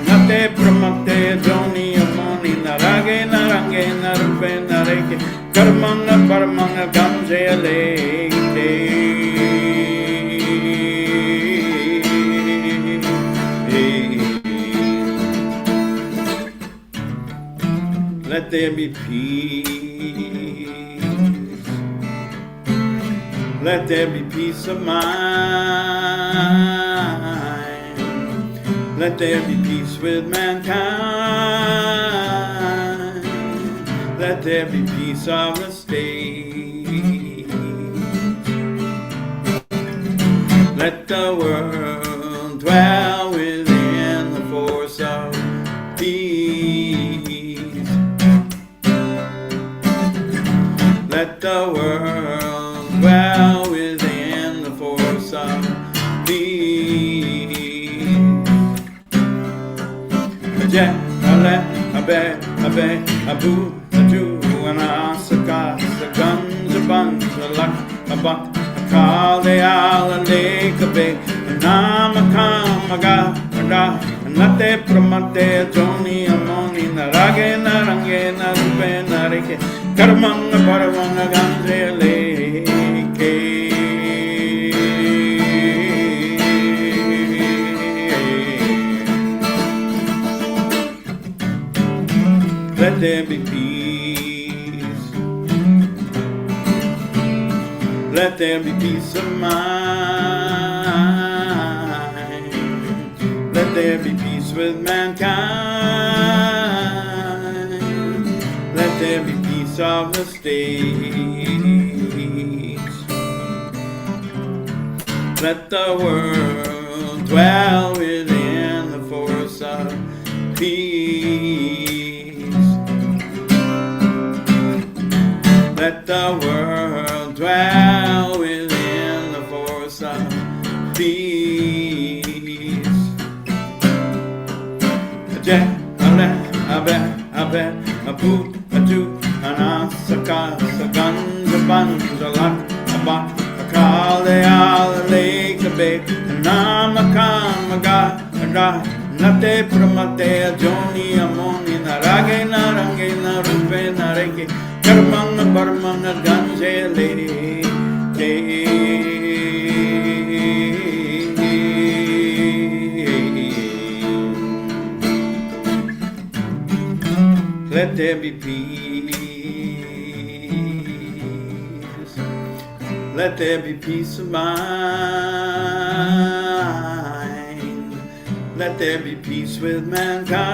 nate, pramate, joni, a moni, narage, narange, narupe, nareke, karmanga, paramanga, gamje, a lake. Let there be peace. Let there be peace of mind. Let there be peace with mankind. Let there be peace of the states. Let the world dwell within the force of peace. Let the world dwell within the force of peace. A jet, a let, a bet, a boo, a do, an ass, a gas, a guns, a bunch, a luck, a buck, a call, the owl, a lake, a bay, a nam, a kam, a ga, a nate, pramate, a joni, a moni, narage, narange, narupe, nareke, karmanga, paravanga, gamze, a leke. Let there be peace. Let there be peace of mind. Let there be peace with mankind. Let there be peace of the states. Let the world dwell within the force of peace. Let the world dwell within the force of peace. A jet, a let, a bet, a boot, a do, an ass, a cast, a guns, a bunch, a luck, a buck, a call, the owl, a lake, a bay, a nam, a kam, a ga, nate, pramate, a joni, a moni, narage, narange, narupe, nareke, karmanga, paramanga, ganje, lady. Let there be peace. Let there be peace of mind. Let there be peace with mankind.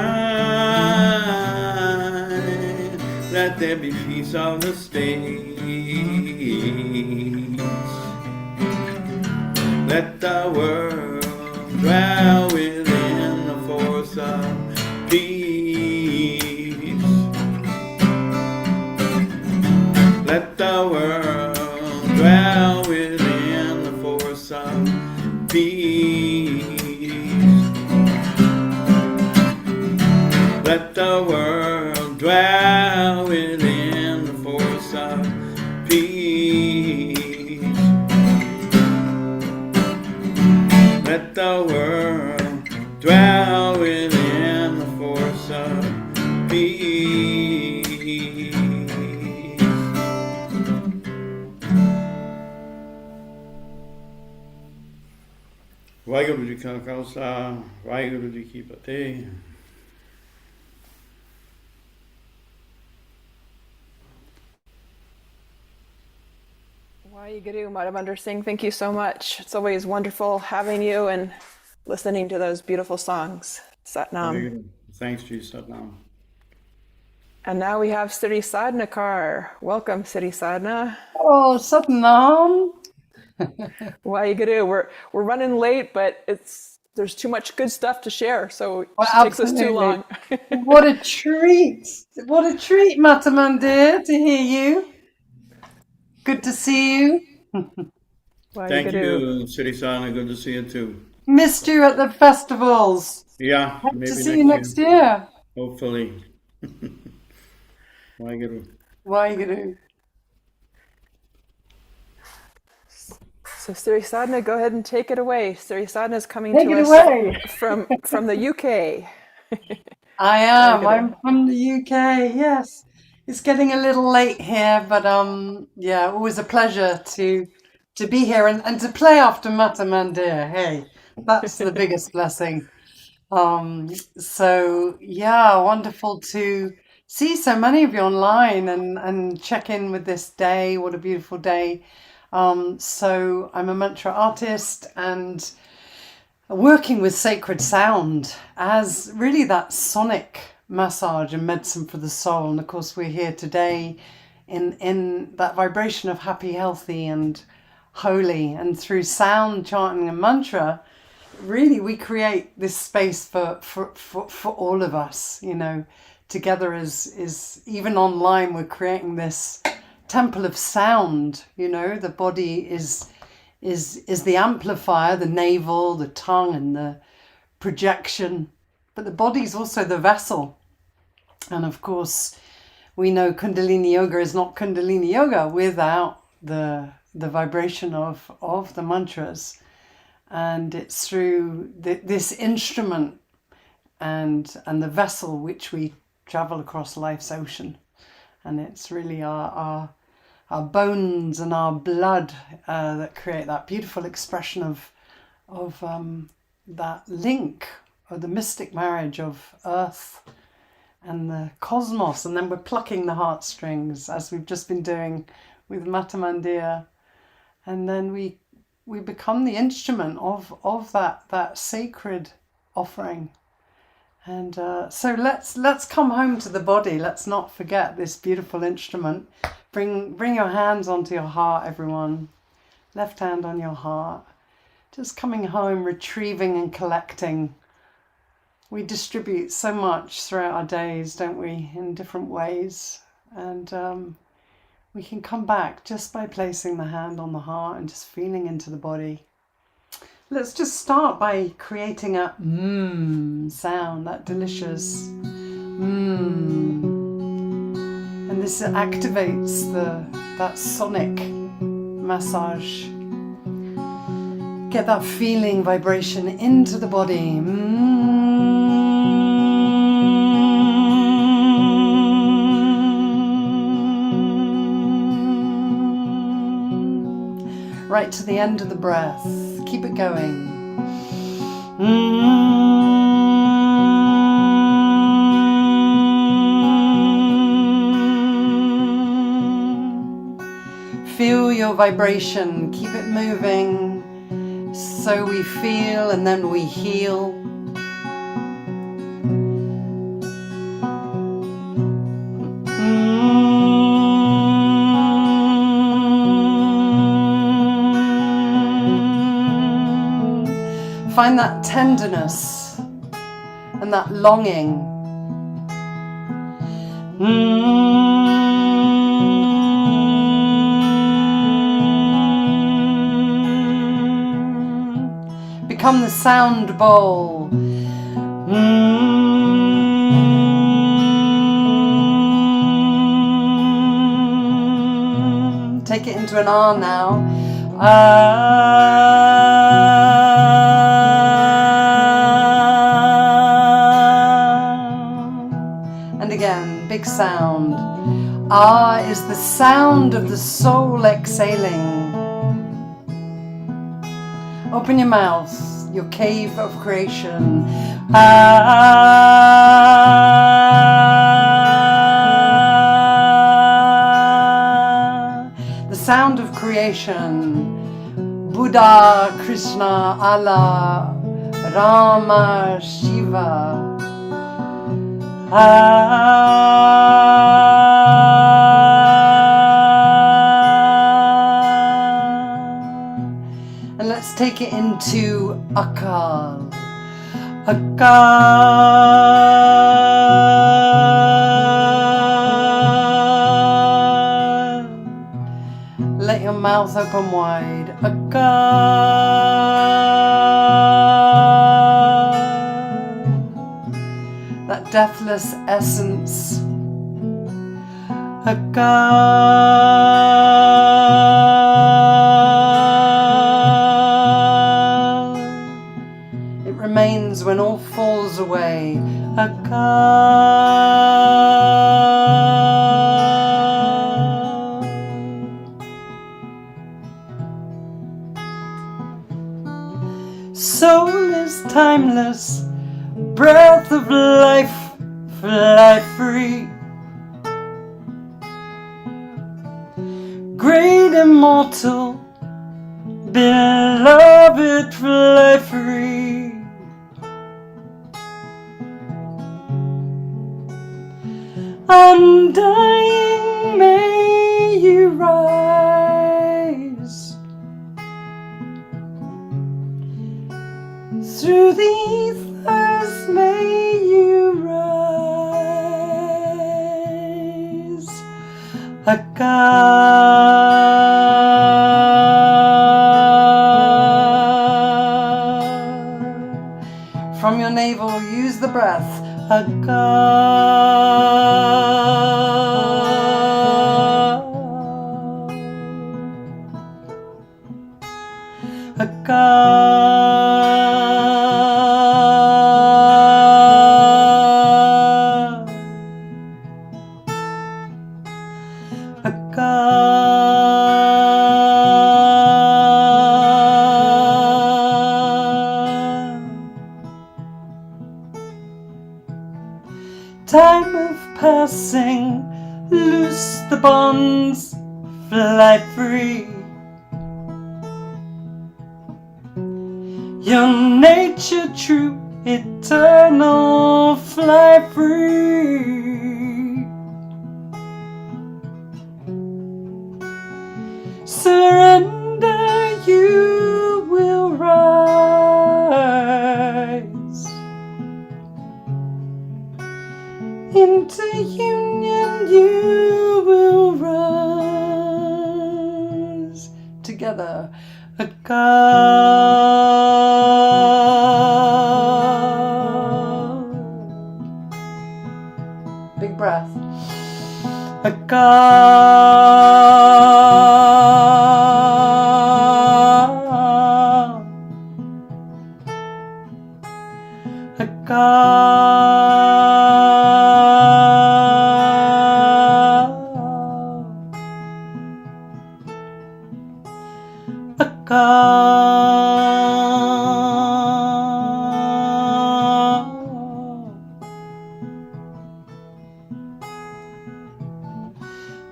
Let there be peace of the states. Let the world dwell within the force of peace. Let the world dwell within the force of peace. Let the world dwell within the force of peace. let the world dwell within the force of peace. Vaheguru Ji Ka Khalsa, Vaheguru Ji Ki Fateh. Vaheguru, Madam Under Singh, thank you so much. It's always wonderful having you and listening to those beautiful songs. Satnam. Thanks, Ji Satnam. And now we have Siri Sadnakar. Welcome, Siri Sadna. Oh, Satnam. Vaheguru, we're running late, but there's too much good stuff to share, so it Well, takes us too long. What a treat. What a treat, Mataman dear, to hear you. Good to see you. Thank you, Siri Sana. Good to see you too. Missed you at the festivals. Yeah, Hope maybe to see you next year. Hopefully. Vaheguru. Vaheguru. So Siri Sadna, go ahead and take it away. Siri Sadna is coming Take to it us away. from the UK. I am. Vaheguru. I'm from the UK. Yes, it's getting a little late here, but yeah, always a pleasure to be here and to play after Mata Mandir. Hey, that's the biggest blessing. So yeah, wonderful to see so many of you online and check in with this day. What a beautiful day. So I'm a mantra artist and working with sacred sound as really that sonic massage and medicine for the soul. And of course, we're here today in that vibration of happy, healthy, and holy. And through sound, chanting, and mantra, really we create this space for all of us. You know, together is even online. We're creating this temple of sound. You know, the body is the amplifier, the navel, the tongue, and the projection. But the body is also the vessel. And of course, we know Kundalini Yoga is not Kundalini Yoga without the vibration of the mantras. And it's through this instrument and the vessel which we travel across life's ocean. And it's really our bones and our blood that create that beautiful expression of that link, or the mystic marriage of earth and the cosmos. And then we're plucking the heartstrings, as we've just been doing with Mata Mandir. And then we become the instrument of that sacred offering. And so let's come home to the body. Let's not forget this beautiful instrument. Bring your hands onto your heart, everyone. Left hand on your heart. Just coming home, retrieving and collecting. We distribute so much throughout our days, don't we, in different ways. And we can come back just by placing the hand on the heart and just feeling into the body. Let's just start by creating a sound, that delicious And this activates that sonic massage. Get that feeling vibration into the body. Right to the end of the breath. Keep it going. Feel your vibration. Keep it moving. So we feel and then we heal. Find that tenderness and that longing. Become the sound bowl. Take it into an R now. big sound. Ah is the sound of the soul exhaling. Open your mouth, your cave of creation. The sound of creation. Buddha, Krishna, Allah, Rama, Shiva. And let's take it into Akal. Akal. Let your mouth open wide. Akal. That deathless essence. Akal. It remains when all falls away. Akal. Soul is timeless, breath of life, fly free. Great immortal, beloved, fly free. Undying may you rise through the ethers, may you rise. Akal. From your navel, use the breath. Akal. Time of passing, loose the bonds, fly free. Your nature true, eternal, fly free. Surrender, you will rise. Into union you will rise. Together, Akal. Big breath. Akal.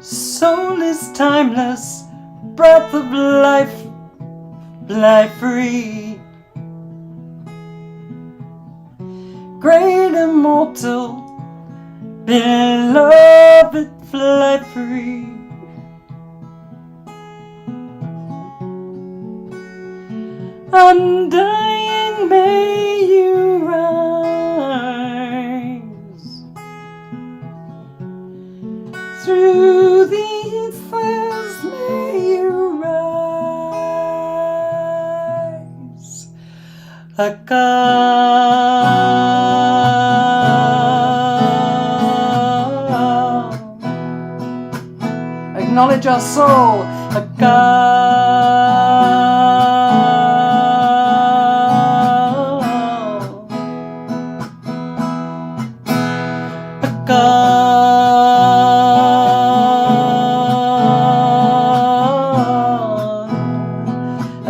Soul is timeless, breath of life, fly free. Great immortal, beloved, fly free. Undying may you rise through the ethers, may you rise. Akal. Acknowledge our soul. Akal.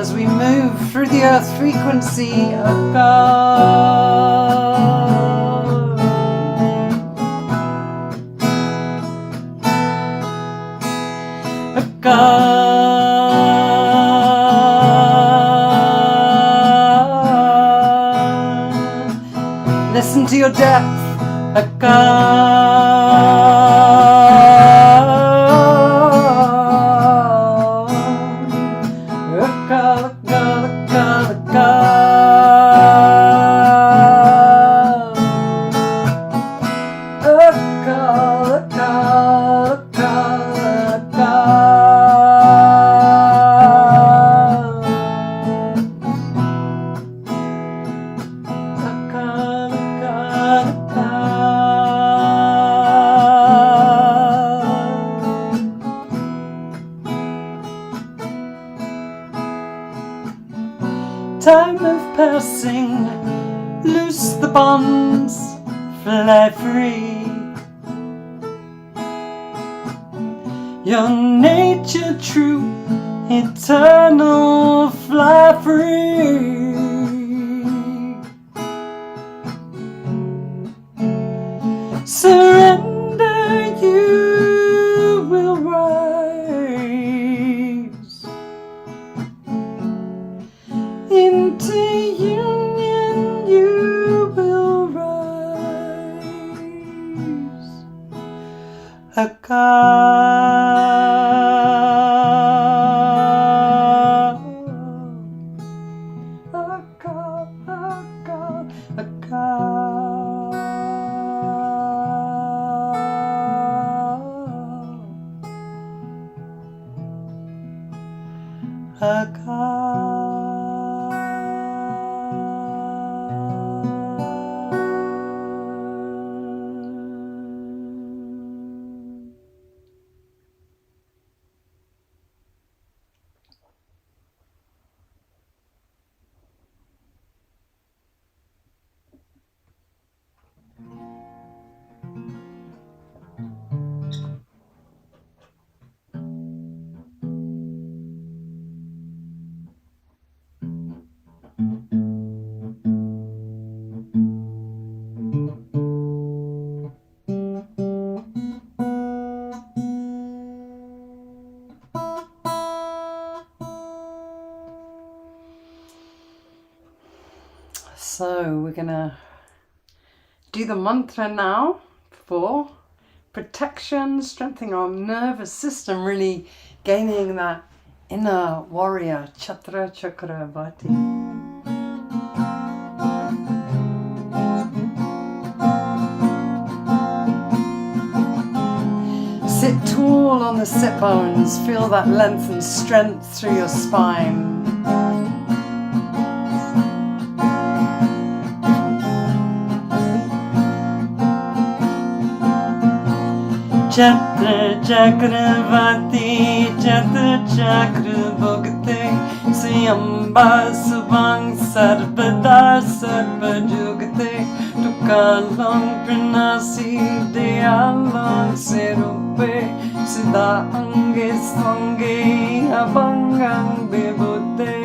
as we move through the earth frequency of God. Of God. Listen to your depth, of time of passing, loose the bonds, fly free. Your nature true, eternal, fly free. Surrender, you will rise into union, you will rise. A God, a God, a God, a God, a God. So we're gonna do the mantra now for protection, strengthening our nervous system, really gaining that inner warrior, Chatra Chakravarti. Sit tall on the sit bones, feel that length and strength through your spine. Chatra Chakravarti, Chatra Chakrabhukti, Siyamba Subhang Sarvada Sarvajugati, Tukalong Pranasi Deyalong Serupe, Siddha Ange Sange Abangang Vibhuti.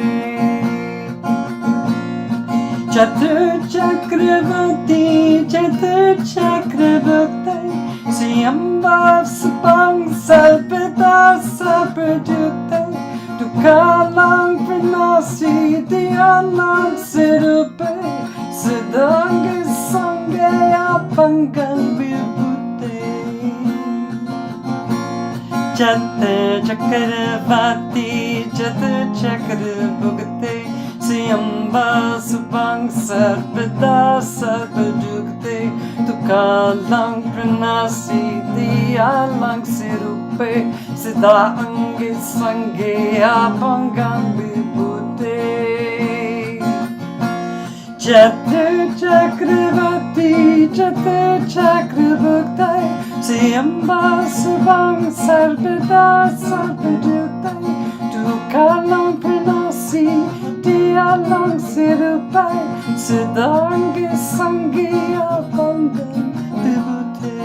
Chatra Chakravarti, Chatra Chakrabhukti, Siyamba Subhang Sarvada Sarvajugati, Tukalang Pranasi Deyalong Serupe, Siddhange Sange Abangang Vibhuti. Chatra Chakravarti, Chatra Chakrabhukti, Siyamba Subhang Sarvada Sarvajugati, Tukalang Pranasi Deyalong Serupe, Siddha Ange Sange Abangang Vibhuti. Chatra Chakravarti, Chatra Chakrabhukti, Siyamba Subhang Sarvada Sarvajugati, Tukalang Pranasi Deyalong Serupe, Siddhange Sange Abangang Vibhuti.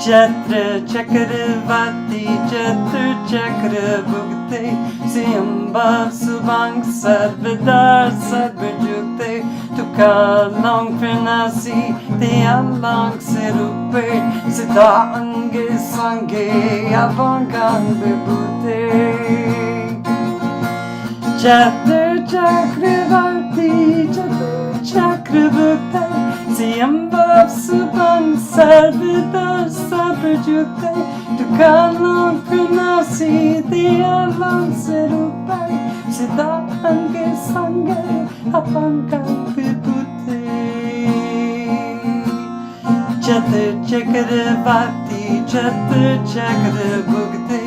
Chatra Chakravarti, Chatra Chakrabhukti, Sarvajukte, Siamba Subang Sarvadar Sarvajukte, Tukalang Pranasi, Tialang Sirupe, Sita Ange Sange, Avangang Bibute. Chatur Chakravarti, Chatur Chakravarti, Siamba Subang Sarvadar Sarvajukte, Tukalang Pranasi, Tialang Sirupe, Sita Ange Sange, Avangang Bibute. Chatur Chakravarti, Chatur Chakravarti,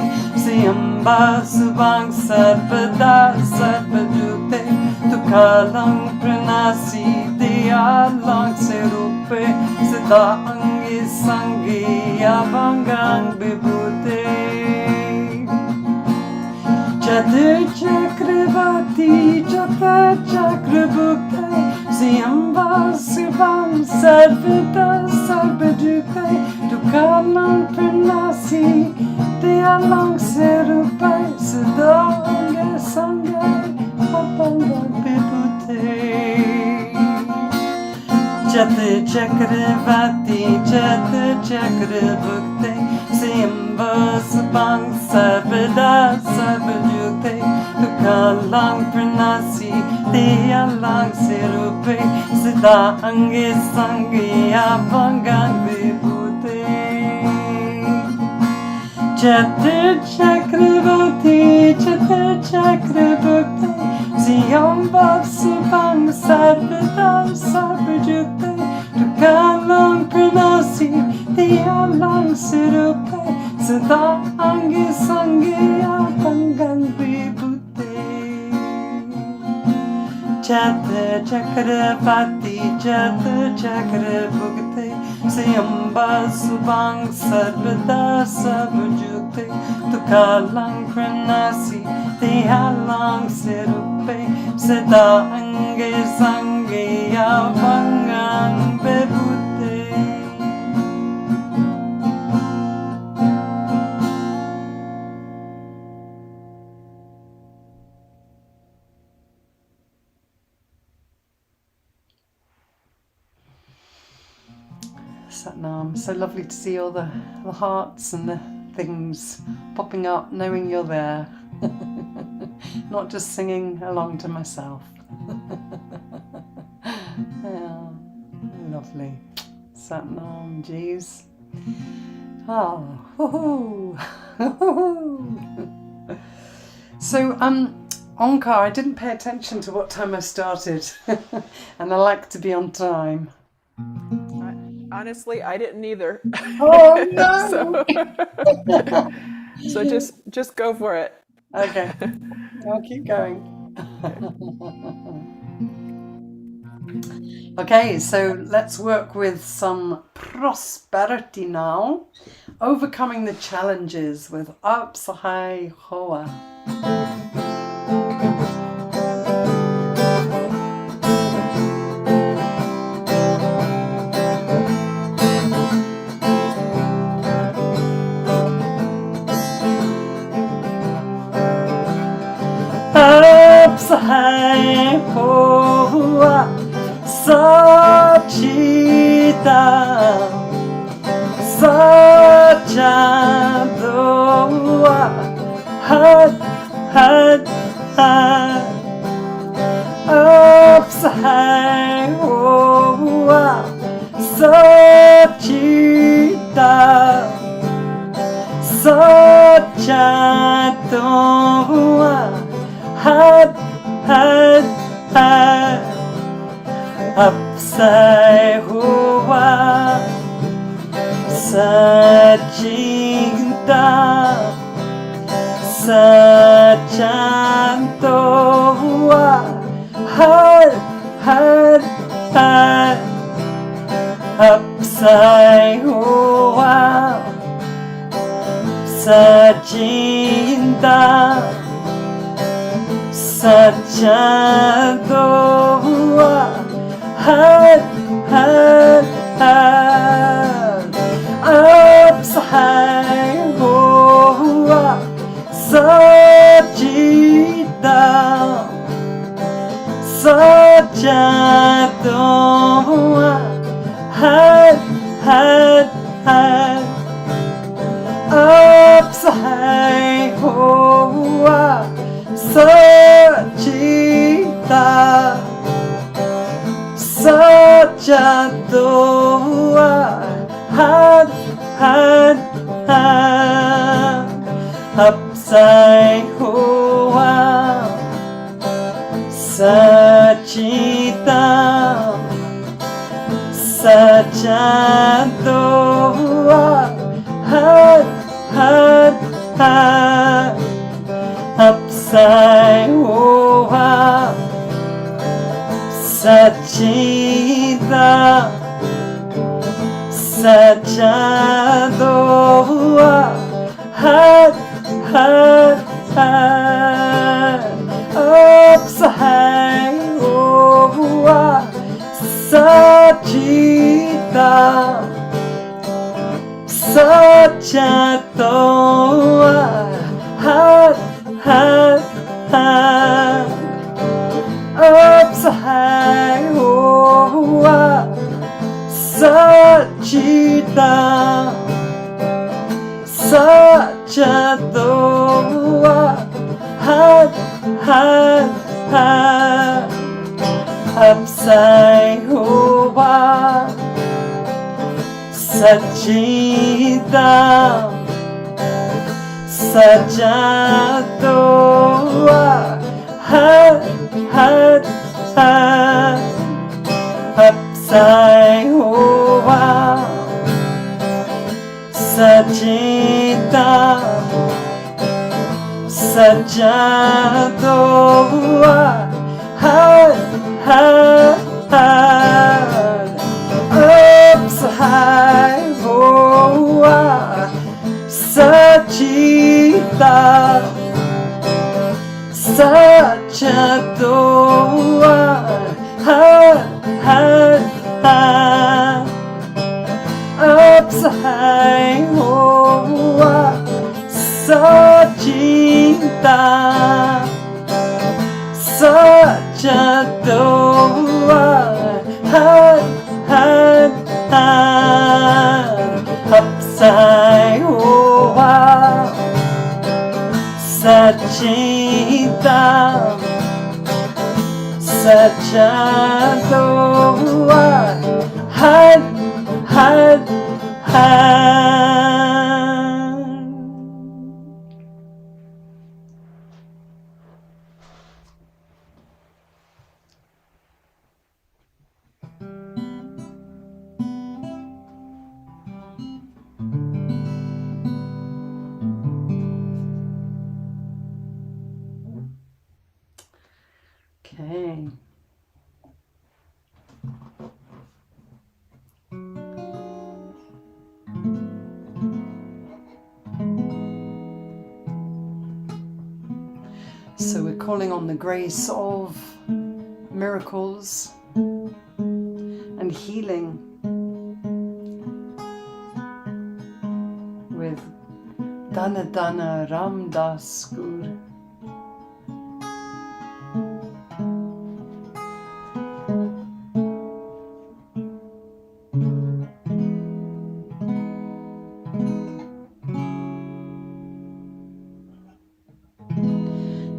Siamba Subang Sarvada Sarvajukte, Tukalang Pranasi, Dialang Sirupe, Sita Angi Sangi, Avangang Bibute. Chatur Chakravarti, Chatur Chakravarti, Siamba Subang Sarvada Sarvajukte, Tukalang Pranasi, Dialang Sirupe, Sita Angi Sangi, Avangang Bibute. Chatur Chakravarti, Chatur Chakravarti, Siamba Subang Sarvada Sarvajukte, Tukalang Pranasi, Dialang Sirupe, Sita Angi Sangi, Avangang Bibute. Chatur Chakravarti, Chatur Chakravarti, Siamba Subang Sarvada Sarvajukte, Tukalang Pranasi, Dialang Sirupe, Sita Angi Sangi, Avangang Bibute. Chatur Chakravarti, Chatur Chakravarti, Siamba Subang Sarvada Sarvajukte, Tukalang Pranasi, Dialang Sirupe, Sita Angi Sangi, Avangang Bibute. Satnam, so lovely to see all the hearts and the things popping up, knowing you're there. Not just singing along to myself. Yeah, lovely. Satnam, geez. Oh, so Onkar, I didn't pay attention to what time I started, and I like to be on time. Honestly, I didn't either. Oh no! so just go for it. Okay, I'll keep going. Okay, so let's work with some prosperity now. Overcoming the challenges with Apsahai Hoa. Apsahai Hoa Sachita Sachadoa Had Apsahai Hoa Sachita Sachadoa Had Apsai Hoa Sachinta Sachantoa Had Apsai Hoa Sachinta Sachadoa Had Apsai Hoa Sachinta Apsayoha Sachida Sachadoa Had Apsayoha Sachida Sachatoa had Apsayoa Sachita Sachatoa had Apsayoa Sachita Sajatoa Apsayoa Sajita Sajatoa Apsayoa Sachita Sachatoa Apsayoa Sachita Sachatoa Apsayoa Sachita Sachatoa had Okay. So we're calling on the grace of miracles and healing with Dana Dana Ram Das Gur.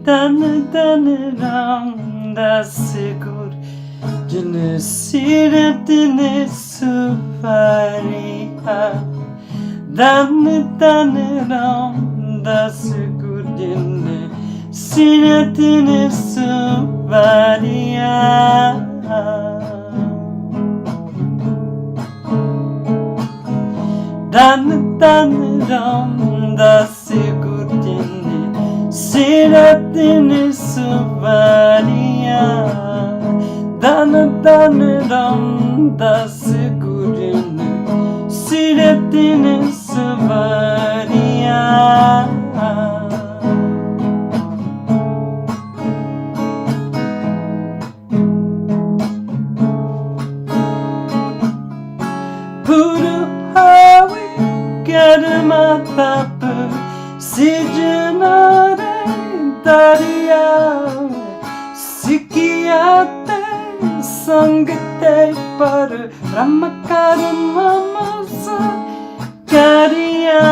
Dana Dana Ram Das Gur Jene Siratine Sufaria Dana Dana Ram Das Gur Jene Siratine Sufaria Dana Dana Ram Das Gur Jene Siratine Sufaria Dana Dana Ram Das Gur Jene Siratine Sufaria Puru Hawi Gadamatapu Sijanare Daria Sikiate Sangate Par Ramakaran Mamasa Karia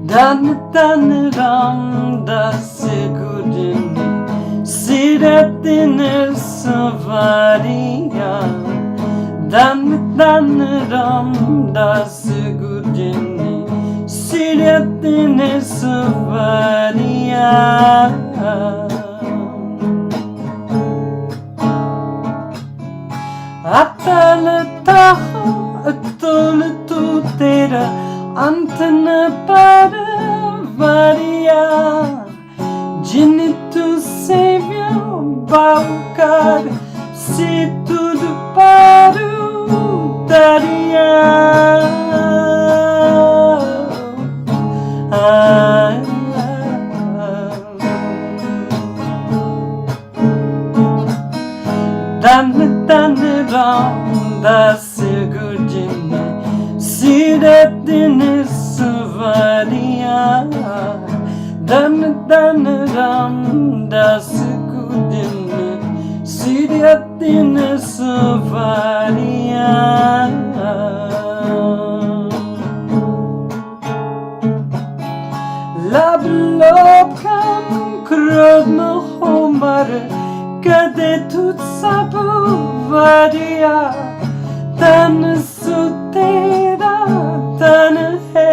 Dana Dana Ram Das Gur Jene Siratine Sufaria Dana Dana Ram Das Gur Jene Siratine Sufaria Atala taha atole tutera antena para variar. Genitu Savior Baucar, se tudo para o daria. Dan da segurgine, siretine suvaria. Dan da segurgine, siretine suvaria. Lablokam krödme homare, kade tut sabu varia. Dan sutera, dan he,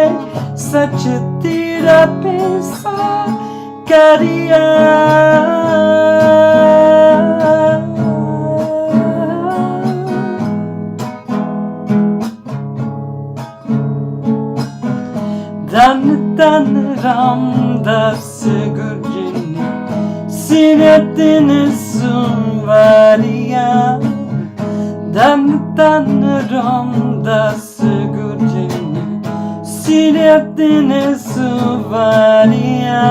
sachetira pensa, caria. Dan ram da segurgine, siretine suvaria. Dan ram da segurgine, siretine suvaria.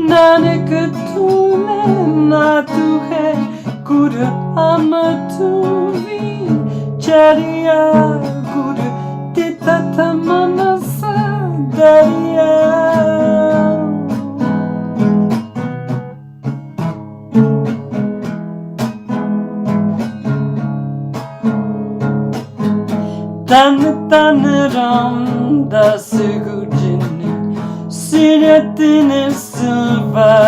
Nanekatune natuhe kuru amatuvi charia kuru titatamana daria. Dan ram da segurgine, siretine suvaria.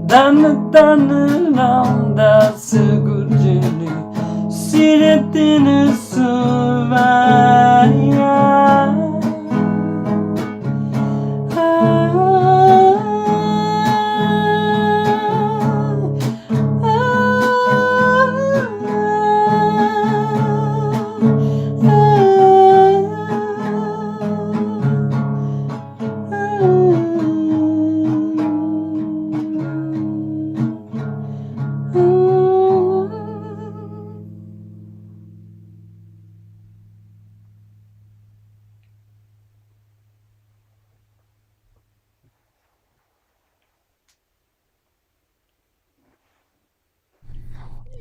Dan ram da segurgine, siretine suvaria.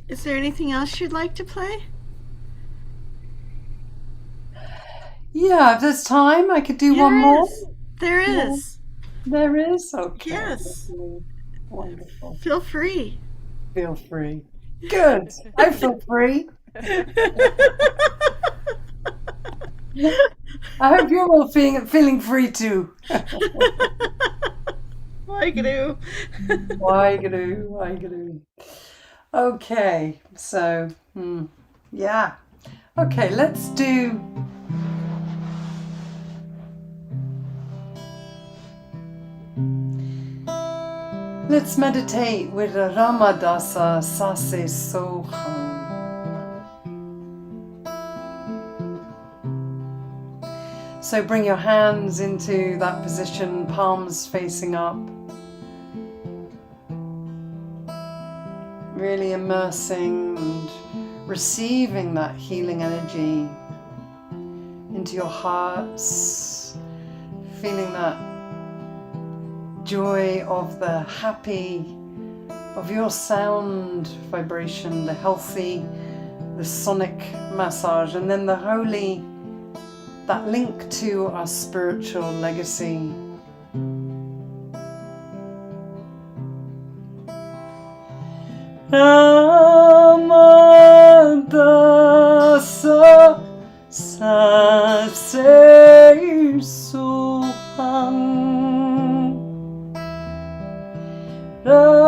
Is there anything else you'd like to play? Yeah, if there's time, I could do one more. There is. There is? Okay. Yes. Wonderful. Feel free. Feel free. Good. I feel free. I hope you're all feeling free too. Waigadu. Waigadu. Okay, so, yeah. Okay, let's meditate with a Ramadasa Sase Soham. So bring your hands into that position, palms facing up. Really immersing and receiving that healing energy into your hearts, feeling that joy of the happy, of your sound vibration, the healthy, the sonic massage, and then the holy, that link to our spiritual legacy. Ramadasa Sase Soham. Ramadasa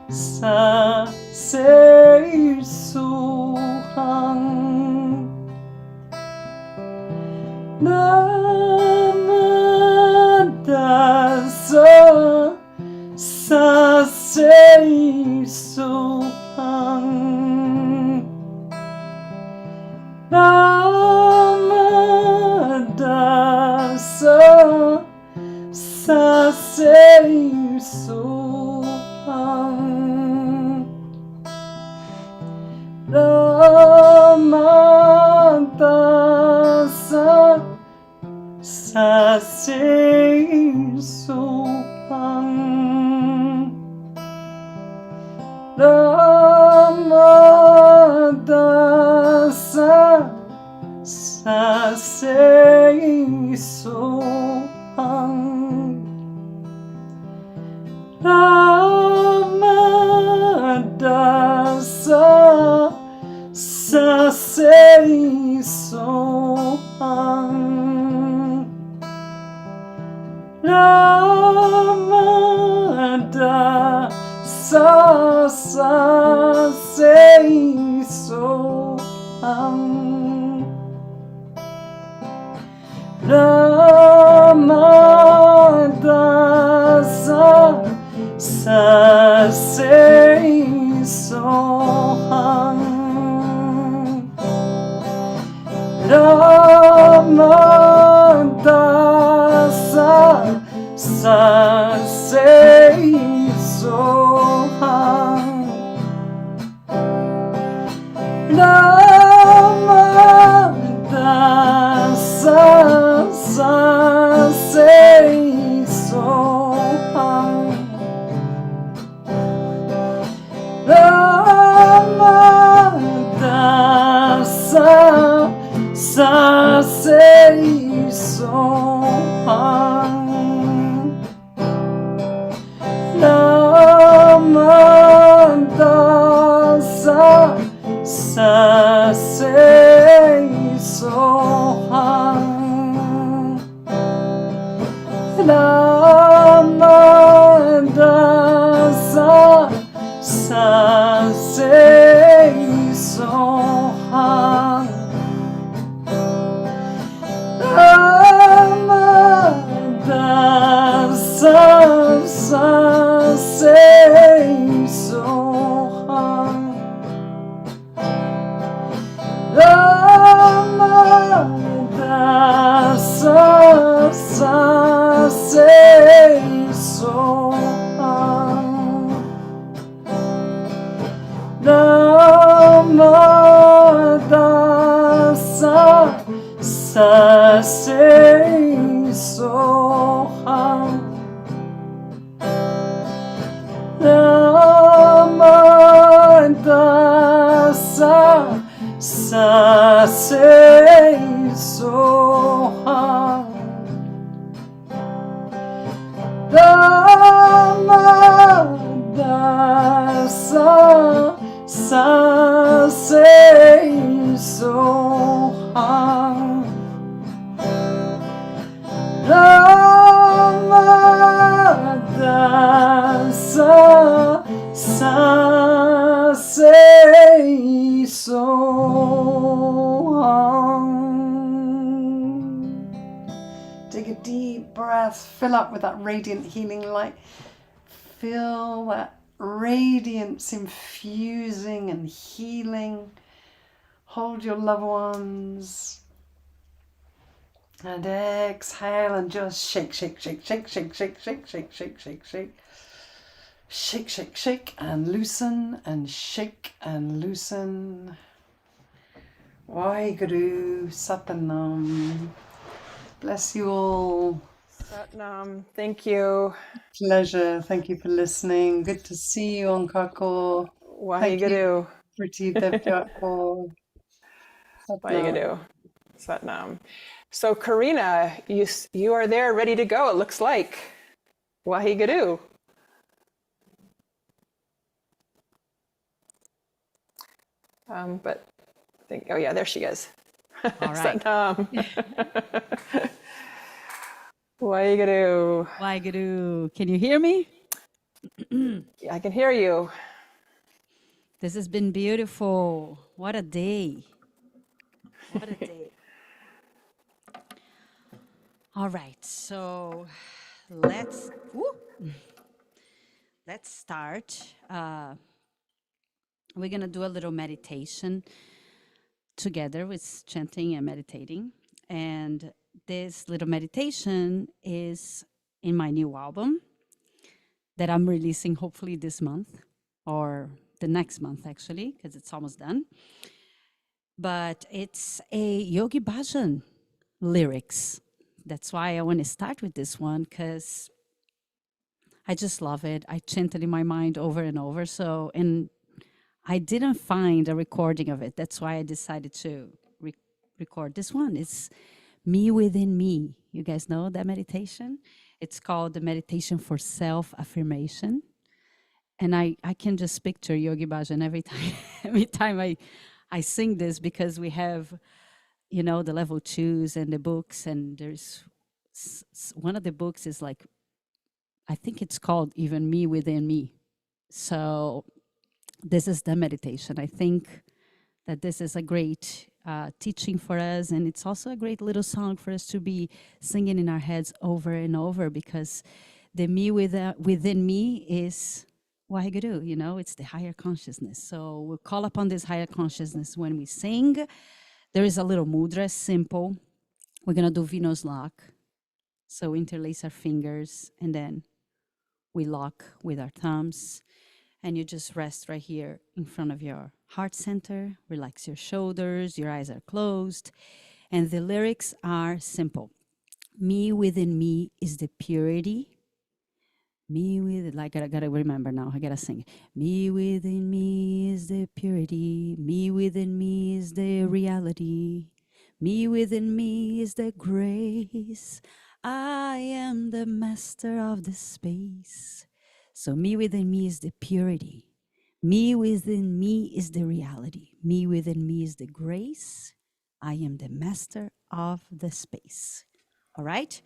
Sase Soham. Namadasa Sasei Sohang Namadasa Sasei Sohang Ramadasa Sasei Sohang Ramadasa Sasei Sohang Ramadasa Sasei Sohang Ramadasa Sasei Sohang Ramadasa Sasei Sohang Ramadasa Sasei Sohang Ramadasa Sasei Sohang Ramadasa Sasei Sohang Ramadasa Sasei Sohang Ramadasa Sasei Sohang Ramadasa Sasei Sohang Ramadasa Sasei Sohang Ramadasa Sasei Sohang Ramadasa Sasei Sohang Ramadasa Sasei Sohang Ramadasa Sasei Sohang. Take a deep breath, fill up with that radiant healing light. Feel that radiance infusing and healing. Hold your loved ones. And exhale and just shake, shake, shake, shake, shake, shake, shake, shake, shake, shake, shake. Shake, shake, shake, and loosen, and shake and loosen. Waheguru Satanam. Bless you all. Satnam, thank you. Pleasure. Thank you for listening. Good to see you, Onkako. Waheguru. Pretty Devjako. Waheguru. Satnam. So Karina, you are there ready to go, it looks like. Waheguru. But I think, oh yeah, there she is. All right. Satnam. Waheguru. Waheguru. Can you hear me? I can hear you. This has been beautiful. What a day. What a day. All right, so let's start. We're gonna do a little meditation together with chanting and meditating. And this little meditation is in my new album that I'm releasing hopefully this month or the next month actually, because it's almost done. But it's a Yogi Bhajan lyrics. That's why I want to start with this one, because I just love it. I chant it in my mind over and over. So, and I didn't find a recording of it. That's why I decided to record this one. It's Me Within Me. You guys know that meditation? It's called the Meditation for Self-Affirmation. And I can just picture Yogi Bhajan every time I sing this, because we have, you know, the level 2s and the books, and there's one of the books is like, I think it's called even Me Within Me. So this is the meditation. I think that this is a great teaching for us, and it's also a great little song for us to be singing in our heads over and over, because the me within me is Waheguru, you know, it's the higher consciousness. So we'll call upon this higher consciousness when we sing. There is a little mudra, simple. We're gonna do Venus lock. So interlace our fingers, and then we lock with our thumbs. And you just rest right here in front of your heart center. Relax your shoulders, your eyes are closed. And the lyrics are simple. Me within me is the purity. Me with, like, I gotta remember now, I gotta sing. Me within me is the purity. Me within me is the reality. Me within me is the grace. I am the master of the space. So me within me is the purity. Me within me is the reality. Me within me is the grace. I am the master of the space. All right?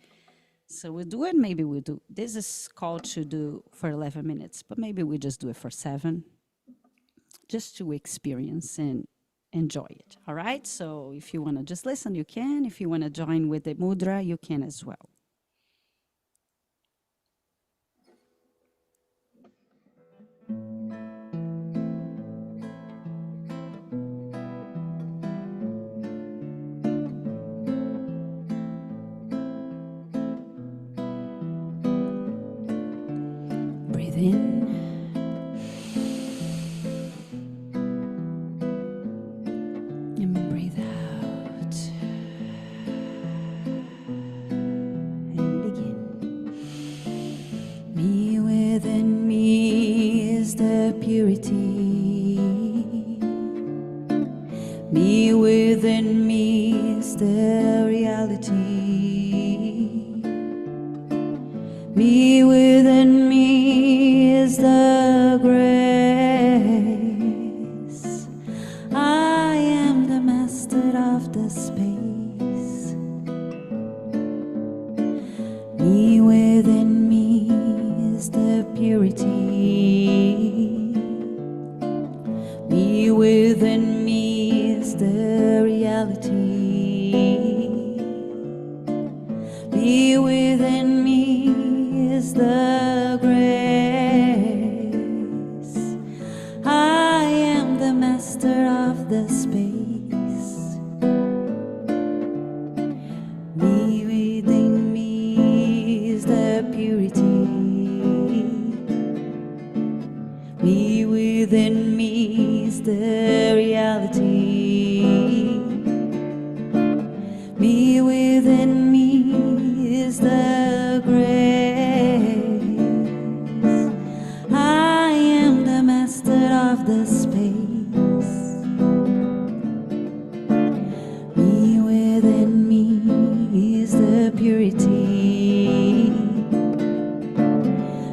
So we'll do it, maybe we'll do, this is called to do for 11 minutes, but maybe we just do it for 7, just to experience and enjoy it, all right? So if you wanna just listen, you can. If you wanna join with the mudra, you can as well. Breathe in. And breathe out. And begin. Me within me is the purity. Me within me is the reality. Me within me is the grace. I am the master of the space. Me within me is the purity. Me within me is the reality. Me within me is the grace. I am the master of the space. Me within me is the purity. Me within me is the reality. Me within me is the grace. I am the master of the space. Me within me is the purity.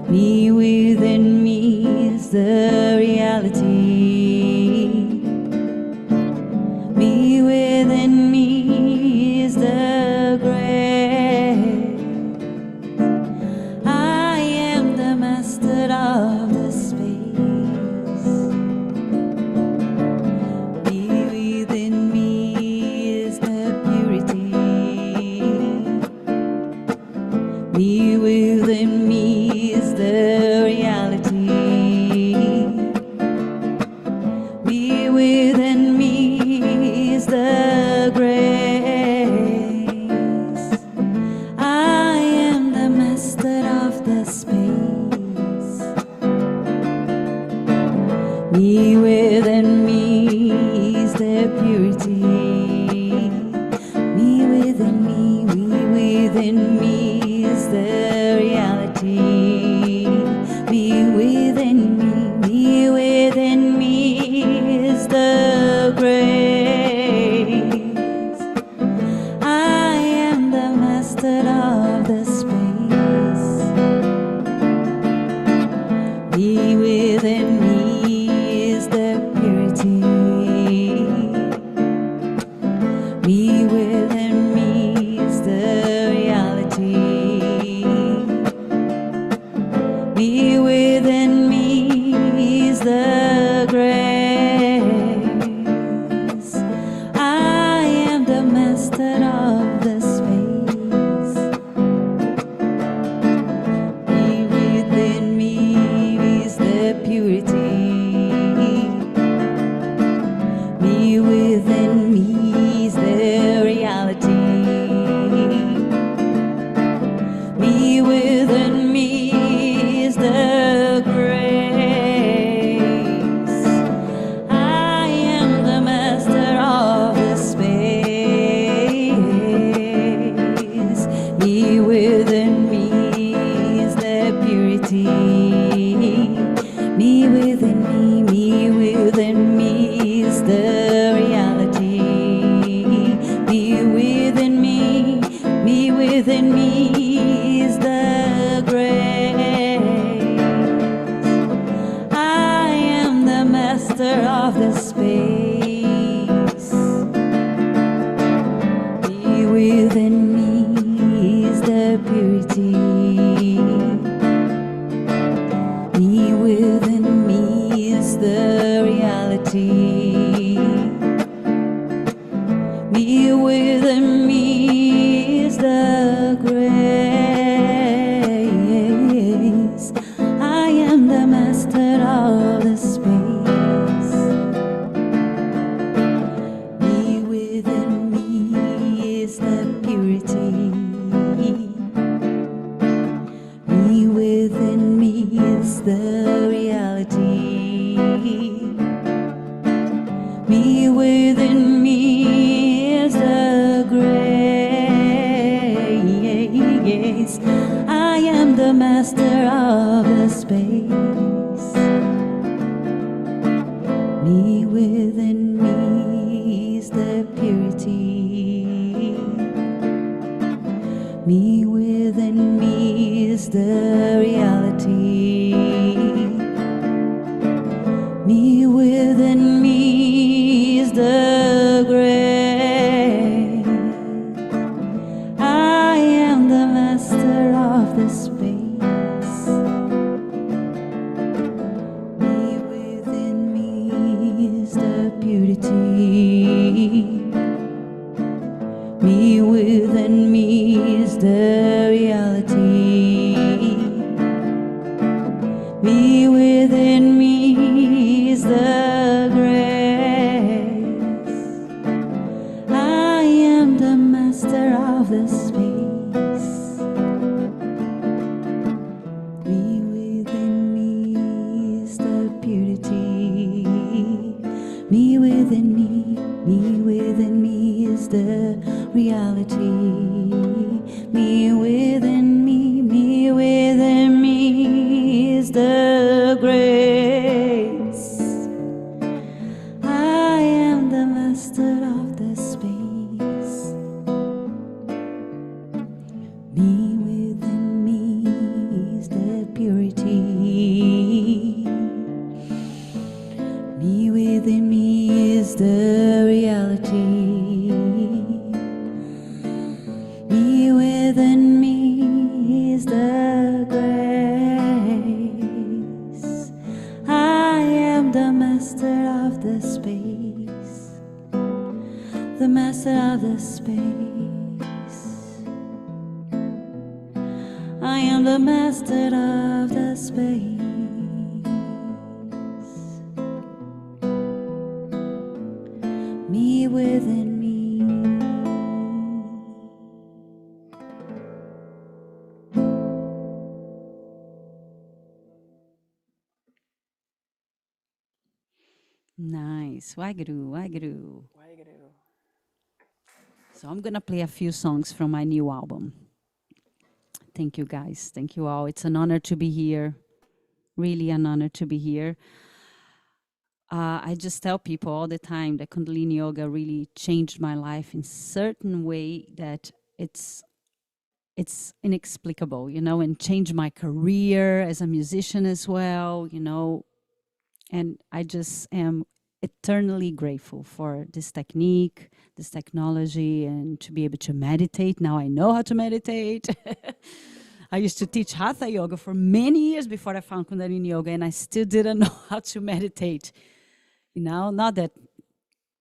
Me within me is the reality. Me within me is the grace. I am the master of the space. Me within me is the purity. master of the space. Be within me is the purity. Me within me is the reality. Me within me is the grace. I am the master of the space. Me within me is the purity. Me within me is the reality. Me within me is the grace. I am the master of the space. Me within me is the purity. Me within me is the reality. Me within me is the grace. I am the master of the space. Me within me is the purity. Me within me is the reality. Me within me is the grace. I am the master of the space. Me within me is the purity. Me within me is the reality. Me within me is the grace. I am the master of the space. Me within me is the purity. Me within me is the reality. Me within me is the grace. I am the master of the space. Me within me is the purity. Me within me is the reality. Me within me is the grace. I am the master of the space. Me within me is the purity. Me within me is the reality. Me within me is the grace. I am the master of the space. The master of the space. I am the master of the space. Me within me. Nice. Wagru, wagru. So I'm gonna play a few songs from my new album. Thank you guys. Thank you all. It's an honor to be here. Really an honor to be here. I just tell people all the time that Kundalini Yoga really changed my life in certain way that it's inexplicable, you know, and changed my career as a musician as well, you know. And I just am eternally grateful for this technique, this technology, and to be able to meditate. Now I know how to meditate. I used to teach Hatha Yoga for many years before I found Kundalini Yoga, and I still didn't know how to meditate. You know, not that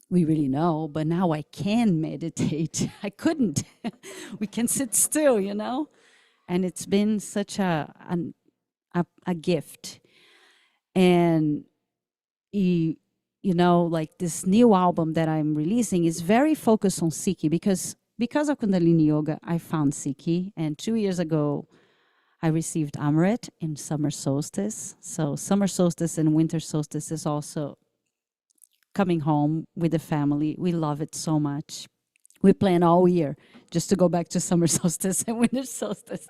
we really know, but now I can meditate. I couldn't. We can sit still, you know? And it's been such a gift. And you know, like this new album that I'm releasing is very focused on Sikhi because of Kundalini Yoga, I found Sikhi. And 2 years ago, I received Amrit in summer solstice. So summer solstice and winter solstice is also coming home with the family. We love it so much. We plan all year just to go back to summer solstice and winter solstice.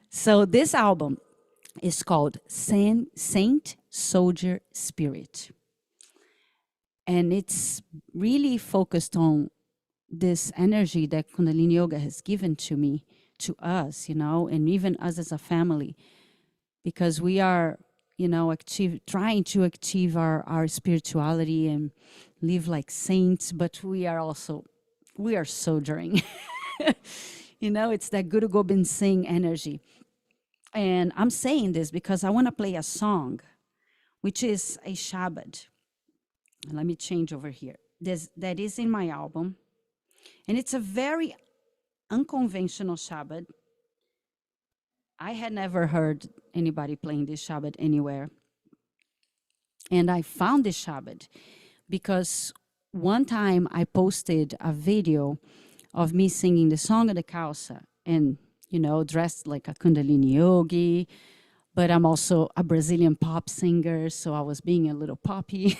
So this album is called Saint Soldier Spirit. And it's really focused on this energy that Kundalini Yoga has given to me, to us, you know, and even us as a family, because we are, you know, trying to achieve our spirituality and live like saints, but we are soldiering. You know, it's that Guru Gobind Singh energy. And I'm saying this because I want to play a song, which is a Shabad. Let me change over here. That is in my album. And it's a very unconventional Shabad. I had never heard anybody playing this Shabad anywhere. And I found this Shabad because one time I posted a video of me singing the Song of the Khalsa and, you know, dressed like a Kundalini yogi, but I'm also a Brazilian pop singer, so I was being a little poppy.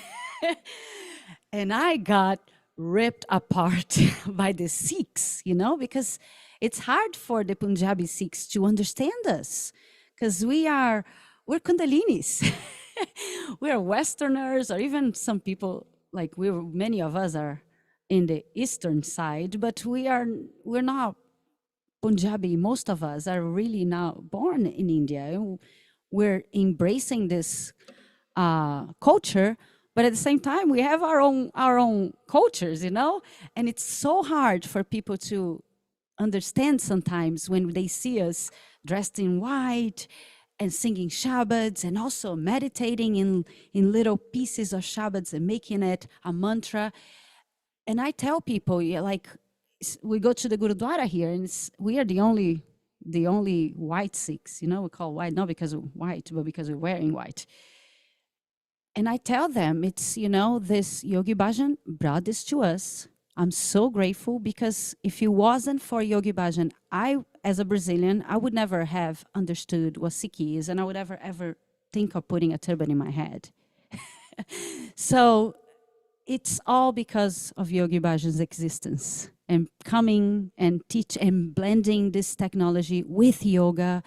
And I got ripped apart by the Sikhs, you know, because it's hard for the Punjabi Sikhs to understand us, because we're Kundalinis. We're Westerners, or even some people, like many of us are in the Eastern side, but we're not Punjabi. Most of us are really now born in India. We're embracing this culture, but at the same time, we have our own cultures, you know? And it's so hard for people to understand sometimes when they see us dressed in white and singing Shabads and also meditating in little pieces of Shabads and making it a mantra. And I tell people, yeah, like, we go to the Gurudwara here, and we are the only white Sikhs, you know? We call white not because we're white, but because we're wearing white. And I tell them, it's, you know, this Yogi Bhajan brought this to us. I'm so grateful, because if it wasn't for Yogi Bhajan, I, as a Brazilian, I would never have understood what Sikhi is, and I would ever think of putting a turban in my head. So it's all because of Yogi Bhajan's existence and coming and teach and blending this technology with yoga,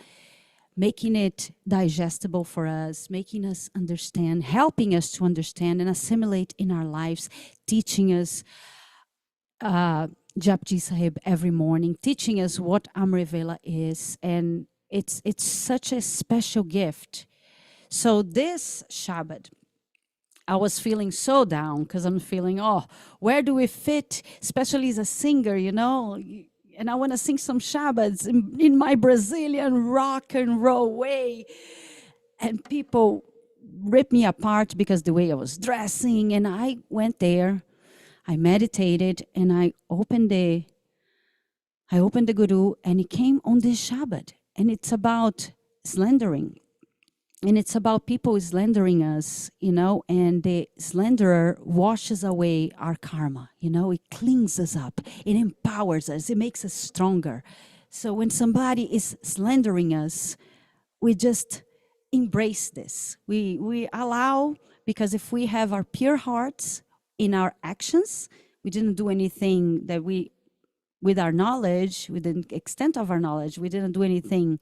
making it digestible for us, making us understand, helping us to understand and assimilate in our lives, teaching us Japji Sahib every morning, teaching us what Amrit Vela is, and it's such a special gift. So this Shabad, I was feeling so down, because I'm feeling, oh, where do we fit, especially as a singer, you know? And I want to sing some Shabads in my Brazilian rock and roll way. And people ripped me apart because the way I was dressing. And I went there, I meditated, and I opened the Guru, and it came on this Shabad. And it's about slandering. And it's about people slandering us, you know, and the slanderer washes away our karma, you know, it cleans us up, it empowers us, it makes us stronger. So when somebody is slandering us, we just embrace this. We allow, because if we have our pure hearts in our actions, we didn't do anything that with our knowledge, with the extent of our knowledge, we didn't do anything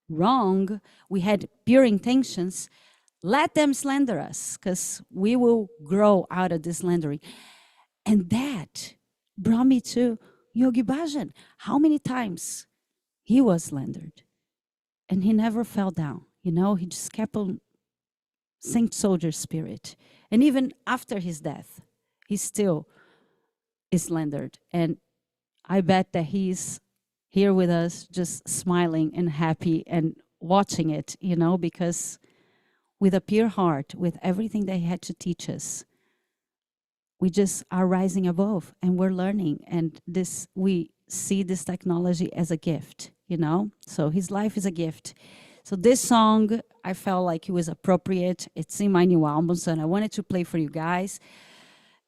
wrong, we had pure intentions, let them slander us, because we will grow out of this slandering. And that brought me to Yogi Bhajan. How many times he was slandered, and he never fell down, you know, he just kept on Saint Soldier Spirit. And even after his death, he still is slandered. And I bet that he's here with us, just smiling and happy and watching it, you know, because with a pure heart, with everything that he had to teach us, we just are rising above and we're learning. And this, we see this technology as a gift, you know? So his life is a gift. So this song, I felt like it was appropriate. It's in my new album, so I wanted to play for you guys.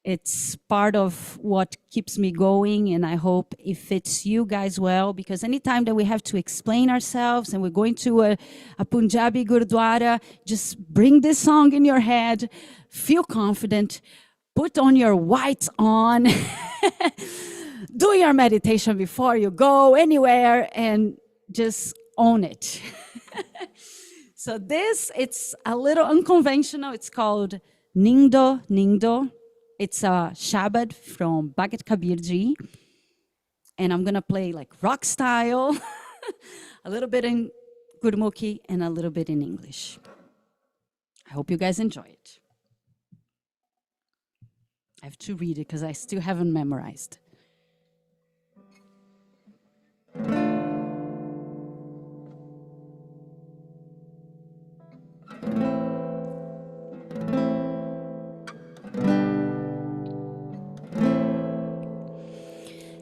It's part of what keeps me going, and I hope it fits you guys well, because anytime that we have to explain ourselves and we're going to a Punjabi Gurdwara, just bring this song in your head, feel confident, put on your whites on, do your meditation before you go anywhere, and just own it. So this, it's a little unconventional. It's called Nindo Nindo. It's a Shabad from Bhagat Kabirji. And I'm gonna play like rock style, a little bit in Gurmukhi and a little bit in English. I hope you guys enjoy it. I have to read it because I still haven't memorized.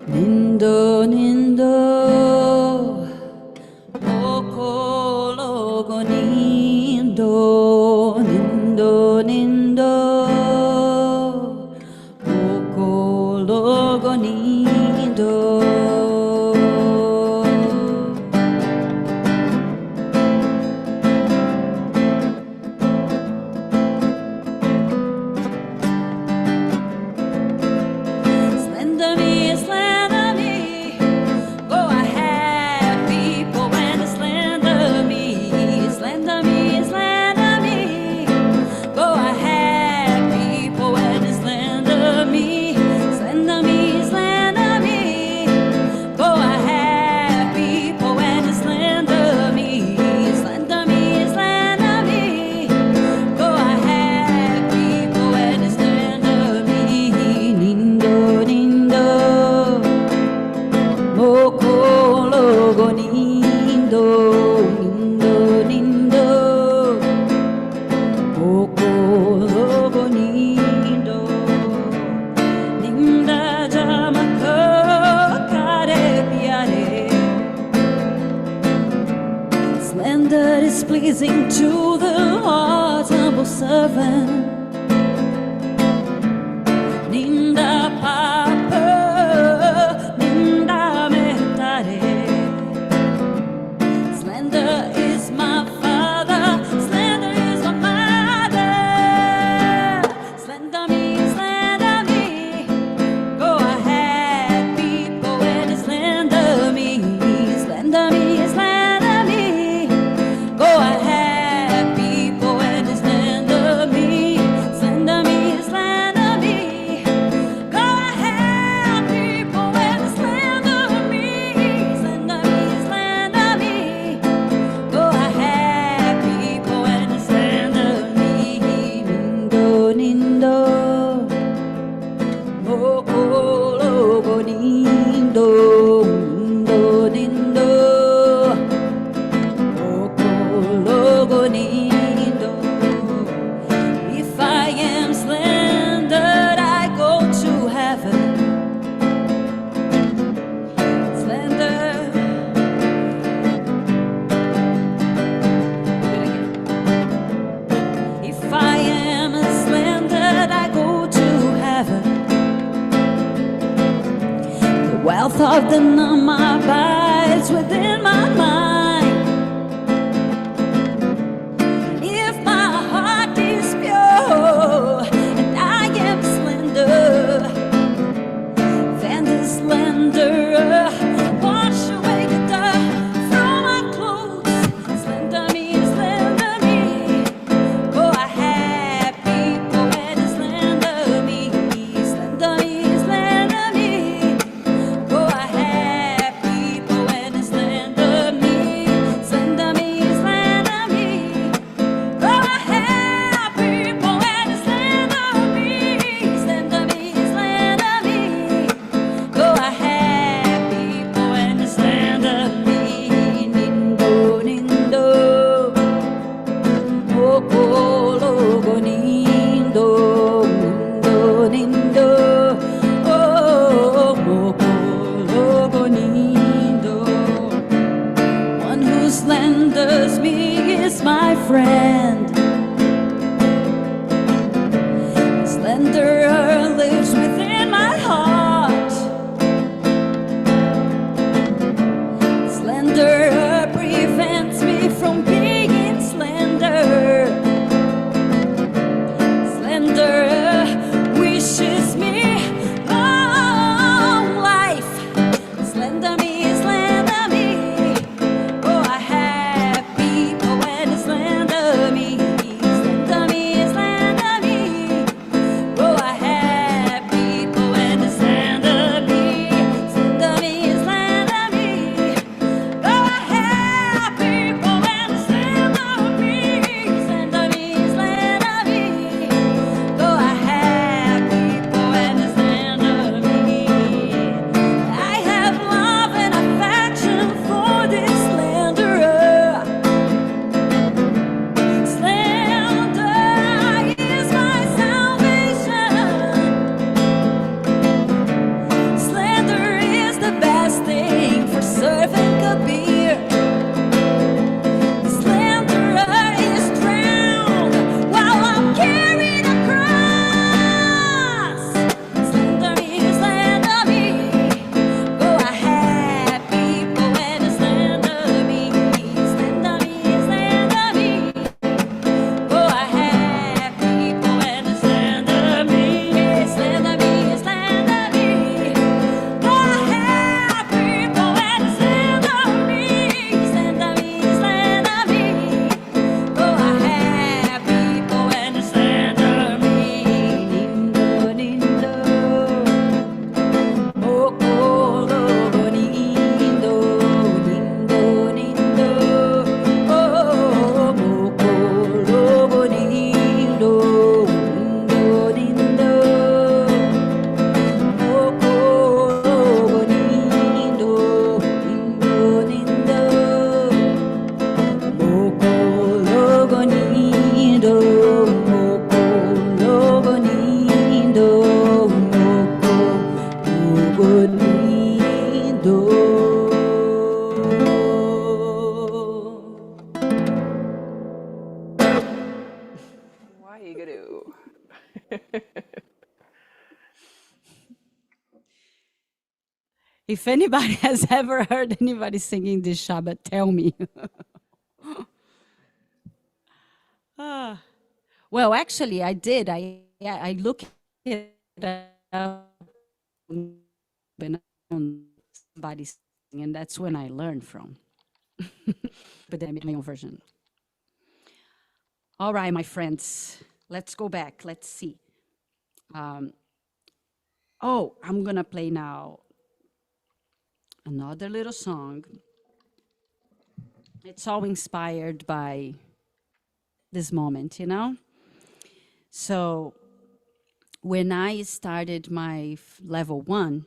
Nindo nindo okologo nindo nindo nindo okologo nindo Slender is pleasing to the heart, humble servant. Ninda Papa, Ninda Mehtare. Slender is my father, slender is my mother. Slender me, go ahead, people, and slender me, slender me, slender me. Go ahead, people, and slender me, slender me, slender me. Go ahead, people, and slender me, slender me, slender me. Go ahead, people, and slender me. Nindo, nindo, okologo nindo, nindo, nindo. Okologo nindo. If I am slandered, I go to heaven. Slender. If I am slandered, I go to heaven. The wealth of the Nama abides within my mind. If my heart is pure and I am slender, then the slenderer wash away the dirt from my clothes. Slender me, slender me. Go ahead, people, and slender me, slender me, slender me. Go ahead, people, and slender me. If anybody has ever heard anybody singing this Shabbat, tell me. Well, actually, I did. I looked it up when somebody singing, and that's when I learned from. But then I made my own version. All right, my friends, let's go back. Let's see. Oh, I'm gonna play now another little song. It's all inspired by this moment, you know? So when I started my level 1,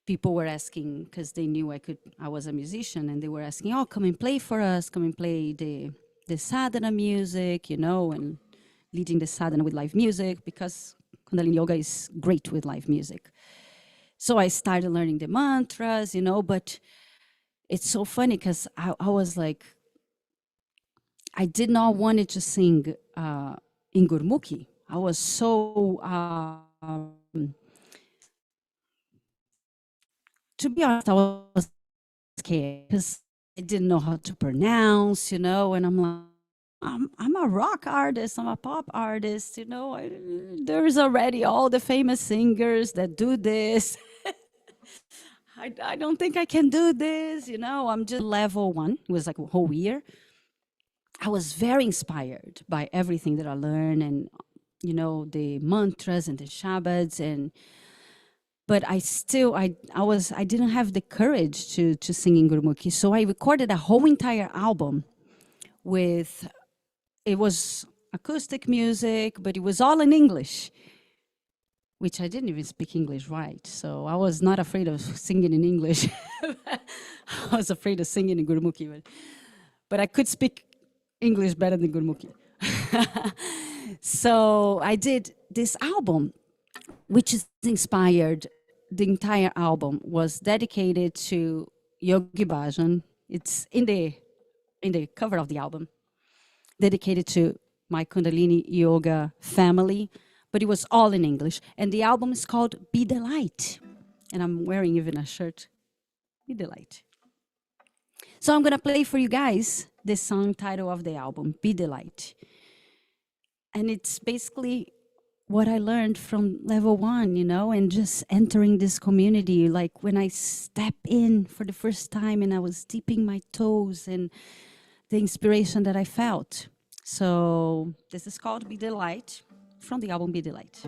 people were asking, because they knew I was a musician, and they were asking, oh, come and play for us, come and play the sadhana music, you know, and leading the sadhana with live music, because Kundalini Yoga is great with live music. So I started learning the mantras, you know, but it's so funny because I was like, I did not want to sing in Gurmukhi. I was so, to be honest, I was scared because I didn't know how to pronounce, you know, and I'm like, I'm a rock artist, I'm a pop artist, you know, there's already all the famous singers that do this. I don't think I can do this, you know, I'm just level 1. It was like a whole year. I was very inspired by everything that I learned and, you know, the mantras and the Shabbats, but I didn't have the courage to sing in Gurmukhi. So I recorded a whole entire album it was acoustic music, but it was all in English, which I didn't even speak English right. So I was not afraid of singing in English. I was afraid of singing in Gurmukhi, but I could speak English better than Gurmukhi. So I did this album, which is inspired. The entire album was dedicated to Yogi Bhajan. It's in the cover of the album, dedicated to my Kundalini Yoga family, but it was all in English. And the album is called Be the Light. And I'm wearing even a shirt, Be the Light. So I'm gonna play for you guys the song title of the album, Be the Light. And it's basically what I learned from level 1, you know, and just entering this community, like when I step in for the first time and I was dipping my toes and the inspiration that I felt. So this is called Be the Light from the album Be the Light.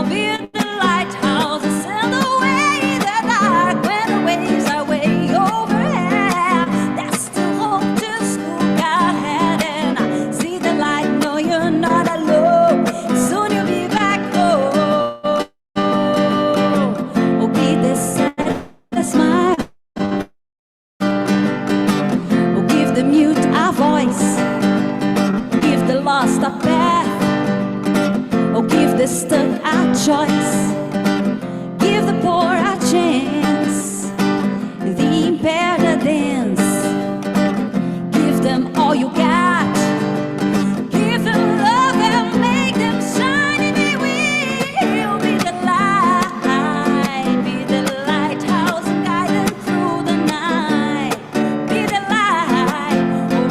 Be the light, a choice. Give the poor a chance. The impaired a dance. Give them all you got. Give them love and make them shine, and they will be the light. Be the lighthouse and guide them through the night. Be the light,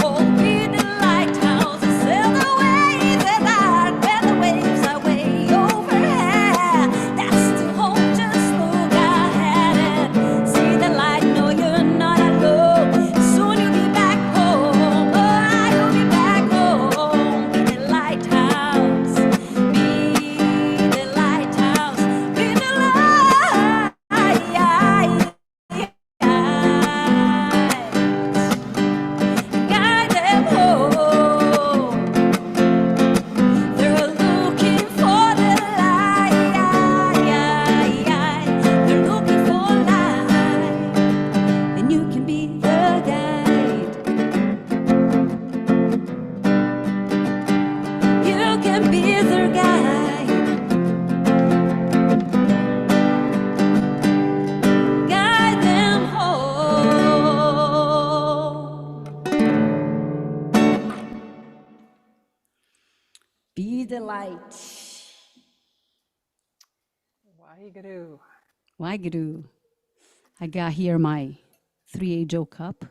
oh, be the lighthouse and sail the waves that are where the waves are way overhead. That's the home, just look ahead and see the light. No, you're not alone. Soon you'll be back home. Oh, you'll be back home. Be the lighthouse. Be the lighthouse. Be the light. Guide them home. They're looking for the light. They're looking for light, and you can be the guide. You can be their guide. Guide them home. Be the light. Waheguru. Waheguru. I got here my 3A Joe cup.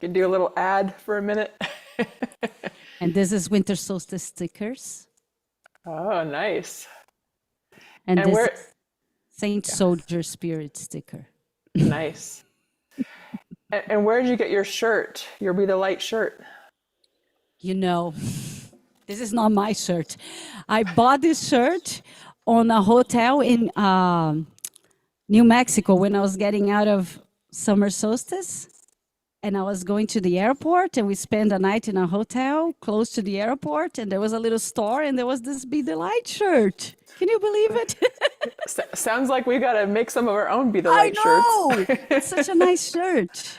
Can do a little ad for a minute. And this is winter solstice stickers. Oh, nice. And And this where- is Saint Soldier Spirit sticker. Nice. And where did you get your shirt? Your Be the Light shirt? You know, this is not my shirt. I bought this shirt on a hotel in New Mexico when I was getting out of summer solstice. And I was going to the airport, and we spent a night in a hotel close to the airport. And there was a little store, and there was this Be the Light shirt. Can you believe it? Sounds like we got to make some of our own Be the I Light know. shirts. It's such a nice shirt.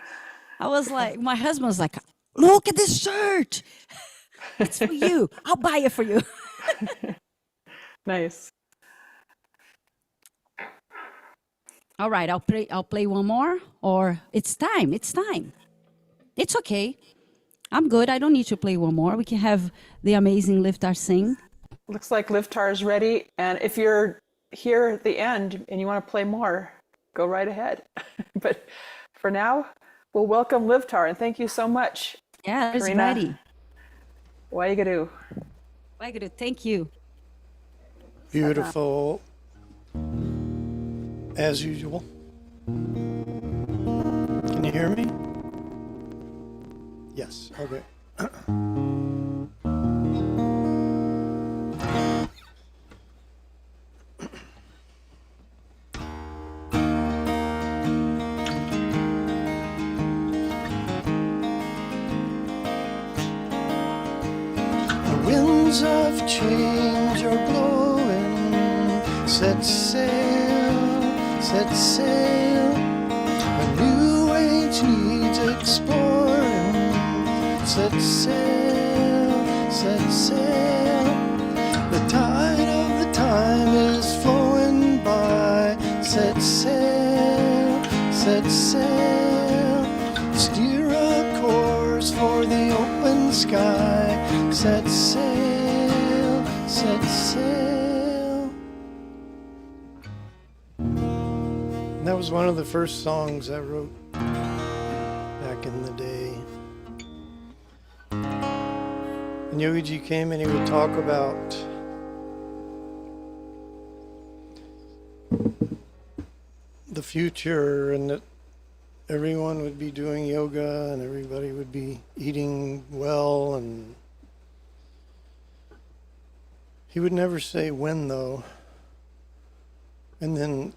I was like, my husband was like, look at this shirt. It's for you. I'll buy it for you. Nice. All right, I'll play one more, or it's time. It's time. It's okay. I'm good. I don't need to play one more. We can have the amazing Liftar sing. Looks like Liftar is ready. And if you're here at the end and you want to play more, go right ahead. But for now, we'll welcome Liftar, and thank you so much. Yeah, it's Karina. ready. Waheguru. Waheguru, thank you. Beautiful, as usual. Can you hear me? Yes, okay. The winds of change are blowing. Set sail, set sail. A new age needs exploring. Set sail, set sail. The tide of the time is flowing by. Set sail, set sail. Steer a course for the open sky. Set sail, set sail. That was one of the first songs I wrote back in the day. And Yogiji came and he would talk about the future, and that everyone would be doing yoga and everybody would be eating well, and he would never say when, though. And then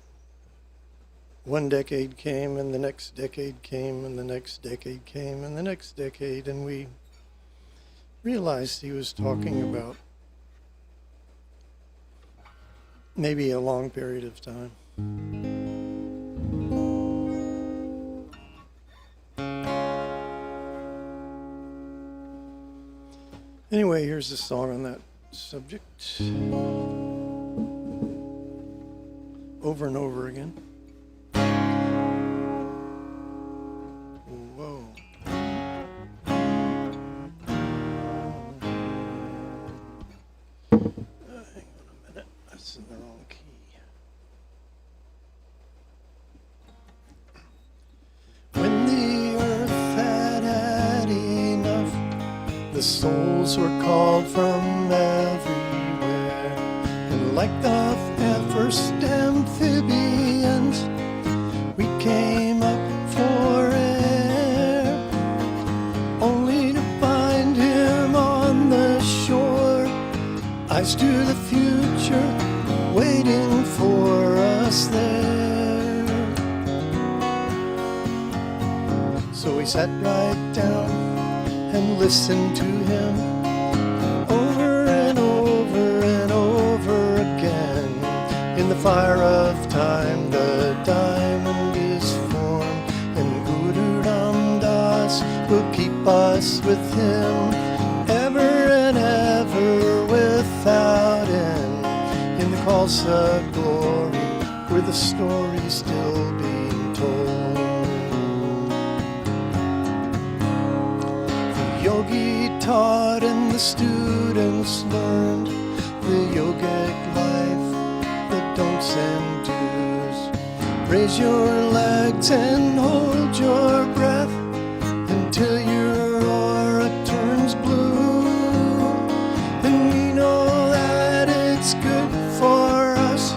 one decade came, and the next decade came, and the next decade came, and the next decade, and we realized he was talking about maybe a long period of time. Anyway, here's a song on that subject. over and over again. Whoa. Hang on a minute, that's in the wrong key. When the earth had enough, the souls were called from everywhere. And like the first amphibians, we came up for air, only to find him on the shore. Eyes to the future, waiting for us there. So we sat right down and listened to him over and over and over again. In the fire of time, the diamond is formed, and Guru Ram Das will keep us with him ever and ever without end. In the Khalsa glory, where the story's still being told. The yogi taught and the students learned the yogic life, the don'ts and do's. Raise your legs and hold your breath until your aura turns blue. Then we know that it's good for us.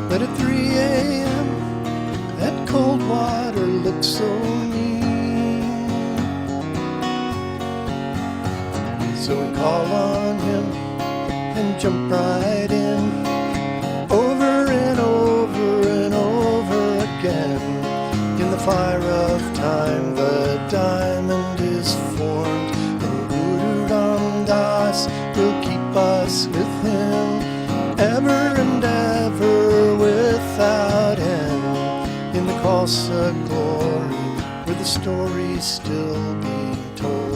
But at 3 a.m. that cold water looks so mean. So we call on him and jump right in, over and over and over again. In the fire of time, the diamond is formed, and Guru Ram Das will keep us with him ever and ever without end. In the Khalsa glory, where the story's still being told.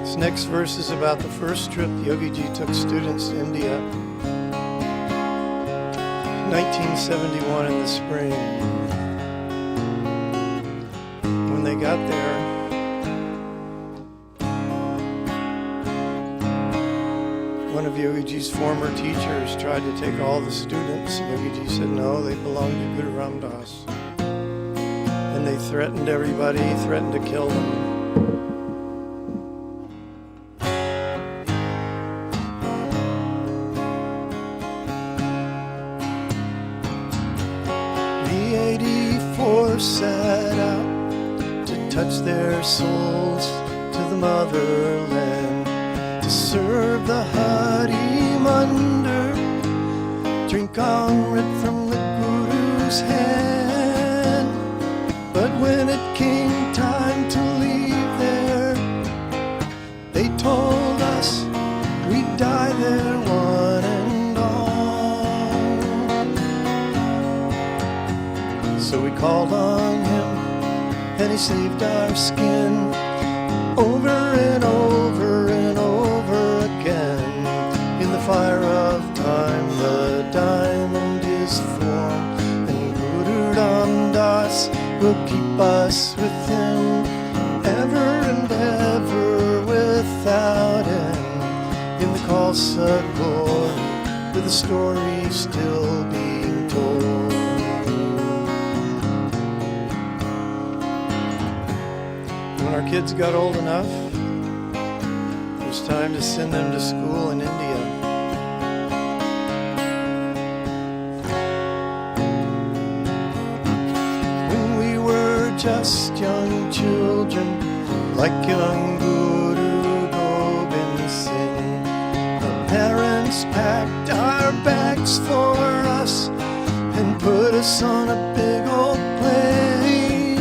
This next verse is about the first trip Yogi Ji took students to India. 1971 in the spring. When they got there, one of Yogi Ji's former teachers tried to take all the students. Yogi Ji said no, they belong to Guru Ram Das. And they threatened everybody, threatened to kill them. The 84 set out to touch their souls to the motherland, to serve the Hari Mandir, drink Amrit from the Guru's hand. But when it came time to leave there, they told us we'd die there one and all. So we called on him and he saved our skin over and over and over again. In the fire of time, the diamond is formed, and Guru Ram Das will keep us with him ever and ever without end. In the Khalsa glory, where the story's still being told. When our kids got old enough, it was time to send them to school in India. When we were just young children, like young Guru Gobind Singh, our parents packed our bags for us and put us on a big old plane.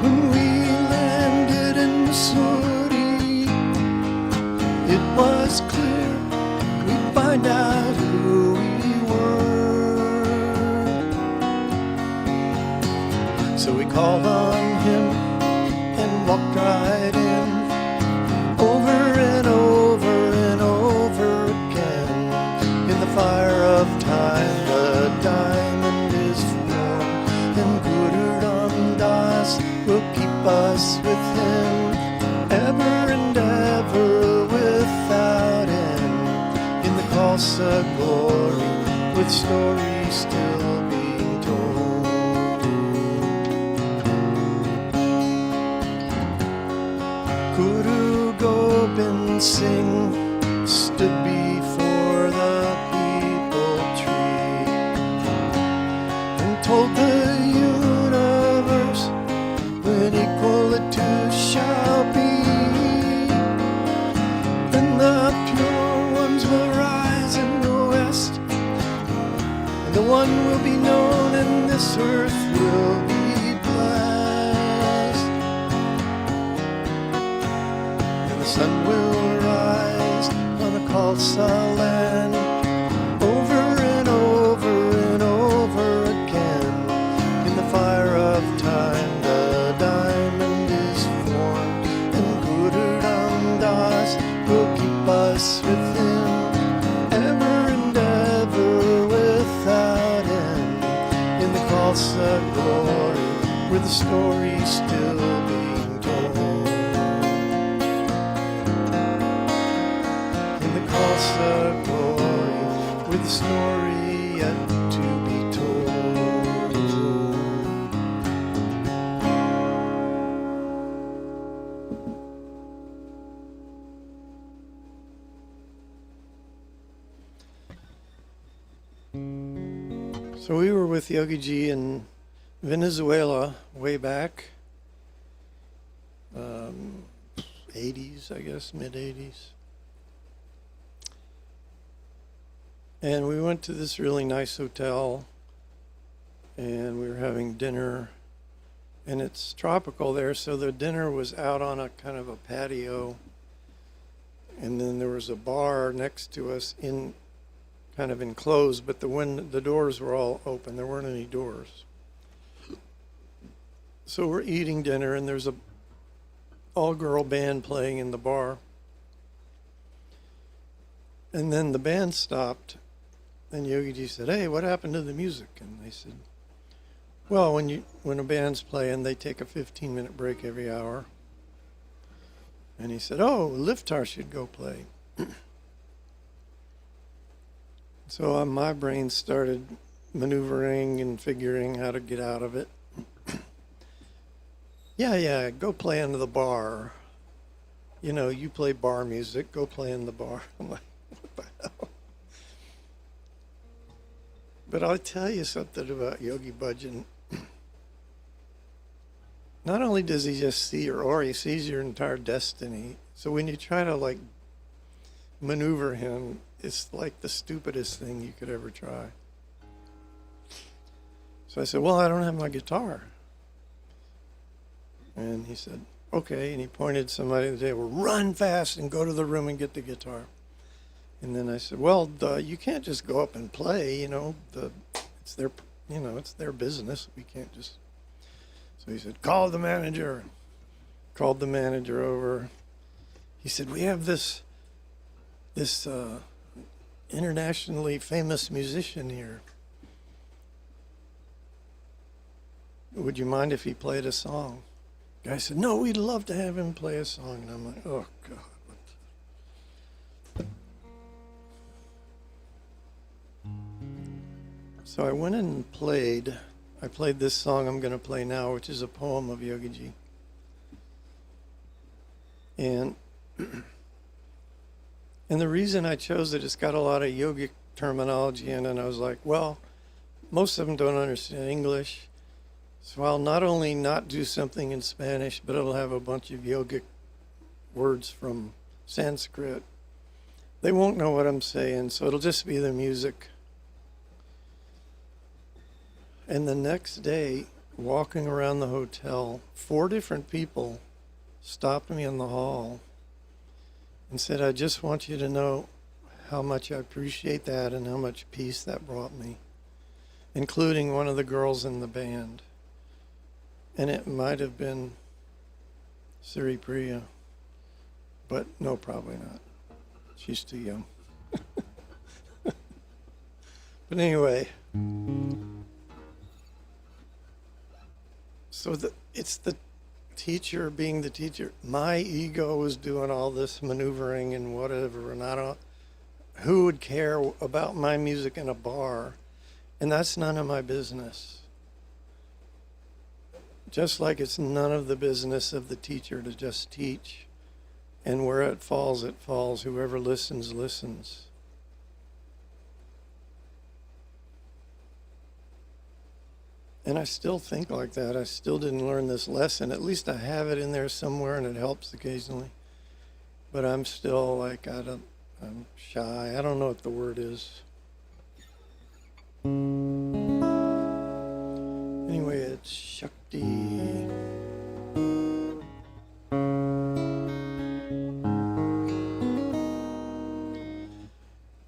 When we landed in Missouri, it was clear we'd find out who we were. So we called on him and walked right in, over and over and over Khalsa glory, with stories still being told. Guru Gobind Singh stood before the people tree and told the universe when equality shall be, then the pure ones will rise in the west, and the one will be known, and this earth will be blessed, and the sun will rise on the Khalsa land over and over and over again. In the fire of time the diamond is formed, and Guru Ram Das will keep us with him ever and ever without end. In the Khalsa glory, where the story's still being told. In the Khalsa glory, with the story yet to be told. So we were with Yogi Ji in Venezuela way back, 80s, I guess, mid-80s. And we went to this really nice hotel, and we were having dinner, and it's tropical there, so the dinner was out on a kind of a patio, and then there was a bar next to us in kind of enclosed, but the doors were all open. There weren't any doors. So we're eating dinner, and there's a all-girl band playing in the bar. And then the band stopped, and Yogi Ji said, "Hey, what happened to the music?" And they said, "Well, when a band's playing, they take a 15-minute break every hour." And he said, "Oh, Liftar should go play." So my brain started maneuvering and figuring how to get out of it. Yeah, go play in the bar. You know, you play bar music, go play in the bar. I'm like, what the hell? But I'll tell you something about Yogi Bhajan. Not only does he just see your aura, he sees your entire destiny. So when you try to like maneuver him, it's like the stupidest thing you could ever try. So I said, "Well, I don't have my guitar." And he said, "Okay." And he pointed somebody at the table, "Run fast and go to the room and get the guitar." And then I said, "Well, you can't just go up and play, it's their business. We can't just." So he said, "Call the manager." Called the manager over. He said, "We have this internationally famous musician here. Would you mind if he played a song?" The guy said, "No, we'd love to have him play a song." And I'm like, oh, God. So I went in and played. I played this song I'm going to play now, which is a poem of Yogi Ji. And the reason I chose it, it's got a lot of yogic terminology in it, and I was like, well, most of them don't understand English, so I'll not only not do something in Spanish, but it'll have a bunch of yogic words from Sanskrit. They won't know what I'm saying, so it'll just be the music. And the next day, walking around the hotel, 4 different people stopped me in the hall and said, "I just want you to know how much I appreciate that and how much peace that brought me," including one of the girls in the band. And it might have been Sri Priya, but no, probably not. She's too young. But anyway, so it's the teacher being the teacher. My ego was doing all this maneuvering and whatever, and who would care about my music in a bar? And that's none of my business. Just like it's none of the business of the teacher to just teach. And where it falls, it falls. Whoever listens, listens. And I still think like that. I still didn't learn this lesson. At least I have it in there somewhere and it helps occasionally. But I'm still like, I'm shy. I don't know what the word is. Anyway, it's Shakti.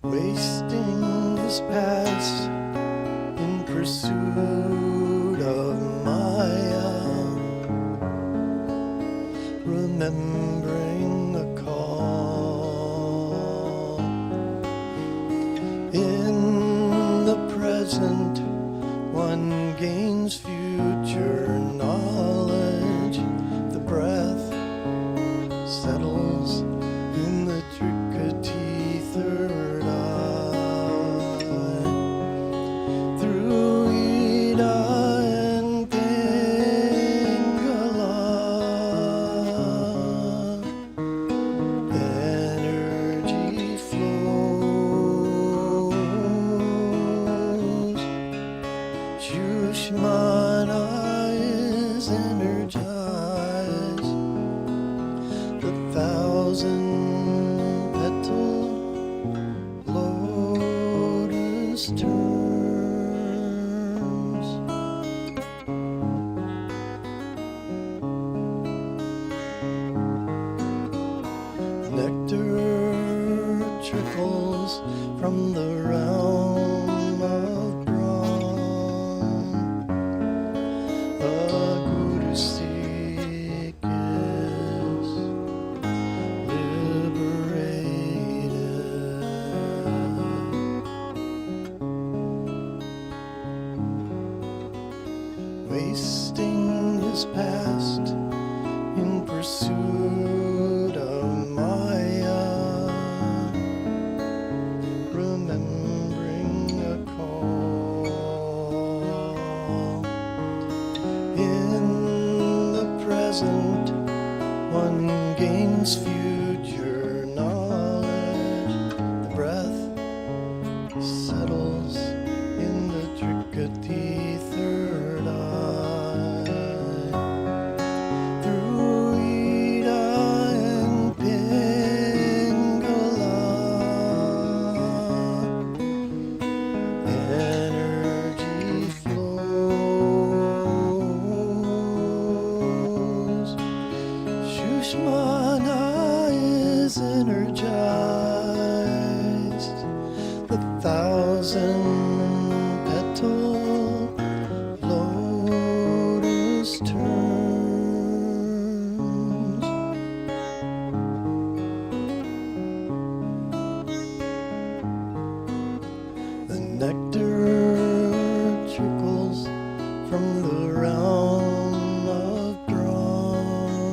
Wasting his past in pursuit of Maya, remembering the call. In the present, one gains future knowledge. The breath settles in the Trikati third eye. Through Ida and Pingala, energy flows. Shushmana is energized. The thousand petal lotus turns. Nectar trickles from the realm of Brahm. A guru seek is liberated. Wasting his past in pursuit of Maya, remembering a call. In the present, one gains future knowledge. The breath settles in the Trikati third eye. Through Ida and Pingala, energy flows. Shushmana is energized. The thousand petal lotus turns. The nectar trickles from the realm of Brahm.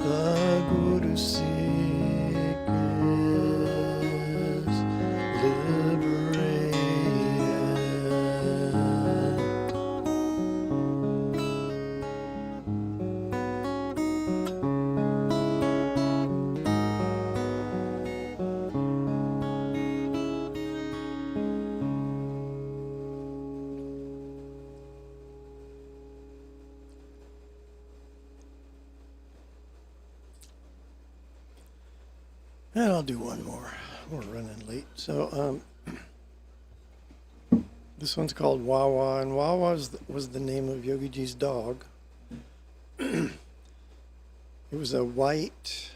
The Guru seek is liberated. And I'll do one more. We're running late. So this one's called Wawa, and Wawa was the name of Yogiji's dog. It was a white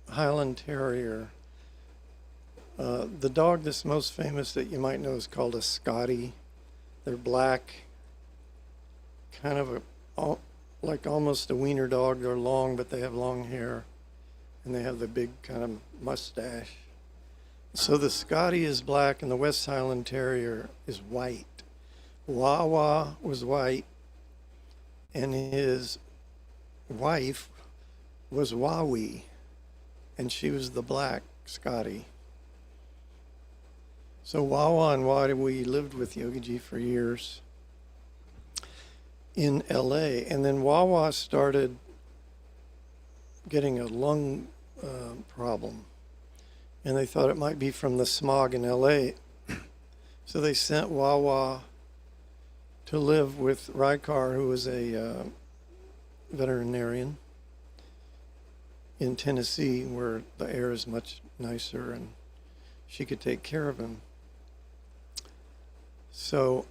Highland Terrier. The dog that's most famous that you might know is called a Scottie. They're black, kind of like almost a wiener dog. They're long, but they have long hair, and they have the big kind of mustache. So the Scottie is black, and the West Highland Terrier is white. Wawa was white, and his wife was Wawi. and she was the black Scotty. So Wawa and Wadi lived with Yogiji for years in LA, and then Wawa started getting a lung problem, and they thought it might be from the smog in LA. So they sent Wawa to live with Raikar, who was a veterinarian in Tennessee, where the air is much nicer and she could take care of him. So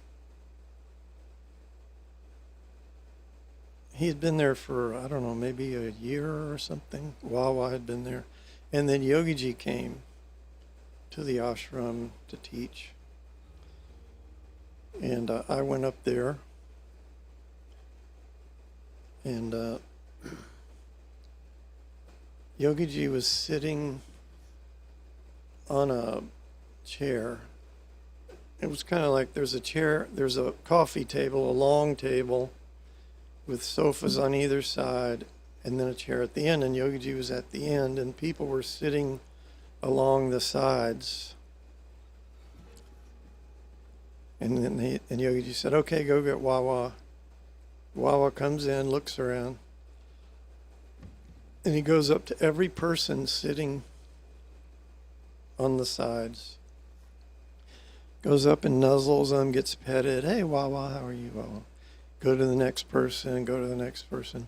he had been there for, I don't know, maybe a year or something. Wawa had been there. And then Yogiji came to the ashram to teach. And I went up there. And Yogiji was sitting on a chair. It was kind of like there's a chair, there's a coffee table, a long table with sofas on either side, and then a chair at the end, and Yogiji was at the end, and people were sitting along the sides. And then Yogiji said, okay, go get Wawa. Wawa comes in, looks around, and he goes up to every person sitting on the sides. Goes up and nuzzles them, gets petted. Hey, Wawa, how are you, Wawa? Go to the next person, go to the next person.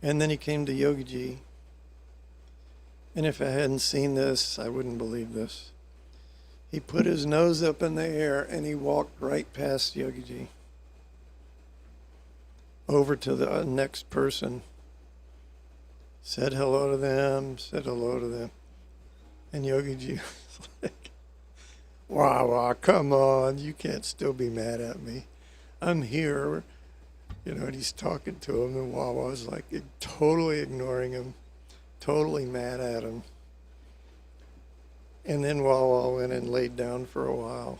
And then he came to Yogiji. And if I hadn't seen this, I wouldn't believe this. He put his nose up in the air and he walked right past Yogiji over to the next person. Said hello to them, said hello to them. And Yogiji was like, Wawa, come on, you can't still be mad at me. I'm here. You know, and he's talking to him, and Wawa's like totally ignoring him, totally mad at him. And then Wawa went and laid down for a while.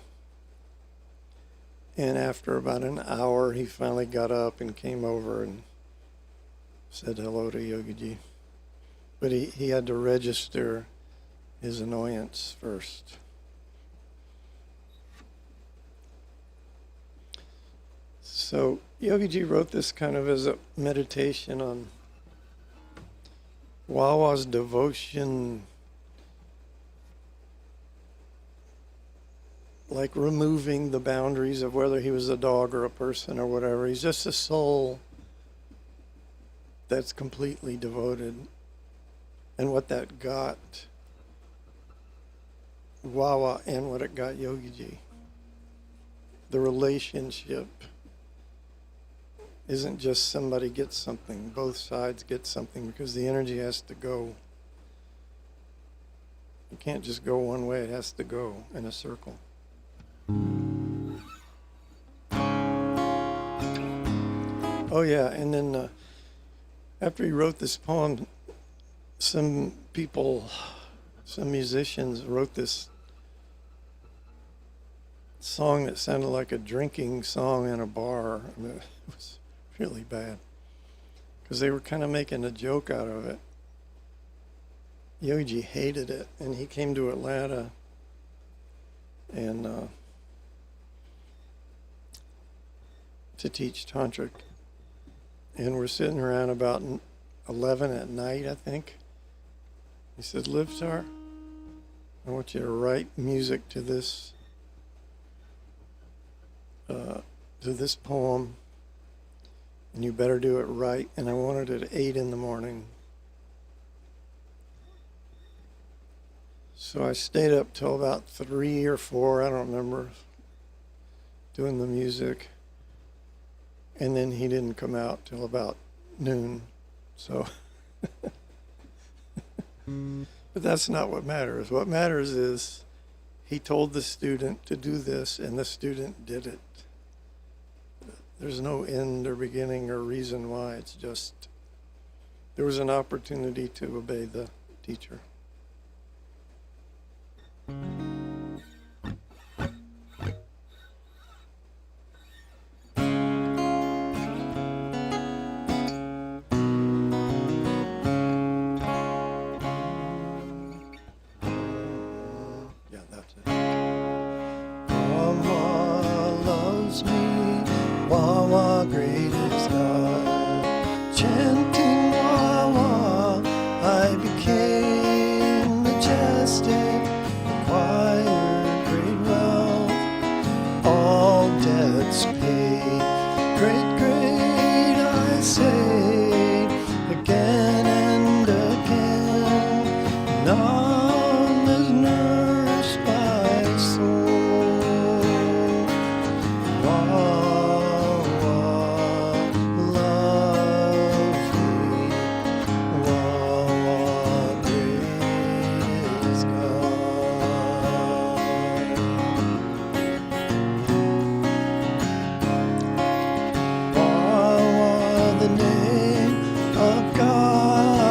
And after about an hour, he finally got up and came over and said hello to Yogiji. But he had to register his annoyance first. So Yogiji wrote this kind of as a meditation on Wawa's devotion, like removing the boundaries of whether he was a dog or a person or whatever. He's just a soul that's completely devoted. And what that got Wawa and what it got Yogiji, the relationship isn't just somebody gets something, both sides get something, because the energy has to go. You can't just go one way, it has to go in a circle. Oh yeah, and then after he wrote this poem, some musicians wrote this song that sounded like a drinking song in a bar. I mean, it was really bad because they were kind of making a joke out of it. Yogiji hated it, and he came to Atlanta and to teach tantric, and we're sitting around about 11 at night, I think. He said, Livtar, I want you to write music to this poem, and you better do it right. And I wanted it at 8 in the morning. So I stayed up till about 3 or 4, I don't remember, doing the music. And then he didn't come out till about noon. So, but that's not what matters. What matters is he told the student to do this, and the student did it. There's no end or beginning or reason why. It's just there was an opportunity to obey the teacher. Wawa, great is God. Chanting Wawa, I became majestic, acquired great wealth, all debts paid. Great, great, I say, again and again. None is nourished my soul. Wawa loves me. Wawa, great is God. Wawa, the name of God,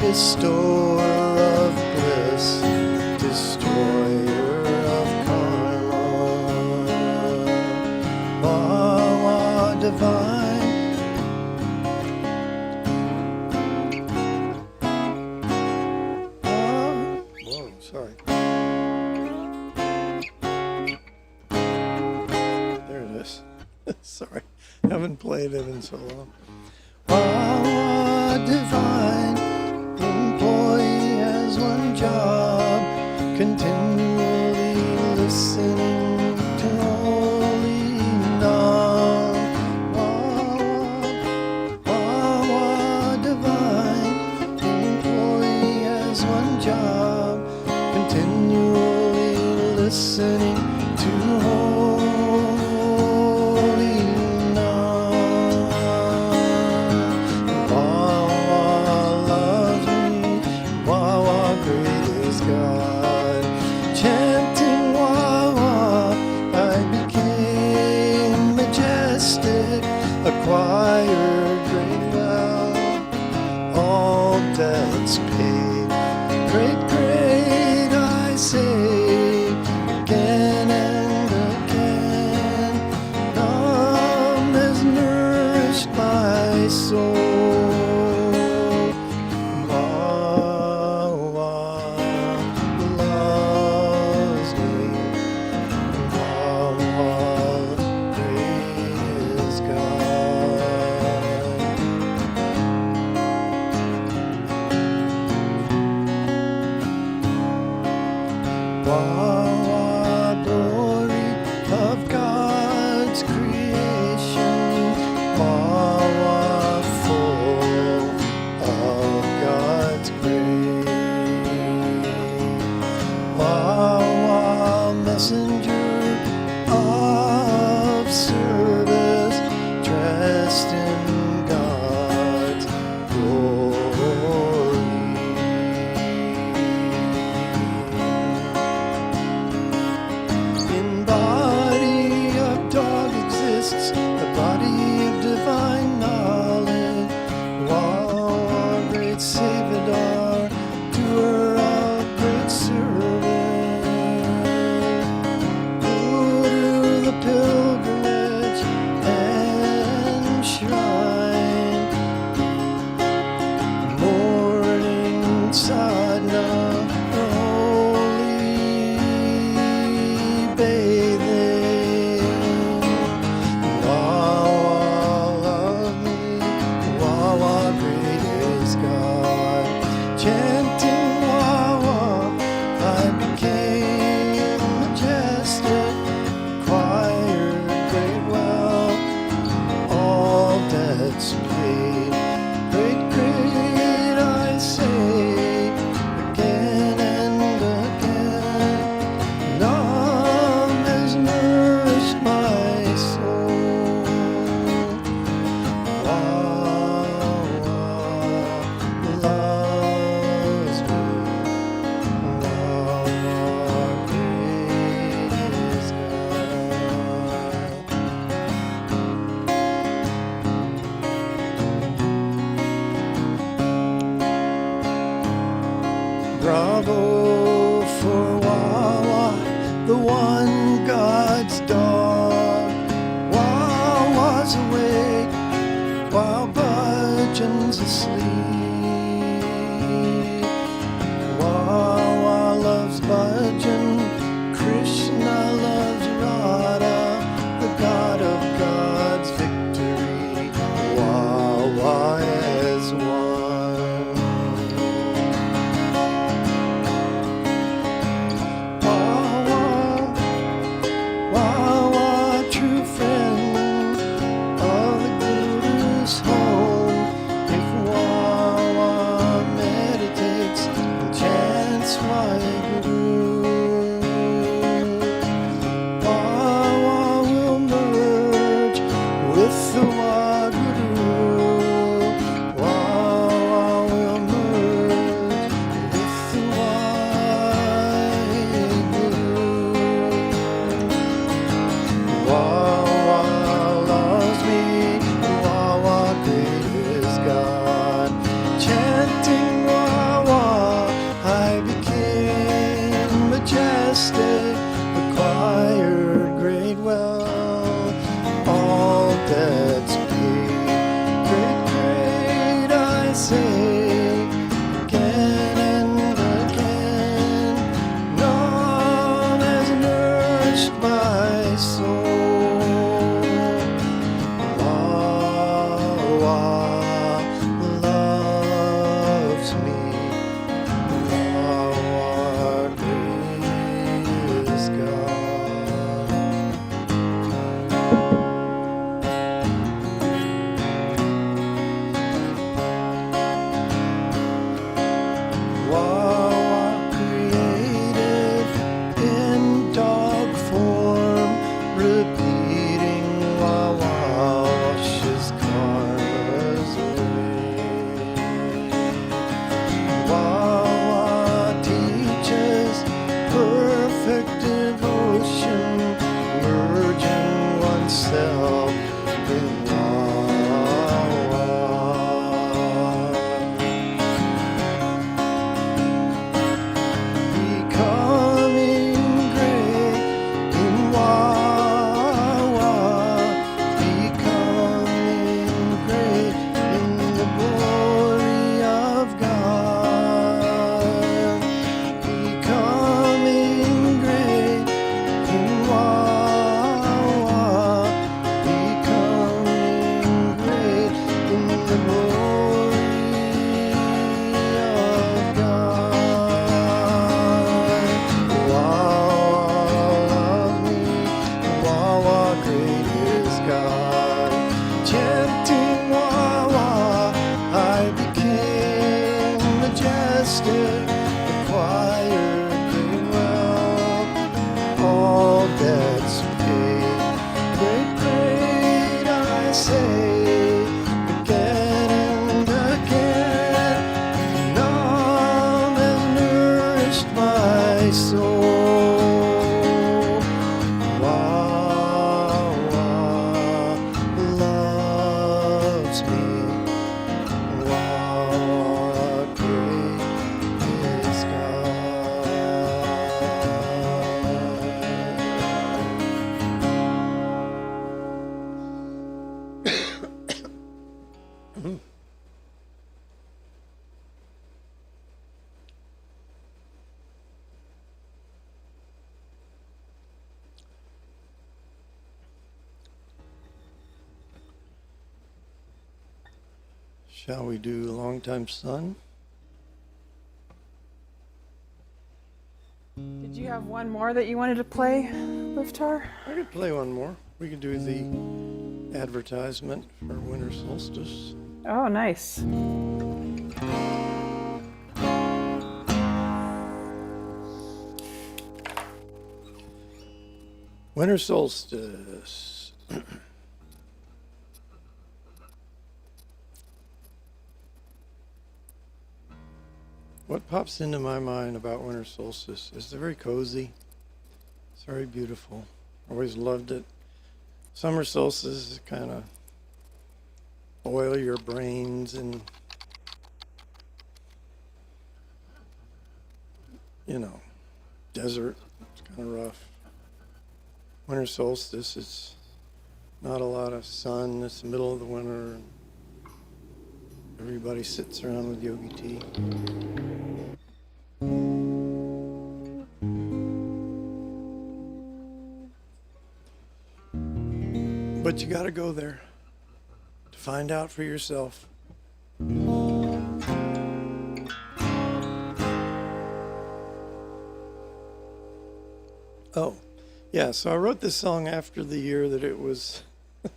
bestower of bliss, destroyer of karma. Wawa divine. Whoa, sorry. There it is. Sorry, haven't played it in so long. Wawa divine, employee has one job, continually listening to holy Nam. Wawa divine, employee has one job, continually listening to holy Nam. Wawa loves me, Wawa great is God. Chanting Wawa, I became majestic, acquired great wealth, all debts paid. Great, great, I say, again and again. Nam has nourished my soul. Wawa loves me. Wawa, great is God. Wawa, glory of God's creation. Wawa, full of God's grace. Wawa, messenger of service, dressed in God's glory. In body of dog exists the body of divine knowledge. Wawa, great Savior, doer of great service, who do the pilgrimage and shrine, morning sadhana, holy bathing. Wawa love me, Wawa great is God. Chanting Wawa, I became majestic, acquired great wealth, all debts paid. Great, great, I say, again and again. Nam has nourished my soul. Wawa loves me. Wawa great is God. Bravo for Wawa, the one God's dog. Wawa's awake while Budgeon's asleep. Wawa loves Budgeon, Krishna loves Radha, the god of God. instead the choir doing well, all debts paid. Great, great, I say, again and again. Nam has nourished my soul. Wah, wah, loves me. Wah, great is God. Shall we do Longtime Son? Did you have one more that you wanted to play, Liftar? I could play one more. We could do the advertisement for winter solstice. Oh, nice. Winter solstice. What pops into my mind about winter solstice is they're very cozy. It's very beautiful. Always loved it. Summer solstice is kind of oil your brains and, you know, desert. It's kind of rough. Winter solstice, it's not a lot of sun. It's the middle of the winter. And everybody sits around with yogi tea. But you got to go there to find out for yourself. Oh, yeah, so I wrote this song after the year that it was,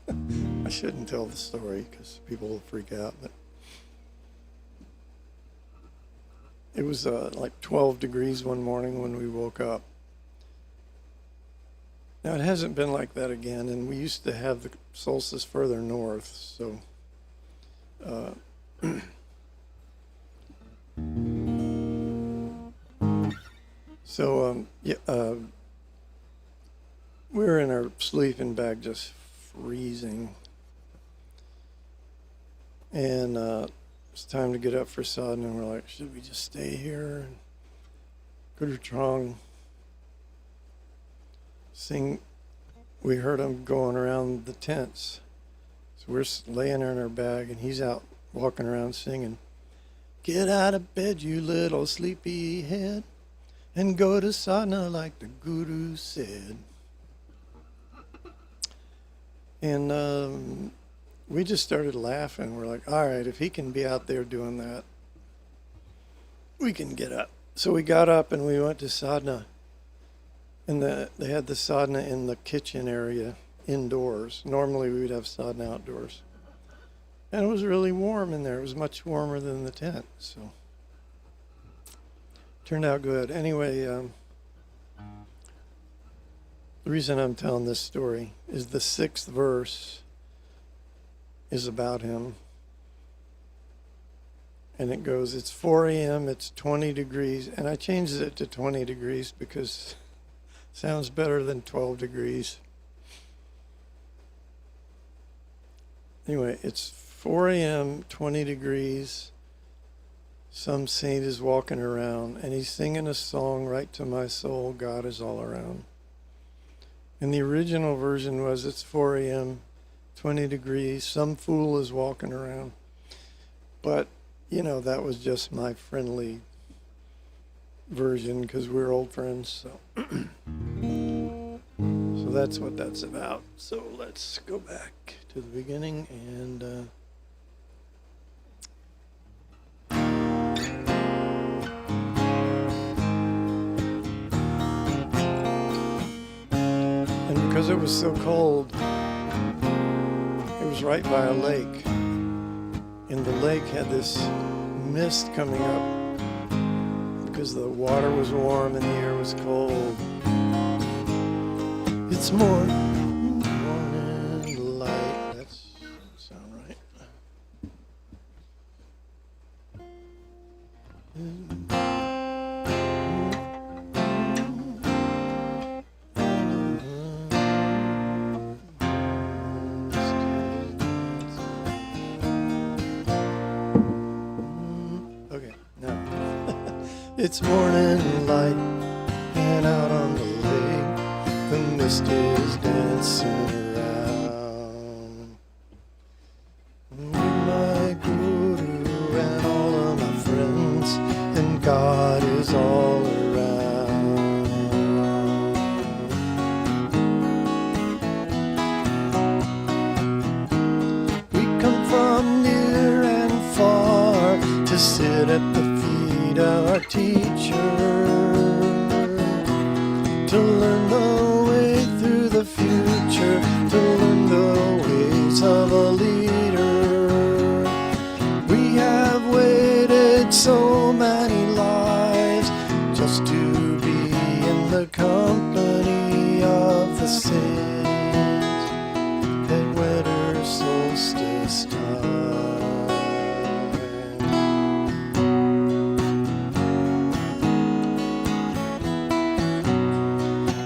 I shouldn't tell the story because people will freak out, but it was like 12 degrees one morning when we woke up. Now, it hasn't been like that again, and we used to have the solstice further north, so we were in our sleeping bag just freezing, and it's time to get up for sadhana, and we're like, should we just stay here? And Guru Trong sing, we heard him going around the tents. So we're laying there in our bag, and he's out walking around singing, get out of bed, you little sleepy head, and go to sadhana like the Guru said. And we just started laughing. We're like, all right, if he can be out there doing that, we can get up. So we got up and we went to sadhana. And they had the sadhana in the kitchen area indoors. Normally we would have sadhana outdoors. And it was really warm in there. It was much warmer than the tent. So turned out good. Anyway, the reason I'm telling this story is the 6th verse is about him. And it goes, it's 4 a.m., it's 20 degrees. And I changed it to 20 degrees because it sounds better than 12 degrees. Anyway, it's 4 a.m., 20 degrees. Some saint is walking around and he's singing a song right to my soul, God is all around. And the original version was, it's 4 a.m., 20 degrees, some fool is walking around. But, you know, that was just my friendly version because we're old friends. So. So that's what that's about. So let's go back to the beginning and because it was so cold, it was right by a lake, and the lake had this mist coming up, because the water was warm and the air was cold. It's morning light. That doesn't sound right. Okay, now it's morning light, and out on the lake, the mist is dancing around. With my guru and all of my friends, and God is all around. We come from near and far to sit at the feet of our teacher, to learn the way through the future, to learn the ways of a leader. We have waited so many lives just to be in the company of the saints at winter solstice time.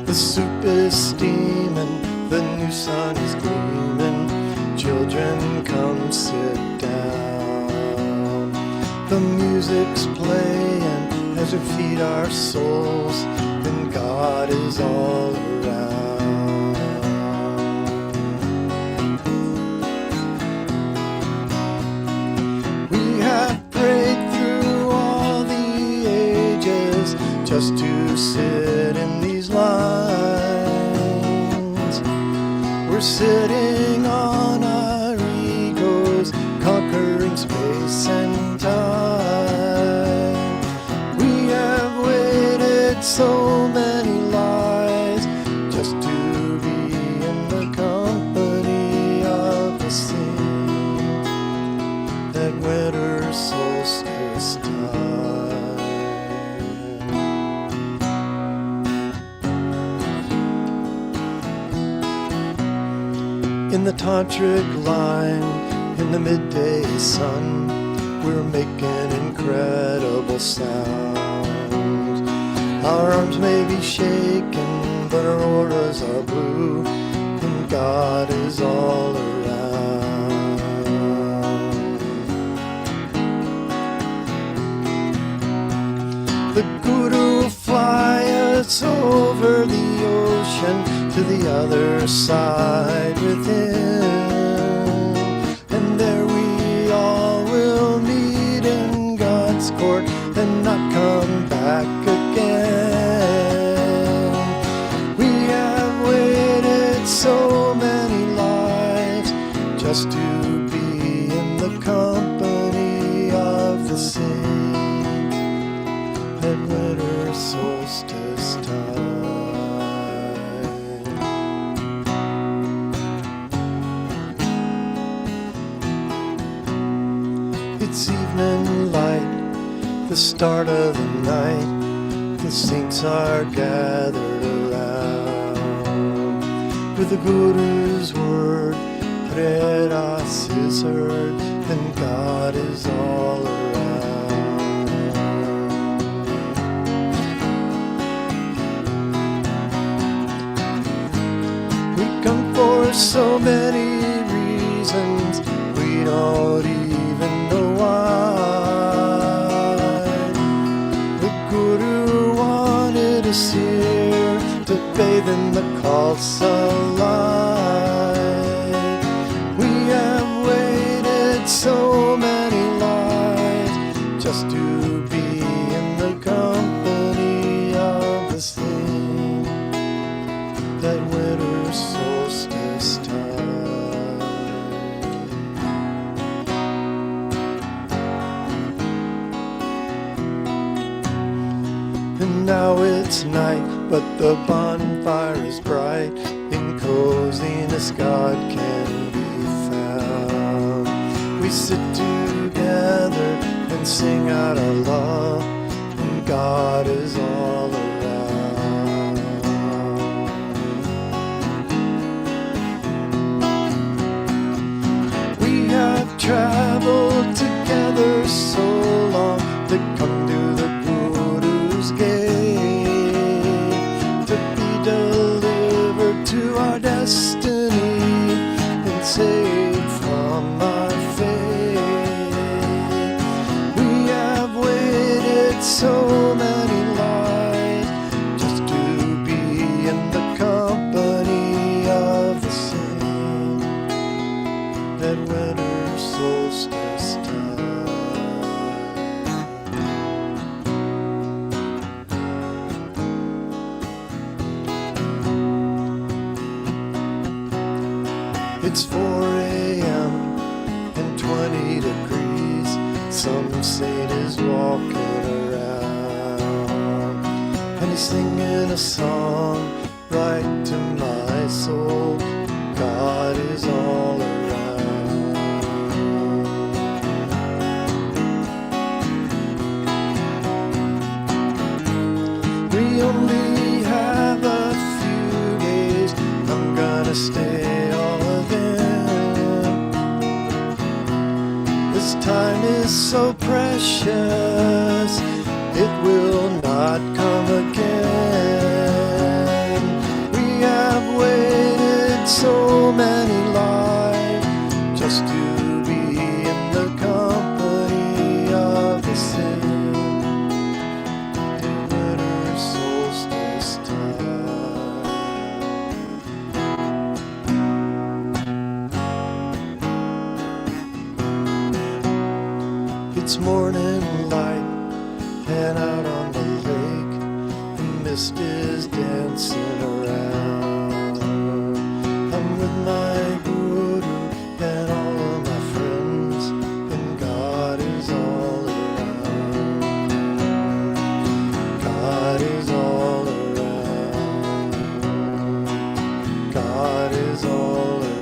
The soup is steaming, the new sun is gleaming. Children, come sit down. The music's playing as we feed our souls, and God is all around. We have prayed through all the ages just to sit in these lines. We're sitting on our egos, conquering space and time. We have waited so many lives just to be in the company of the saints at winter solstice time. In the tantric line, in the midday sun, we're making incredible sounds. Our arms may be shaking, but our auras are blue, and God is all around. The Guru will fly us over the ocean to the other side with him, and there we all will meet in God's court and not come back again. We have waited so many lives just to be in the company of the saints at winter solstice time. It's evening light, the start of the night. The saints are gathered around. With the Guru's word, Predas is heard, and God is all around. We come for so many reasons, we don't even know why. The Guru wanted us here to bathe in the Khalsa light. We have waited so many lives just to be in the company of the saints at winter solstice time. And now it's night, but the bonfire is bright. In coziness God can be found. We sit together and sing out our love, and God waited so many lives just to be in the company of the saint at winter solstice time. It's 4 a.m. and 20 degrees. Some saint is walking around, and he's singing a song right to my soul. God is all around. We only have a few days. I'm gonna stay all of them. This time is so precious, it will not come again. We have waited so many lives just to be in the company of the saint in winter solstice time. It's morning light and out on the lake, the mist is dancing around. I'm with my guru and all of my friends, and God is all around. God is all around. God is all around.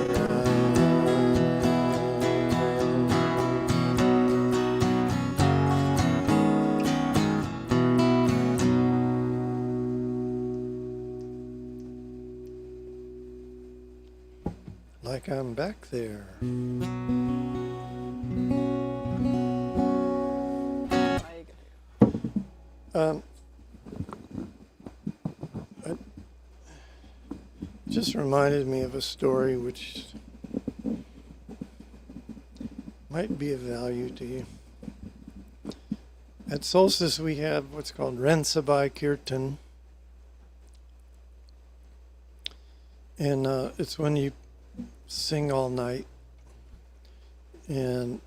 Like I'm back there. It just reminded me of a story which might be of value to you. At solstice we have what's called Ren Sabai Kirtan. And it's when you sing all night. And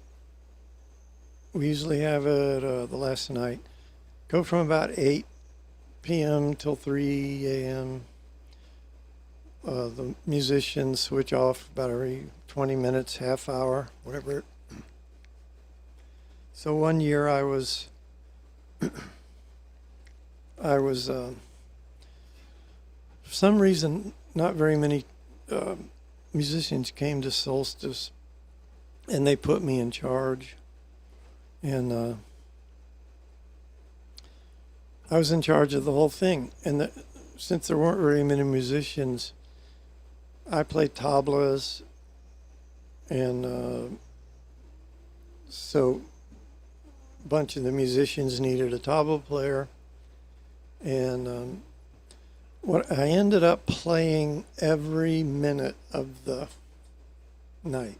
we usually have it the last night. Go from about 8 p.m. till 3 a.m. The musicians switch off about every 20 minutes, half hour, whatever. So one year I was for some reason, not very many musicians came to solstice, and they put me in charge. And I was in charge of the whole thing. And since there weren't very many musicians, I played tablas, and so a bunch of the musicians needed a tabla player, and what I ended up playing every minute of the night.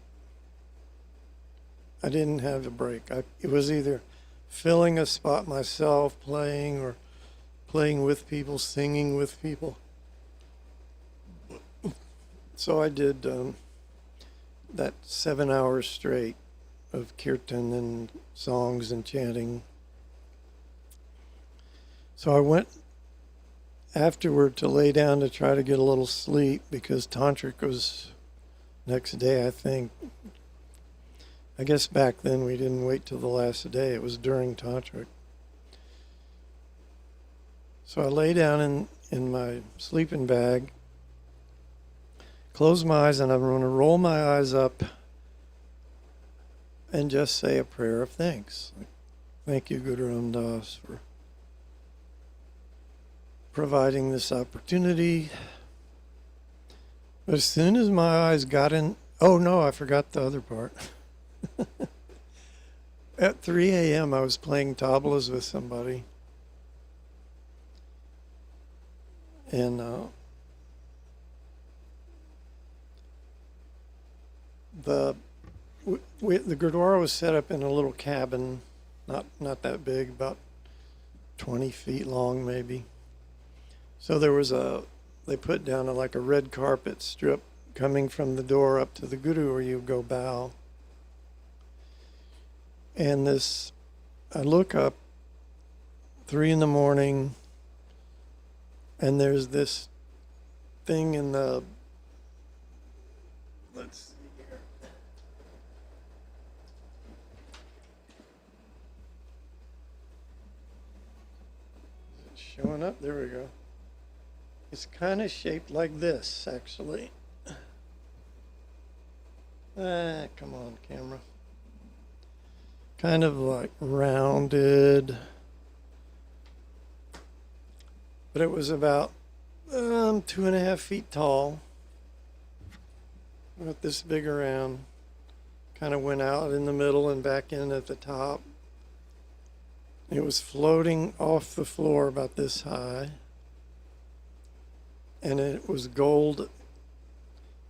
I didn't have a break. It was either filling a spot myself, playing, or playing with people, singing with people. So I did that 7 hours straight of kirtan and songs and chanting. So I went afterward to lay down to try to get a little sleep because tantric was next day, I think. I guess back then we didn't wait till the last day. It was during tantric. So I lay down in my sleeping bag, close my eyes, and I'm going to roll my eyes up and just say a prayer of thanks. Thank you, Guru Ram Dass, for providing this opportunity. But as soon as my eyes got in, oh no, I forgot the other part. At 3 a.m. I was playing tablas with somebody. And the Gurdwara was set up in a little cabin, not that big, about 20 feet long maybe. So there was they put down like a red carpet strip coming from the door up to the guru where you go bow. And I look up 3 a.m, and there's this thing in the, let's see here. Is it showing up? There we go. It's kind of shaped like this, actually. Come on, camera. Kind of like rounded. But it was about 2.5 feet tall. About this big around. Kind of went out in the middle and back in at the top. It was floating off the floor about this high. And it was gold,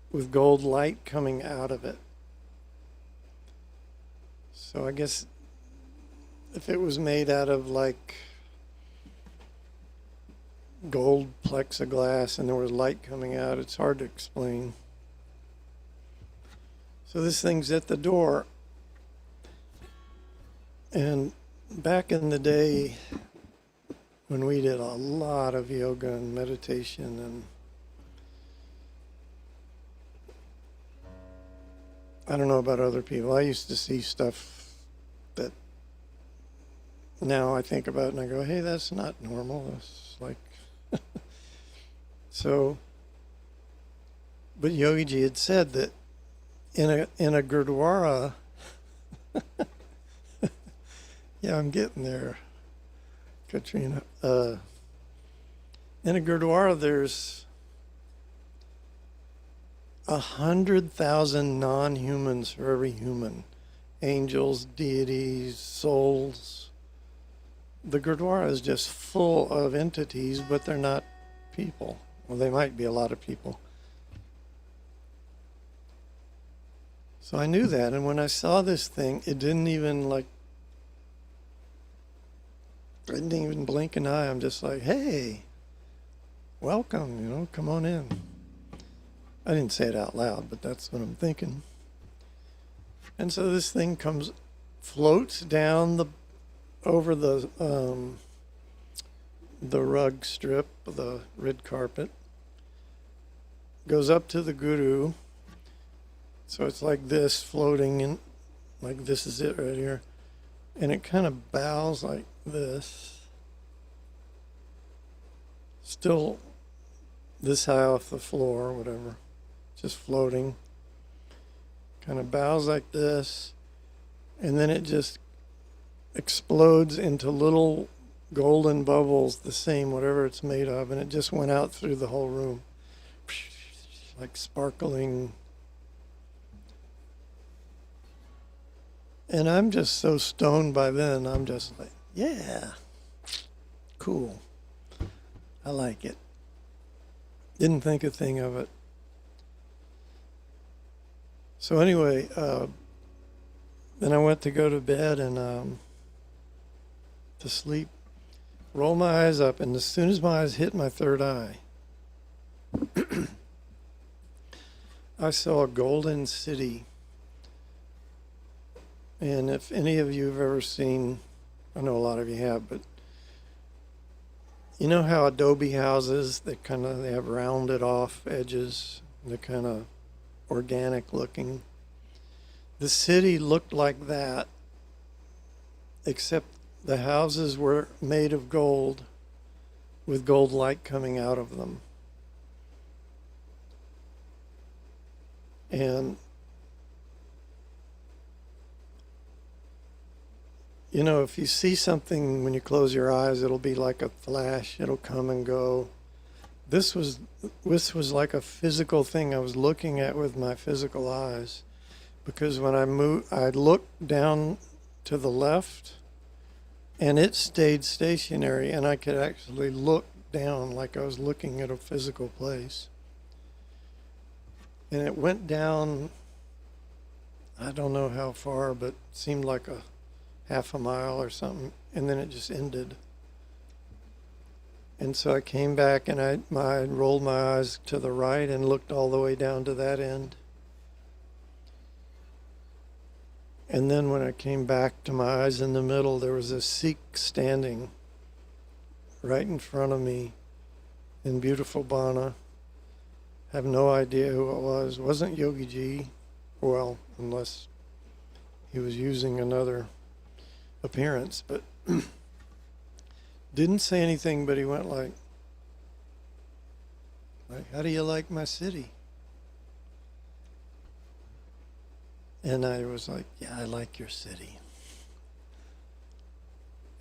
with gold light coming out of it. So I guess if it was made out of like gold plexiglass and there was light coming out, it's hard to explain. So this thing's at the door. And back in the day, when we did a lot of yoga and meditation, and I don't know about other people, I used to see stuff that now I think about and I go, hey, that's not normal. That's like, so, but Yogiji had said that in a Gurdwara, yeah, I'm getting there, Katrina. In a Gurdwara, there's 100,000 non-humans for every human. Angels, deities, souls. The Gurdwara is just full of entities, but they're not people. Well, they might be a lot of people. So I knew that, and when I saw this thing, it didn't even I didn't even blink an eye. I'm just like, hey, welcome, come on in. I didn't say it out loud, but that's what I'm thinking. And so this thing floats down over the rug strip, the red carpet, goes up to the guru. So it's like this, floating in, like this is it right here. And it kind of bows like this. Still this high off the floor, or whatever. Just floating. Kind of bows like this. And then it just explodes into little golden bubbles, the same, whatever it's made of. And it just went out through the whole room. Like sparkling. And I'm just so stoned by then. I'm just like, yeah, cool. I like it. Didn't think a thing of it. So anyway, then I went to go to bed and to sleep. Roll my eyes up, and as soon as my eyes hit my third eye, I saw a golden city. And if any of you have ever seen, I know a lot of you have, but you know how adobe houses, they have rounded off edges, they're kind of organic looking. The city looked like that, except the houses were made of gold with gold light coming out of them. And if you see something when you close your eyes, it'll be like a flash. It'll come and go. This was like a physical thing I was looking at with my physical eyes, because when I moved, I looked down to the left, and it stayed stationary, and I could actually look down like I was looking at a physical place. And it went down, I don't know how far, but it seemed like a half a mile or something, and then it just ended. And so I came back and I rolled my eyes to the right and looked all the way down to that end. And then when I came back to my eyes in the middle, there was a Sikh standing right in front of me in beautiful Bana. Have no idea who it was. Wasn't Yogi Ji. Well, unless he was using another appearance, but didn't say anything, but he went like, how do you like my city? And I was like, yeah, I like your city.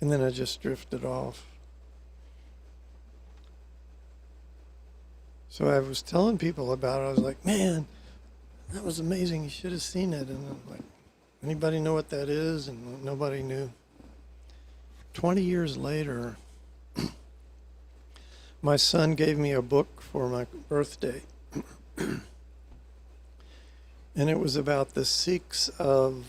And then I just drifted off. So I was telling people about it. I was like, man, that was amazing. You should have seen it. And I'm like, anybody know what that is? And nobody knew. 20 years later, my son gave me a book for my birthday. And it was about the Sikhs of,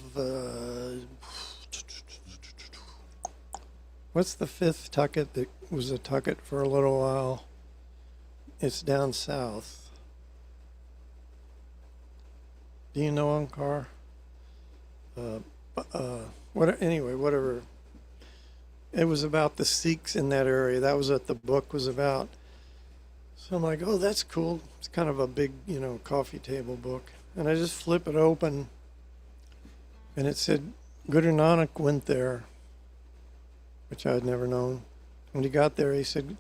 what's the fifth Tucket that was a Tucket for a little while? It's down south. Do you know Ankar? Anyway, whatever. It was about the Sikhs in that area. That was what the book was about. So I'm like, oh, that's cool. It's kind of a big, coffee table book. And I just flip it open, and it said, Guru Nanak went there, which I had never known. When he got there, he said,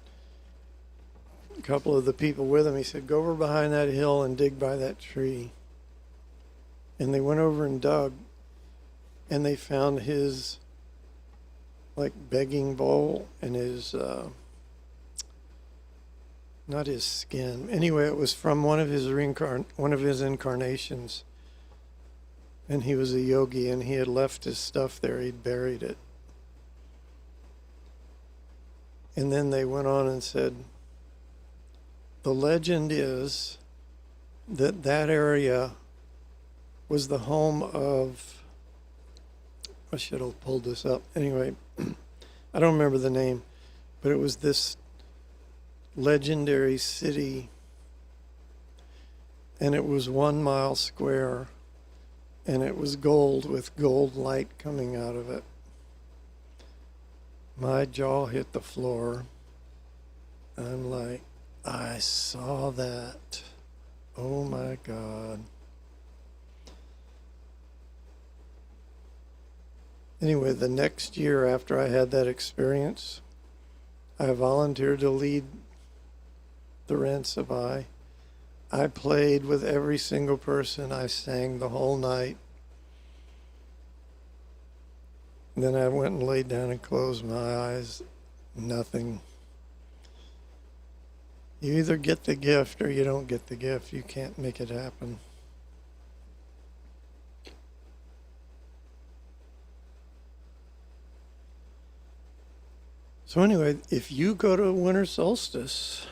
a couple of the people with him, he said, go over behind that hill and dig by that tree. And they went over and dug, and they found his, begging bowl and his, not his skin. Anyway, it was from one of his incarnations. And he was a yogi, and he had left his stuff there. He'd buried it. And then they went on and said, the legend is that that area was the home of, I should have pulled this up. Anyway, I don't remember the name, but it was this legendary city, and it was 1 mile square, and it was gold with gold light coming out of it. My jaw hit the floor. I'm like, I saw that. Oh my God. Anyway, the next year after I had that experience, I volunteered to lead the Ran Sabai. I played with every single person. I sang the whole night. And then I went and laid down and closed my eyes. Nothing. You either get the gift or you don't get the gift. You can't make it happen. So anyway, if you go to winter solstice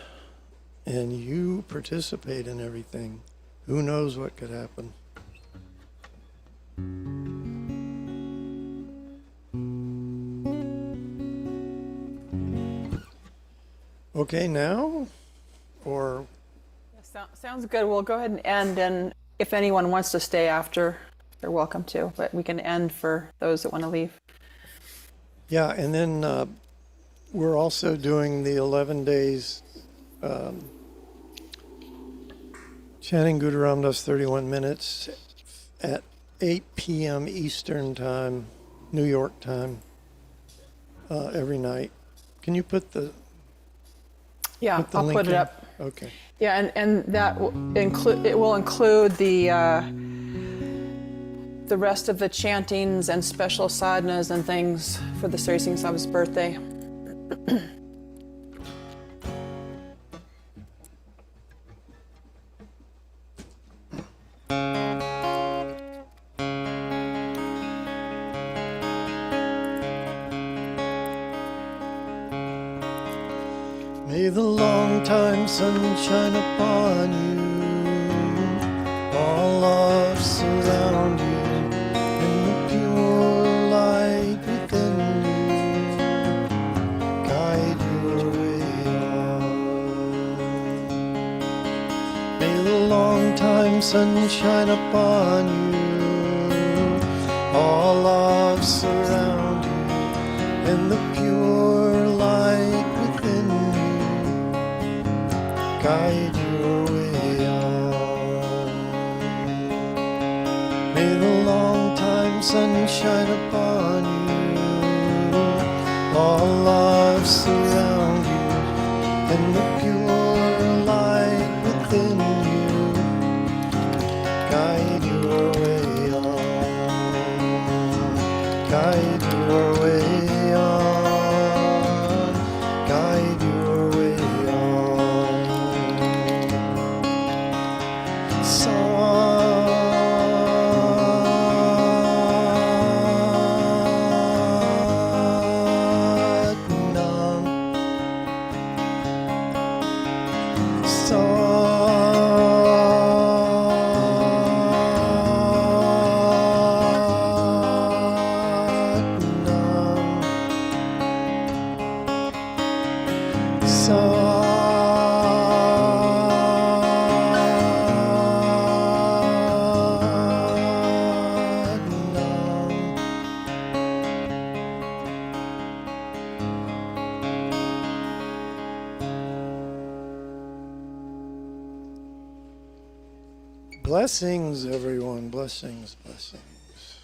and you participate in everything, who knows what could happen? Okay, now, or? Sounds good. We'll go ahead and end, and if anyone wants to stay after, they're welcome to, but we can end for those that want to leave. Yeah, and then we're also doing the 11 days chanting Guru Ram Das 31 minutes at 8 p.m. Eastern time, New York time, every night. Can you put the Yeah, the I'll link put it in? up. Okay. Yeah, and that will include the rest of the chantings and special sadhanas and things for the Sri Singh Sab's birthday. May the long time sun shine upon you, all love surround you, and the pure light within you guide your way on. time sunshine upon you, all love surround you, and the pure light within you guide your way on. May the long time sunshine upon you, all love surround you, and the pure light within you guide your way on, guide your way on, guide your way on. Blessings, everyone. Blessings, blessings.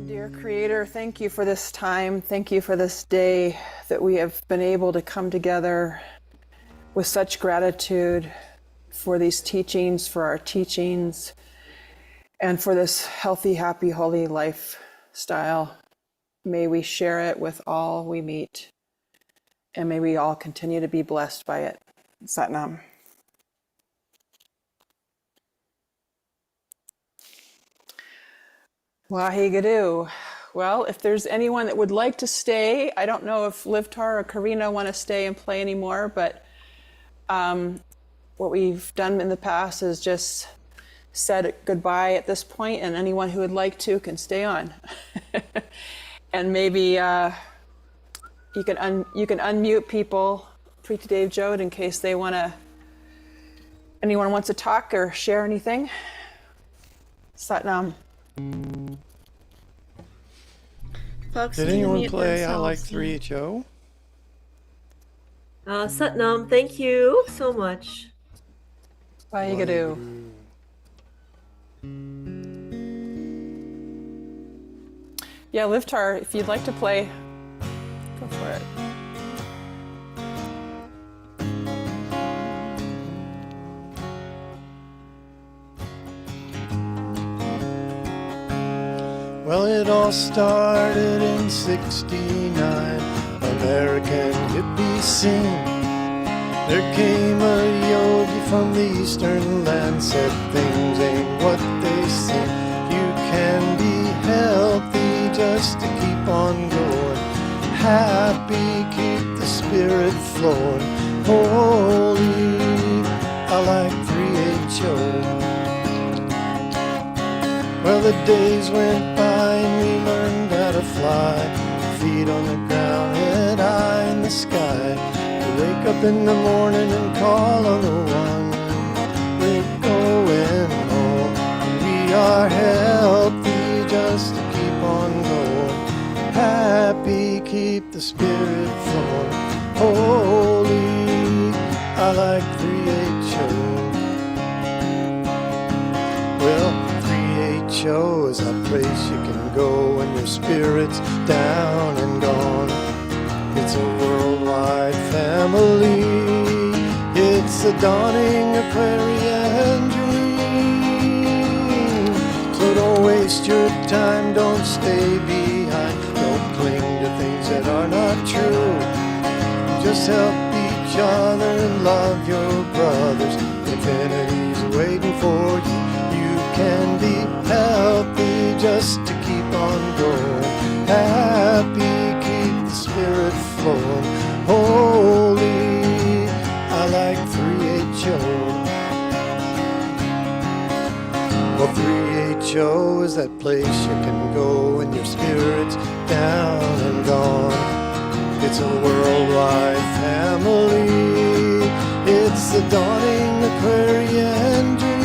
Dear Creator, thank you for this time. Thank you for this day that we have been able to come together with such gratitude for these teachings, for our teachings, and for this healthy, happy, holy lifestyle. May we share it with all we meet, and may we all continue to be blessed by it. Satnam. Wahegadu. Well, if there's anyone that would like to stay, I don't know if Livtar or Karina want to stay and play anymore, but what we've done in the past is just said goodbye at this point, and anyone who would like to can stay on. And maybe you can unmute people, Preeti Dave Jode, in case they anyone wants to talk or share anything. Satnam. Folks Did need to anyone mute play I Like themselves. 3HO? Satnam, thank you so much. Wahegadu. Yeah, Livtar, if you'd like to play, go for it. Well, it all started in '69, American hippie scene. There came a yogi from the eastern land, said things ain't what they seem. You can be healthy just to keep on going, happy, keep the spirit flowing, holy, I like 3HO. Well, the days went by and we learned how to fly, feet on the ground, head high in the sky. We wake up in the morning and call on the one. We're going home. We are healthy just to keep on going, happy, keep the spirit flowing, holy, I like 3HO. Well, 3HO is a place you can go when your spirit's down and gone. It's a worldwide family. It's a dawning Aquarian dream. So don't waste your time, don't stay behind. Don't cling to things that are not true. Just help each other and love your brothers. Infinity's waiting for you. You can be healthy just to keep on going, happy, keep the spirit flowing, holy, I like 3HO. Well, 3HO is that place you can go when your spirit's down and gone. It's a worldwide family. It's the dawning Aquarian dream.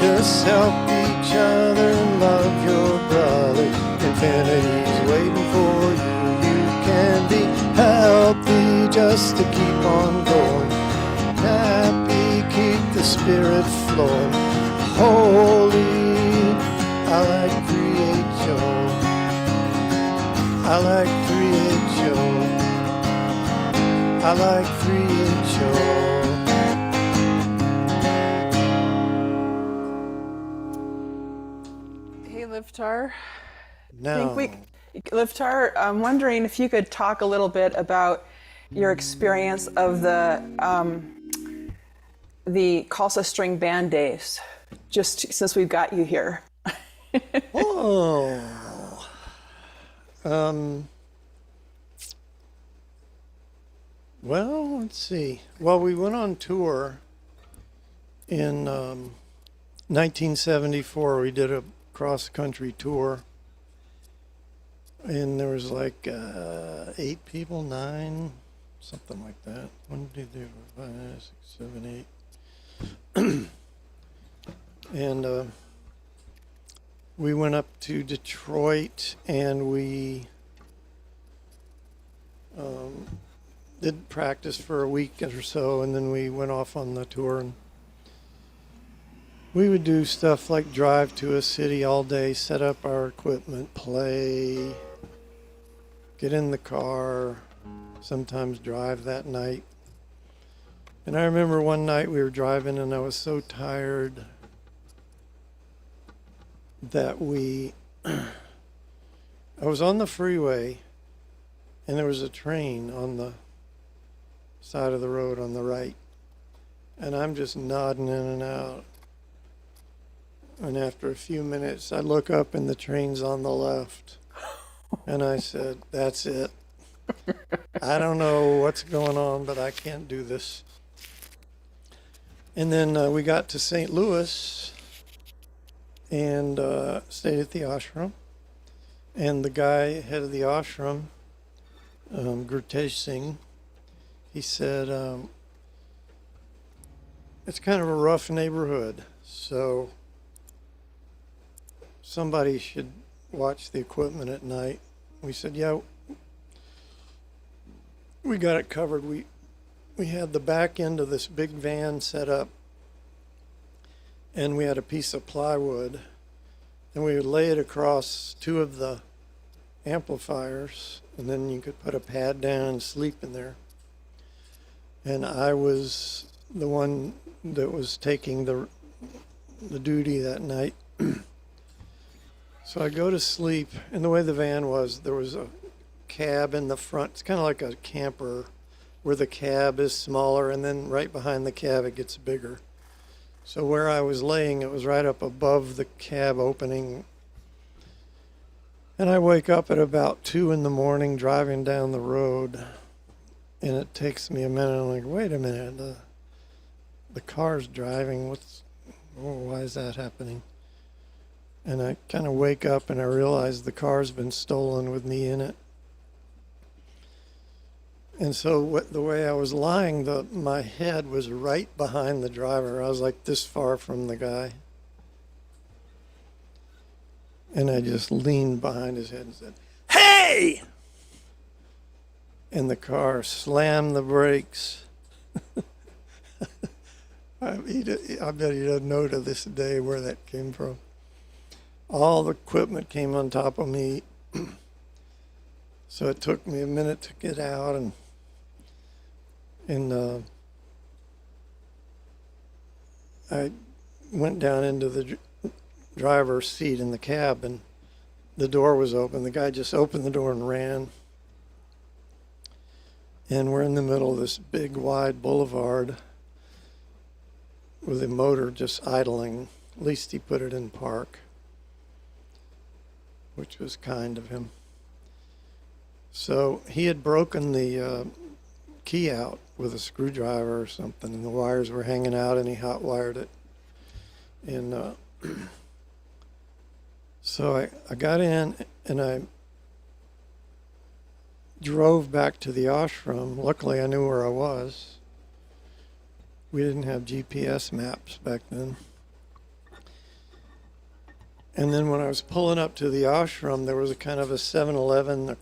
us help each other and love your brother. Infinity's waiting for you. You can be healthy just to keep on going. Happy, keep the spirit flowing. Holy, I like creation. I like creation. I like creation. Hey, Liftar. Now, Liftar, I'm wondering if you could talk a little bit about your experience of the Khalsa String Band days, just since we've got you here. Oh. Well, let's see. Well, we went on tour in 1974. We did a cross-country tour. And there was like 8 people, 9, something like that. 1, 2, 3, 4, 5, 6, 7, 8. And we went up to Detroit and we did practice for a week or so, and then we went off on the tour. And we would do stuff like drive to a city all day, set up our equipment, play, get in the car, sometimes drive that night. And I remember one night we were driving and I was so tired that I was on the freeway and there was a train on the side of the road on the right. And I'm just nodding in and out. And after a few minutes, I look up and the train's on the left. And I said, that's it. I don't know what's going on, but I can't do this. And then we got to St. Louis and stayed at the ashram. And the guy, head of the ashram, Gurtej Singh, he said, it's kind of a rough neighborhood, so somebody should watch the equipment at night. We said, yeah, we got it covered. We had the back end of this big van set up, and we had a piece of plywood, and we would lay it across 2 of the amplifiers, and then you could put a pad down and sleep in there. And I was the one that was taking the duty that night. So I go to sleep, and the way the van was, there was a cab in the front. It's kind of like a camper where the cab is smaller, and then right behind the cab it gets bigger. So where I was laying, it was right up above the cab opening. And I wake up at about 2 in the morning driving down the road, and it takes me a minute. I'm like, wait a minute, the car's driving. Why is that happening? And I kind of wake up and I realize the car's been stolen with me in it. And so the way I was lying, my head was right behind the driver. I was like this far from the guy. And I just leaned behind his head and said, "Hey!" And the car slammed the brakes. I bet he doesn't know to this day where that came from. All the equipment came on top of me. So it took me a minute to get out, and I went down into the driver's seat in the cab, and the door was open. The guy just opened the door and ran. And we're in the middle of this big, wide boulevard with the motor just idling. At least he put it in park, which was kind of him. So he had broken the key out with a screwdriver or something, and the wires were hanging out, and he hot wired it. And so I got in, and I drove back to the ashram. Luckily, I knew where I was. We didn't have GPS maps back then. And then when I was pulling up to the ashram, there was a kind of a 7-Eleven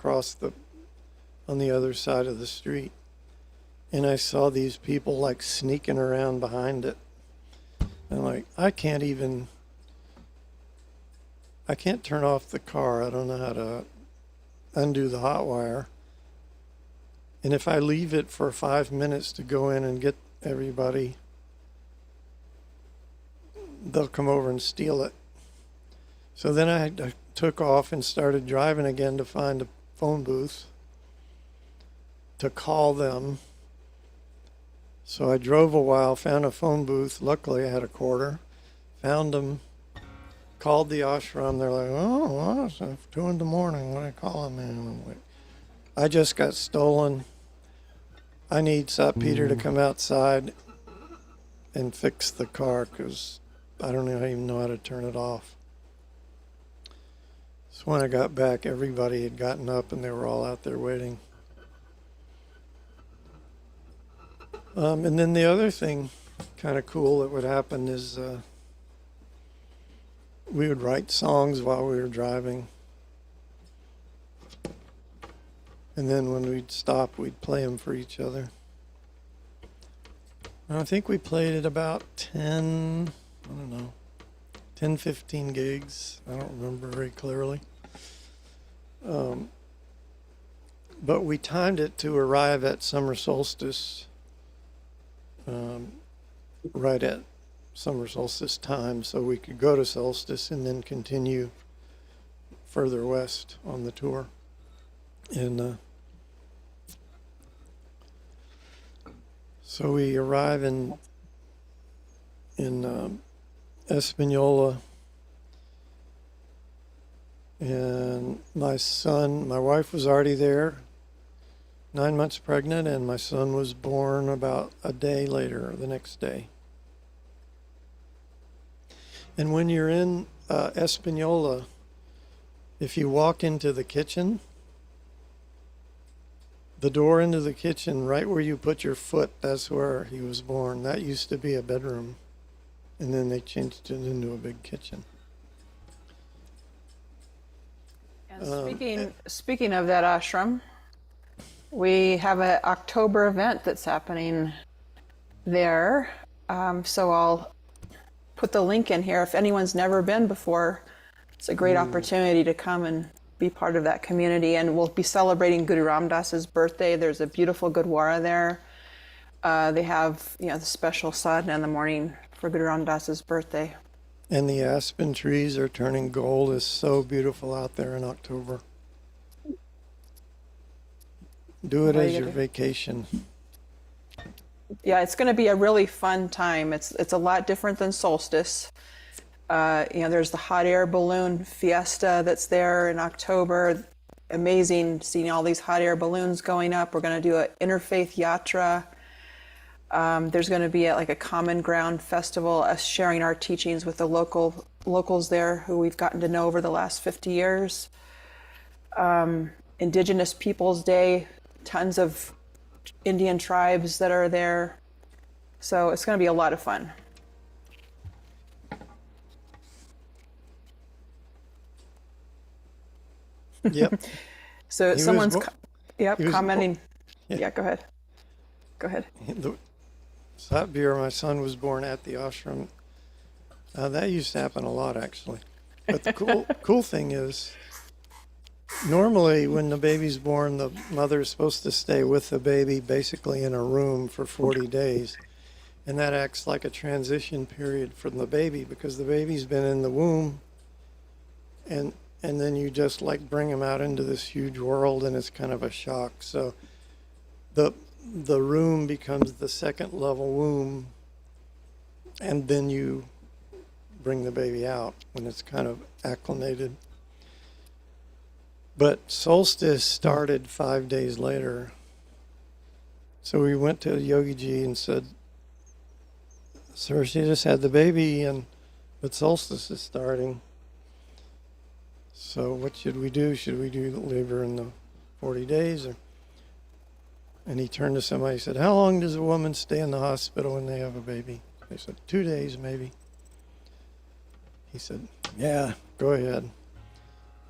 on the other side of the street. And I saw these people like sneaking around behind it. And like, I can't turn off the car. I don't know how to undo the hot wire. And if I leave it for 5 minutes to go in and get everybody, they'll come over and steal it. So then I took off and started driving again to find a phone booth to call them. So I drove a while, found a phone booth. Luckily I had a quarter, found them, called the ashram. They're like, oh, well, it's 2 in the morning. What do I call them? And I'm like, I just got stolen. I need Peter to come outside and fix the car because I don't even know how to turn it off. So when I got back, everybody had gotten up and they were all out there waiting. And then the other thing kind of cool that would happen is we would write songs while we were driving. And then when we'd stop, we'd play them for each other. And I think we played at about 10, 15 gigs. I don't remember very clearly. But we timed it to arrive at summer solstice, right at summer solstice time, so we could go to solstice and then continue further west on the tour. And so we arrive in Espanola, and my wife was already there, 9 months pregnant, and my son was born about a day later, the next day. And when you're in Espanola, if you walk into the kitchen, the door into the kitchen, right where you put your foot, that's where he was born. That used to be a bedroom, and then they changed it into a big kitchen. And speaking of that ashram, we have an October event that's happening there. So I'll put the link in here. If anyone's never been before, it's a great opportunity to come and be part of that community. And we'll be celebrating Guru Ram Das's birthday. There's a beautiful Gurdwara there. They have, the special sadhana in the morning for Guru Ram Das's birthday. And the aspen trees are turning gold. It's so beautiful out there in October. Do it as your vacation. Yeah, it's going to be a really fun time. It's a lot different than solstice. There's the hot air balloon fiesta that's there in October. Amazing seeing all these hot air balloons going up. We're going to do an interfaith yatra. There's going to be a common ground festival, us sharing our teachings with the locals there who we've gotten to know over the last 50 years. Indigenous Peoples Day, tons of Indian tribes that are there. So it's going to be a lot of fun. Yep. So someone's commenting. Yeah. Yeah, go ahead. Go ahead. Satbir, my son, was born at the ashram. That used to happen a lot, actually. But the cool thing is, normally when the baby's born, the mother is supposed to stay with the baby basically in a room for 40 days. And that acts like a transition period for the baby because the baby's been in the womb and then you just bring him out into this huge world and it's kind of a shock. So the room becomes the second level womb and then you bring the baby out when it's kind of acclimated. But solstice started 5 days later. So we went to Yogi Ji and said, "Sir, she just had the baby but solstice is starting. So what should we do? Should we leave her in the 40 days? And he turned to somebody and said, "How long does a woman stay in the hospital when they have a baby?" They said, 2 days maybe. He said, "Yeah, Go ahead.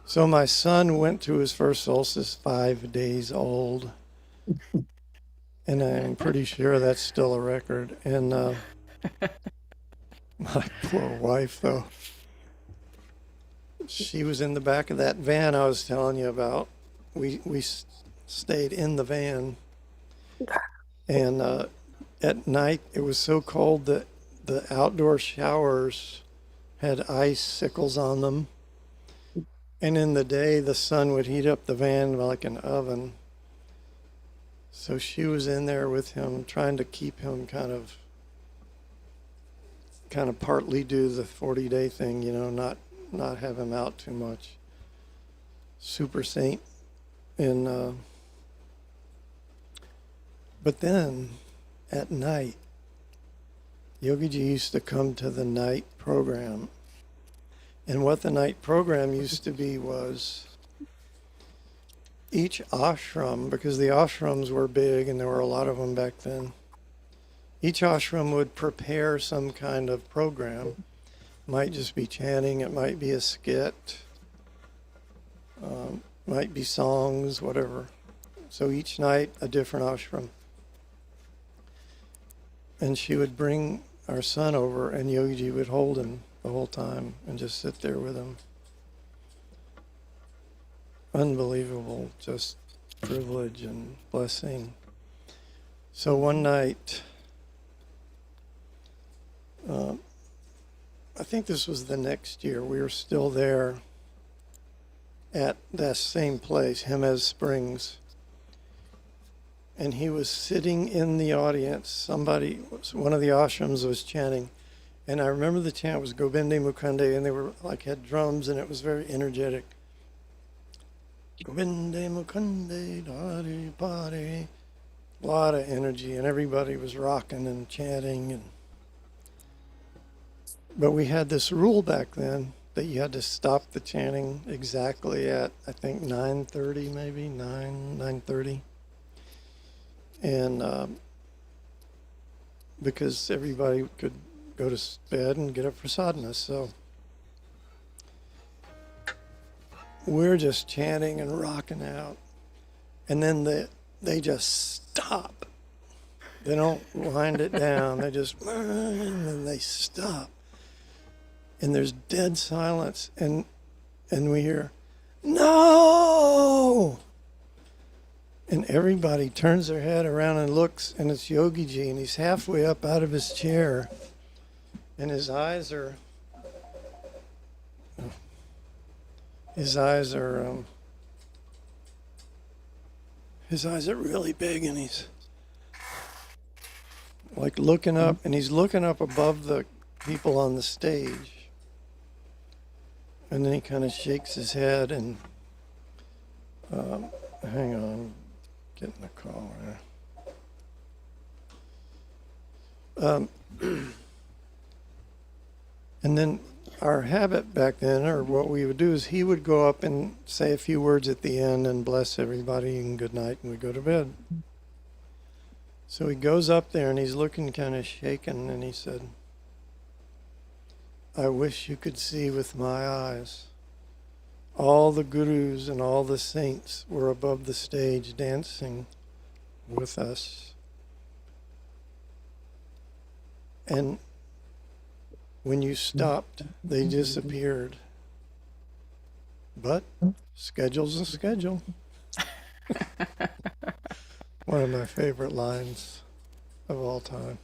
So my son went to his first solstice 5 days old. And I'm pretty sure that's still a record. And my poor wife, though. She was in the back of that van I was telling you about. We stayed in the van. And at night, it was so cold that the outdoor showers had icicles on them. And in the day, the sun would heat up the van like an oven. So she was in there with him, trying to keep him kind of partly do the 40-day thing, you know, not have him out too much. Super saint. And but then at night, Yogi Ji used to come to the night program. And what the night program used to be was each ashram, because the ashrams were big and there were a lot of them back then, each ashram would prepare some kind of program. Might just be chanting, it might be a skit, might be songs, whatever. So each night a different ashram. And she would bring our son over and Yogi Ji would hold him the whole time and just sit there with him. Unbelievable, just privilege and blessing. So one night, I think this was the next year, we were still there at that same place, Jemez Springs. And he was sitting in the audience. One of the ashrams was chanting. And I remember the chant was Gobinde Mukande, and they were had drums, and it was very energetic. Gobinde Mukande, Dari Pari. A lot of energy, and everybody was rocking and chanting. But we had this rule back then that you had to stop the chanting exactly at, I think, 9:30, maybe, 9:30. And because everybody could go to bed and get up for sadhana. So we're just chanting and rocking out. And then they just stop. They don't wind it down. They just, and then they stop. And there's dead silence. And we hear, no! And everybody turns their head around and looks, and it's Yogi Ji, and he's halfway up out of his chair. And his eyes are really big, and he's like looking up, and he's looking up above the people on the stage. And then he kind of shakes his head and, hang on, getting a call here. And then our habit back then, or what we would do, is he would go up and say a few words at the end and bless everybody and good night, and we go to bed. So he goes up there and he's looking kind of shaken, and he said, I wish you could see with my eyes. All the gurus and all the saints were above the stage dancing with us. And when you stopped, they disappeared. But schedule's a schedule. One of my favorite lines of all time.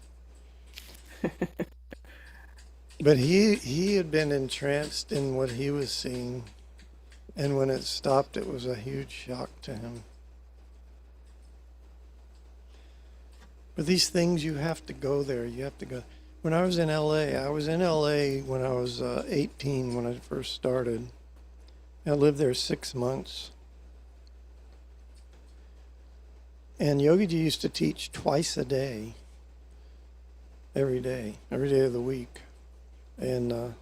But he had been entranced in what he was seeing. And when it stopped, it was a huge shock to him. But these things, you have to go there. You have to go. When I was in LA when I was 18 when I first started. I lived there 6 months. And Yogi Ji used to teach twice a day, every day of the week. And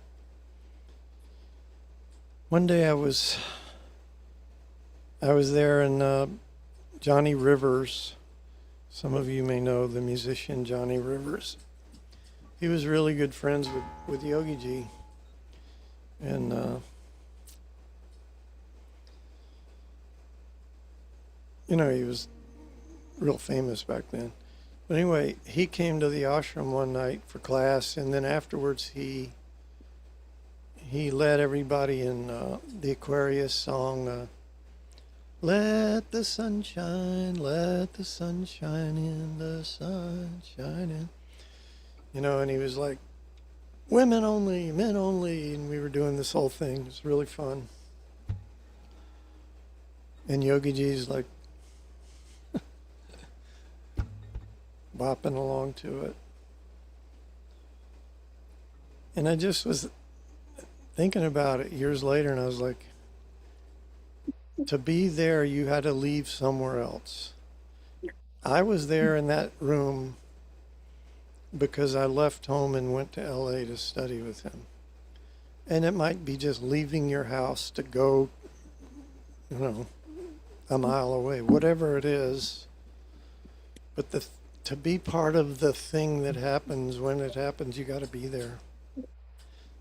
one day I was there, and Johnny Rivers, some of you may know the musician Johnny Rivers. He was really good friends with Yogi Ji. And you know, he was real famous back then. But anyway, he came to the ashram one night for class, and then afterwards he led everybody in the Aquarius song, let the sun shine in, the sunshine in. You know, and he was like, women only, men only, and we were doing this whole thing. It was really fun. And Yogi Ji's like bopping along to it. And I just was thinking about it years later, and I was like, to be there, you had to leave somewhere else. I was there in that room because I left home and went to LA to study with him. And it might be just leaving your house to go, you know, a mile away, whatever it is. But to be part of the thing that happens, when it happens, you got to be there.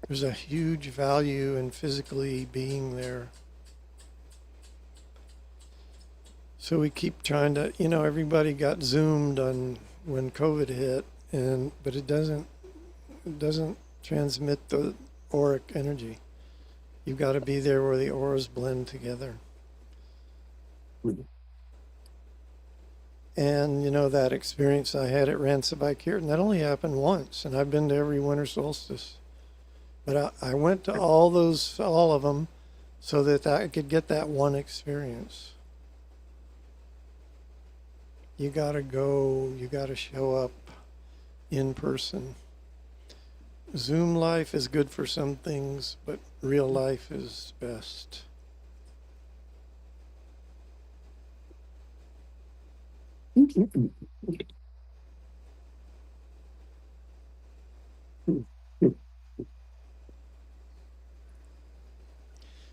There's a huge value in physically being there. So we keep trying to, you know, everybody got Zoomed on when COVID hit, but it doesn't transmit the auric energy. You've got to be there where the auras blend together. And, you know, that experience I had at Ransabai Kirtan, that only happened once, and I've been to every winter solstice. But I went to all of them, so that I could get that one experience. You gotta go, you gotta show up in person. Zoom life is good for some things, but real life is best.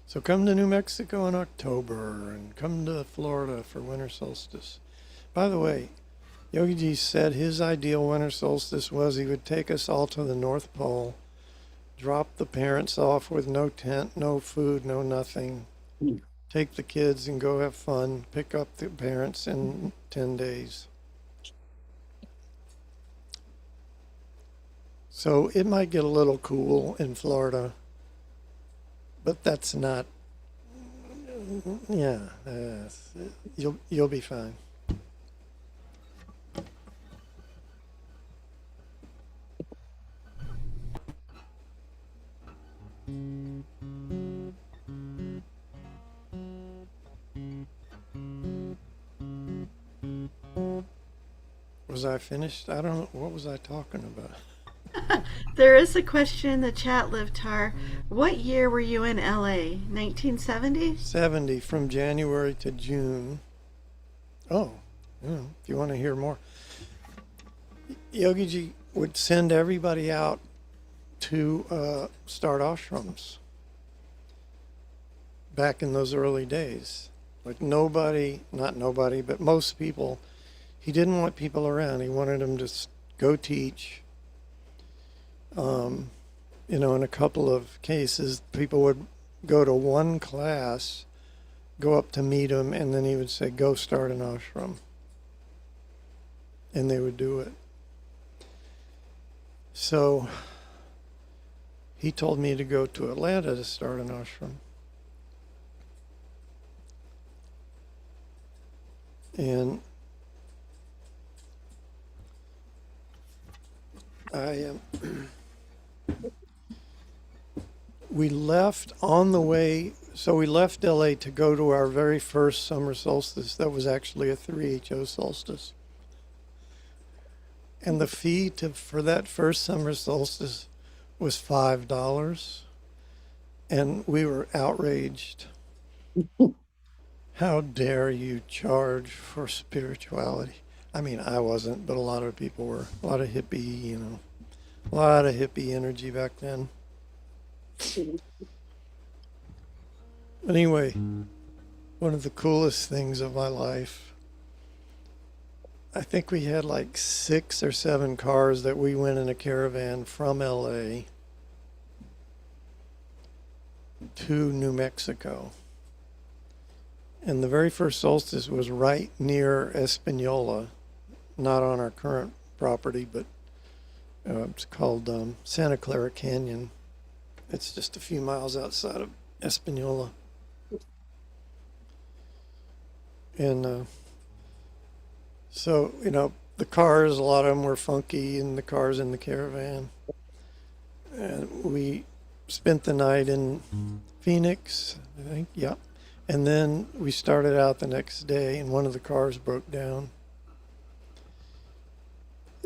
So come to New Mexico in October and come to Florida for winter solstice. By the way, Yogi Ji said his ideal winter solstice was he would take us all to the North Pole, drop the parents off with no tent, no food, no nothing, take the kids and go have fun, pick up the parents in 10 days. So it might get a little cool in Florida, but that's not, yeah, you'll be fine. Was I finished? I don't know. What was I talking about? There is a question in the chat, Livtar. What year were you in LA? 1970? 70 from January to June. Oh, yeah, if you want to hear more. Yogi Ji would send everybody out to start ashrams back in those early days. Like not nobody, but most people, he didn't want people around. He wanted them to go teach. You know, in a couple of cases, people would go to one class, go up to meet him, and then he would say, go start an ashram. And they would do it. So he told me to go to Atlanta to start an ashram. And we left on the way, so we left LA to go to our very first summer solstice. That was actually a 3HO solstice. And the fee for that first summer solstice was $5. And we were outraged. How dare you charge for spirituality? I mean, I wasn't, but a lot of people were. A lot of hippie, a lot of hippie energy back then. But anyway, one of the coolest things of my life, I think we had like 6 or 7 cars that we went in a caravan from LA to New Mexico. And the very first solstice was right near Espanola, not on our current property, but it's called Santa Clara Canyon. It's just a few miles outside of Espanola. And so, you know, the cars, a lot of them were funky, and the cars in the caravan. And we spent the night in Phoenix, I think, yeah. And then we started out the next day, and one of the cars broke down.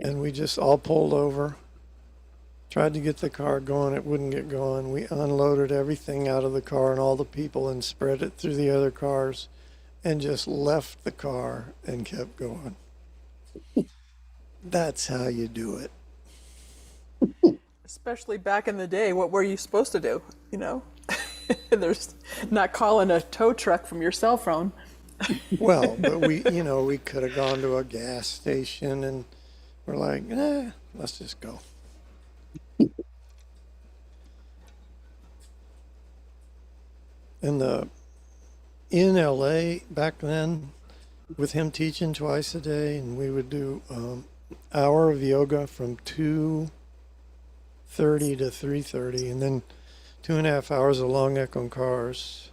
And we just all pulled over, tried to get the car going. It wouldn't get going. We unloaded everything out of the car and all the people and spread it through the other cars and just left the car and kept going. That's how you do it. Especially back in the day, what were you supposed to do? You know, there's not calling a tow truck from your cell phone. Well, but we could have gone to a gas station, and we're like, let's just go. And in LA back then, with him teaching twice a day, and we would do hour of yoga from 2:30 to 3:30, and then 2.5 hours of long Ekon cars.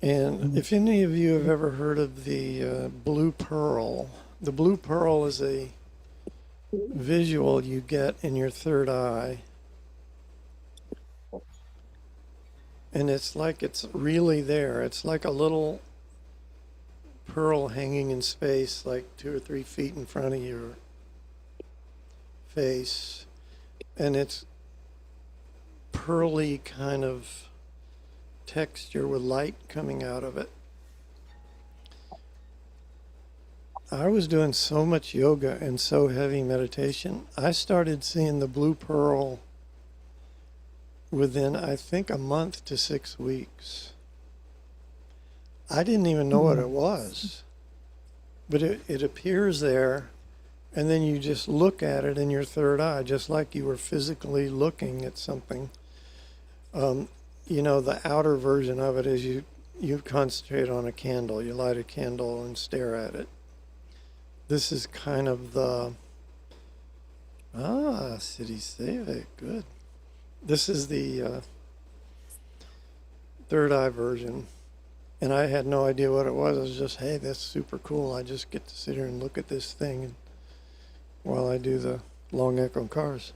And if any of you have ever heard of the Blue Pearl, the Blue Pearl is a visual you get in your third eye. And it's like it's really there. It's like a little pearl hanging in space, like 2 or 3 feet in front of your face. And it's pearly kind of texture with light coming out of it. I was doing so much yoga and so heavy meditation, I started seeing the Blue Pearl within, I think, a month to 6 weeks. I didn't even know what it was, but it appears there, and then you just look at it in your third eye, just like you were physically looking at something. You know, the outer version of it is you concentrate on a candle. You light a candle and stare at it. This is kind of the, City Save, good. This is the third eye version. And I had no idea what it was. I was just, hey, that's super cool. I just get to sit here and look at this thing while I do the long Ekon cars.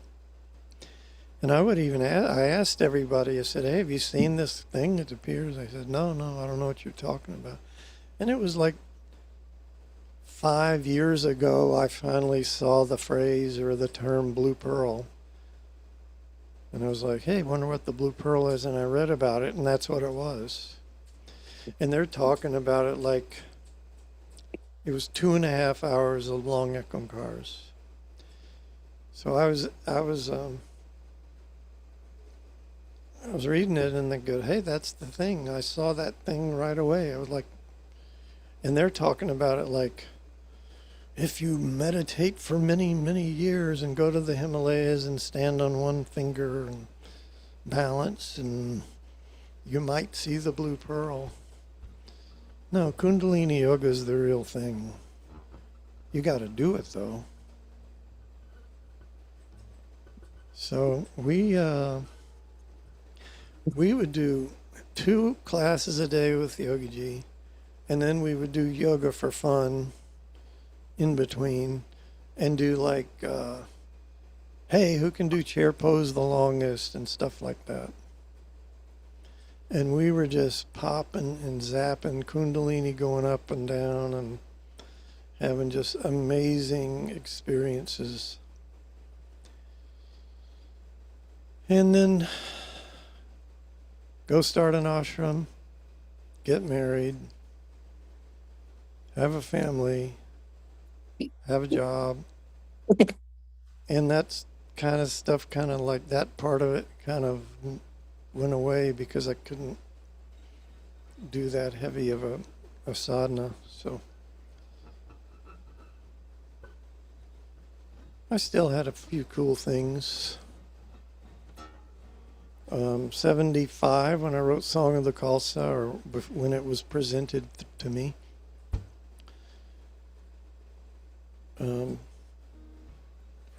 And I would even I asked everybody, I said, hey, have you seen this thing that appears? I said, no, I don't know what you're talking about. And it was like 5 years ago, I finally saw the phrase or the term Blue Pearl. And I was like, hey, wonder what the Blue Pearl is. And I read about it, and that's what it was. And they're talking about it like it was 2.5 hours of long Ekon cars. So I was reading it, and they go, hey, that's the thing. I saw that thing right away. I was like, and they're talking about it like, if you meditate for many, many years and go to the Himalayas and stand on one finger and balance, and you might see the Blue Pearl. No, Kundalini Yoga is the real thing. You got to do it, though. So we would do 2 classes a day with Yogi Ji, and then we would do yoga for fun in between, and do like, hey, who can do chair pose the longest and stuff like that. And we were just popping and zapping Kundalini, going up and down and having just amazing experiences. And then go start an ashram, get married, have a family, have a job. And that's kind of stuff, kind of like that part of it kind of went away because I couldn't do that heavy of a sadhana. So I still had a few cool things. 75 when I wrote Song of the Khalsa, or when it was presented to me. For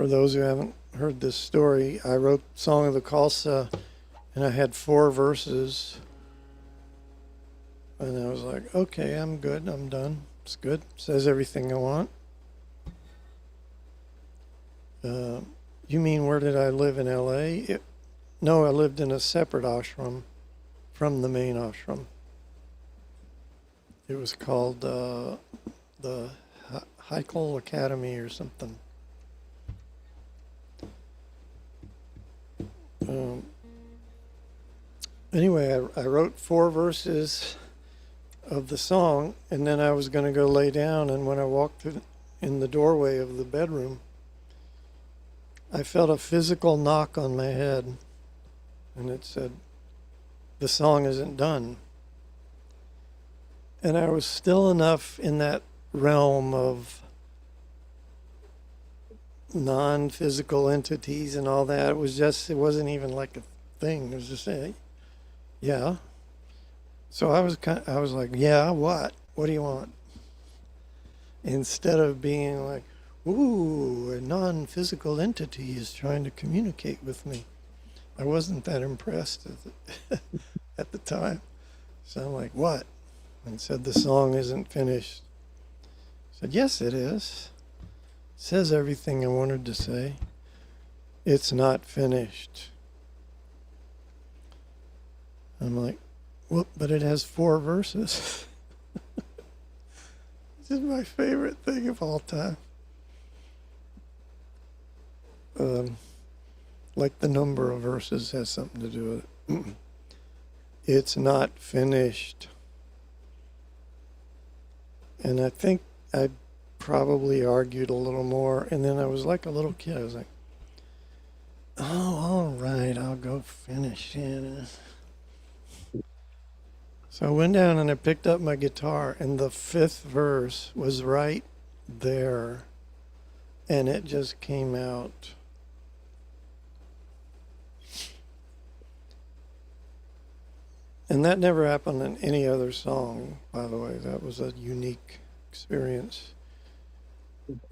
those who haven't heard this story, I wrote Song of the Khalsa and I had 4 verses. And I was like, okay, I'm good, I'm done. It's good, says everything I want. You mean where did I live in LA? No, I lived in a separate ashram from the main ashram. It was called the Haikal Academy or something. Anyway, I wrote 4 verses of the song, and then I was going to go lay down, and when I walked in the doorway of the bedroom, I felt a physical knock on my head, and it said, "The song isn't done." And I was still enough in that realm of non-physical entities and all that. It wasn't even like a thing. It was just yeah. So I was like, yeah, what? What do you want? Instead of being like, ooh, a non-physical entity is trying to communicate with me. I wasn't that impressed at the time. So I'm like, what? And said, the song isn't finished. I said, yes, it is. It says everything I wanted to say. It's not finished. I'm like, whoop, but it has 4 verses. This is my favorite thing of all time. Like the number of verses has something to do with it. It's not finished. And I think I probably argued a little more, and then I was like a little kid. I was like, oh, all right, I'll go finish it. So I went down and I picked up my guitar, and the 5th verse was right there, and it just came out. And that never happened in any other song, by the way. That was a unique experience.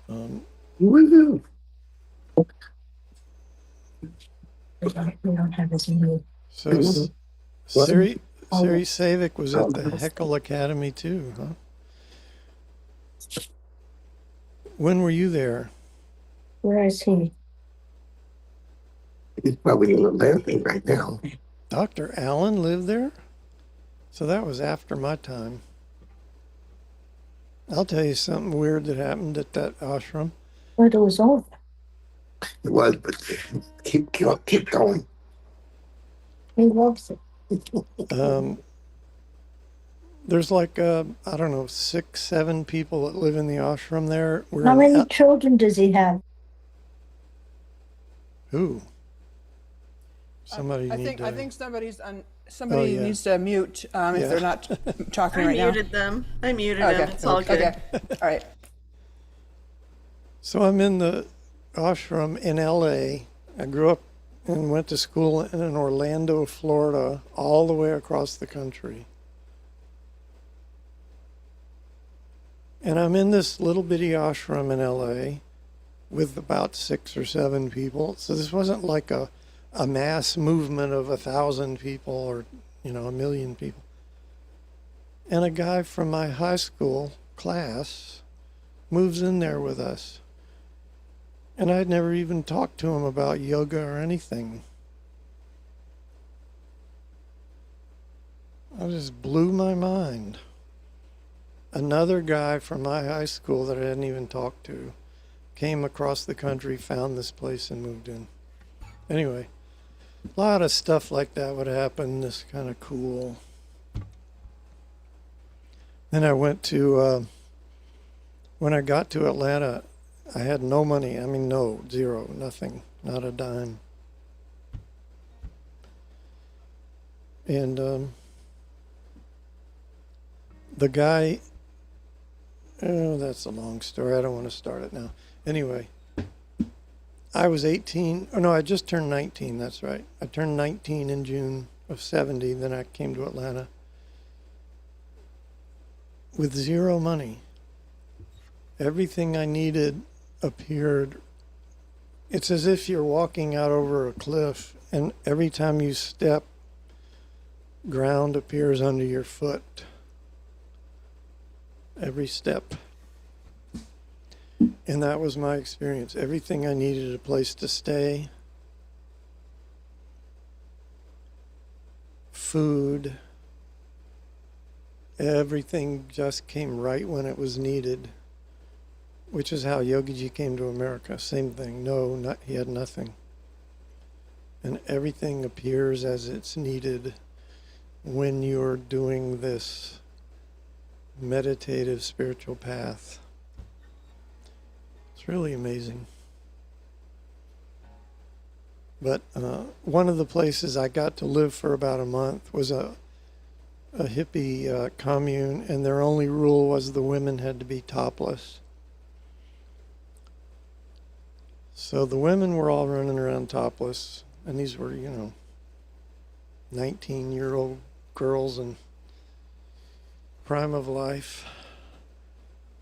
Woohoo! So Siri Savick was at the Heckle Academy too, huh? When were you there? Where is he? He's probably in the landing right now. Dr. Allen lived there? So that was after my time. I'll tell you something weird that happened at that ashram. But it was over. It was, but keep going. He loves it. There's like, I don't know, 6, 7 people that live in the ashram there. How many children does he have? Who? Somebody I think somebody yeah. needs to mute if they're not talking right now. I muted them. It's all good. Okay. All right. So I'm in the ashram in LA. I grew up and went to school in Orlando, Florida, all the way across the country. And I'm in this little bitty ashram in LA with about 6 or 7 people. So this wasn't like a mass movement of 1,000 people or, 1 million people. And a guy from my high school class moves in there with us. And I'd never even talked to him about yoga or anything. I just blew my mind. Another guy from my high school that I hadn't even talked to came across the country, found this place, and moved in. Anyway, a lot of stuff like that would happen. This kind of cool. Then I went to, when I got to Atlanta, I had no money. I mean, zero, nothing, not a dime. And the guy, that's a long story. I don't want to start it now. Anyway, I was 18. Oh, no, I just turned 19. That's right. I turned 19 in June of 70. Then I came to Atlanta with zero money. Everything I needed appeared. It's as if you're walking out over a cliff, and every time you step, ground appears under your foot. Every step. And that was my experience. Everything I needed, a place to stay, food, everything just came right when it was needed, which is how Yogiji came to America. Same thing. No, he had nothing. And everything appears as it's needed when you're doing this meditative spiritual path. It's really amazing. But one of the places I got to live for about a month was a hippie commune, and their only rule was the women had to be topless. So the women were all running around topless, and these were, 19-year-old girls in prime of life.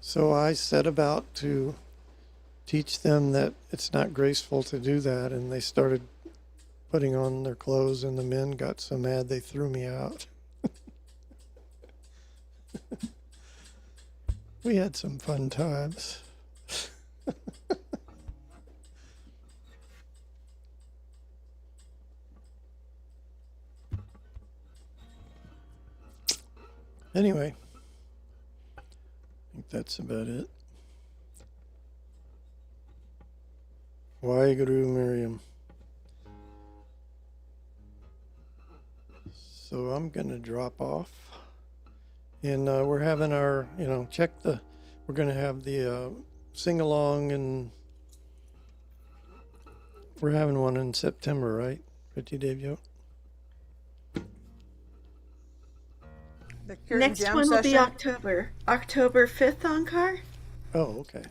So I set about to teach them that it's not graceful to do that, and they started putting on their clothes, and the men got so mad they threw me out. We had some fun times. Anyway, I think that's about it. Waheguru Miriam. So I'm going to drop off. And we're having our, we're going to have the sing-along, and we're having one in September, right? Pretty Devyo? Next one will be October 5th, Onkar. Oh, okay.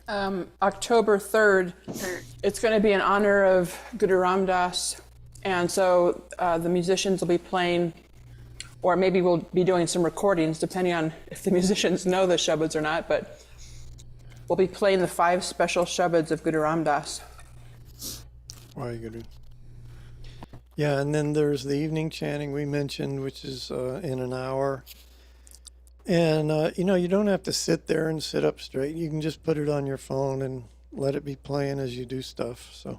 October 3rd. It's going to be in honor of Guru Ram Das. And so the musicians will be playing, or maybe we'll be doing some recordings, depending on if the musicians know the Shabads or not, but we'll be playing the 5 special Shabads of Guru Ram Das. Waheguru. Yeah, and then there's the evening chanting we mentioned, which is in an hour. And, you don't have to sit there and sit up straight. You can just put it on your phone and let it be playing as you do stuff. So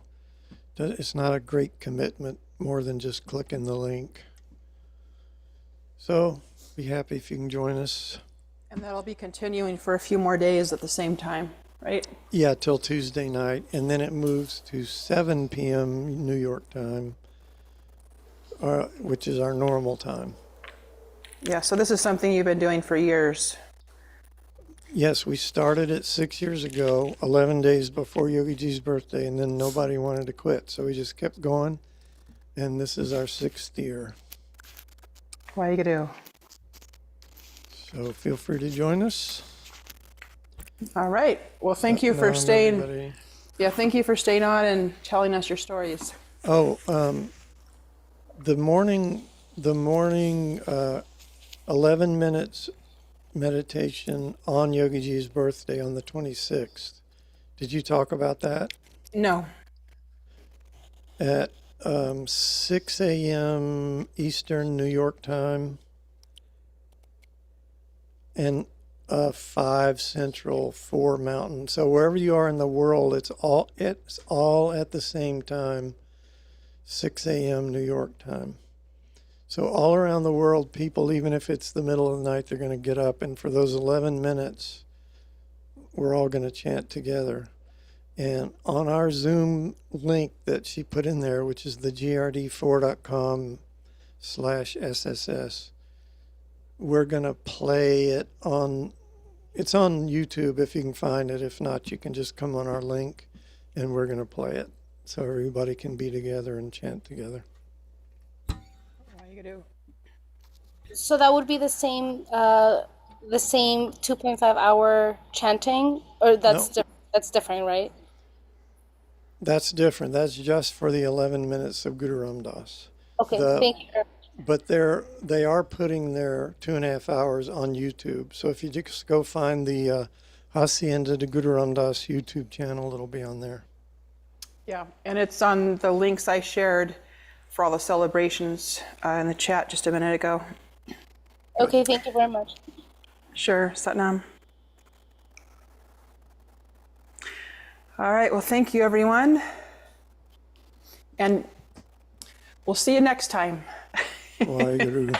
it's not a great commitment, more than just clicking the link. So be happy if you can join us. And that'll be continuing for a few more days at the same time, right? Yeah, till Tuesday night. And then it moves to 7 p.m. New York time, which is our normal time. Yeah, so this is something you've been doing for years. Yes, we started it 6 years ago, 11 days before Yogiji's birthday, and then nobody wanted to quit. So we just kept going, and this is our 6th year. Waheguru. So feel free to join us. All right. Well, thank you for staying. Everybody. Yeah, thank you for staying on and telling us your stories. Oh, the morning 11 minutes meditation on Yogiji's birthday on the 26th. Did you talk about that? No. At 6 a.m. Eastern New York time and 5 Central, 4 Mountain. So wherever you are in the world, it's all at the same time, 6 a.m. New York time. So all around the world, people, even if it's the middle of the night, they're going to get up. And for those 11 minutes, we're all going to chant together. And on our Zoom link that she put in there, which is the grd4.com/SSS, we're going to play it it's on YouTube if you can find it. If not, you can just come on our link and we're going to play it so everybody can be together and chant together. So that would be the same 2.5 hour chanting, or that's different, right? That's different. That's just for the 11 minutes of Guru Ram Das. Okay, thank you. But they are putting their 2.5 hours on YouTube. So if you just go find the Hacienda de Guru Ram Das YouTube channel, it'll be on there. Yeah, and it's on the links I shared for all the celebrations in the chat just a minute ago. Okay, thank you very much. Sure, Satnam. All right, well, thank you, everyone. And we'll see you next time. Waheguru.